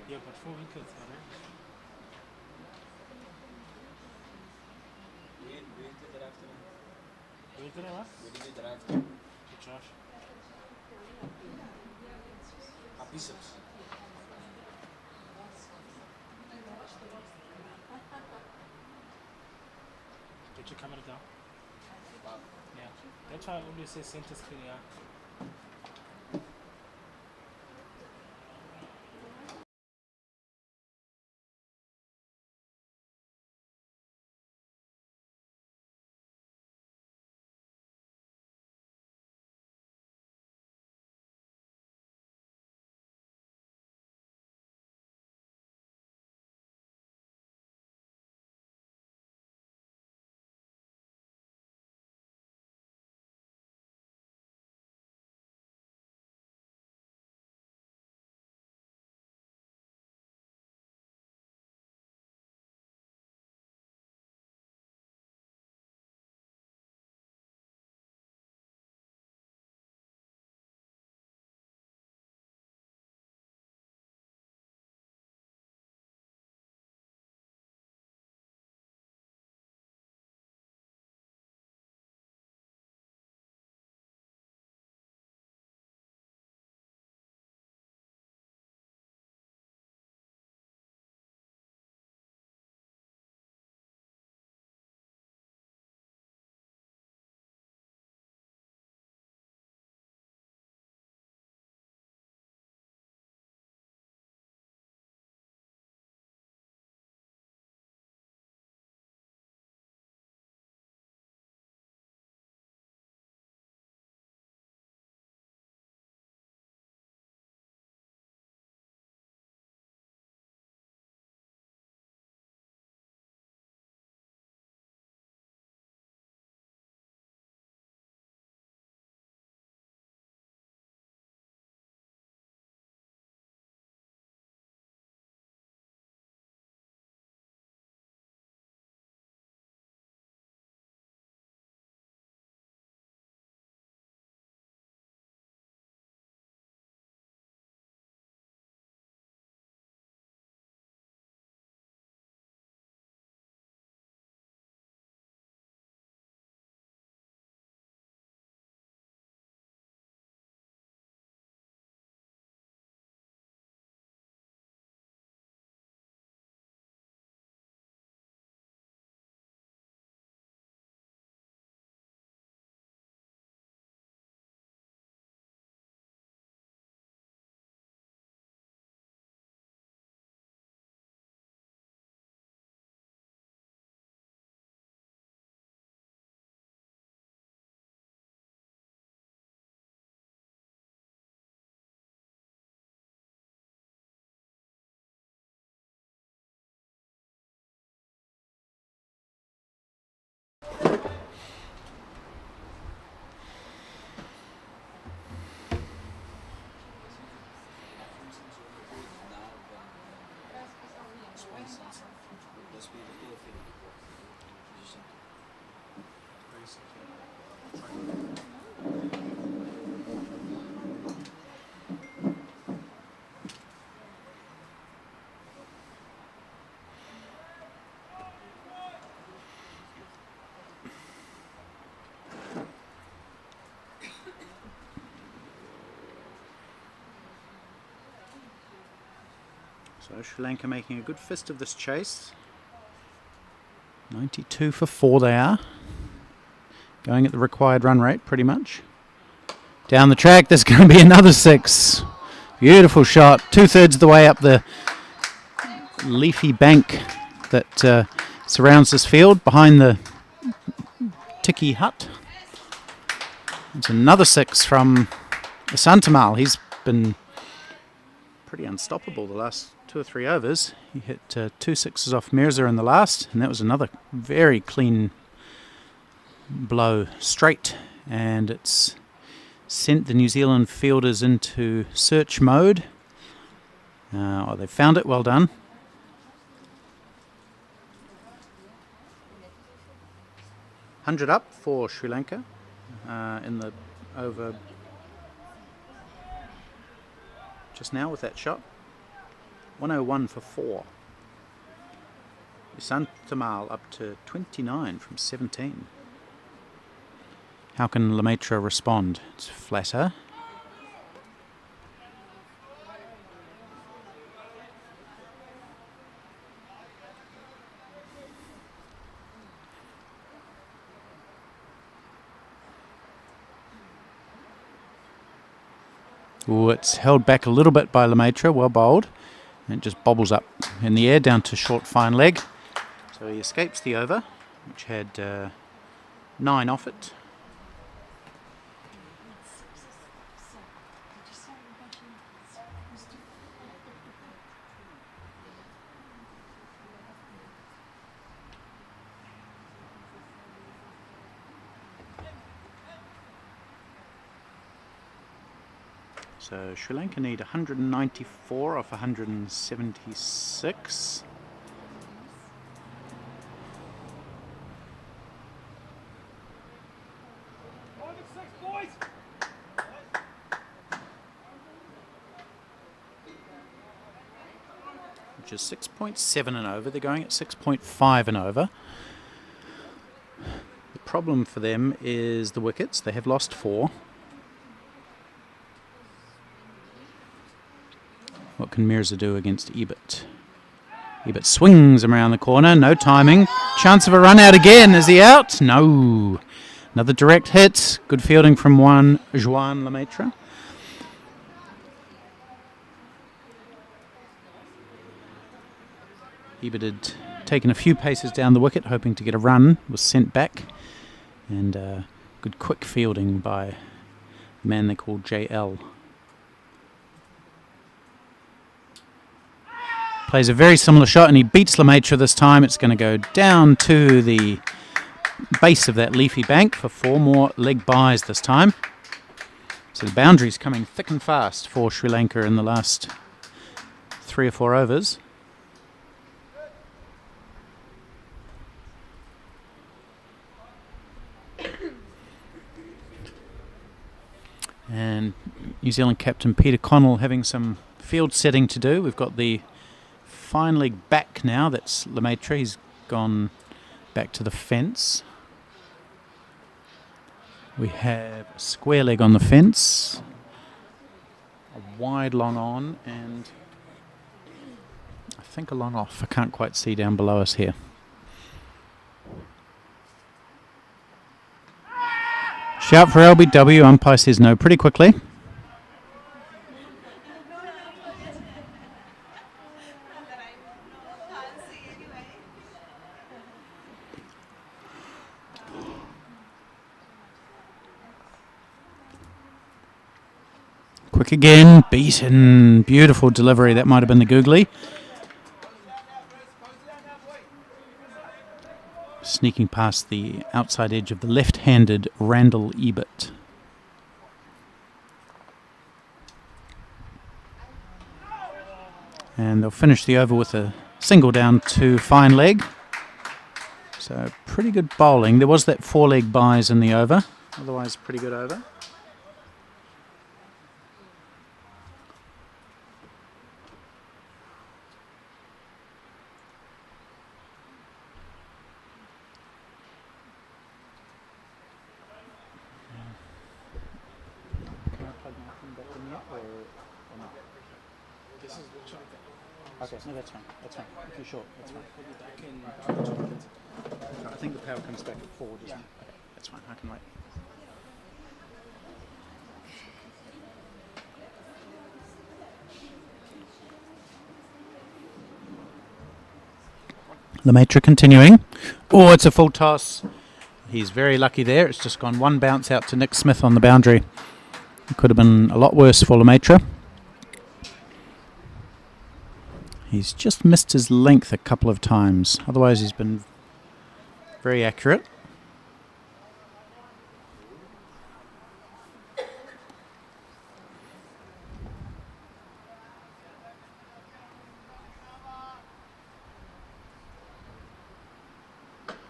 Speaker 8: Yeah, but 4 wickets, right? Wait till after. Josh. Biceps. Get your camera down. Yeah. That's why I always say center screen, yeah. instance, this be the perfect position to place it here.
Speaker 1: So Sri Lanka making a good fist of this chase. 92 for 4 they are. Going at the required run rate pretty much. Down the track there's going to be another 6. Beautiful shot. 2/3 of the way up the leafy bank that surrounds this field behind the Tiki hut. It's another 6 from Santamal. He's been pretty unstoppable the last 2 or 3 overs. He hit 2 6s off Mirza in the last, and that was another very clean blow straight, and it's sent the New Zealand fielders into search mode. Oh, they found it. Well done. $100 up for Sri Lanka in the over just now with that shot. 101 for 4. Santamal up to 29 from 17. How can Lemaitre respond? It's flatter. Ooh, it's held back a little bit by Lemaitre, well bowled. And it just bobbles up in the air down to short fine leg. So he escapes the over, which had 9 off it. So Sri Lanka need 194 off 176. Which is 6.7 and over. They're going at 6.5 and over. The problem for them is the wickets. They have lost 4. What can Mirza do against Ebert? Ebert swings him around the corner. No timing. Chance of a run out again. Is he out? No. Another direct hit. Good fielding from Juan Lemaitre. Ebert had taken a few paces down the wicket, hoping to get a run. Was sent back. And good quick fielding by the man they call JL. Plays a very similar shot and he beats Lemaitre this time. It's going to go down to the base of that leafy bank for 4 more leg byes this time. So the boundary's coming thick and fast for Sri Lanka in the last 3 or 4 overs. And New Zealand captain Peter Connell having some field setting to do. We've got the fine leg back now. That's Lemaitre. He's gone back to the fence. We have a square leg on the fence, a wide long on, and I think a long off. I can't quite see down below us here. Shout for LBW. Umpire says no pretty quickly. Quick again, beaten. Beautiful delivery. That might have been the googly. Sneaking past the outside edge of the left-handed Randall Ebert. And they'll finish the over with a Single down to fine leg. So pretty good bowling. There was that 4-leg buys in the over. Otherwise, pretty good over.
Speaker 8: This is what you think.
Speaker 1: Okay, no, that's fine. That's fine. If you're sure, that's fine.
Speaker 8: Put it back in.
Speaker 1: I think the power comes back at 4, doesn't it? Okay, that's fine. I can wait. Lemaitre continuing. Oh, it's a full toss. He's very lucky there. It's just gone one bounce out to Nick Smith on the boundary. It could have been a lot worse for Lemaitre. He's just missed his length a couple of times. Otherwise, he's been very accurate.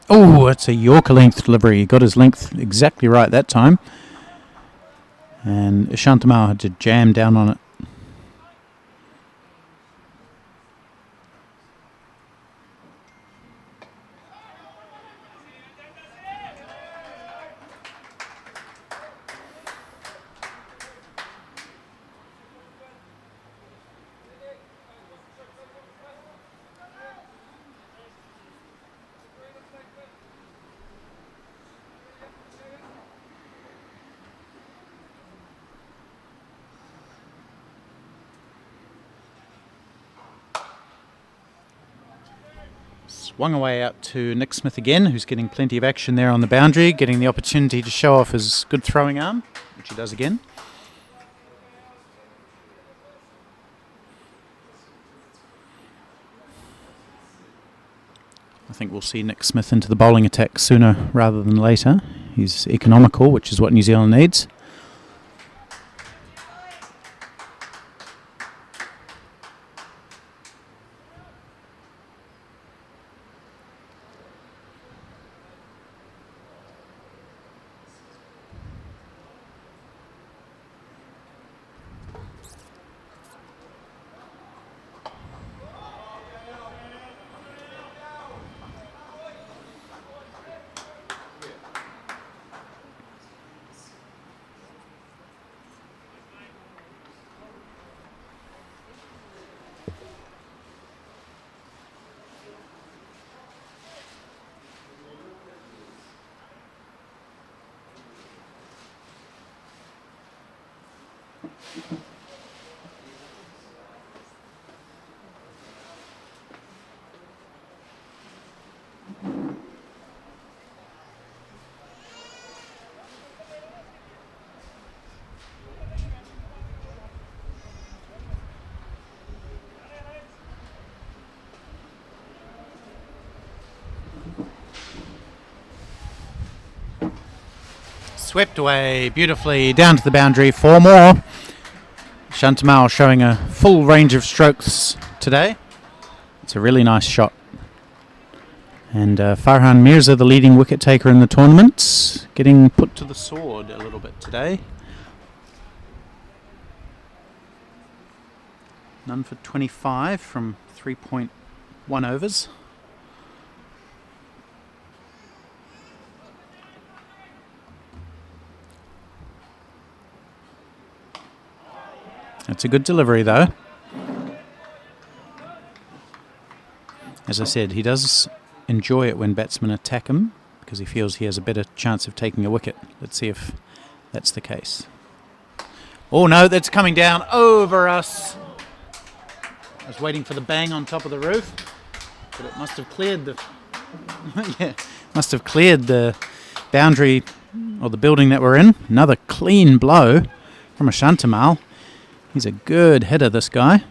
Speaker 1: Oh, it's a Yorker length delivery. He got his length exactly right that time. And Shantamau had to jam down on it. Swung away out to Nick Smith again, who's getting plenty of action there on the boundary, getting the opportunity to show off his good throwing arm, which he does again. I think we'll see Nick Smith into the bowling attack sooner rather than later. He's economical, which is what New Zealand needs. Swept away beautifully down to the boundary. 4 more. Shantamau showing a full range of strokes today. It's a really nice shot. And Farhan Mirza, the leading wicket taker in the tournament, getting put to the sword a little bit today. None for 25 from 3.1 overs. It's a good delivery, though. As I said, he does enjoy it when batsmen attack him because he feels he has a better chance of taking a wicket. Let's see if that's the case. Oh, no, that's coming down over us. I was waiting for the bang on top of the roof, but it must have cleared the... yeah, must have cleared the boundary or the building that we're in. Another clean blow from a Shantamau. He's a good hitter, this guy.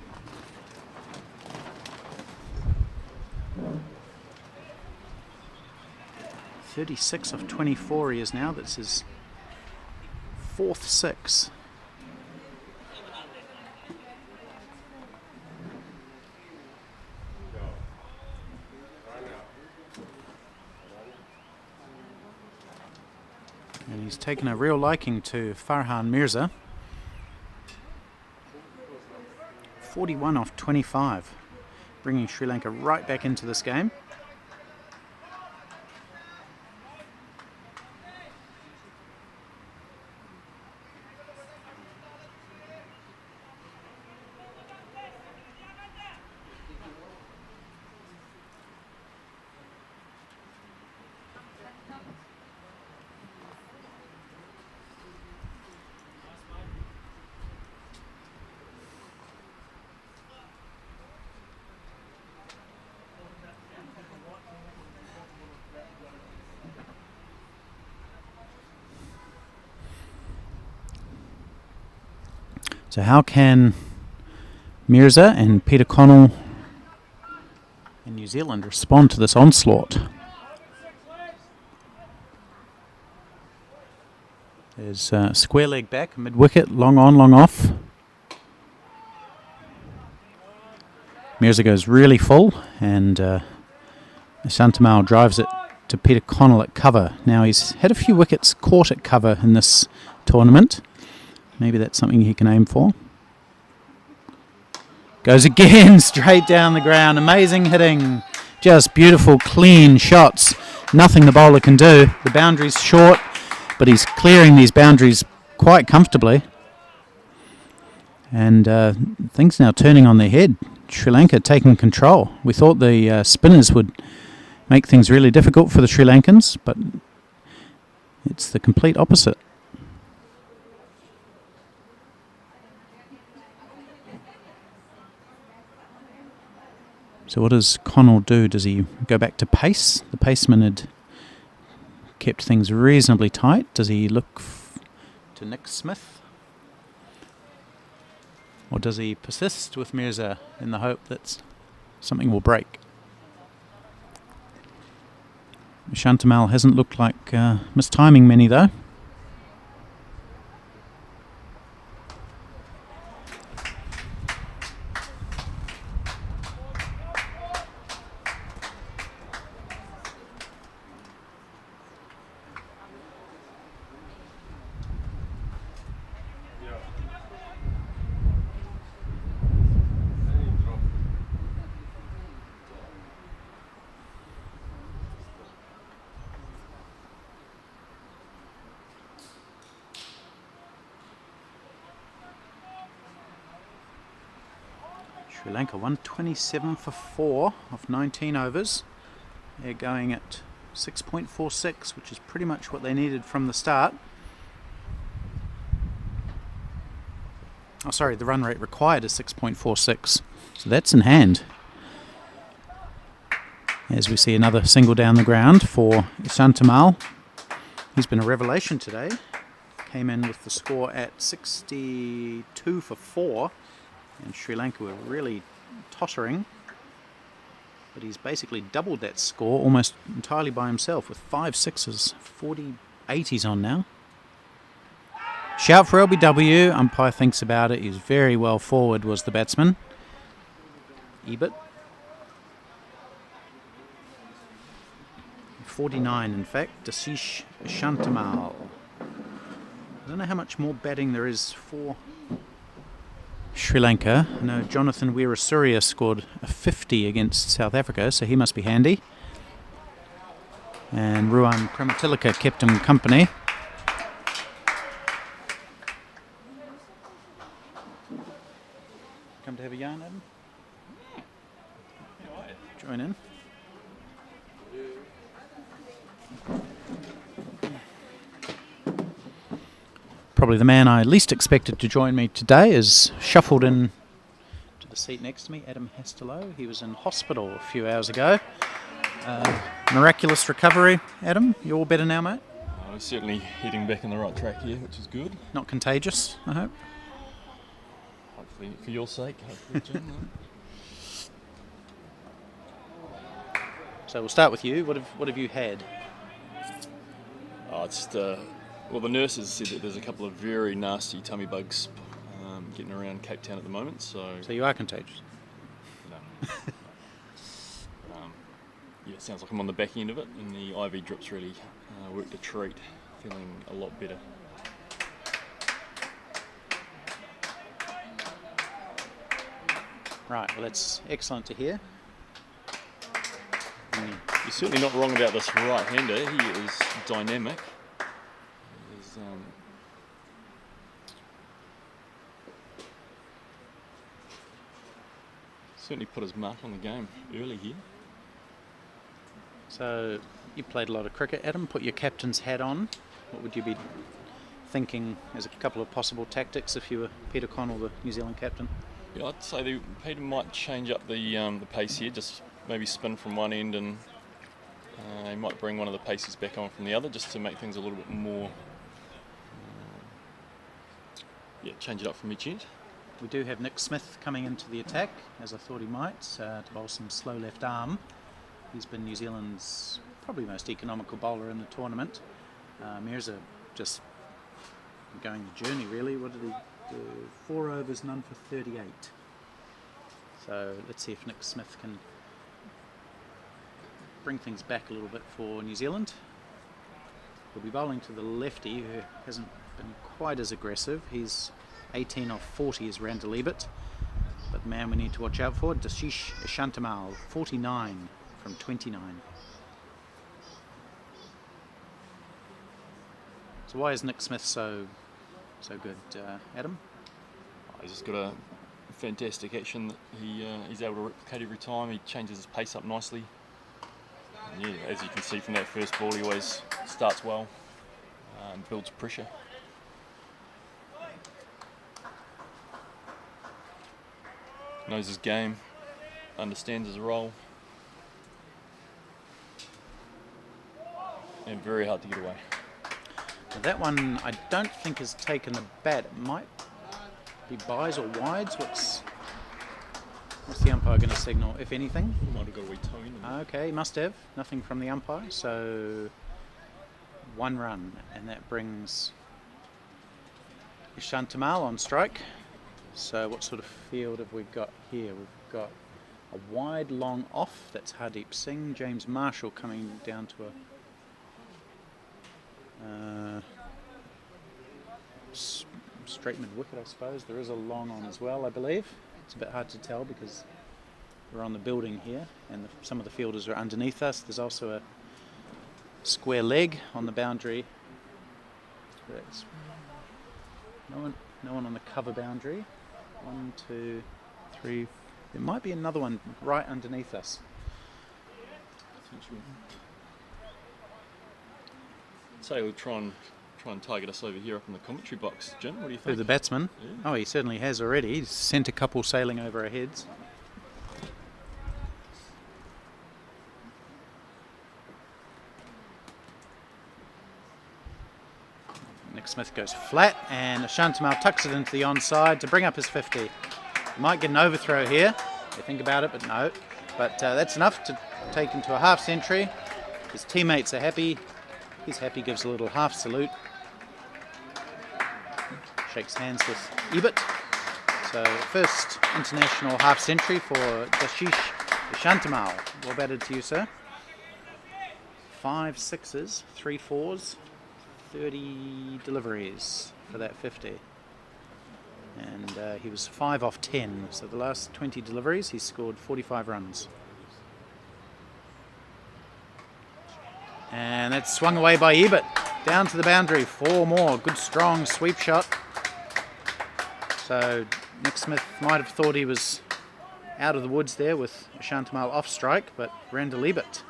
Speaker 1: .36 off 24 he is now. That's his 4th 6. He's taken a real liking to Farhan Mirza. 41 off 25, bringing Sri Lanka right back into this game. So how can Mirza and Peter Connell in New Zealand respond to this onslaught? There's square leg back, mid-wicket, long on, long off. Mirza goes really full, and Shantamal drives it to Peter Connell at cover. Now he's had a few wickets caught at cover in this tournament. Maybe that's something he can aim for. Goes again, straight down the ground. Amazing hitting. Just beautiful, clean shots. Nothing the bowler can do. The boundary's short, but he's clearing these boundaries quite comfortably. And things now turning on their head. Sri Lanka taking control. We thought the spinners would make things really difficult for the Sri Lankans, but it's the complete opposite. So what does Connell do? Does he go back to pace? The paceman had kept things reasonably tight. Does he look to Nick Smith? Or does he persist with Mirza in the hope that something will break? Shantamal hasn't looked like mistiming many though. Sri Lanka 127 for 4 of 19 overs. They're going at 6.46, which is pretty much what they needed from the start. Oh, sorry, the run rate required is 6.46, so that's in hand. As we see another single down the ground for Shantamal. He's been a revelation today. Came in with the score at 62 for 4. And Sri Lanka were really tottering, but he's basically doubled that score almost entirely by himself with 5 sixes, 40 80s on now. Shout for LBW, umpire thinks about it, he's very well forward was the batsman. Ebert. 49 in fact, Dasish Shantamal. I don't know how much more batting there is for Sri Lanka. I know Jonathan Weerasuriya scored a 50 against South Africa, so he must be handy. And Ruan Kramatilaka kept him company. Come to have a yarn, Adam? Join in. Probably the man I least expected to join me today is shuffled in to the seat next to me, Adam Hastelow. He was in hospital a few hours ago. Miraculous recovery. Adam, you all better now, mate?
Speaker 9: Certainly heading back in the right track here, which is good.
Speaker 1: Not contagious, I hope?
Speaker 9: Hopefully, for your sake, hopefully, Jim.
Speaker 1: So we'll start with you. What have you had?
Speaker 9: Well, the nurses said that there's a couple of very nasty tummy bugs getting around Cape Town at the moment. So
Speaker 1: you are contagious?
Speaker 9: No. Yeah, it sounds like I'm on the back end of it, and the IV drips really worked a treat. feeling a lot better.
Speaker 1: Right, well, that's excellent to hear.
Speaker 9: You're certainly not wrong about this right-hander. He is dynamic. He's, certainly put his mark on the game early here.
Speaker 1: So, you played a lot of cricket, Adam. Put your captain's hat on. What would you be thinking as a couple of possible tactics if you were Peter Connell, the New Zealand captain?
Speaker 9: Yeah, I'd say Peter might change up the pace here, just maybe spin from one end, and he might bring one of the paces back on from the other, just to make things a little bit more, change it up from each end.
Speaker 1: We do have Nick Smith coming into the attack, as I thought he might, to bowl some slow left arm. He's been New Zealand's probably most economical bowler in the tournament. Mirza just going the journey, really. What did he do? 4 overs, none for 38. So let's see if Nick Smith can bring things back a little bit for New Zealand. We'll be bowling to the lefty, who hasn't been quite as aggressive. He's 18 off 40 is Randall Ebert, but the man we need to watch out for, Dashish Shantamal, 49 from 29. So why is Nick Smith so good, Adam?
Speaker 9: He's just got a fantastic action that he's able to replicate every time. He changes his pace up nicely. And yeah, as you can see from that first ball, he always starts well and builds pressure. Knows his game, understands his role, and very hard to get away.
Speaker 1: Now that one I don't think has taken the bat. It might be byes or wides. What's the umpire going to signal, if anything?
Speaker 9: Might have got a wee toe in.
Speaker 1: Okay, he must have. Nothing from the umpire. So 1 run, and that brings Shantamal on strike. So what sort of field have we got here? We've got a wide long off, that's Hardeep Singh. James Marshall coming down to a straight mid wicket, I suppose. There is a long on as well, I believe. It's a bit hard to tell because we're on the building here and some of the fielders are underneath us. There's also a square leg on the boundary. That's no one on the cover boundary. 1, 2, 3. There might be another one right underneath us.
Speaker 9: So we'll try and target us over here up in the commentary box. Jim, what do you
Speaker 1: Who,
Speaker 9: think?
Speaker 1: the batsman?
Speaker 9: Yeah.
Speaker 1: Oh, he certainly has already. He's sent a couple sailing over our heads. Nick Smith goes flat, and Shantamal tucks it into the onside to bring up his 50. He might get an overthrow here, if you think about it, but no. But that's enough to take him to a half century. His teammates are happy. He's happy, gives a little half salute. Shakes hands with Ebert. So first international half century for Dashish Shantamal. Well batted to you, sir. 5 sixes, 3 fours, 30 deliveries for that 50. And he was 5 off 10. So the last 20 deliveries, he scored 45 runs. And that's swung away by Ebert. Down to the boundary, 4 more. Good strong sweep shot. So Nick Smith might have thought he was out of the woods there with Shantamal off strike, but Randall Ebert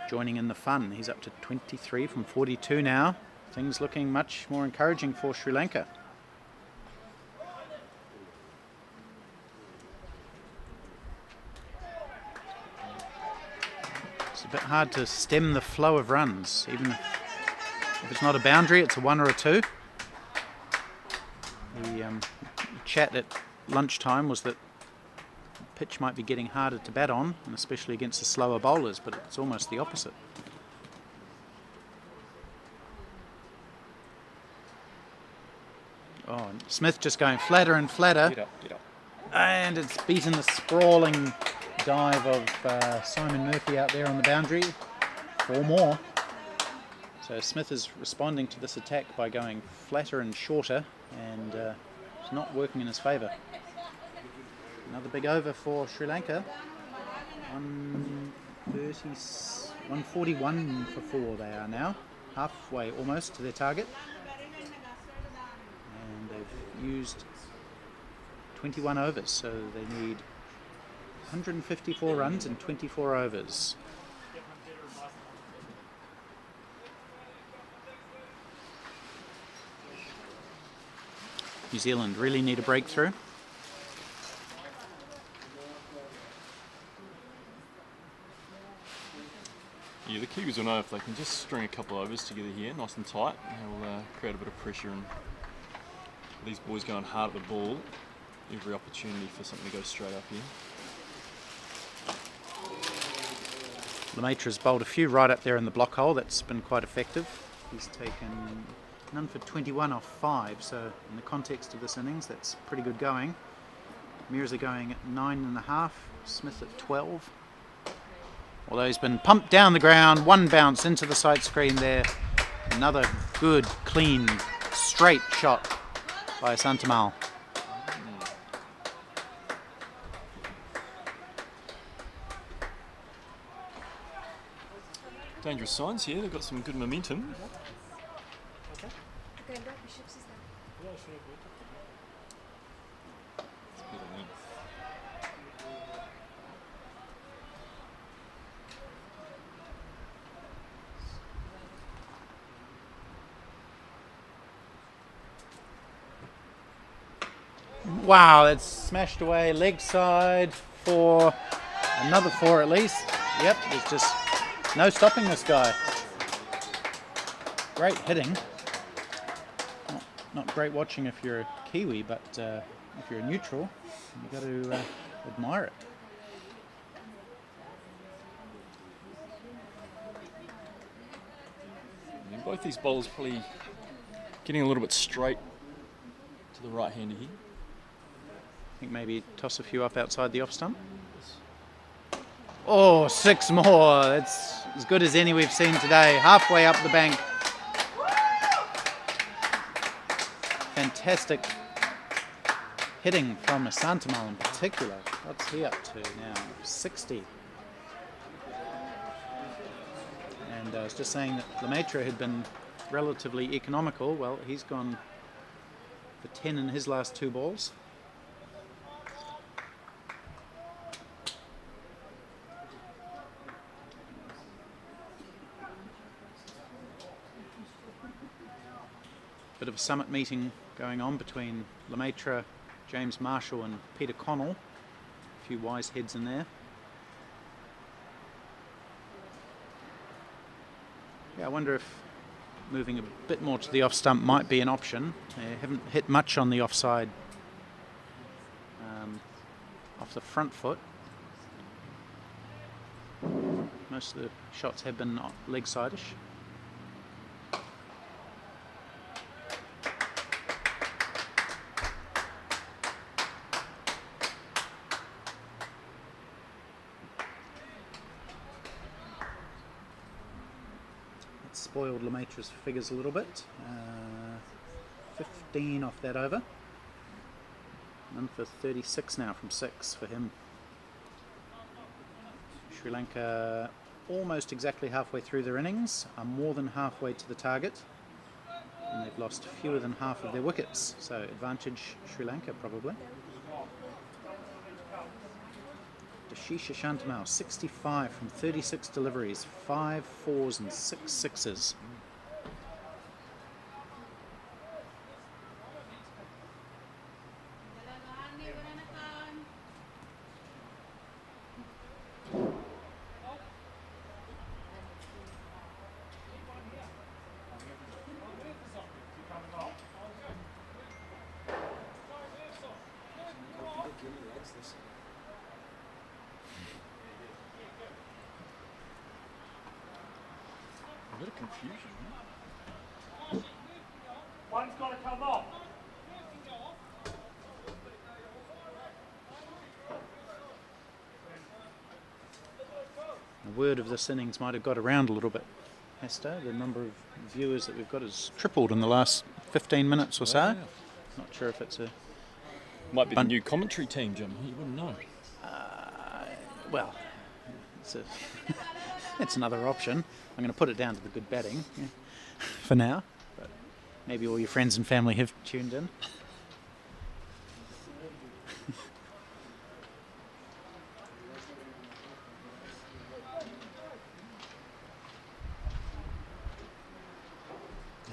Speaker 1: joining in the fun. He's up to 23 from 42 now. Things looking much more encouraging for Sri Lanka. It's a bit hard to stem the flow of runs, even if it's not a boundary, it's a 1 or a 2. The chat at lunchtime was that the pitch might be getting harder to bat on, and especially against the slower bowlers, but it's almost the opposite. Oh, and Smith just going flatter and flatter.
Speaker 9: Get up.
Speaker 1: And it's beaten the sprawling dive of Simon Murphy out there on the boundary. 4 more. So Smith is responding to this attack by going flatter and shorter, and it's not working in his favour. Another big over for Sri Lanka. 141 for 4 they are now, halfway almost to their target. And they've used 21 overs, so they need 154 runs in 24 overs. New Zealand really need a breakthrough.
Speaker 9: Yeah, the Kiwis will know if they can just string a couple overs together here, nice and tight, they'll create a bit of pressure, and these boys going hard at the ball, every opportunity for something to go straight up here.
Speaker 1: Lemaitre's bowled a few right up there in the block hole. That's been quite effective. He's taken none for 21 off 5, so in the context of this innings, that's pretty good going. Mirza going at 9.5, Smith at 12. Although he's been pumped down the ground, one bounce into the side screen there. Another good, clean, straight shot by Santamal.
Speaker 9: Dangerous signs here, they've got some good momentum.
Speaker 1: Wow, that's smashed away, leg side for another 4 at least. Yep, there's just no stopping this guy. Great hitting. Not great watching if you're a Kiwi, but if you're a neutral, you've got to admire it.
Speaker 9: And both these bowlers probably getting a little bit straight to the right-hander here.
Speaker 1: I think maybe toss a few up outside the off stump. Oh, 6 more. That's as good as any we've seen today. Halfway up the bank. Fantastic hitting from Santamal in particular. What's he up to now? 60. And I was just saying that Lemaitre had been relatively economical. Well, he's gone for 10 in his last 2 balls. Bit of a summit meeting going on between Lemaitre, James Marshall and Peter Connell. A few wise heads in there. Yeah, I wonder if moving a bit more to the off stump might be an option. They haven't hit much on the offside, off the front foot. Most of the shots have been leg side-ish. Spoiled Lemaitre's figures a little bit. 15 off that over. None for 36 now from 6 for him. Sri Lanka almost exactly halfway through their innings, are more than halfway to the target, and they've lost fewer than half of their wickets, so advantage Sri Lanka probably. Dashisha Shantamal, 65 from 36 deliveries, 5 4s and 6 6s.
Speaker 9: A bit of confusion.
Speaker 10: One's got to come off.
Speaker 1: A word of this innings might have got around a little bit. Hester. The number of viewers that we've got has tripled in the last 15 minutes or so.
Speaker 9: Wow.
Speaker 1: Not sure if it's a...
Speaker 9: Might be the new commentary team, Jim. You wouldn't know.
Speaker 1: Well, it's a it's another option. I'm going to put it down to the good batting for now. But maybe all your friends and family have tuned in.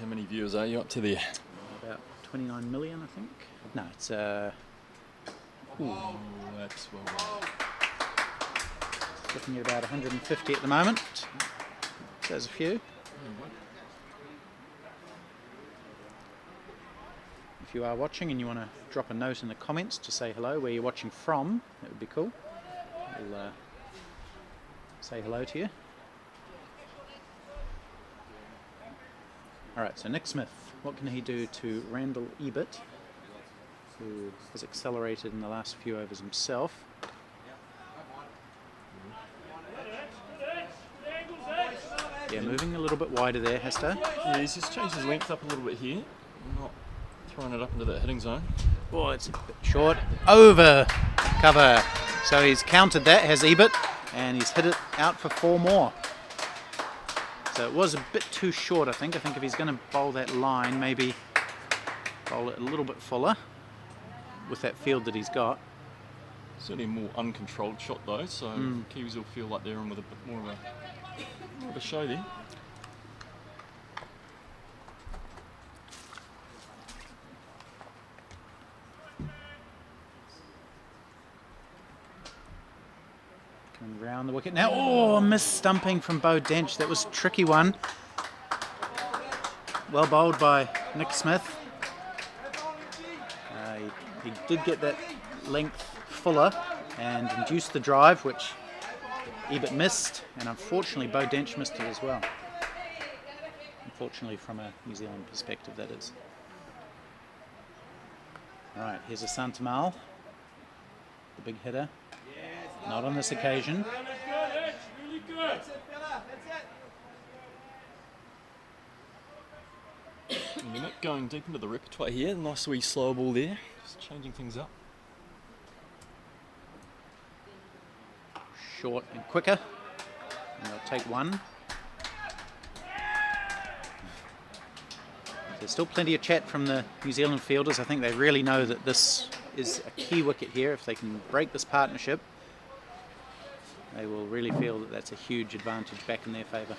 Speaker 9: How many viewers are you up to there?
Speaker 1: About 29 million, I think. No, it's
Speaker 9: Oh, that's well.
Speaker 1: looking at about 150 at the moment. There's a few. If you are watching and you want to drop a note in the comments to say hello, where you're watching from, that would be cool. We'll say hello to you. Alright, so Nick Smith, what can he do to Randall Ebert, who has accelerated in the last few overs himself? Yeah, moving a little bit wider there, Hester.
Speaker 9: Yeah, he's just changed his length up a little bit here. Not throwing it up into that hitting zone.
Speaker 1: Oh, it's a bit short. Over cover. So he's countered that, has Ebert, and he's hit it out for 4 more. So it was a bit too short, I think. I think if he's going to bowl that line, maybe bowl it a little bit fuller with that field that he's got.
Speaker 9: Certainly a more uncontrolled shot though, so Kiwis will feel like they're in with a bit more of a show there.
Speaker 1: Coming round the wicket now. Oh, missed stumping from Bo Dench. That was a tricky one. Well bowled by Nick Smith. He did get that length fuller and induced the drive, which Ebert missed, and unfortunately Bo Dench missed it as well. Unfortunately from a New Zealand perspective, that is. Alright, here's a Santamal, the big hitter. Not on this occasion.
Speaker 9: You're not going deep into the repertoire here. Nice wee slow ball there. Just changing things up.
Speaker 1: Short and quicker. And they'll take one. There's still plenty of chat from the New Zealand fielders. I think they really know that this is a key wicket here. If they can break this partnership, they will really feel that that's a huge advantage back in their favour.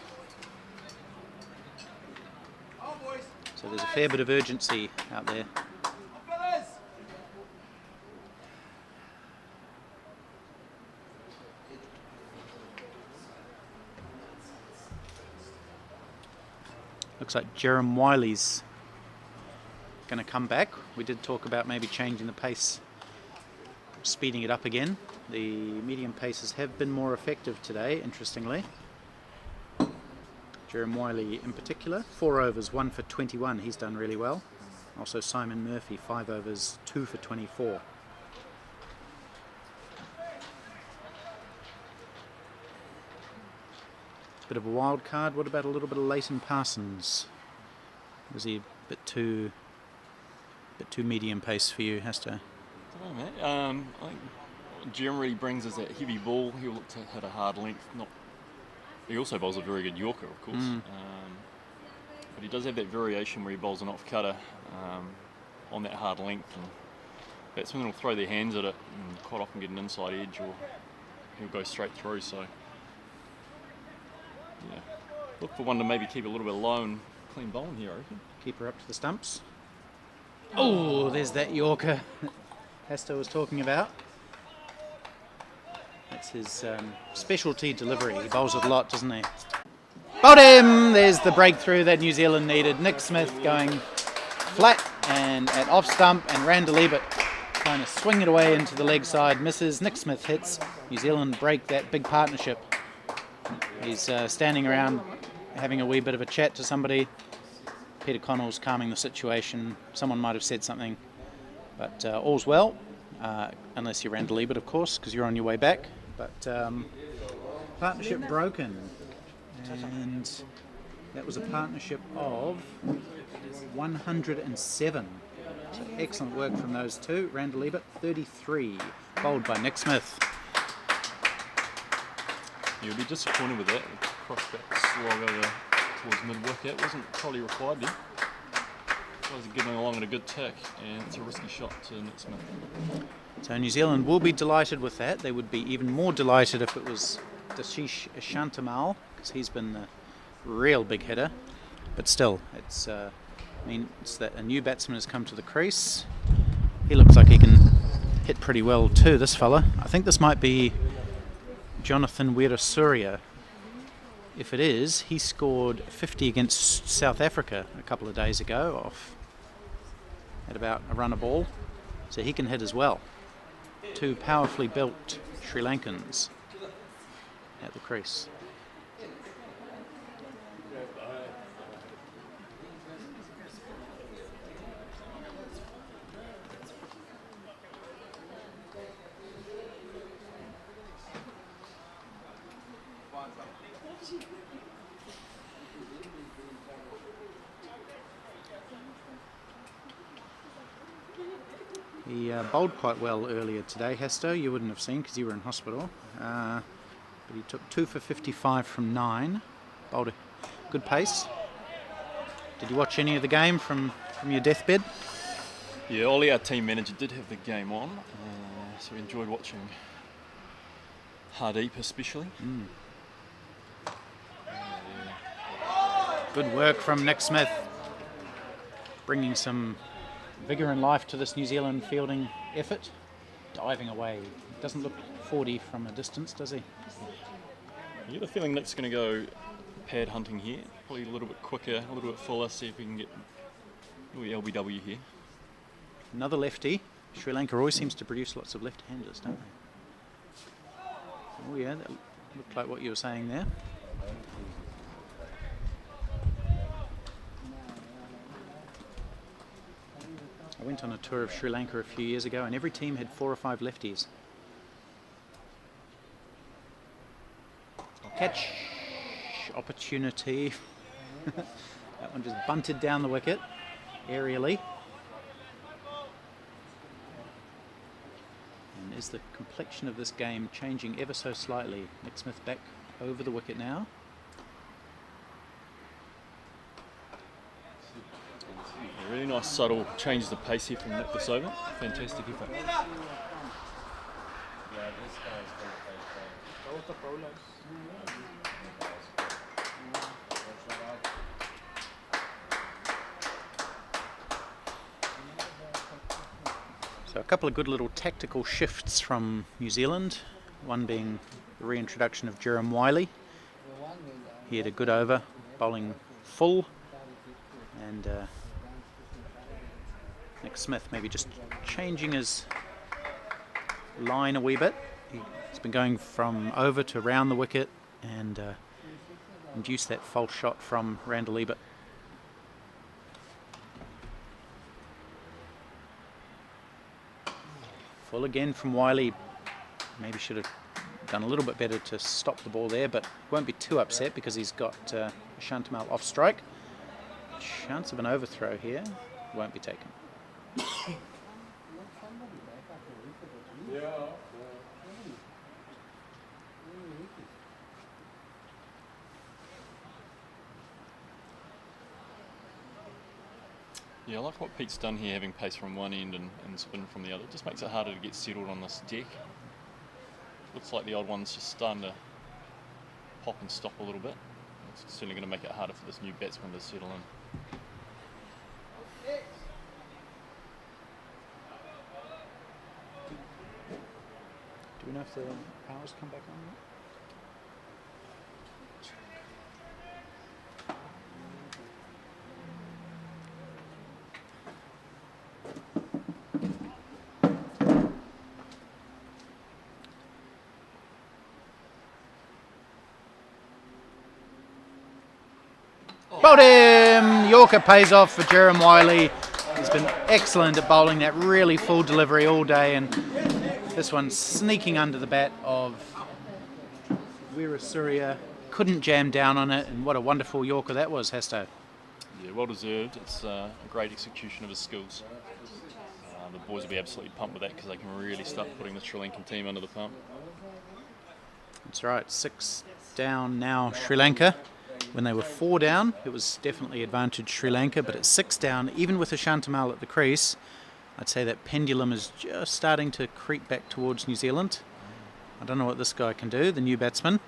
Speaker 1: So there's a fair bit of urgency out there. Looks like Jerem Wiley's going to come back. We did talk about maybe changing the pace, speeding it up again. The medium paces have been more effective today, interestingly. Jerem Wiley in particular, 4 overs, 1 for 21. He's done really well. Also Simon Murphy, 5 overs, 2 for 24. Bit of a wild card. What about a little bit of Leighton Parsons? Was he a bit too medium pace for you, Hester?
Speaker 9: I don't know, mate. I think what Jerem really brings is that heavy ball. He'll look to hit a hard length. He also bowls a very good Yorker, of course. But he does have that variation where he bowls an off cutter on that hard length, and batsmen will throw their hands at it and quite often get an inside edge, or he'll go straight through. So yeah, look for one to maybe keep a little bit low and clean bowling here, I reckon.
Speaker 1: Keep her up to the stumps. Oh, there's that Yorker Hester was talking about. That's his specialty delivery. He bowls it a lot, doesn't he? Bowled him! There's the breakthrough that New Zealand needed. Nick Smith going flat and at off stump, and Randall Ebert trying to swing it away into the leg side. Misses. Nick Smith hits. New Zealand break that big partnership. He's standing around having a wee bit of a chat to somebody. Peter Connell's calming the situation. Someone might have said something, but all's well, unless you're Randall Ebert, of course, because you're on your way back. But partnership broken, and That was a partnership of 107. So excellent work from those two. Randall Ebert, 33, bowled by Nick Smith.
Speaker 9: You'll be disappointed with that. Cross back slog over towards mid-wicket. Wasn't probably required there. Guys are getting along at a good tick, and it's a risky shot to Nick Smith.
Speaker 1: So New Zealand will be delighted with that. They would be even more delighted if it was Dashish Shantamal, because he's been the real big hitter. But still, it's means that a new batsman has come to the crease. He looks like he can hit pretty well too, this fella. I think this might be Jonathan Weerasuriya. If it is, he scored 50 against South Africa a couple of days ago off at about a run a ball. So he can hit as well. Two powerfully built Sri Lankans at the crease. He bowled quite well earlier today, Hester. You wouldn't have seen because you were in hospital. But he took 2 for 55 from 9. Bowled a good pace. Did you watch any of the game from your deathbed?
Speaker 9: Yeah, Ollie, our team manager, did have the game on, so we enjoyed watching Hardeep especially.
Speaker 1: Good work from Nick Smith, bringing some vigour and life to this New Zealand fielding effort. Diving away. Doesn't look 40 from a distance, does he?
Speaker 9: I get the feeling Nick's going to go pad hunting here. Probably a little bit quicker, a little bit fuller, see if we can get LBW here.
Speaker 1: Another lefty. Sri Lanka always seems to produce lots of left-handers, don't they? Oh yeah, that looked like what you were saying there. I went on a tour of Sri Lanka a few years ago and every team had 4 or 5 lefties. Catch opportunity. That one just bunted down the wicket aerially. And is the complexion of this game changing ever so slightly? Nick Smith back over the wicket now.
Speaker 9: A really nice subtle change the pace here from Nick this over. Fantastic effort.
Speaker 1: So a couple of good little tactical shifts from New Zealand, one being the reintroduction of Jerome Wiley. He had a good over, bowling full, and Nick Smith maybe just changing his line a wee bit. He's been going from over to round the wicket and induced that false shot from Randall Ebert. Full again from Wiley. Maybe should have done a little bit better to stop the ball there, but won't be too upset because he's got Shantamal off strike. Chance of an overthrow here won't be taken.
Speaker 9: Yeah, I like what Pete's done here, having pace from one end and spin from the other. It just makes it harder to get settled on this deck. Looks like the old one's just starting to pop and stop a little bit. It's certainly going to make it harder for this new batsman to settle in.
Speaker 1: Do we know if the power's come back on yet? Bowled him! Yorker pays off for Jerome Wiley. He's been excellent at bowling that really full delivery all day, and this one sneaking under the bat of Weerasuriya couldn't jam down on it, and what a wonderful Yorker that was, Hasto.
Speaker 9: Yeah, well deserved. It's a great execution of his skills. The boys will be absolutely pumped with that because they can really start putting the Sri Lankan team under the pump.
Speaker 1: That's right, 6 down now Sri Lanka. When they were 4 down, it was definitely advantage Sri Lanka, but at 6 down, even with Ashantamal at the crease, I'd say that pendulum is just starting to creep back towards New Zealand. I don't know what this guy can do, the new batsman.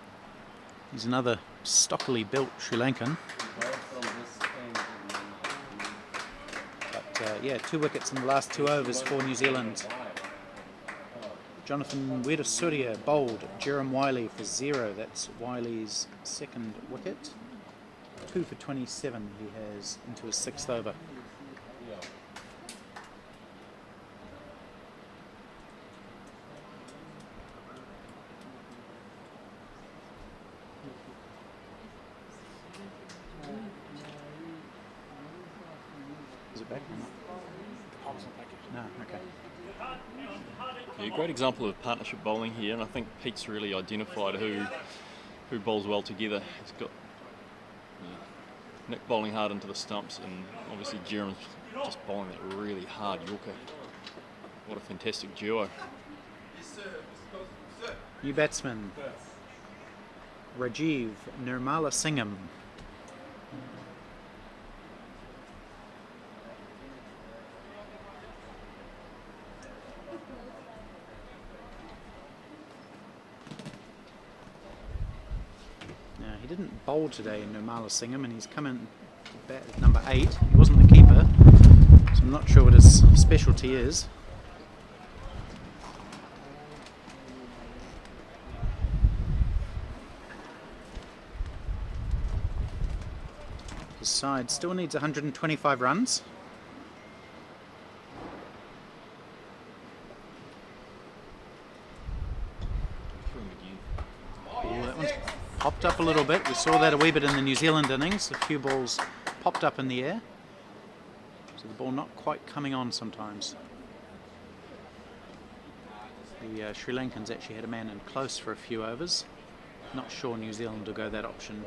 Speaker 1: He's another stockily built Sri Lankan. But yeah, 2 wickets in the last 2 overs for New Zealand. Jonathan Weirasuriya bowled Jerem Wiley for 0. That's Wiley's 2nd wicket. 2 for 27 he has into his 6th over. Is it back or not? No, okay.
Speaker 9: Yeah, great example of partnership bowling here, and I think Pete's really identified who bowls well together. He's got Nick bowling hard into the stumps, and obviously Jerem's just bowling that really hard Yorker. What a fantastic duo.
Speaker 1: New batsman, Rajiv Nirmala Singham. He didn't bowl today, Nirmala Singham, and he's come in to bat at number 8. He wasn't the keeper, so I'm not sure what his specialty is. His side still needs 125 runs. Oh, that one's popped up a little bit. We saw that a wee bit in the New Zealand innings. A few balls popped up in the air. So the ball not quite coming on sometimes. The Sri Lankans actually had a man in close for a few overs. Not sure New Zealand will go that option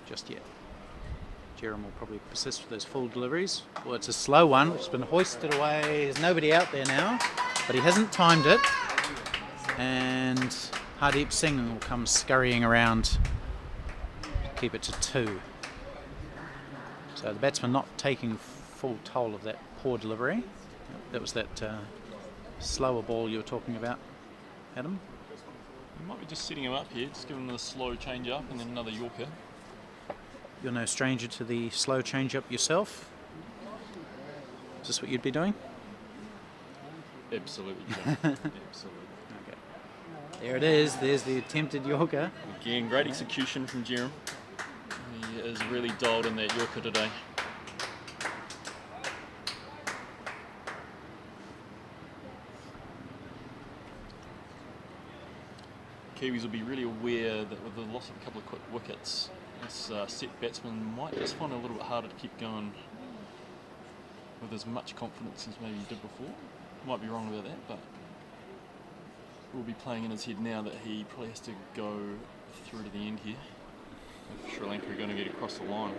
Speaker 1: just yet. Jerem will probably persist with those full deliveries. Well, it's a slow one, which has been hoisted away. There's nobody out there now, but he hasn't timed it. And Hardeep Singh will come scurrying around to keep it to 2. So the batsman not taking full toll of that poor delivery. That was that slower ball you were talking about, Adam.
Speaker 9: You might be just setting him up here, just give him a slow change up and then another Yorker.
Speaker 1: You're no stranger to the slow change up yourself. Is this what you'd be doing?
Speaker 9: Absolutely, John. Absolutely.
Speaker 1: Okay. There it is. There's the attempted Yorker.
Speaker 9: Again, great execution from Jerem. He is really dialed in that Yorker today. Kiwis will be really aware that with the loss of a couple of quick wickets, this set batsman might just find it a little bit harder to keep going with as much confidence as maybe he did before. Might be wrong about that, but will be playing in his head now that he probably has to go through to the end here if Sri Lanka are going to get across the line.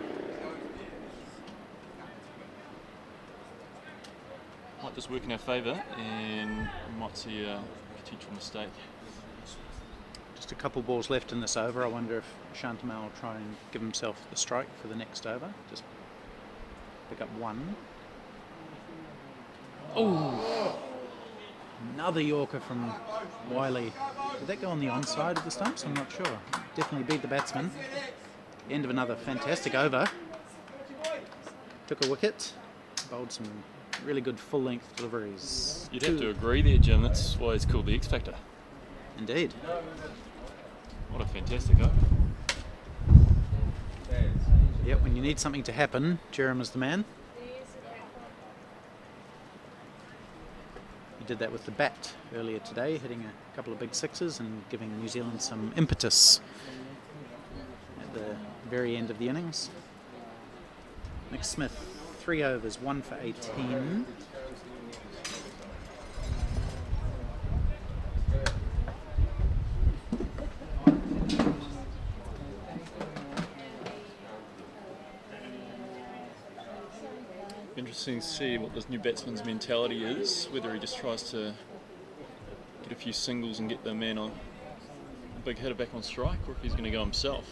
Speaker 9: Might just work in our favour, and we might see a potential mistake.
Speaker 1: Just a couple balls left in this over. I wonder if Shantamal will try and give himself the strike for the next over. Just pick up 1. Oh! Another Yorker from Wiley. Did that go on the onside of the stumps? I'm not sure. Definitely beat the batsman. End of another fantastic over. Took a wicket. Bowled some really good full-length deliveries.
Speaker 9: You'd have to agree there, Jim. That's why it's called the X Factor.
Speaker 1: Indeed.
Speaker 9: What a fantastic over.
Speaker 1: Yep, when you need something to happen, Jerem is the man. He did that with the bat earlier today, hitting a couple of big sixes and giving New Zealand some impetus at the very end of the innings. Nick Smith, 3 overs, 1 for 18.
Speaker 9: Interesting to see what this new batsman's mentality is, whether he just tries to get a few singles and get the man on a big hitter back on strike, or if he's going to go himself.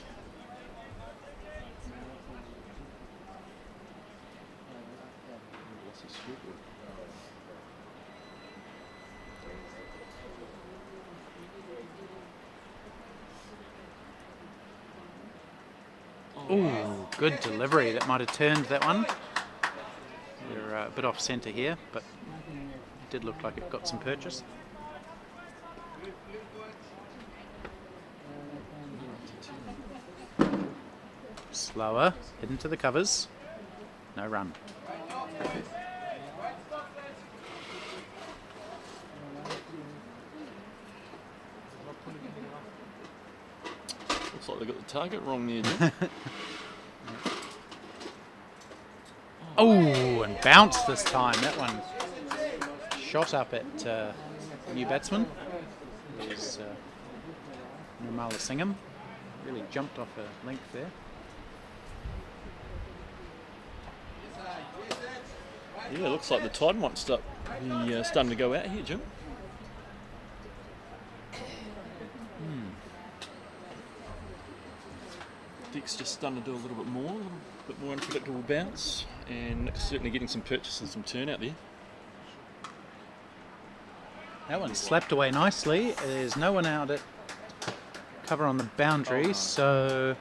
Speaker 1: Ooh, good delivery. That might have turned that one. We're a bit off centre here, but it did look like it got some purchase. Slower, hidden to the covers. No run.
Speaker 9: Looks like they got the target wrong there, Jim.
Speaker 1: Oh, and bounced this time. That one shot up at the new batsman. There's Nirmala Singham. Really jumped off a length there.
Speaker 9: Yeah, looks like the tide might start starting to go out here, Jim. Deck's just starting to do a little bit more unpredictable bounce, and Nick's certainly getting some purchase and some turn out there.
Speaker 1: That one slapped away nicely. There's no one out at cover on the boundary, so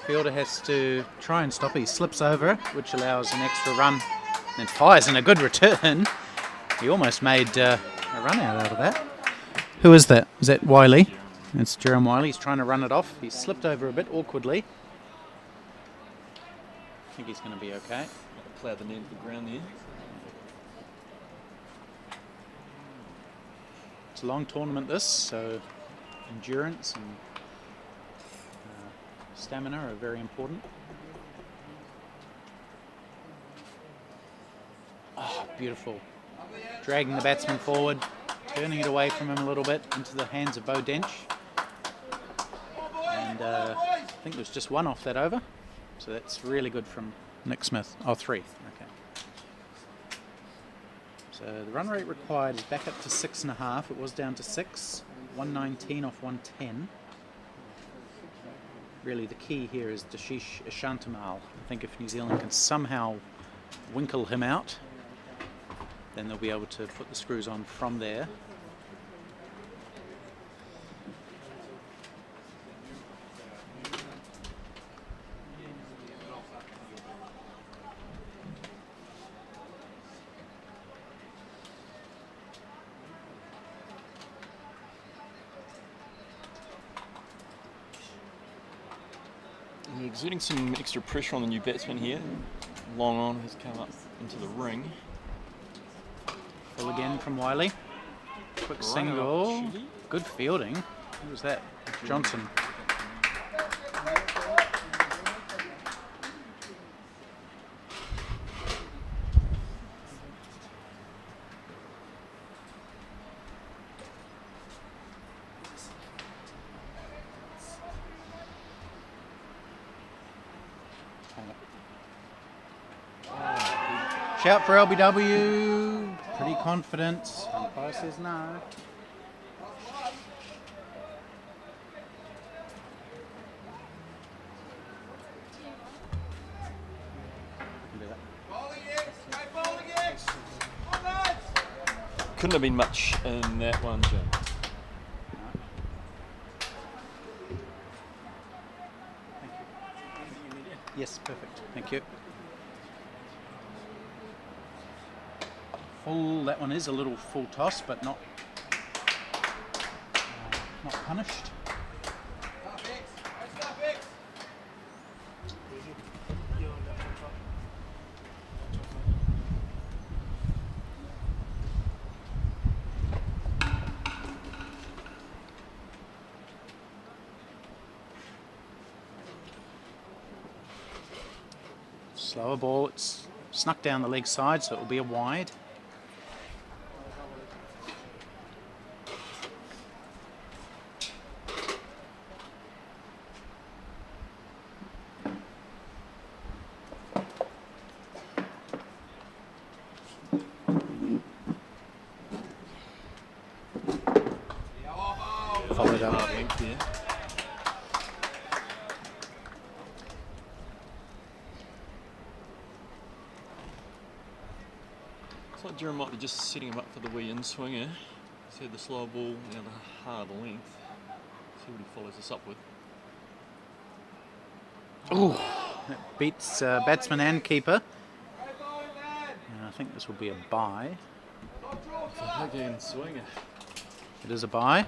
Speaker 1: fielder has to try and stop it. He slips over it, which allows an extra run, and fires in a good return. He almost made a run out of that. Who is that? Is that Wiley? It's Jerome Wiley. He's trying to run it off. He slipped over a bit awkwardly. I think he's going to be okay.
Speaker 9: Plough the net to the ground there.
Speaker 1: It's a long tournament this, so endurance and stamina are very important. Oh, beautiful. Dragging the batsman forward, turning it away from him a little bit into the hands of Bo Dench. And I think there's just one off that over. So that's really good from Nick Smith. Oh, 3. Okay. So the run rate required is back up to 6.5. It was down to 6. 119 off 110. Really the key here is Dashish Ashantamal. I think if New Zealand can somehow winkle him out, then they'll be able to put the screws on from there.
Speaker 9: You're exerting some extra pressure on the new batsman here. Long on has come up into the ring.
Speaker 1: Full again from Wiley. Quick single. Good fielding. Who was that? Johnson. Shout for LBW. Pretty confident. Umpire says no.
Speaker 9: Couldn't have been much in that one, Jim.
Speaker 1: Yes, perfect. Thank you. Full. That one is a little full toss, but not punished. Slower ball. It's snuck down the leg side, so it will be a wide.
Speaker 9: here. Looks like Jeremy might be just setting him up for the wee in-swinger. He's had the slow ball, now the hard length. See what he follows this up with.
Speaker 1: Ooh, that beats batsman and keeper. And I think this will be a bye.
Speaker 9: Again, swinger.
Speaker 1: It is a bye.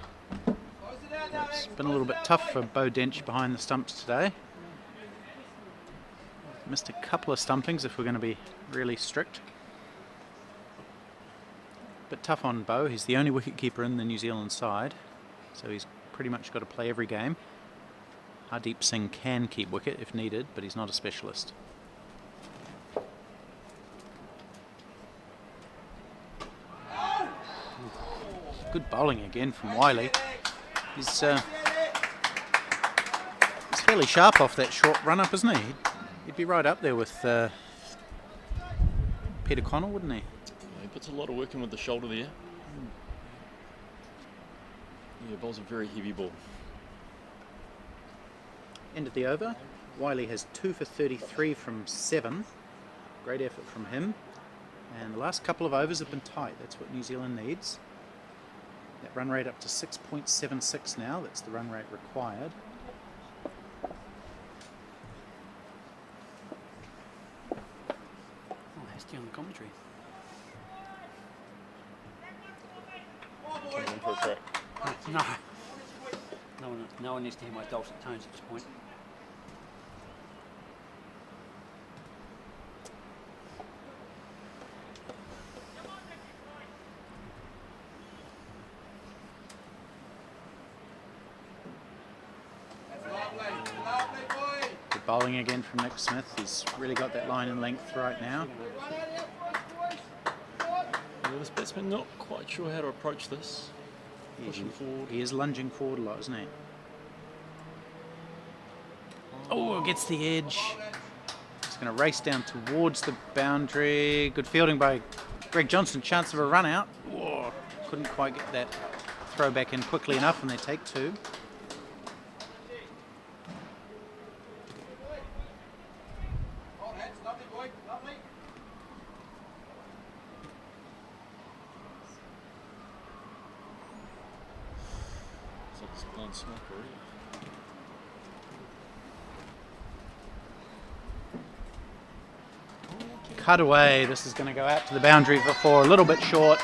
Speaker 1: It's been a little bit tough for Bo Dench behind the stumps today. Missed a couple of stumpings if we're going to be really strict. Bit tough on Bo. He's the only wicketkeeper in the New Zealand side, so he's pretty much got to play every game. Hardeep Singh can keep wicket if needed, but he's not a specialist. Good bowling again from Wiley. He's fairly sharp off that short run-up, isn't he? He'd be right up there with Peter Connell, wouldn't he?
Speaker 9: Yeah, he puts a lot of work in with the shoulder there. Yeah, bowls a very heavy ball.
Speaker 1: End of the over. Wiley has 2 for 33 from 7. Great effort from him. And the last couple of overs have been tight. That's what New Zealand needs. That run rate up to 6.76 now. That's the run rate required.
Speaker 11: Oh, hasty on the commentary.
Speaker 9: Coming in for a crack.
Speaker 11: No. No one needs to hear my dulcet tones at this point.
Speaker 1: Good bowling again from Nick Smith. He's really got that line and length right now.
Speaker 9: Yeah, this batsman not quite sure how to approach this. Pushing forward.
Speaker 1: He is lunging forward a lot, isn't he? Oh, gets the edge. He's going to race down towards the boundary. Good fielding by Greg Johnson. Chance of a run out. Whoa, couldn't quite get that throw back in quickly enough, and they take 2. Cut away. This is going to go out to the boundary for 4. A little bit short.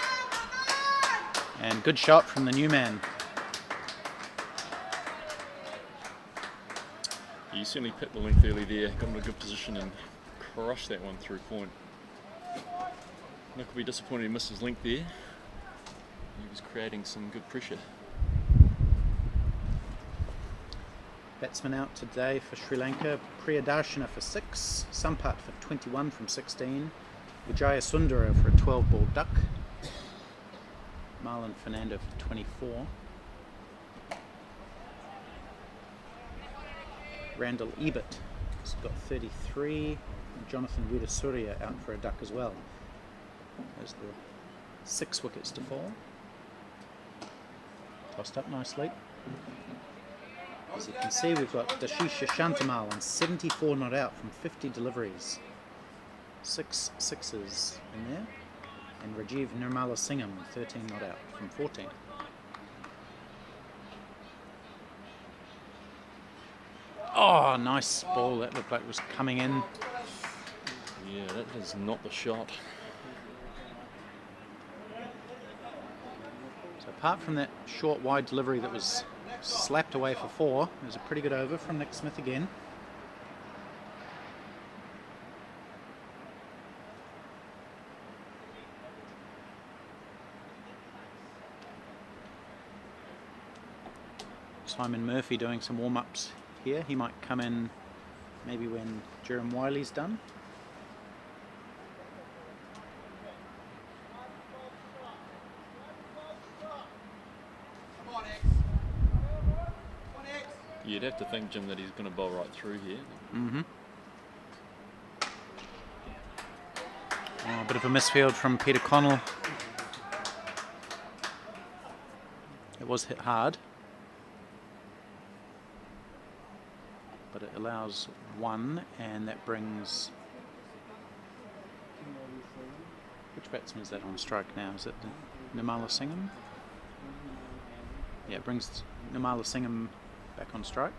Speaker 1: And good shot from the new man.
Speaker 9: He certainly picked the length early there, got in a good position and crushed that one through point. Nick will be disappointed he missed his length there. He was creating some good pressure.
Speaker 1: Batsman out today for Sri Lanka. Priyadarshana for 6. Sampat for 21 from 16. Vijaya Sundara for a 12-ball duck. Marlon Fernando for 24. Randall Ebert has got 33. And Jonathan Widasurya out for a duck as well. There's the 6 wickets to fall. Tossed up nicely. As you can see, we've got Dashisha Shantamal on 74 not out from 50 deliveries. 6 sixes in there. And Rajiv Nirmala Singham, 13 not out from 14. Oh, nice ball. That looked like it was coming in.
Speaker 9: Yeah, that is not the shot.
Speaker 1: So apart from that short wide delivery that was slapped away for 4, it was a pretty good over from Nick Smith again. Simon Murphy doing some warm-ups here. He might come in maybe when Jerem Wiley's done.
Speaker 9: You'd have to think, Jim, that he's going to bowl right through here.
Speaker 1: Mm-hmm. Oh, a bit of a misfield from Peter Connell. It was hit hard. but it allows one, and that brings... Which batsman is that on strike now? Is it Nirmala Singham? Yeah, it brings Nirmala Singham back on strike.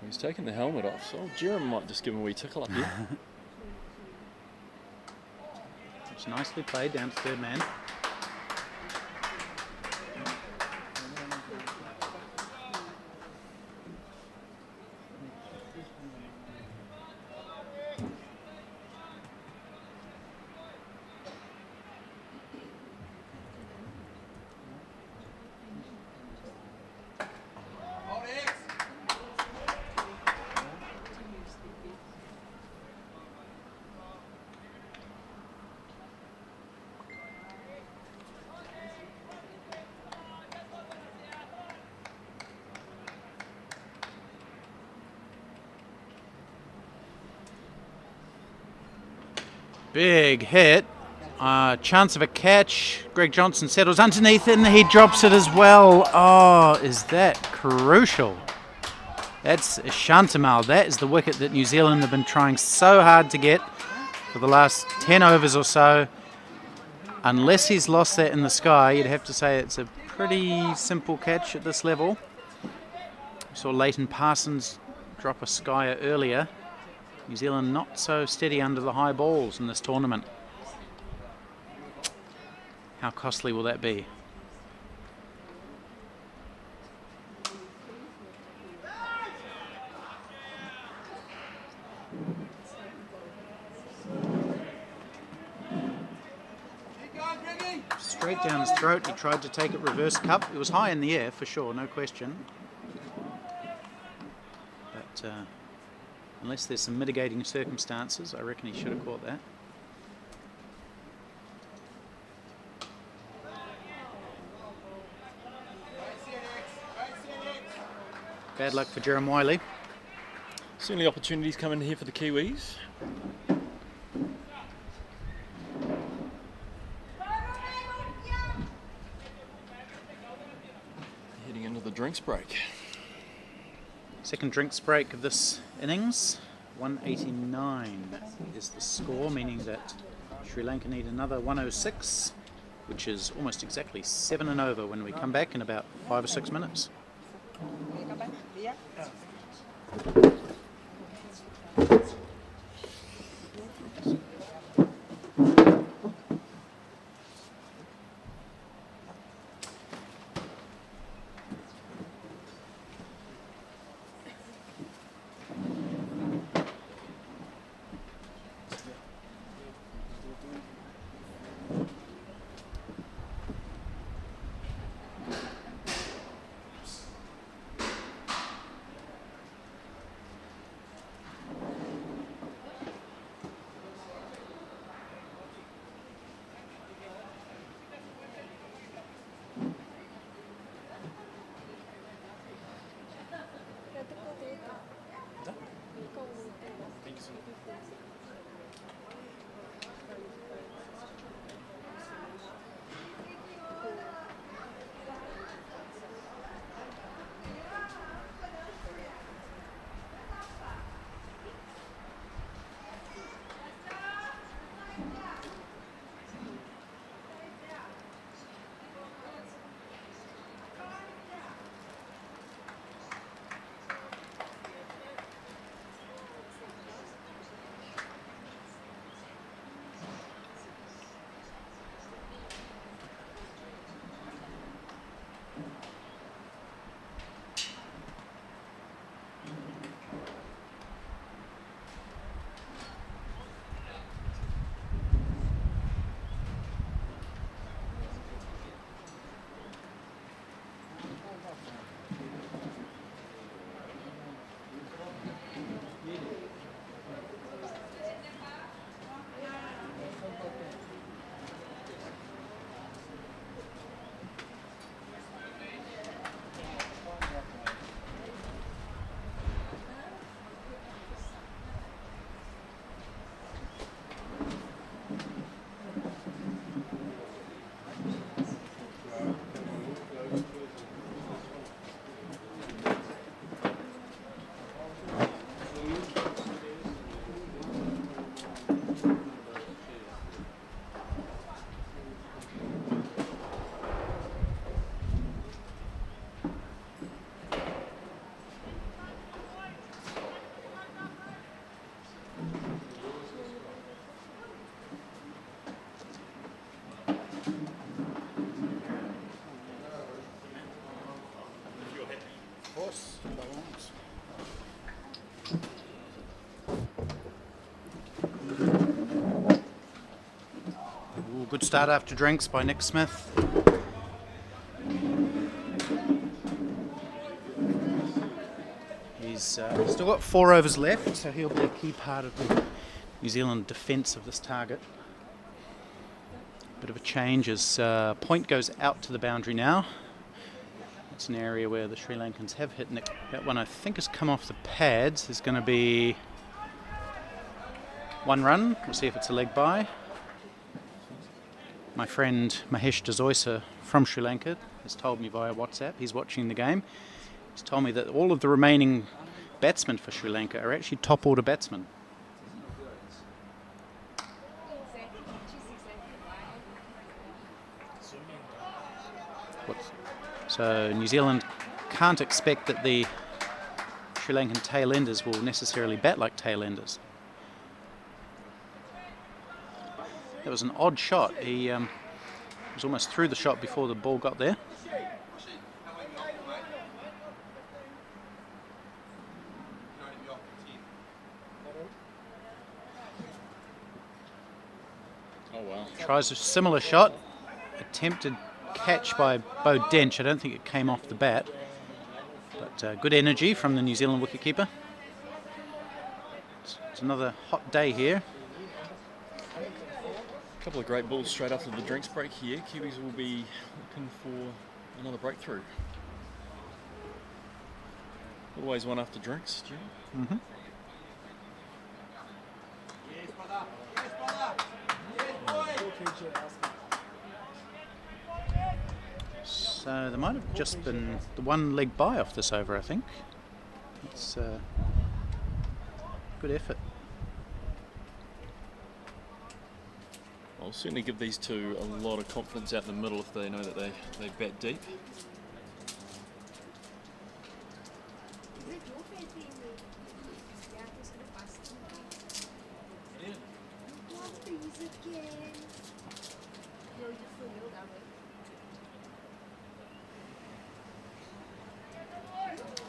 Speaker 9: He's taking the helmet off, so Jerem might just give him a wee tickle up here.
Speaker 1: It's nicely played down to third man. Big hit. Chance of a catch. Greg Johnson settles underneath and he drops it as well. Oh, is that crucial? That's Shantamal. That is the wicket that New Zealand have been trying so hard to get for the last 10 overs or so. Unless he's lost that in the sky, you'd have to say it's a pretty simple catch at this level. We saw Leighton Parsons drop a skyer earlier. New Zealand not so steady under the high balls in this tournament. How costly will that be? Straight down his throat, he tried to take it reverse cup. It was high in the air for sure, no question. But unless there's some mitigating circumstances, I reckon he should have caught that. Bad luck for Jerem Wiley.
Speaker 9: Certainly opportunities coming here for the Kiwis. Heading into the drinks break.
Speaker 1: Second drinks break of this innings. 189 is the score, meaning that Sri Lanka need another 106, which is almost exactly 7 and over when we come back in about 5 or 6 minutes. good start after drinks by Nick Smith. He's still got 4 overs left, so he'll be a key part of the New Zealand defence of this target. Bit of a change as point goes out to the boundary now. It's an area where the Sri Lankans have hit Nick. That one I think has come off the pads. There's going to be 1 run. We'll see if it's a leg by. My friend Mahesh Desoisa from Sri Lanka has told me via WhatsApp, he's watching the game. He's told me that all of the remaining batsmen for Sri Lanka are actually top order batsmen. So New Zealand can't expect that the Sri Lankan tail-enders will necessarily bat like tail-enders. That was an odd shot. He was almost through the shot before the ball got there.
Speaker 9: Oh wow.
Speaker 1: Tries a similar shot. Attempted catch by Bo Dench. I don't think it came off the bat. But good energy from the New Zealand wicketkeeper. It's another hot day here.
Speaker 9: A couple of great balls straight after the drinks break here. Kiwis will be looking for another breakthrough. Always one after drinks, Jim.
Speaker 1: Mm-hmm. So there might have just been the 1 leg by off this over, I think. It's good effort.
Speaker 9: I'll certainly give these two a lot of confidence out in the middle if they know that they bat deep.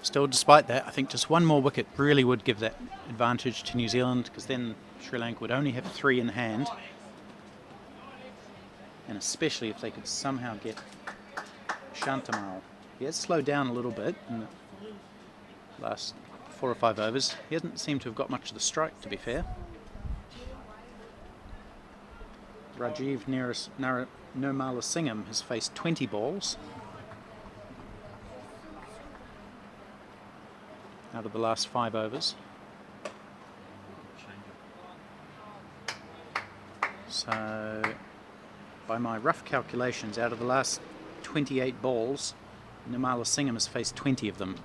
Speaker 1: Still, despite that, I think just 1 more wicket really would give that advantage to New Zealand, because then Sri Lanka would only have 3 in hand. And especially if they could somehow get Shantamal. He has slowed down a little bit in the last 4 or 5 overs. He hasn't seemed to have got much of the strike, to be fair. Rajiv Nirmala Singham has faced 20 balls out of the last 5 overs. So, by my rough calculations, out of the last 28 balls, Nirmala Singham has faced 20 of them.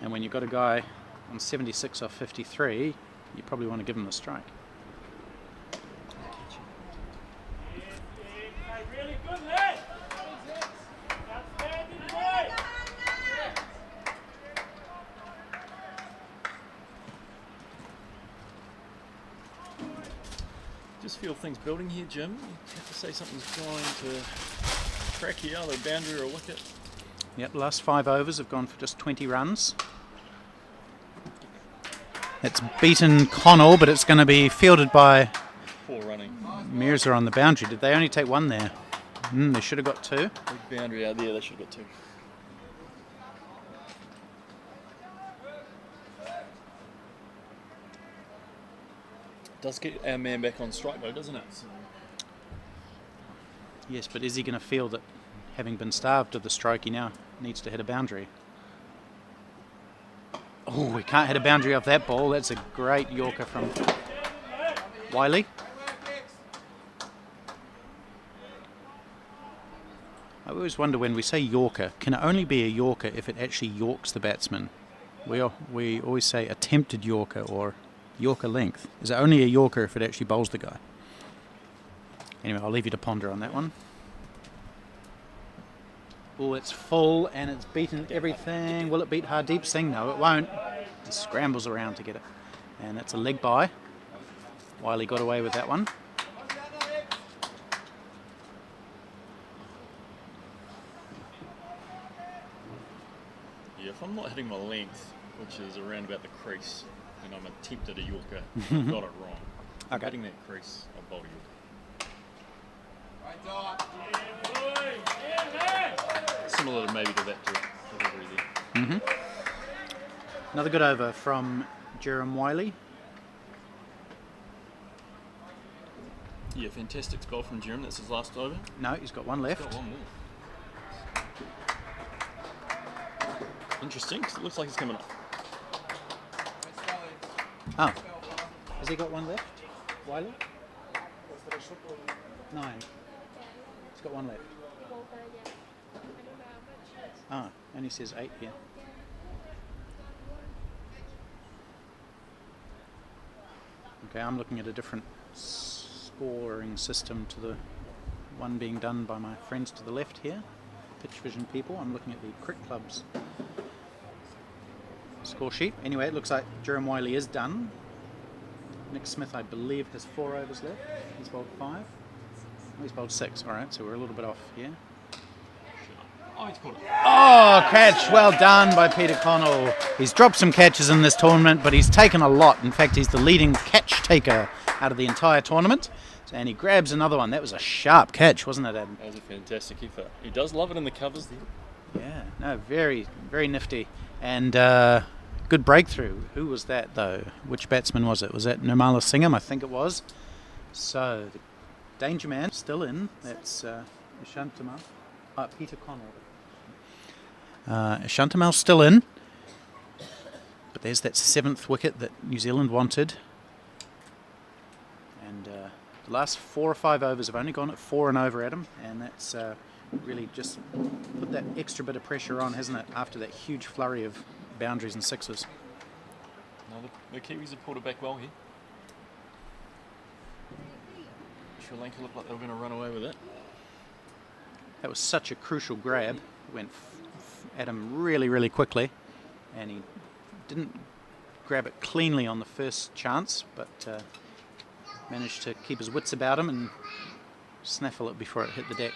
Speaker 1: And when you've got a guy on 76 off 53, you probably want to give him the strike.
Speaker 10: Really good hit. Outstanding play.
Speaker 9: Just feel things building here, Jim. You have to say something's going to crack here, either a boundary or a wicket.
Speaker 1: Yep, the last 5 overs have gone for just 20 runs. It's beaten Connell, but it's going to be fielded by
Speaker 9: Poor running.
Speaker 1: Mirza on the boundary. Did they only take 1 there? They should have got 2.
Speaker 9: Big boundary out there, they should have got 2. Does get our man back on strike though, doesn't it? So.
Speaker 1: Yes, but is he going to feel that having been starved of the stroke, he now needs to hit a boundary? Oh, we can't hit a boundary off that ball. That's a great Yorker from Wiley. I always wonder when we say Yorker, can it only be a Yorker if it actually Yorks the batsman? We always say attempted Yorker or Yorker length. Is it only a Yorker if it actually bowls the guy? Anyway, I'll leave you to ponder on that one. Oh, it's full and it's beaten everything. Will it beat Hardeep Singh? No, it won't. He scrambles around to get it. And it's a leg by. Wiley got away with that one.
Speaker 9: Yeah, if I'm not hitting my length, which is around about the crease, and I'm attempted a Yorker, I've got it wrong.
Speaker 1: Okay.
Speaker 9: Hitting that crease, I'll bowl a Yorker. Similar to maybe to that delivery there.
Speaker 1: Another good over from Jerem Wiley.
Speaker 9: Yeah, fantastic spell from Jerem. That's his last over.
Speaker 1: No, he's got one left.
Speaker 9: Got one more. Interesting, 'cause it looks like he's coming up.
Speaker 1: Oh, has he got one left, Wiley? 9. He's got one left. Ah, only says 8 here. Okay, I'm looking at a different scoring system to the one being done by my friends to the left here, Pitch Vision people. I'm looking at the Cricket Club's score sheet. Anyway, it looks like Jerem Wiley is done. Nick Smith, I believe, has 4 overs left. He's bowled 5. Oh, he's bowled 6. All right, so we're a little bit off here.
Speaker 9: Oh, he's caught it.
Speaker 1: Oh, catch! Well done by Peter Connell. He's dropped some catches in this tournament, but he's taken a lot. In fact, he's the leading catch taker out of the entire tournament. And he grabs another one. That was a sharp catch, wasn't it, Adam?
Speaker 9: That was a fantastic effort. He does love it in the covers there.
Speaker 1: Yeah, no, very, very nifty. And good breakthrough. Who was that, though? Which batsman was it? Was that Nirmala Singham? I think it was. So, the danger man still in. That's Ishantamal. Peter Connell. Ishantamal's still in. But there's that 7th wicket that New Zealand wanted. And the last 4 or 5 overs have only gone at 4 and over, Adam. And that's really just put that extra bit of pressure on, hasn't it, after that huge flurry of boundaries and sixes.
Speaker 9: No, the Kiwis have pulled it back well here. Sri Lanka looked like they were going to run away with it.
Speaker 1: That was such a crucial grab. It went at him really, really quickly. And he didn't grab it cleanly on the first chance, but managed to keep his wits about him and snaffle it before it hit the deck.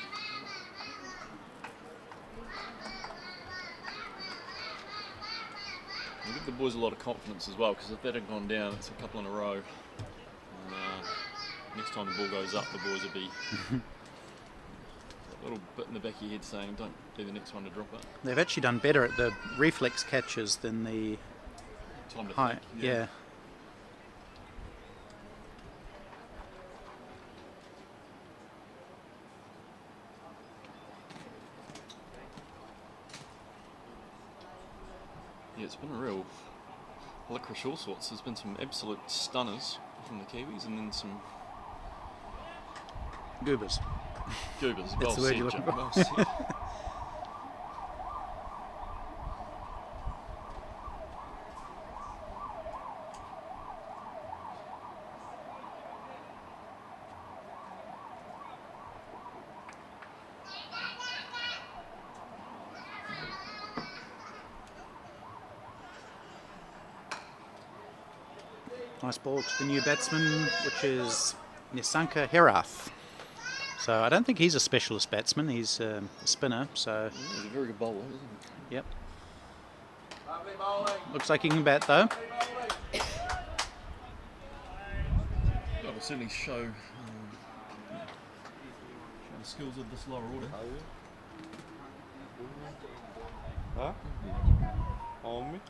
Speaker 9: I'll give the boys a lot of confidence as well, because if that had gone down, it's a couple in a row. And next time the ball goes up, the boys will be a little bit in the back of your head saying, don't be the next one to drop it.
Speaker 1: They've actually done better at the reflex catches than the
Speaker 9: Time to
Speaker 1: high.
Speaker 9: think,
Speaker 1: Yeah.
Speaker 9: Yeah, it's been a real licorice all sorts. There's been some absolute stunners from the Kiwis and then some
Speaker 1: Goobers.
Speaker 9: goobers.
Speaker 1: That's
Speaker 9: Well
Speaker 1: the word
Speaker 9: said,
Speaker 1: you're looking
Speaker 9: Jim,
Speaker 1: for.
Speaker 9: well said.
Speaker 1: Nice ball to the new batsman, which is Nisanka Herath. So I don't think he's a specialist batsman. He's a spinner. So
Speaker 9: He's a very good bowler, isn't he?
Speaker 1: yep. Looks like he can bat though.
Speaker 9: That will certainly show the skills of this lower order.
Speaker 5: Huh? On me?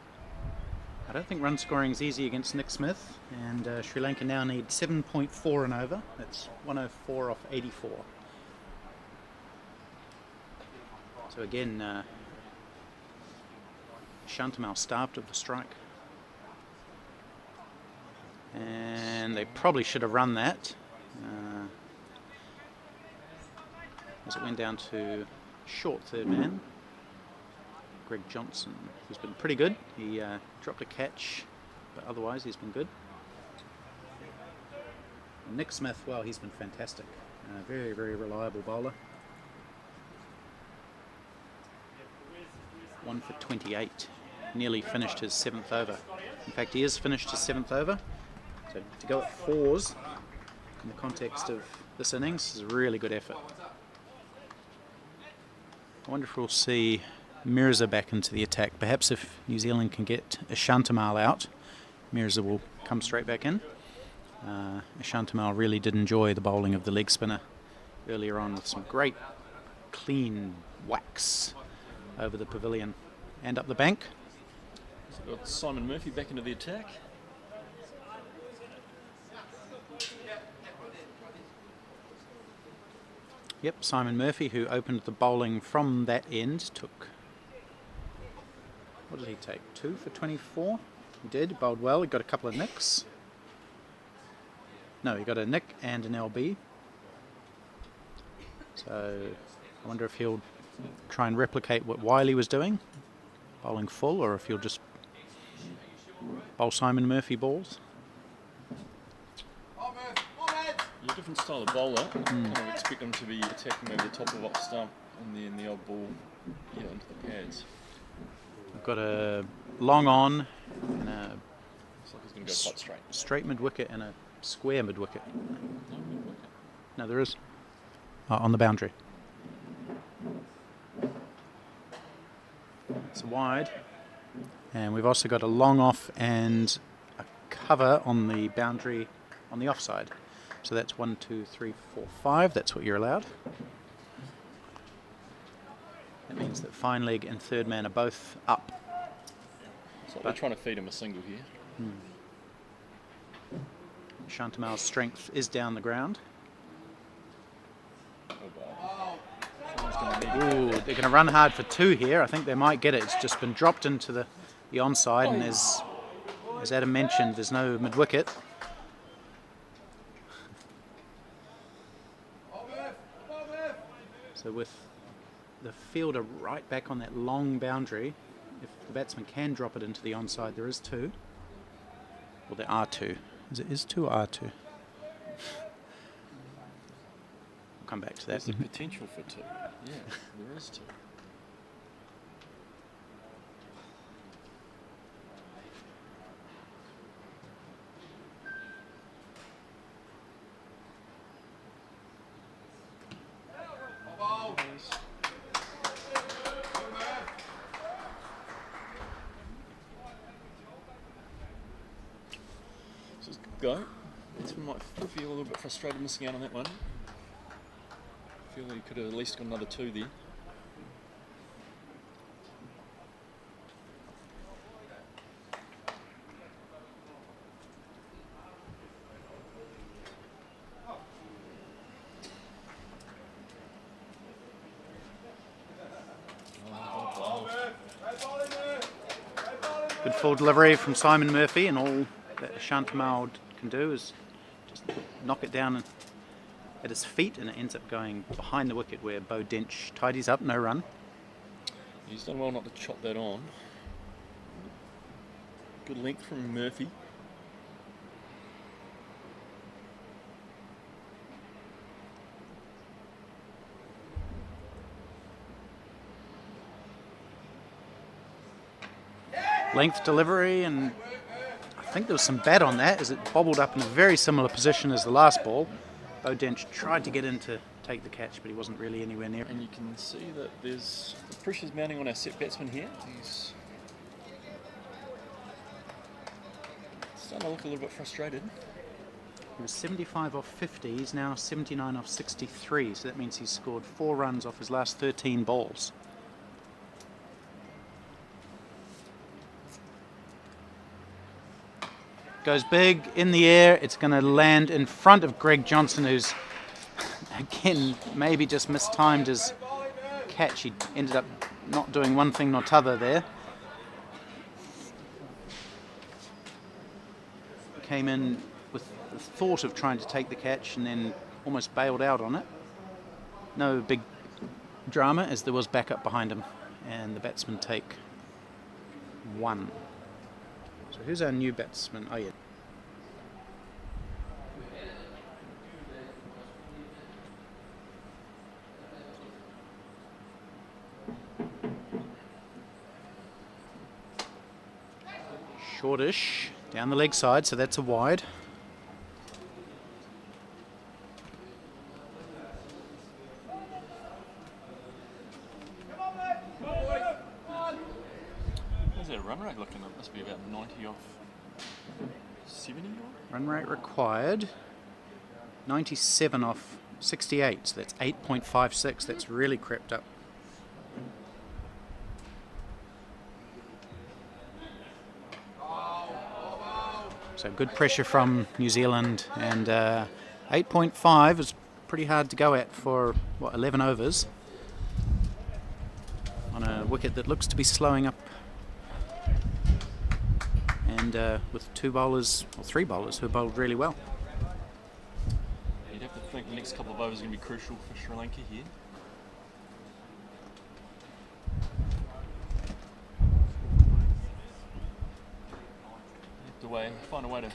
Speaker 1: I don't think run scoring is easy against Nick Smith, and Sri Lanka now need 7.4 and over. That's 104 off 84. So again, Shantamal starved of the strike. And they probably should have run that. As it went down to short third man. Greg Johnson, who's been pretty good. He dropped a catch, but otherwise he's been good. And Nick Smith, well, he's been fantastic. Very, very reliable bowler. 1 for 28. Nearly finished his 7th over. In fact, he has finished his 7th over. So to go at 4s in the context of this innings is a really good effort. I wonder if we'll see Mirza back into the attack. Perhaps if New Zealand can get Ishantamal out, Mirza will come straight back in. Ishantamal really did enjoy the bowling of the leg spinner earlier on with some great clean whacks over the pavilion and up the bank.
Speaker 9: So we've got Simon Murphy back into the attack.
Speaker 1: Yep, Simon Murphy, who opened the bowling from that end, took, what did he take, 2 for 24? He did, bowled well, he got a couple of nicks. No, he got a nick and an LB. So I wonder if he'll try and replicate what Wiley was doing, bowling full, or if he'll just bowl Simon Murphy balls.
Speaker 9: A different style of bowler. Kind of expect them to be attacking over the top of off stump and then the odd ball into the pads.
Speaker 1: We've got a long on and a
Speaker 9: Looks like he's going to go quite straight.
Speaker 1: straight mid wicket and a square mid wicket.
Speaker 9: No mid-wicket.
Speaker 1: No, there is. On the boundary. It's wide. And we've also got a long off and a cover on the boundary on the offside. So that's 1, 2, 3, 4, 5. That's what you're allowed. That means that fine leg and third man are both up.
Speaker 9: So we're trying to feed him a single here.
Speaker 1: Shantamal's strength is down the ground. Ooh, they're going to run hard for 2 here. I think they might get it. It's just been dropped into the onside, and as Adam mentioned, there's no mid-wicket. So with the fielder right back on that long boundary, if the batsman can drop it into the onside, there is 2. Well, there are 2. Is 2 or are 2? We'll come back to that.
Speaker 9: There's the potential for 2. Yeah, there is 2. Go. Batsman might feel a little bit frustrated missing out on that one. Feel that he could have at least got another 2 there.
Speaker 1: Good full delivery from Simon Murphy, and all that Shantamal can do is just knock it down at his feet, and it ends up going behind the wicket where Bo Dench tidies up, no run.
Speaker 9: He's done well not to chop that on. Good length from Murphy.
Speaker 1: Length delivery, and I think there was some bat on that as it bobbled up in a very similar position as the last ball. Bo Dench tried to get in to take the catch, but he wasn't really anywhere near it.
Speaker 9: And you can see that there's the pressure's mounting on our set batsman here. He's starting to look a little bit frustrated.
Speaker 1: He was 75 off 50, he's now 79 off 63, so that means he's scored 4 runs off his last 13 balls. Goes big in the air, it's going to land in front of Greg Johnson, who's again maybe just mistimed his catch. He ended up not doing one thing nor t'other there. Came in with the thought of trying to take the catch and then almost bailed out on it. No big drama as there was backup behind him, and the batsmen take 1. So who's our new batsman? Oh yeah. Shortish, down the leg side, so that's a wide.
Speaker 9: How's that run rate looking? It must be about 90 off 70 or?
Speaker 1: Run rate required, 97 off 68. So that's 8.56. That's really crept up. So good pressure from New Zealand, and 8.5 is pretty hard to go at for, what, 11 overs on a wicket that looks to be slowing up, and with 2 bowlers, or 3 bowlers, who bowled really well.
Speaker 9: You'd have to think the next couple of overs are going to be crucial for Sri Lanka here. Find a way to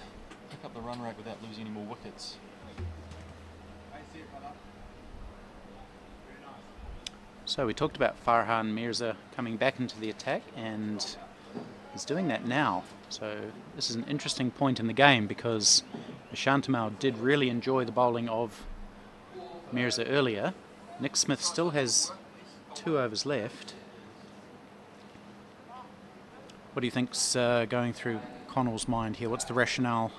Speaker 9: pick up the run rate without losing any more wickets.
Speaker 1: So we talked about Farhan Mirza coming back into the attack, and he's doing that now. So this is an interesting point in the game, because Shantamal did really enjoy the bowling of Mirza earlier. Nick Smith still has 2 overs left. What do you think's going through Connell's mind here? What's the rationale?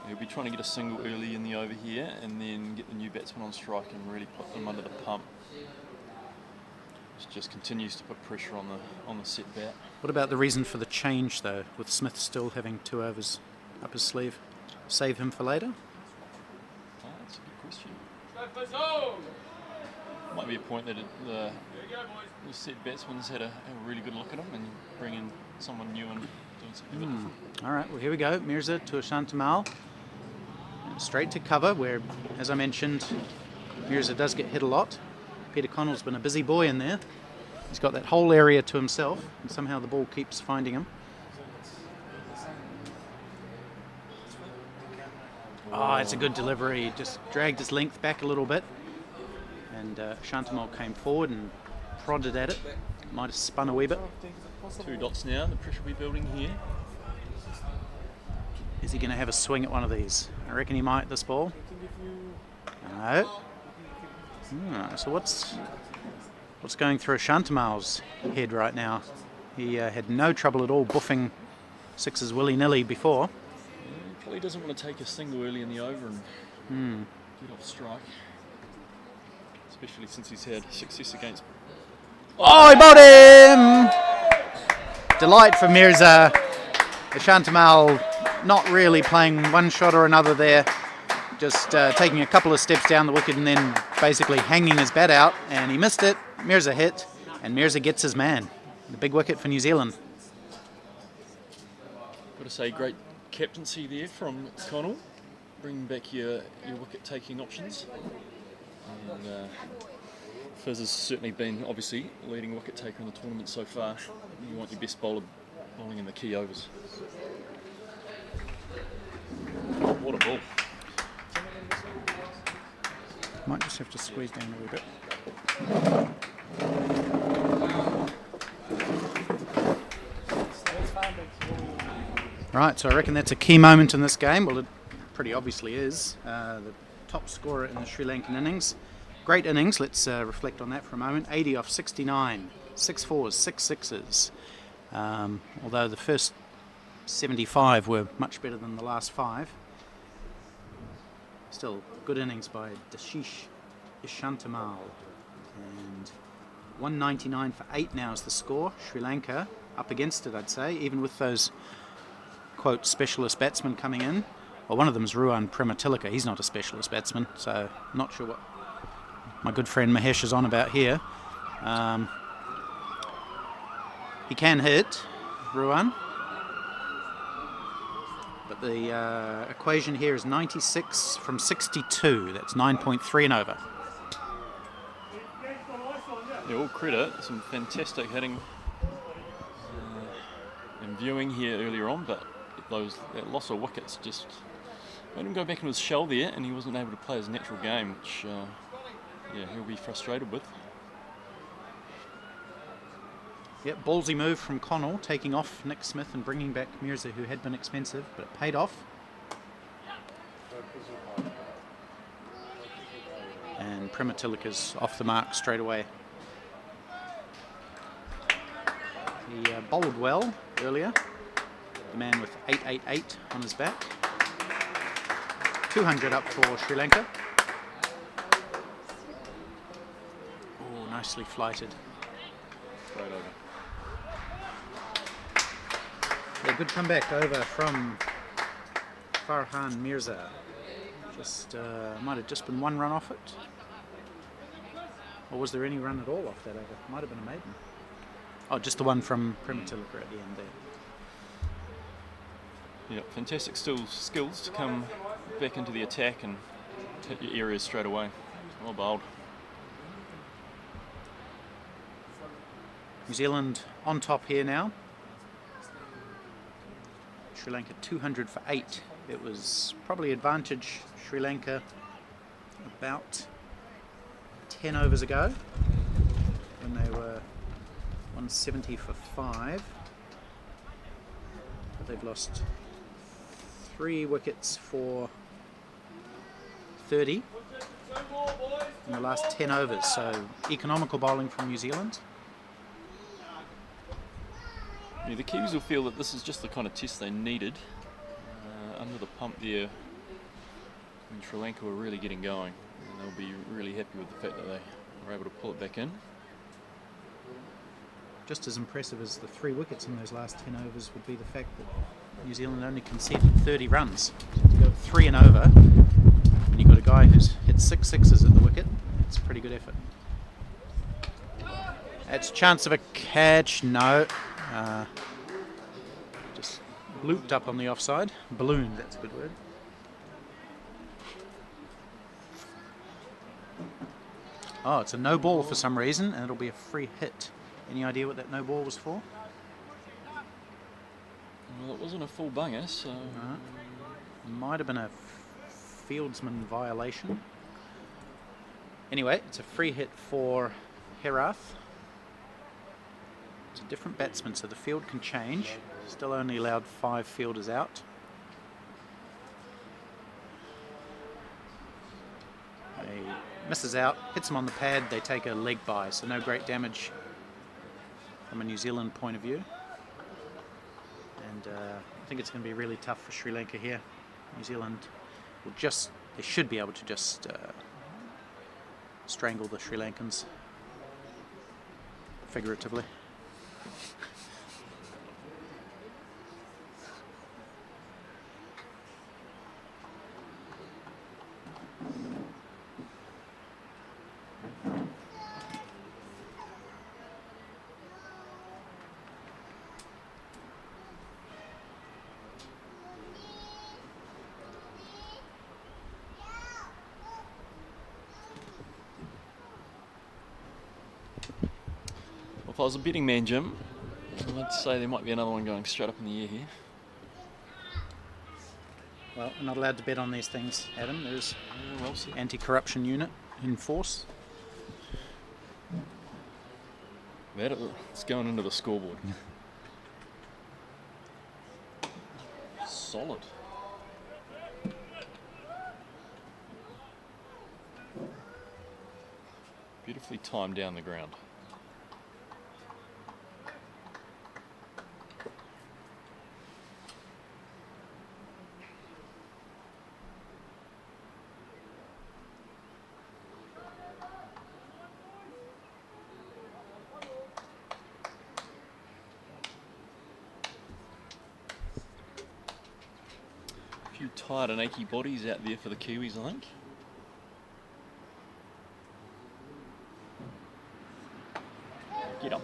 Speaker 9: He'll be trying to get a single early in the over here, and then get the new batsman on strike and really put them under the pump. It just continues to put pressure on the set bat.
Speaker 1: What about the reason for the change, though, with Smith still having 2 overs up his sleeve? Save him for later?
Speaker 9: Oh, that's a good question. Might be a point that the set batsman's had a really good look at him, and bring in someone new and doing something a bit different.
Speaker 1: All right, well, here we go. Mirza to Shantamal. Straight to cover, where, as I mentioned, Mirza does get hit a lot. Peter Connell's been a busy boy in there. He's got that whole area to himself, and somehow the ball keeps finding him. Oh, it's a good delivery. Just dragged his length back a little bit. And Shantamal came forward and prodded at it. Might have spun a wee bit.
Speaker 9: 2 dots now, the pressure will be building here.
Speaker 1: Is he going to have a swing at one of these? I reckon he might, this ball. No. So what's going through Shantamal's head right now? He had no trouble at all buffing 6s willy-nilly before.
Speaker 9: He probably doesn't want to take a single early in the over and get off strike. Especially since he's had success against...
Speaker 1: Oh, he bowled him! Delight for Mirza. Shantamal not really playing one shot or another there. Just taking a couple of steps down the wicket and then basically hanging his bat out, and he missed it. Mirza hit, and Mirza gets his man. The big wicket for New Zealand.
Speaker 9: Got to say, great captaincy there from Connell, bringing back your wicket-taking options. And Fizz has certainly been, obviously, leading wicket-taker in the tournament so far. You want your best bowler bowling in the key overs. What a ball.
Speaker 1: Might just have to squeeze down a wee bit. Right, so I reckon that's a key moment in this game. Well, it pretty obviously is. The top scorer in the Sri Lankan innings. Great innings, let's reflect on that for a moment. 80 off 69, 6 4s, 6 6s. Although the first 75 were much better than the last 5. Still, good innings by Dashish Ishantamal. And 199 for 8 now is the score. Sri Lanka up against it, I'd say, even with those, quote, specialist batsmen coming in. Well, one of them is Ruan Prematilaka. He's not a specialist batsman, so I'm not sure what my good friend Mahesh is on about here. He can hit, Ruan. But the equation here is 96 from 62. That's 9.3 and over.
Speaker 9: Yeah, all credit. Some fantastic hitting and viewing here earlier on, but that loss of wickets just made him go back into his shell there, and he wasn't able to play his natural game, which he'll be frustrated with.
Speaker 1: Yep, ballsy move from Connell, taking off Nick Smith and bringing back Mirza, who had been expensive, but it paid off. And Prematilaka's off the mark straight away. He bowled well earlier. The man with 888 on his back. 200 up for Sri Lanka. nicely flighted.
Speaker 9: Great over.
Speaker 1: Yeah, good comeback over from Farhan Mirza. Just might have just been one run off it. Or was there any run at all off that over? Might have been a maiden. Oh, just the one from Prematilika at the end there.
Speaker 9: Yeah, fantastic skills to come back into the attack and hit your areas straight away. Well bowled.
Speaker 1: New Zealand on top here now. Sri Lanka 200 for 8. It was probably advantage Sri Lanka about 10 overs ago when they were 170 for 5. But they've lost 3 wickets for 30 in the last 10 overs. So economical bowling from New Zealand.
Speaker 9: Yeah, the Kiwis will feel that this is just the kind of test they needed. Under the pump there, when Sri Lanka were really getting going, and they'll be really happy with the fact that they were able to pull it back in.
Speaker 1: Just as impressive as the 3 wickets in those last 10 overs would be the fact that New Zealand only conceded 30 runs. To go 3 and over, and you've got a guy who's hit 6 sixes at the wicket, it's a pretty good effort. That's a chance of a catch, no. Just looped up on the offside. Ballooned, that's a good word. Oh, it's a no ball for some reason, and it'll be a free hit. Any idea what that no ball was for?
Speaker 9: Well, it wasn't a full bunger, so...
Speaker 1: Might have been a fieldsman violation. Anyway, it's a free hit for Herath. It's a different batsman, so the field can change. Still only allowed 5 fielders out. He misses out, hits him on the pad, they take a leg bye, so no great damage from a New Zealand point of view. And I think it's going to be really tough for Sri Lanka here. New Zealand will just, they should be able to just strangle the Sri Lankans, figuratively.
Speaker 9: If I was a betting man, Jim, I'd say there might be another one going straight up in the air here.
Speaker 1: Well, we're not allowed to bet on these things, Adam. There's the anti-corruption unit in force.
Speaker 9: It's going into the scoreboard. Solid. Beautifully timed down the ground. A few tired and achy bodies out there for the Kiwis, I think. Get up.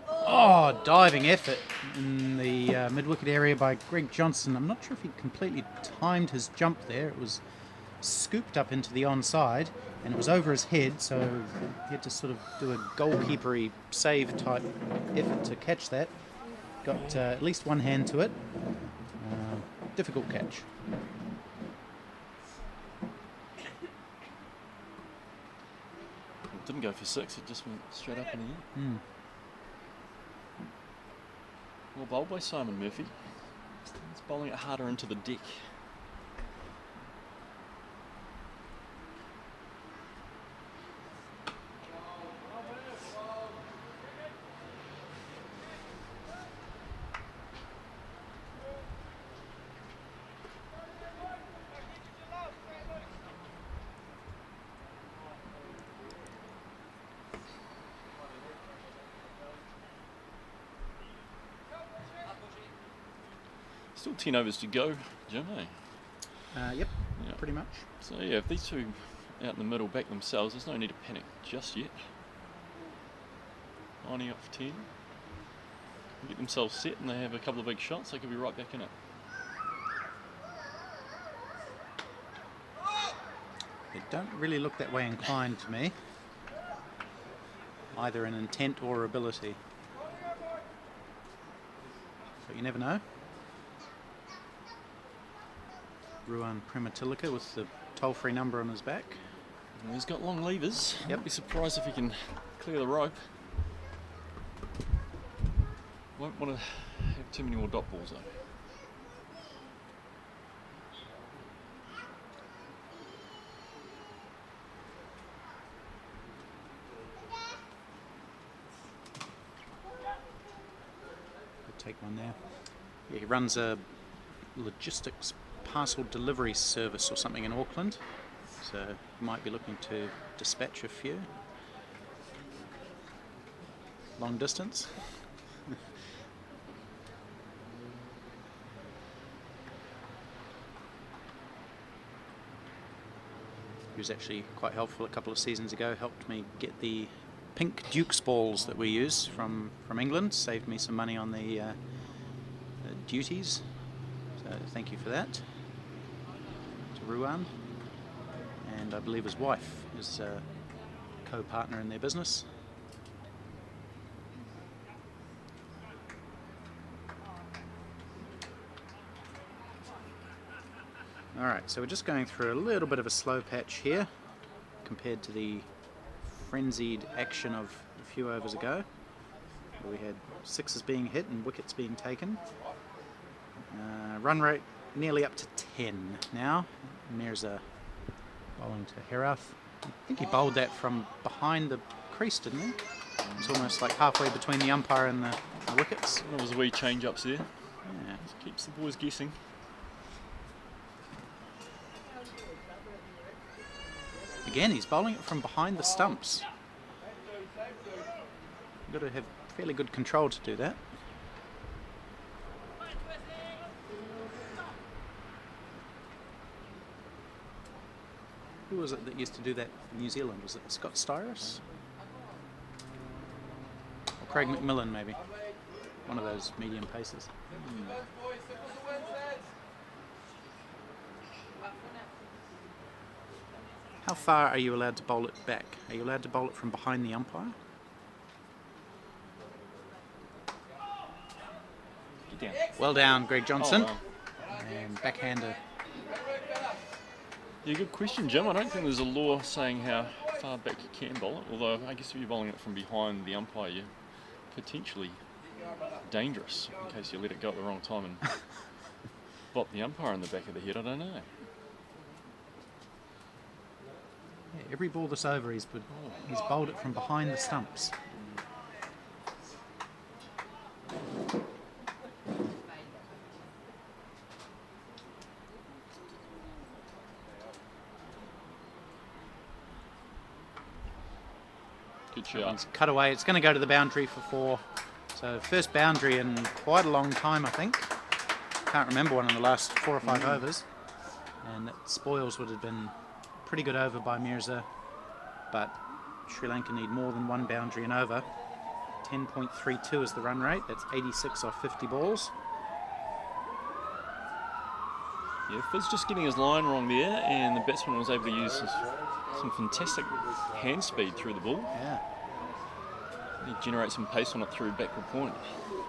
Speaker 1: Oh, diving effort in the mid-wicket area by Greg Johnson. I'm not sure if he completely timed his jump there. It was scooped up into the onside and it was over his head, so he had to sort of do a goalkeepery save type effort to catch that. Got at least one hand to it. Difficult catch.
Speaker 9: It didn't go for 6, it just went straight up in the air. Well bowled by Simon Murphy. He's bowling it harder into the deck. Still 10 overs to go, Jim, eh?
Speaker 1: Yep,
Speaker 9: Yeah.
Speaker 1: pretty much.
Speaker 9: So yeah, if these two out in the middle back themselves, there's no need to panic just yet. Lining up for 10. Get themselves set and they have a couple of big shots, they could be right back in it.
Speaker 1: They don't really look that way inclined to me, either in intent or ability. But you never know. Ruan Prematilika with the toll-free number on his back.
Speaker 9: And he's got long levers.
Speaker 1: Yep.
Speaker 9: I'd be surprised if he can clear the rope. Won't want to have too many more dot balls though.
Speaker 1: Take one there. Yeah, he runs a logistics parcel delivery service or something in Auckland, so he might be looking to dispatch a few. Long distance. He was actually quite helpful a couple of seasons ago, helped me get the pink Duke's balls that we use from England, saved me some money on the duties, so thank you for that to Ruan, and I believe his wife is a co-partner in their business. Alright, so we're just going through a little bit of a slow patch here compared to the frenzied action of a few overs ago, where we had sixes being hit and wickets being taken. Run rate nearly up to 10 now. Mirza bowling to Herath. I think he bowled that from behind the crease, didn't he? It's almost like halfway between the umpire and the wickets.
Speaker 9: There was a wee change-ups there.
Speaker 1: Yeah.
Speaker 9: Just keeps the boys guessing.
Speaker 1: Again, he's bowling it from behind the stumps. You've got to have fairly good control to do that. Who was it that used to do that in New Zealand? Was it Scott Styris? Or Craig McMillan, maybe? One of those medium pacers. How far are you allowed to bowl it back? Are you allowed to bowl it from behind the umpire?
Speaker 9: Get down.
Speaker 1: Well down, Greg Johnson.
Speaker 9: Oh, wow.
Speaker 1: And backhander.
Speaker 9: Yeah, good question, Jim. I don't think there's a law saying how far back you can bowl it, although I guess if you're bowling it from behind the umpire, you're potentially dangerous in case you let it go at the wrong time and bop the umpire in the back of the head. I don't know.
Speaker 1: Yeah, every ball this over, he's bowled it from behind the stumps.
Speaker 9: Good shot.
Speaker 1: He's cut away. It's going to go to the boundary for 4. So first boundary in quite a long time, I think. Can't remember one in the last 4 or 5 overs. And that spoils would have been pretty good over by Mirza, but Sri Lanka need more than 1 boundary and over. 10.32 is the run rate. That's 86 off 50 balls.
Speaker 9: Yeah, Fizz just getting his line wrong there, and the batsman was able to use some fantastic hand speed through the ball.
Speaker 1: Yeah.
Speaker 9: He generates some pace on it through backward point.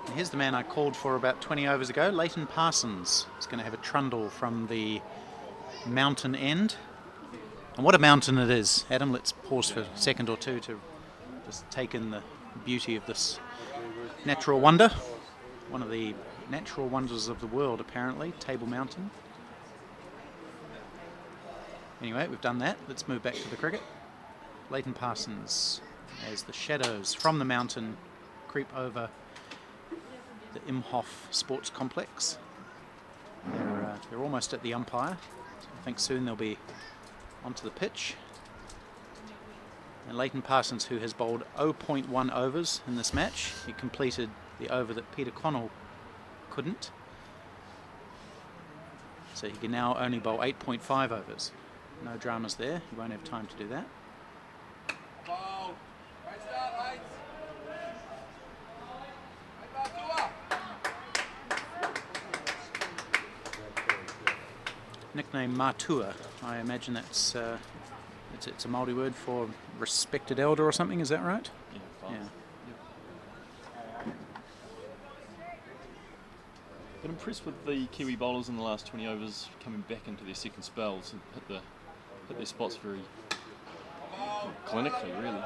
Speaker 1: And here's the man I called for about 20 overs ago, Leighton Parsons. He's going to have a trundle from the mountain end. And what a mountain it is. Adam, let's pause for a second or two to just take in the beauty of this natural wonder. One of the natural wonders of the world, apparently, Table Mountain. Anyway, we've done that. Let's move back to the cricket. Leighton Parsons, as the shadows from the mountain creep over the Imhoff Sports Complex. They're almost at the umpire. I think soon they'll be onto the pitch. And Leighton Parsons, who has bowled 0.1 overs in this match, he completed the over that Peter Connell couldn't. So he can now only bowl 8.5 overs. No dramas there. He won't have time to do that. Nickname Matua. I imagine that's it's a Māori word for respected elder or something. Is that right?
Speaker 9: Yeah. But impressed with the Kiwi bowlers in the last 20 overs coming back into their second spells and hit their spots very clinically, really.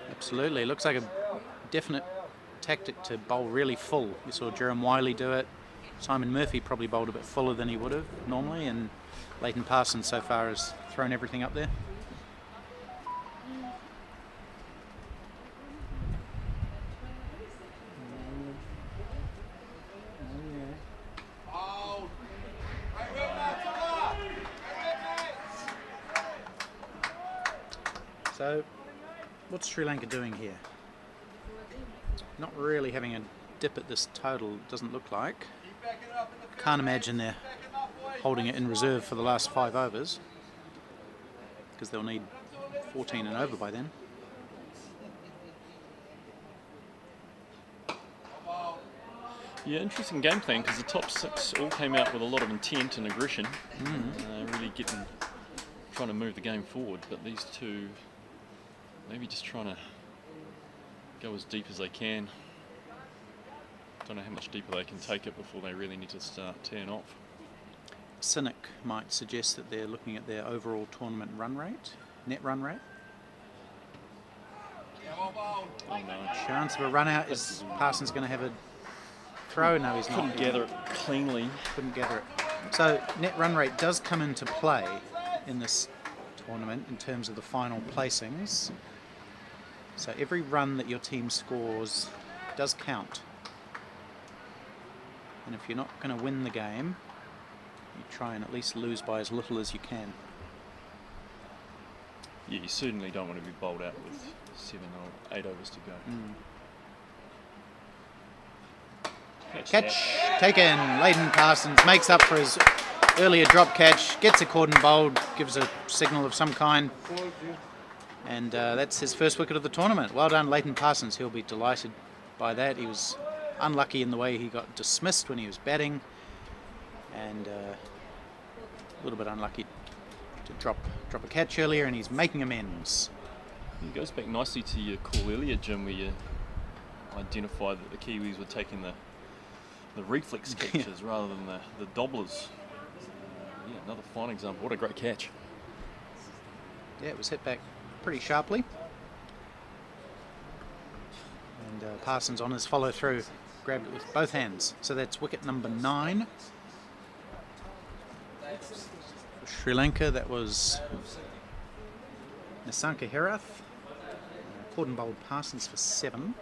Speaker 1: Absolutely. Looks like a definite tactic to bowl really full. You saw Jerome Wiley do it. Simon Murphy probably bowled a bit fuller than he would have normally, and Leighton Parsons so far has thrown everything up there. So, what's Sri Lanka doing here? Not really having a dip at this total, doesn't look like. Can't imagine they're holding it in reserve for the last 5 overs, because they'll need 14 and over by then.
Speaker 9: Yeah, interesting game plan, because the top 6 all came out with a lot of intent and aggression, really trying to move the game forward. But these two, maybe just trying to go as deep as they can. Don't know how much deeper they can take it before they really need to start teeing off.
Speaker 1: Cynic might suggest that they're looking at their overall tournament run rate, net run rate.
Speaker 9: Oh no.
Speaker 1: Chance of a run out. Is Parsons going to have a throw? No, he's not.
Speaker 9: Couldn't gather it cleanly.
Speaker 1: Couldn't gather it. So net run rate does come into play in this tournament in terms of the final placings. So every run that your team scores does count. And if you're not going to win the game, you try and at least lose by as little as you can.
Speaker 9: Yeah, you certainly don't want to be bowled out with 7 or 8 overs to go.
Speaker 1: Catch taken. Leighton Parsons makes up for his earlier drop catch, gets a cordon bowled, gives a signal of some kind, and that's his first wicket of the tournament. Well done, Leighton Parsons. He'll be delighted by that. He was unlucky in the way he got dismissed when he was batting, and a little bit unlucky to drop a catch earlier, and he's making amends.
Speaker 9: It goes back nicely to your call earlier, Jim, where you identified that the Kiwis were taking the reflex catches rather than the dobblers. Yeah, another fine example. What a great catch.
Speaker 1: Yeah, it was hit back pretty sharply. And Parsons on his follow through grabbed it with both hands. So that's wicket number 9. For Sri Lanka, that was Nisanka Herath. Cordon bowled Parsons for 7.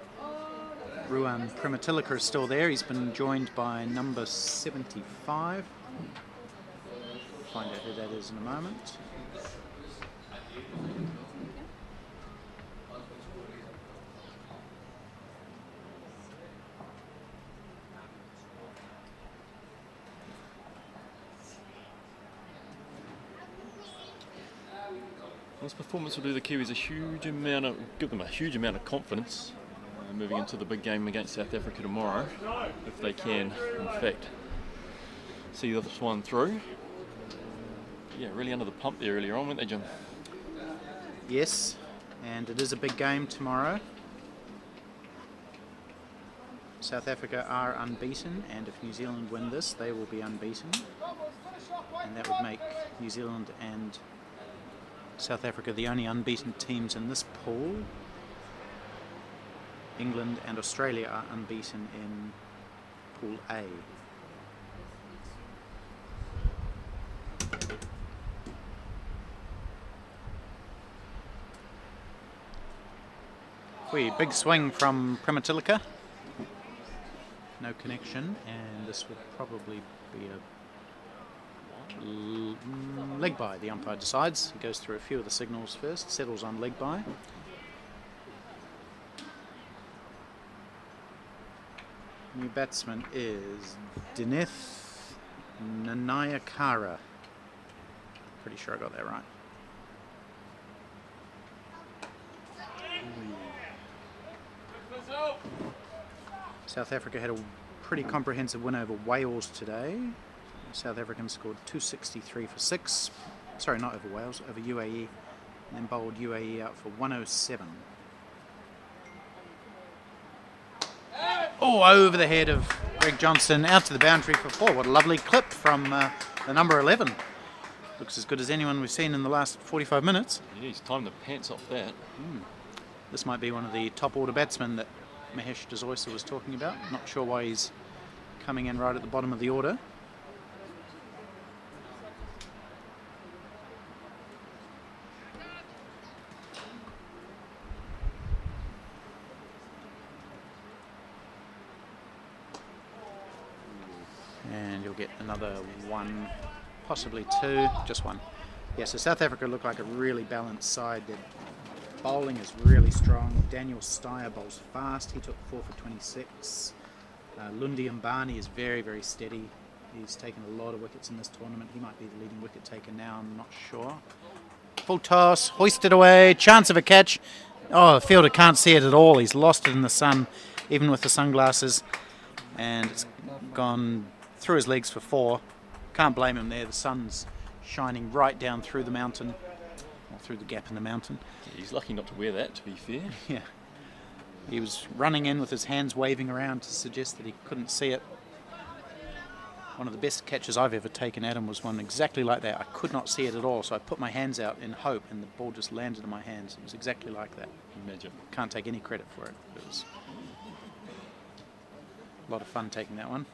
Speaker 1: Ruan Prematilika is still there. He's been joined by number 75. Find out who that is in a moment.
Speaker 9: This performance will do the Kiwis give them a huge amount of confidence moving into the big game against South Africa tomorrow, if they can, in fact, see this one through. Yeah, really under the pump there earlier on, weren't they, Jim?
Speaker 1: Yes, and it is a big game tomorrow. South Africa are unbeaten, and if New Zealand win this, they will be unbeaten. And that would make New Zealand and South Africa the only unbeaten teams in this pool. England and Australia are unbeaten in Pool A. Big swing from Prematilika. No connection, and this would probably be a leg by. The umpire decides. He goes through a few of the signals first, settles on leg by. New batsman is Dineth Nanaya Kara. Pretty sure I got that right. South Africa had a pretty comprehensive win over Wales today. South Africans scored 263 for 6. Sorry, not over Wales, over UAE. And then bowled UAE out for 107. Oh, over the head of Greg Johnson, out to the boundary for 4. What a lovely clip from the number 11. Looks as good as anyone we've seen in the last 45 minutes.
Speaker 9: Yeah, he's timed the pants off that.
Speaker 1: This might be one of the top order batsmen that Mahesh Desoisa was talking about. Not sure why he's coming in right at the bottom of the order. And you'll get another 1, possibly 2, just 1. Yeah, so South Africa look like a really balanced side. Their bowling is really strong. Daniel Steyer bowls fast. He took 4 for 26. Lundi Mbani is very, very steady. He's taken a lot of wickets in this tournament. He might be the leading wicket taker now, I'm not sure. Full toss, hoisted away, chance of a catch. Oh, the fielder can't see it at all. He's lost it in the sun, even with the sunglasses. And it's gone through his legs for 4. Can't blame him there. The sun's shining right down through the mountain, or through the gap in the mountain.
Speaker 9: He's lucky not to wear that, to be fair.
Speaker 1: Yeah. He was running in with his hands waving around to suggest that he couldn't see it. One of the best catches I've ever taken at him was one exactly like that. I could not see it at all, so I put my hands out in hope, and the ball just landed in my hands. It was exactly like that.
Speaker 9: Imagine.
Speaker 1: Can't take any credit for it. It was a lot of fun taking that one.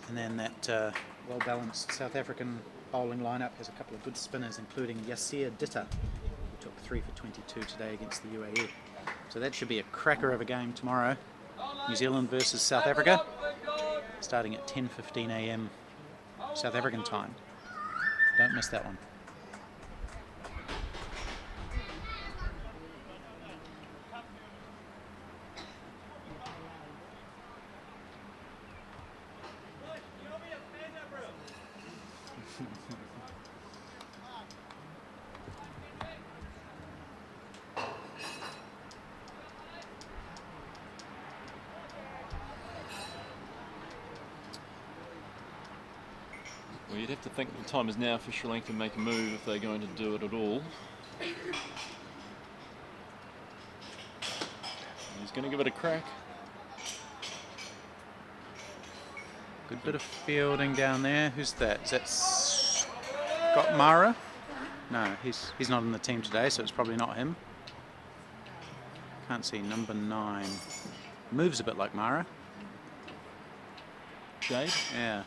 Speaker 1: And then that well-balanced South African bowling lineup has a couple of good spinners, including Yasir Ditta, who took 3 for 22 today against the UAE. So that should be a cracker of a game tomorrow. New Zealand versus South Africa, starting at 10:15 a.m. South African time. Don't miss that one.
Speaker 9: Well, you'd have to think the time is now for Sri Lanka to make a move if they're going to do it at all. He's going to give it a crack.
Speaker 1: Good bit of fielding down there. Who's that? Is that Scott Mara? No, he's not in the team today, so it's probably not him. Can't see number 9. Moves a bit like Mara.
Speaker 9: Shade?
Speaker 1: Yeah.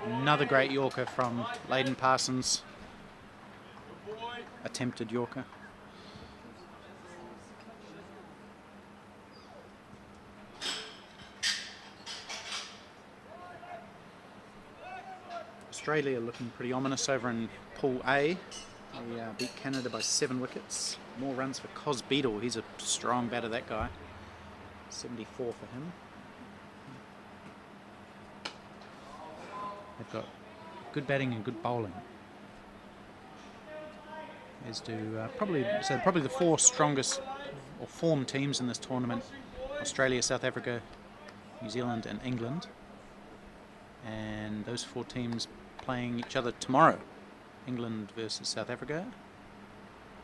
Speaker 1: Another great Yorker from Leighton Parsons. Attempted Yorker. Australia looking pretty ominous over in Pool A. They beat Canada by 7 wickets. More runs for Cos Beadle. He's a strong batter, that guy. 74 for him. They've got good batting and good bowling. As do probably the 4 strongest or form teams in this tournament: Australia, South Africa, New Zealand, and England. And those 4 teams playing each other tomorrow. England versus South Africa.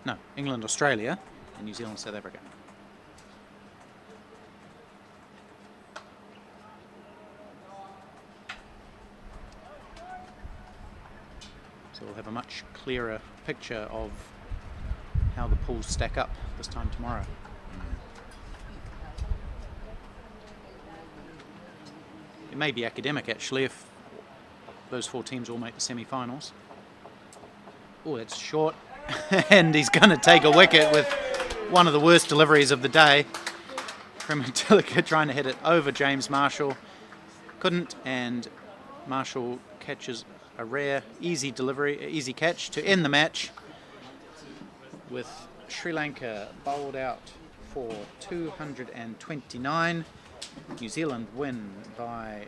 Speaker 1: No, England, Australia, and New Zealand, South Africa. So we'll have a much clearer picture of how the pools stack up this time tomorrow. It may be academic actually if those 4 teams all make the semi-finals. Oh, that's short. And he's going to take a wicket with one of the worst deliveries of the day. Prematilika trying to hit it over James Marshall. Couldn't, and Marshall catches a rare, easy delivery, easy catch to end the match, with Sri Lanka bowled out for 229. New Zealand win by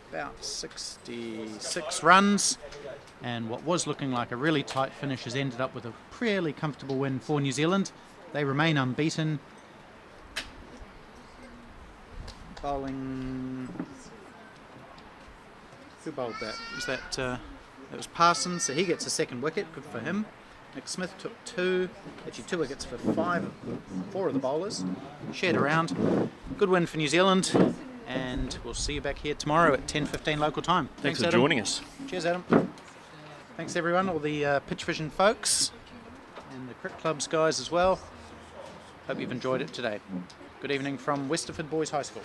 Speaker 1: about 66 runs, and what was looking like a really tight finish has ended up with a fairly comfortable win for New Zealand. They remain unbeaten. Bowling. Who bowled that? Was that? It was Parsons, so he gets a second wicket. Good for him. Nick Smith took 2, actually 2 wickets for 4 of the bowlers. Shared around. Good win for New Zealand, and we'll see you back here tomorrow at 10:15 local time.
Speaker 9: Thanks for
Speaker 1: Adam.
Speaker 9: joining us.
Speaker 1: Cheers, Adam. Thanks everyone, all the Pitch Vision folks and the Cricket Clubs guys as well. Hope you've enjoyed it today. Good evening from Westerford Boys High School.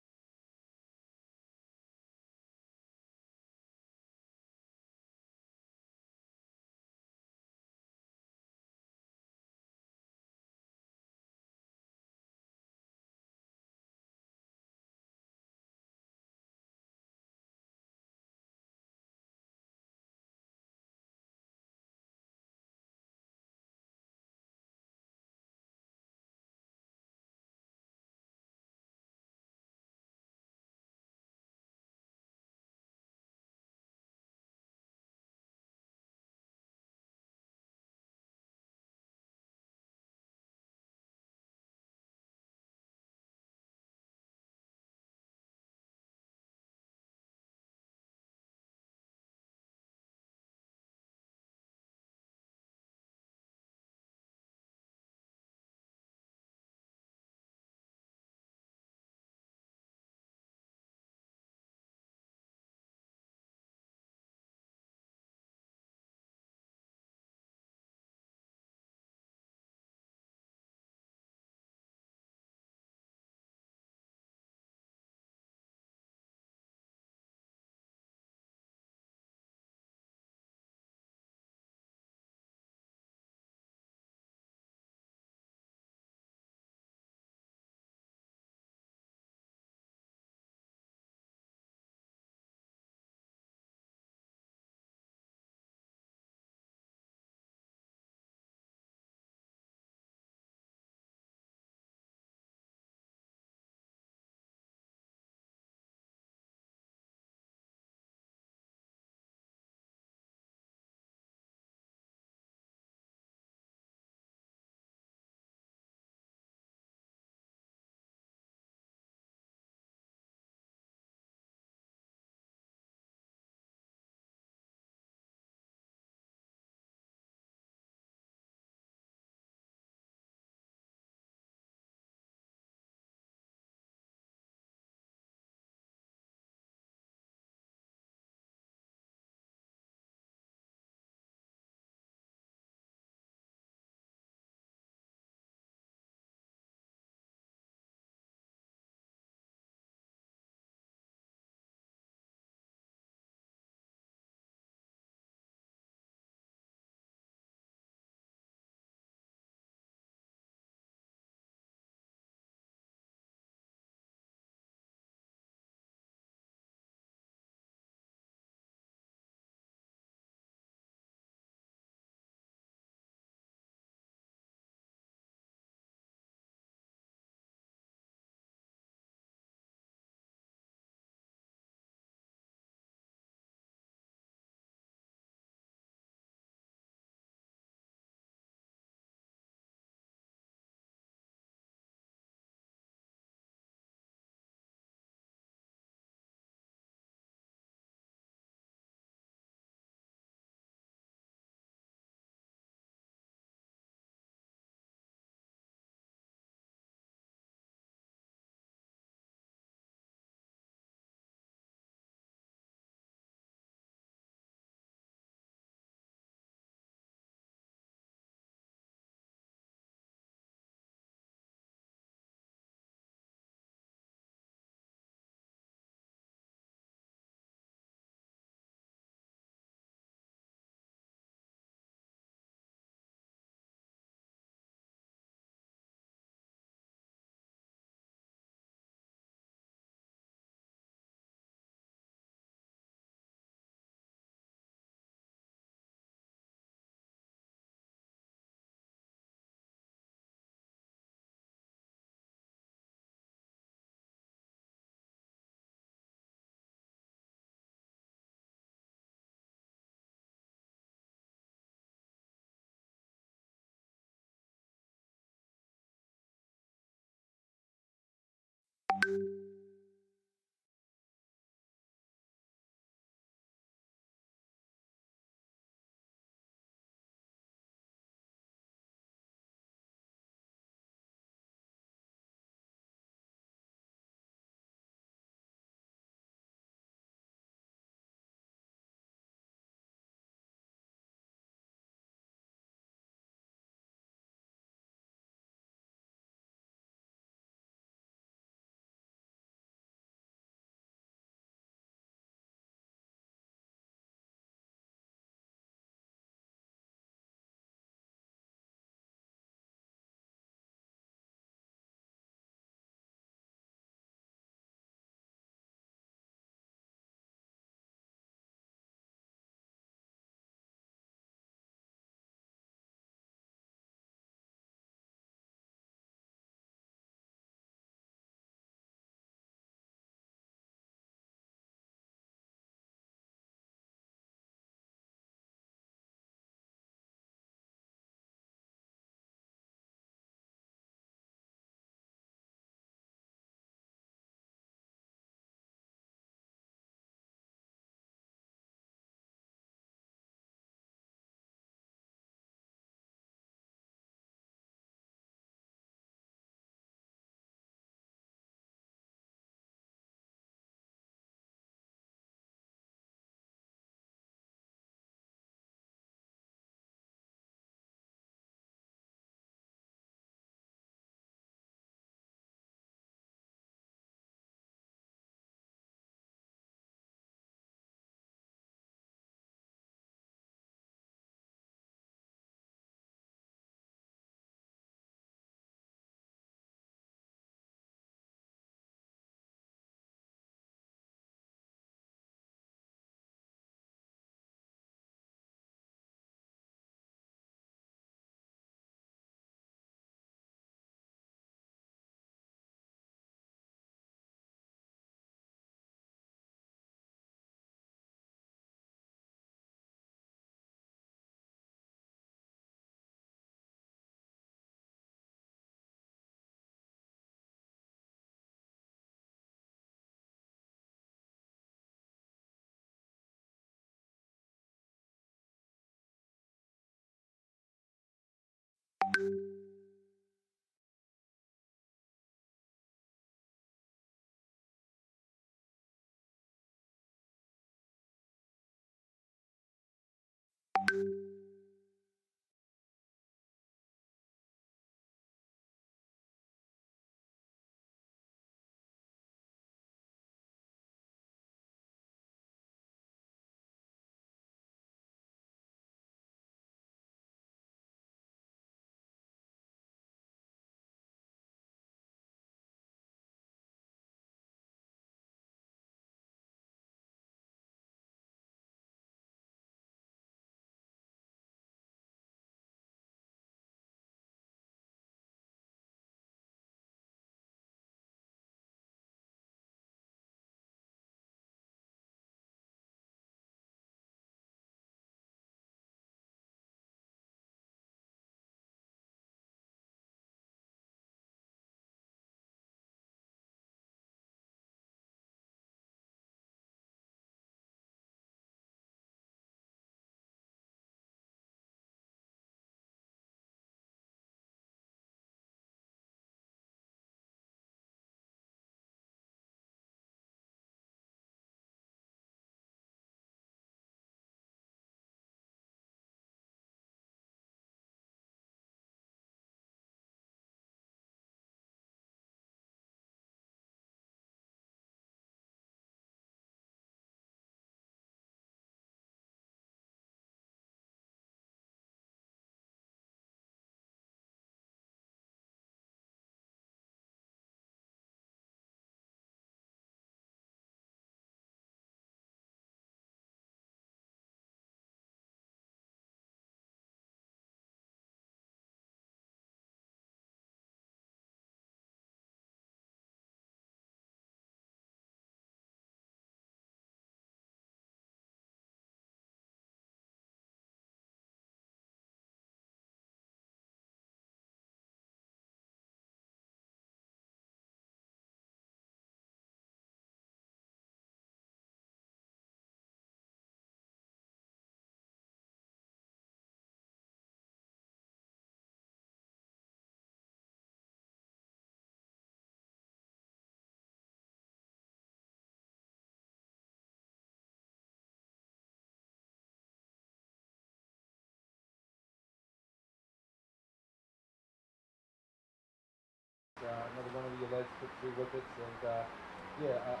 Speaker 12: your lads took 3 wickets, and just that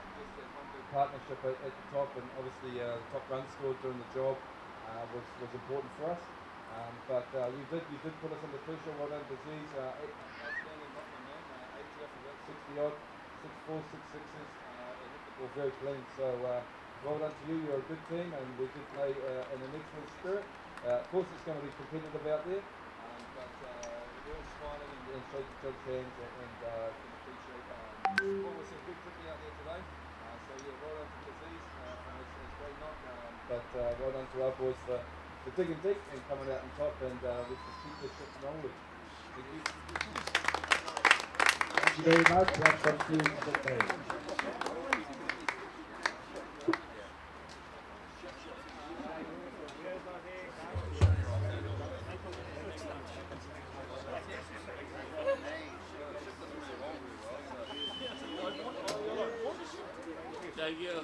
Speaker 12: one good partnership at the top, and obviously the top run scored during the job was important for us. But you did put us under pressure. Well done, Disease. Outstanding knock, man. 80 off about 60 odd, 6 4, 6 sixes. It hit the ball very clean. So well done to you. You're a good team, and we did play in an excellent spirit. Of course, it's going to be competitive out there, but we're all smiling and shake each other's hands and can appreciate. Well, we're some good cricket out there today. So yeah, well done to Disease. It's a great knock. But well done to our boys for digging deep and coming out on top, and let's just keep this ship rolling. Thank you.
Speaker 13: Thank you very much. That's from Team
Speaker 10: Thank you.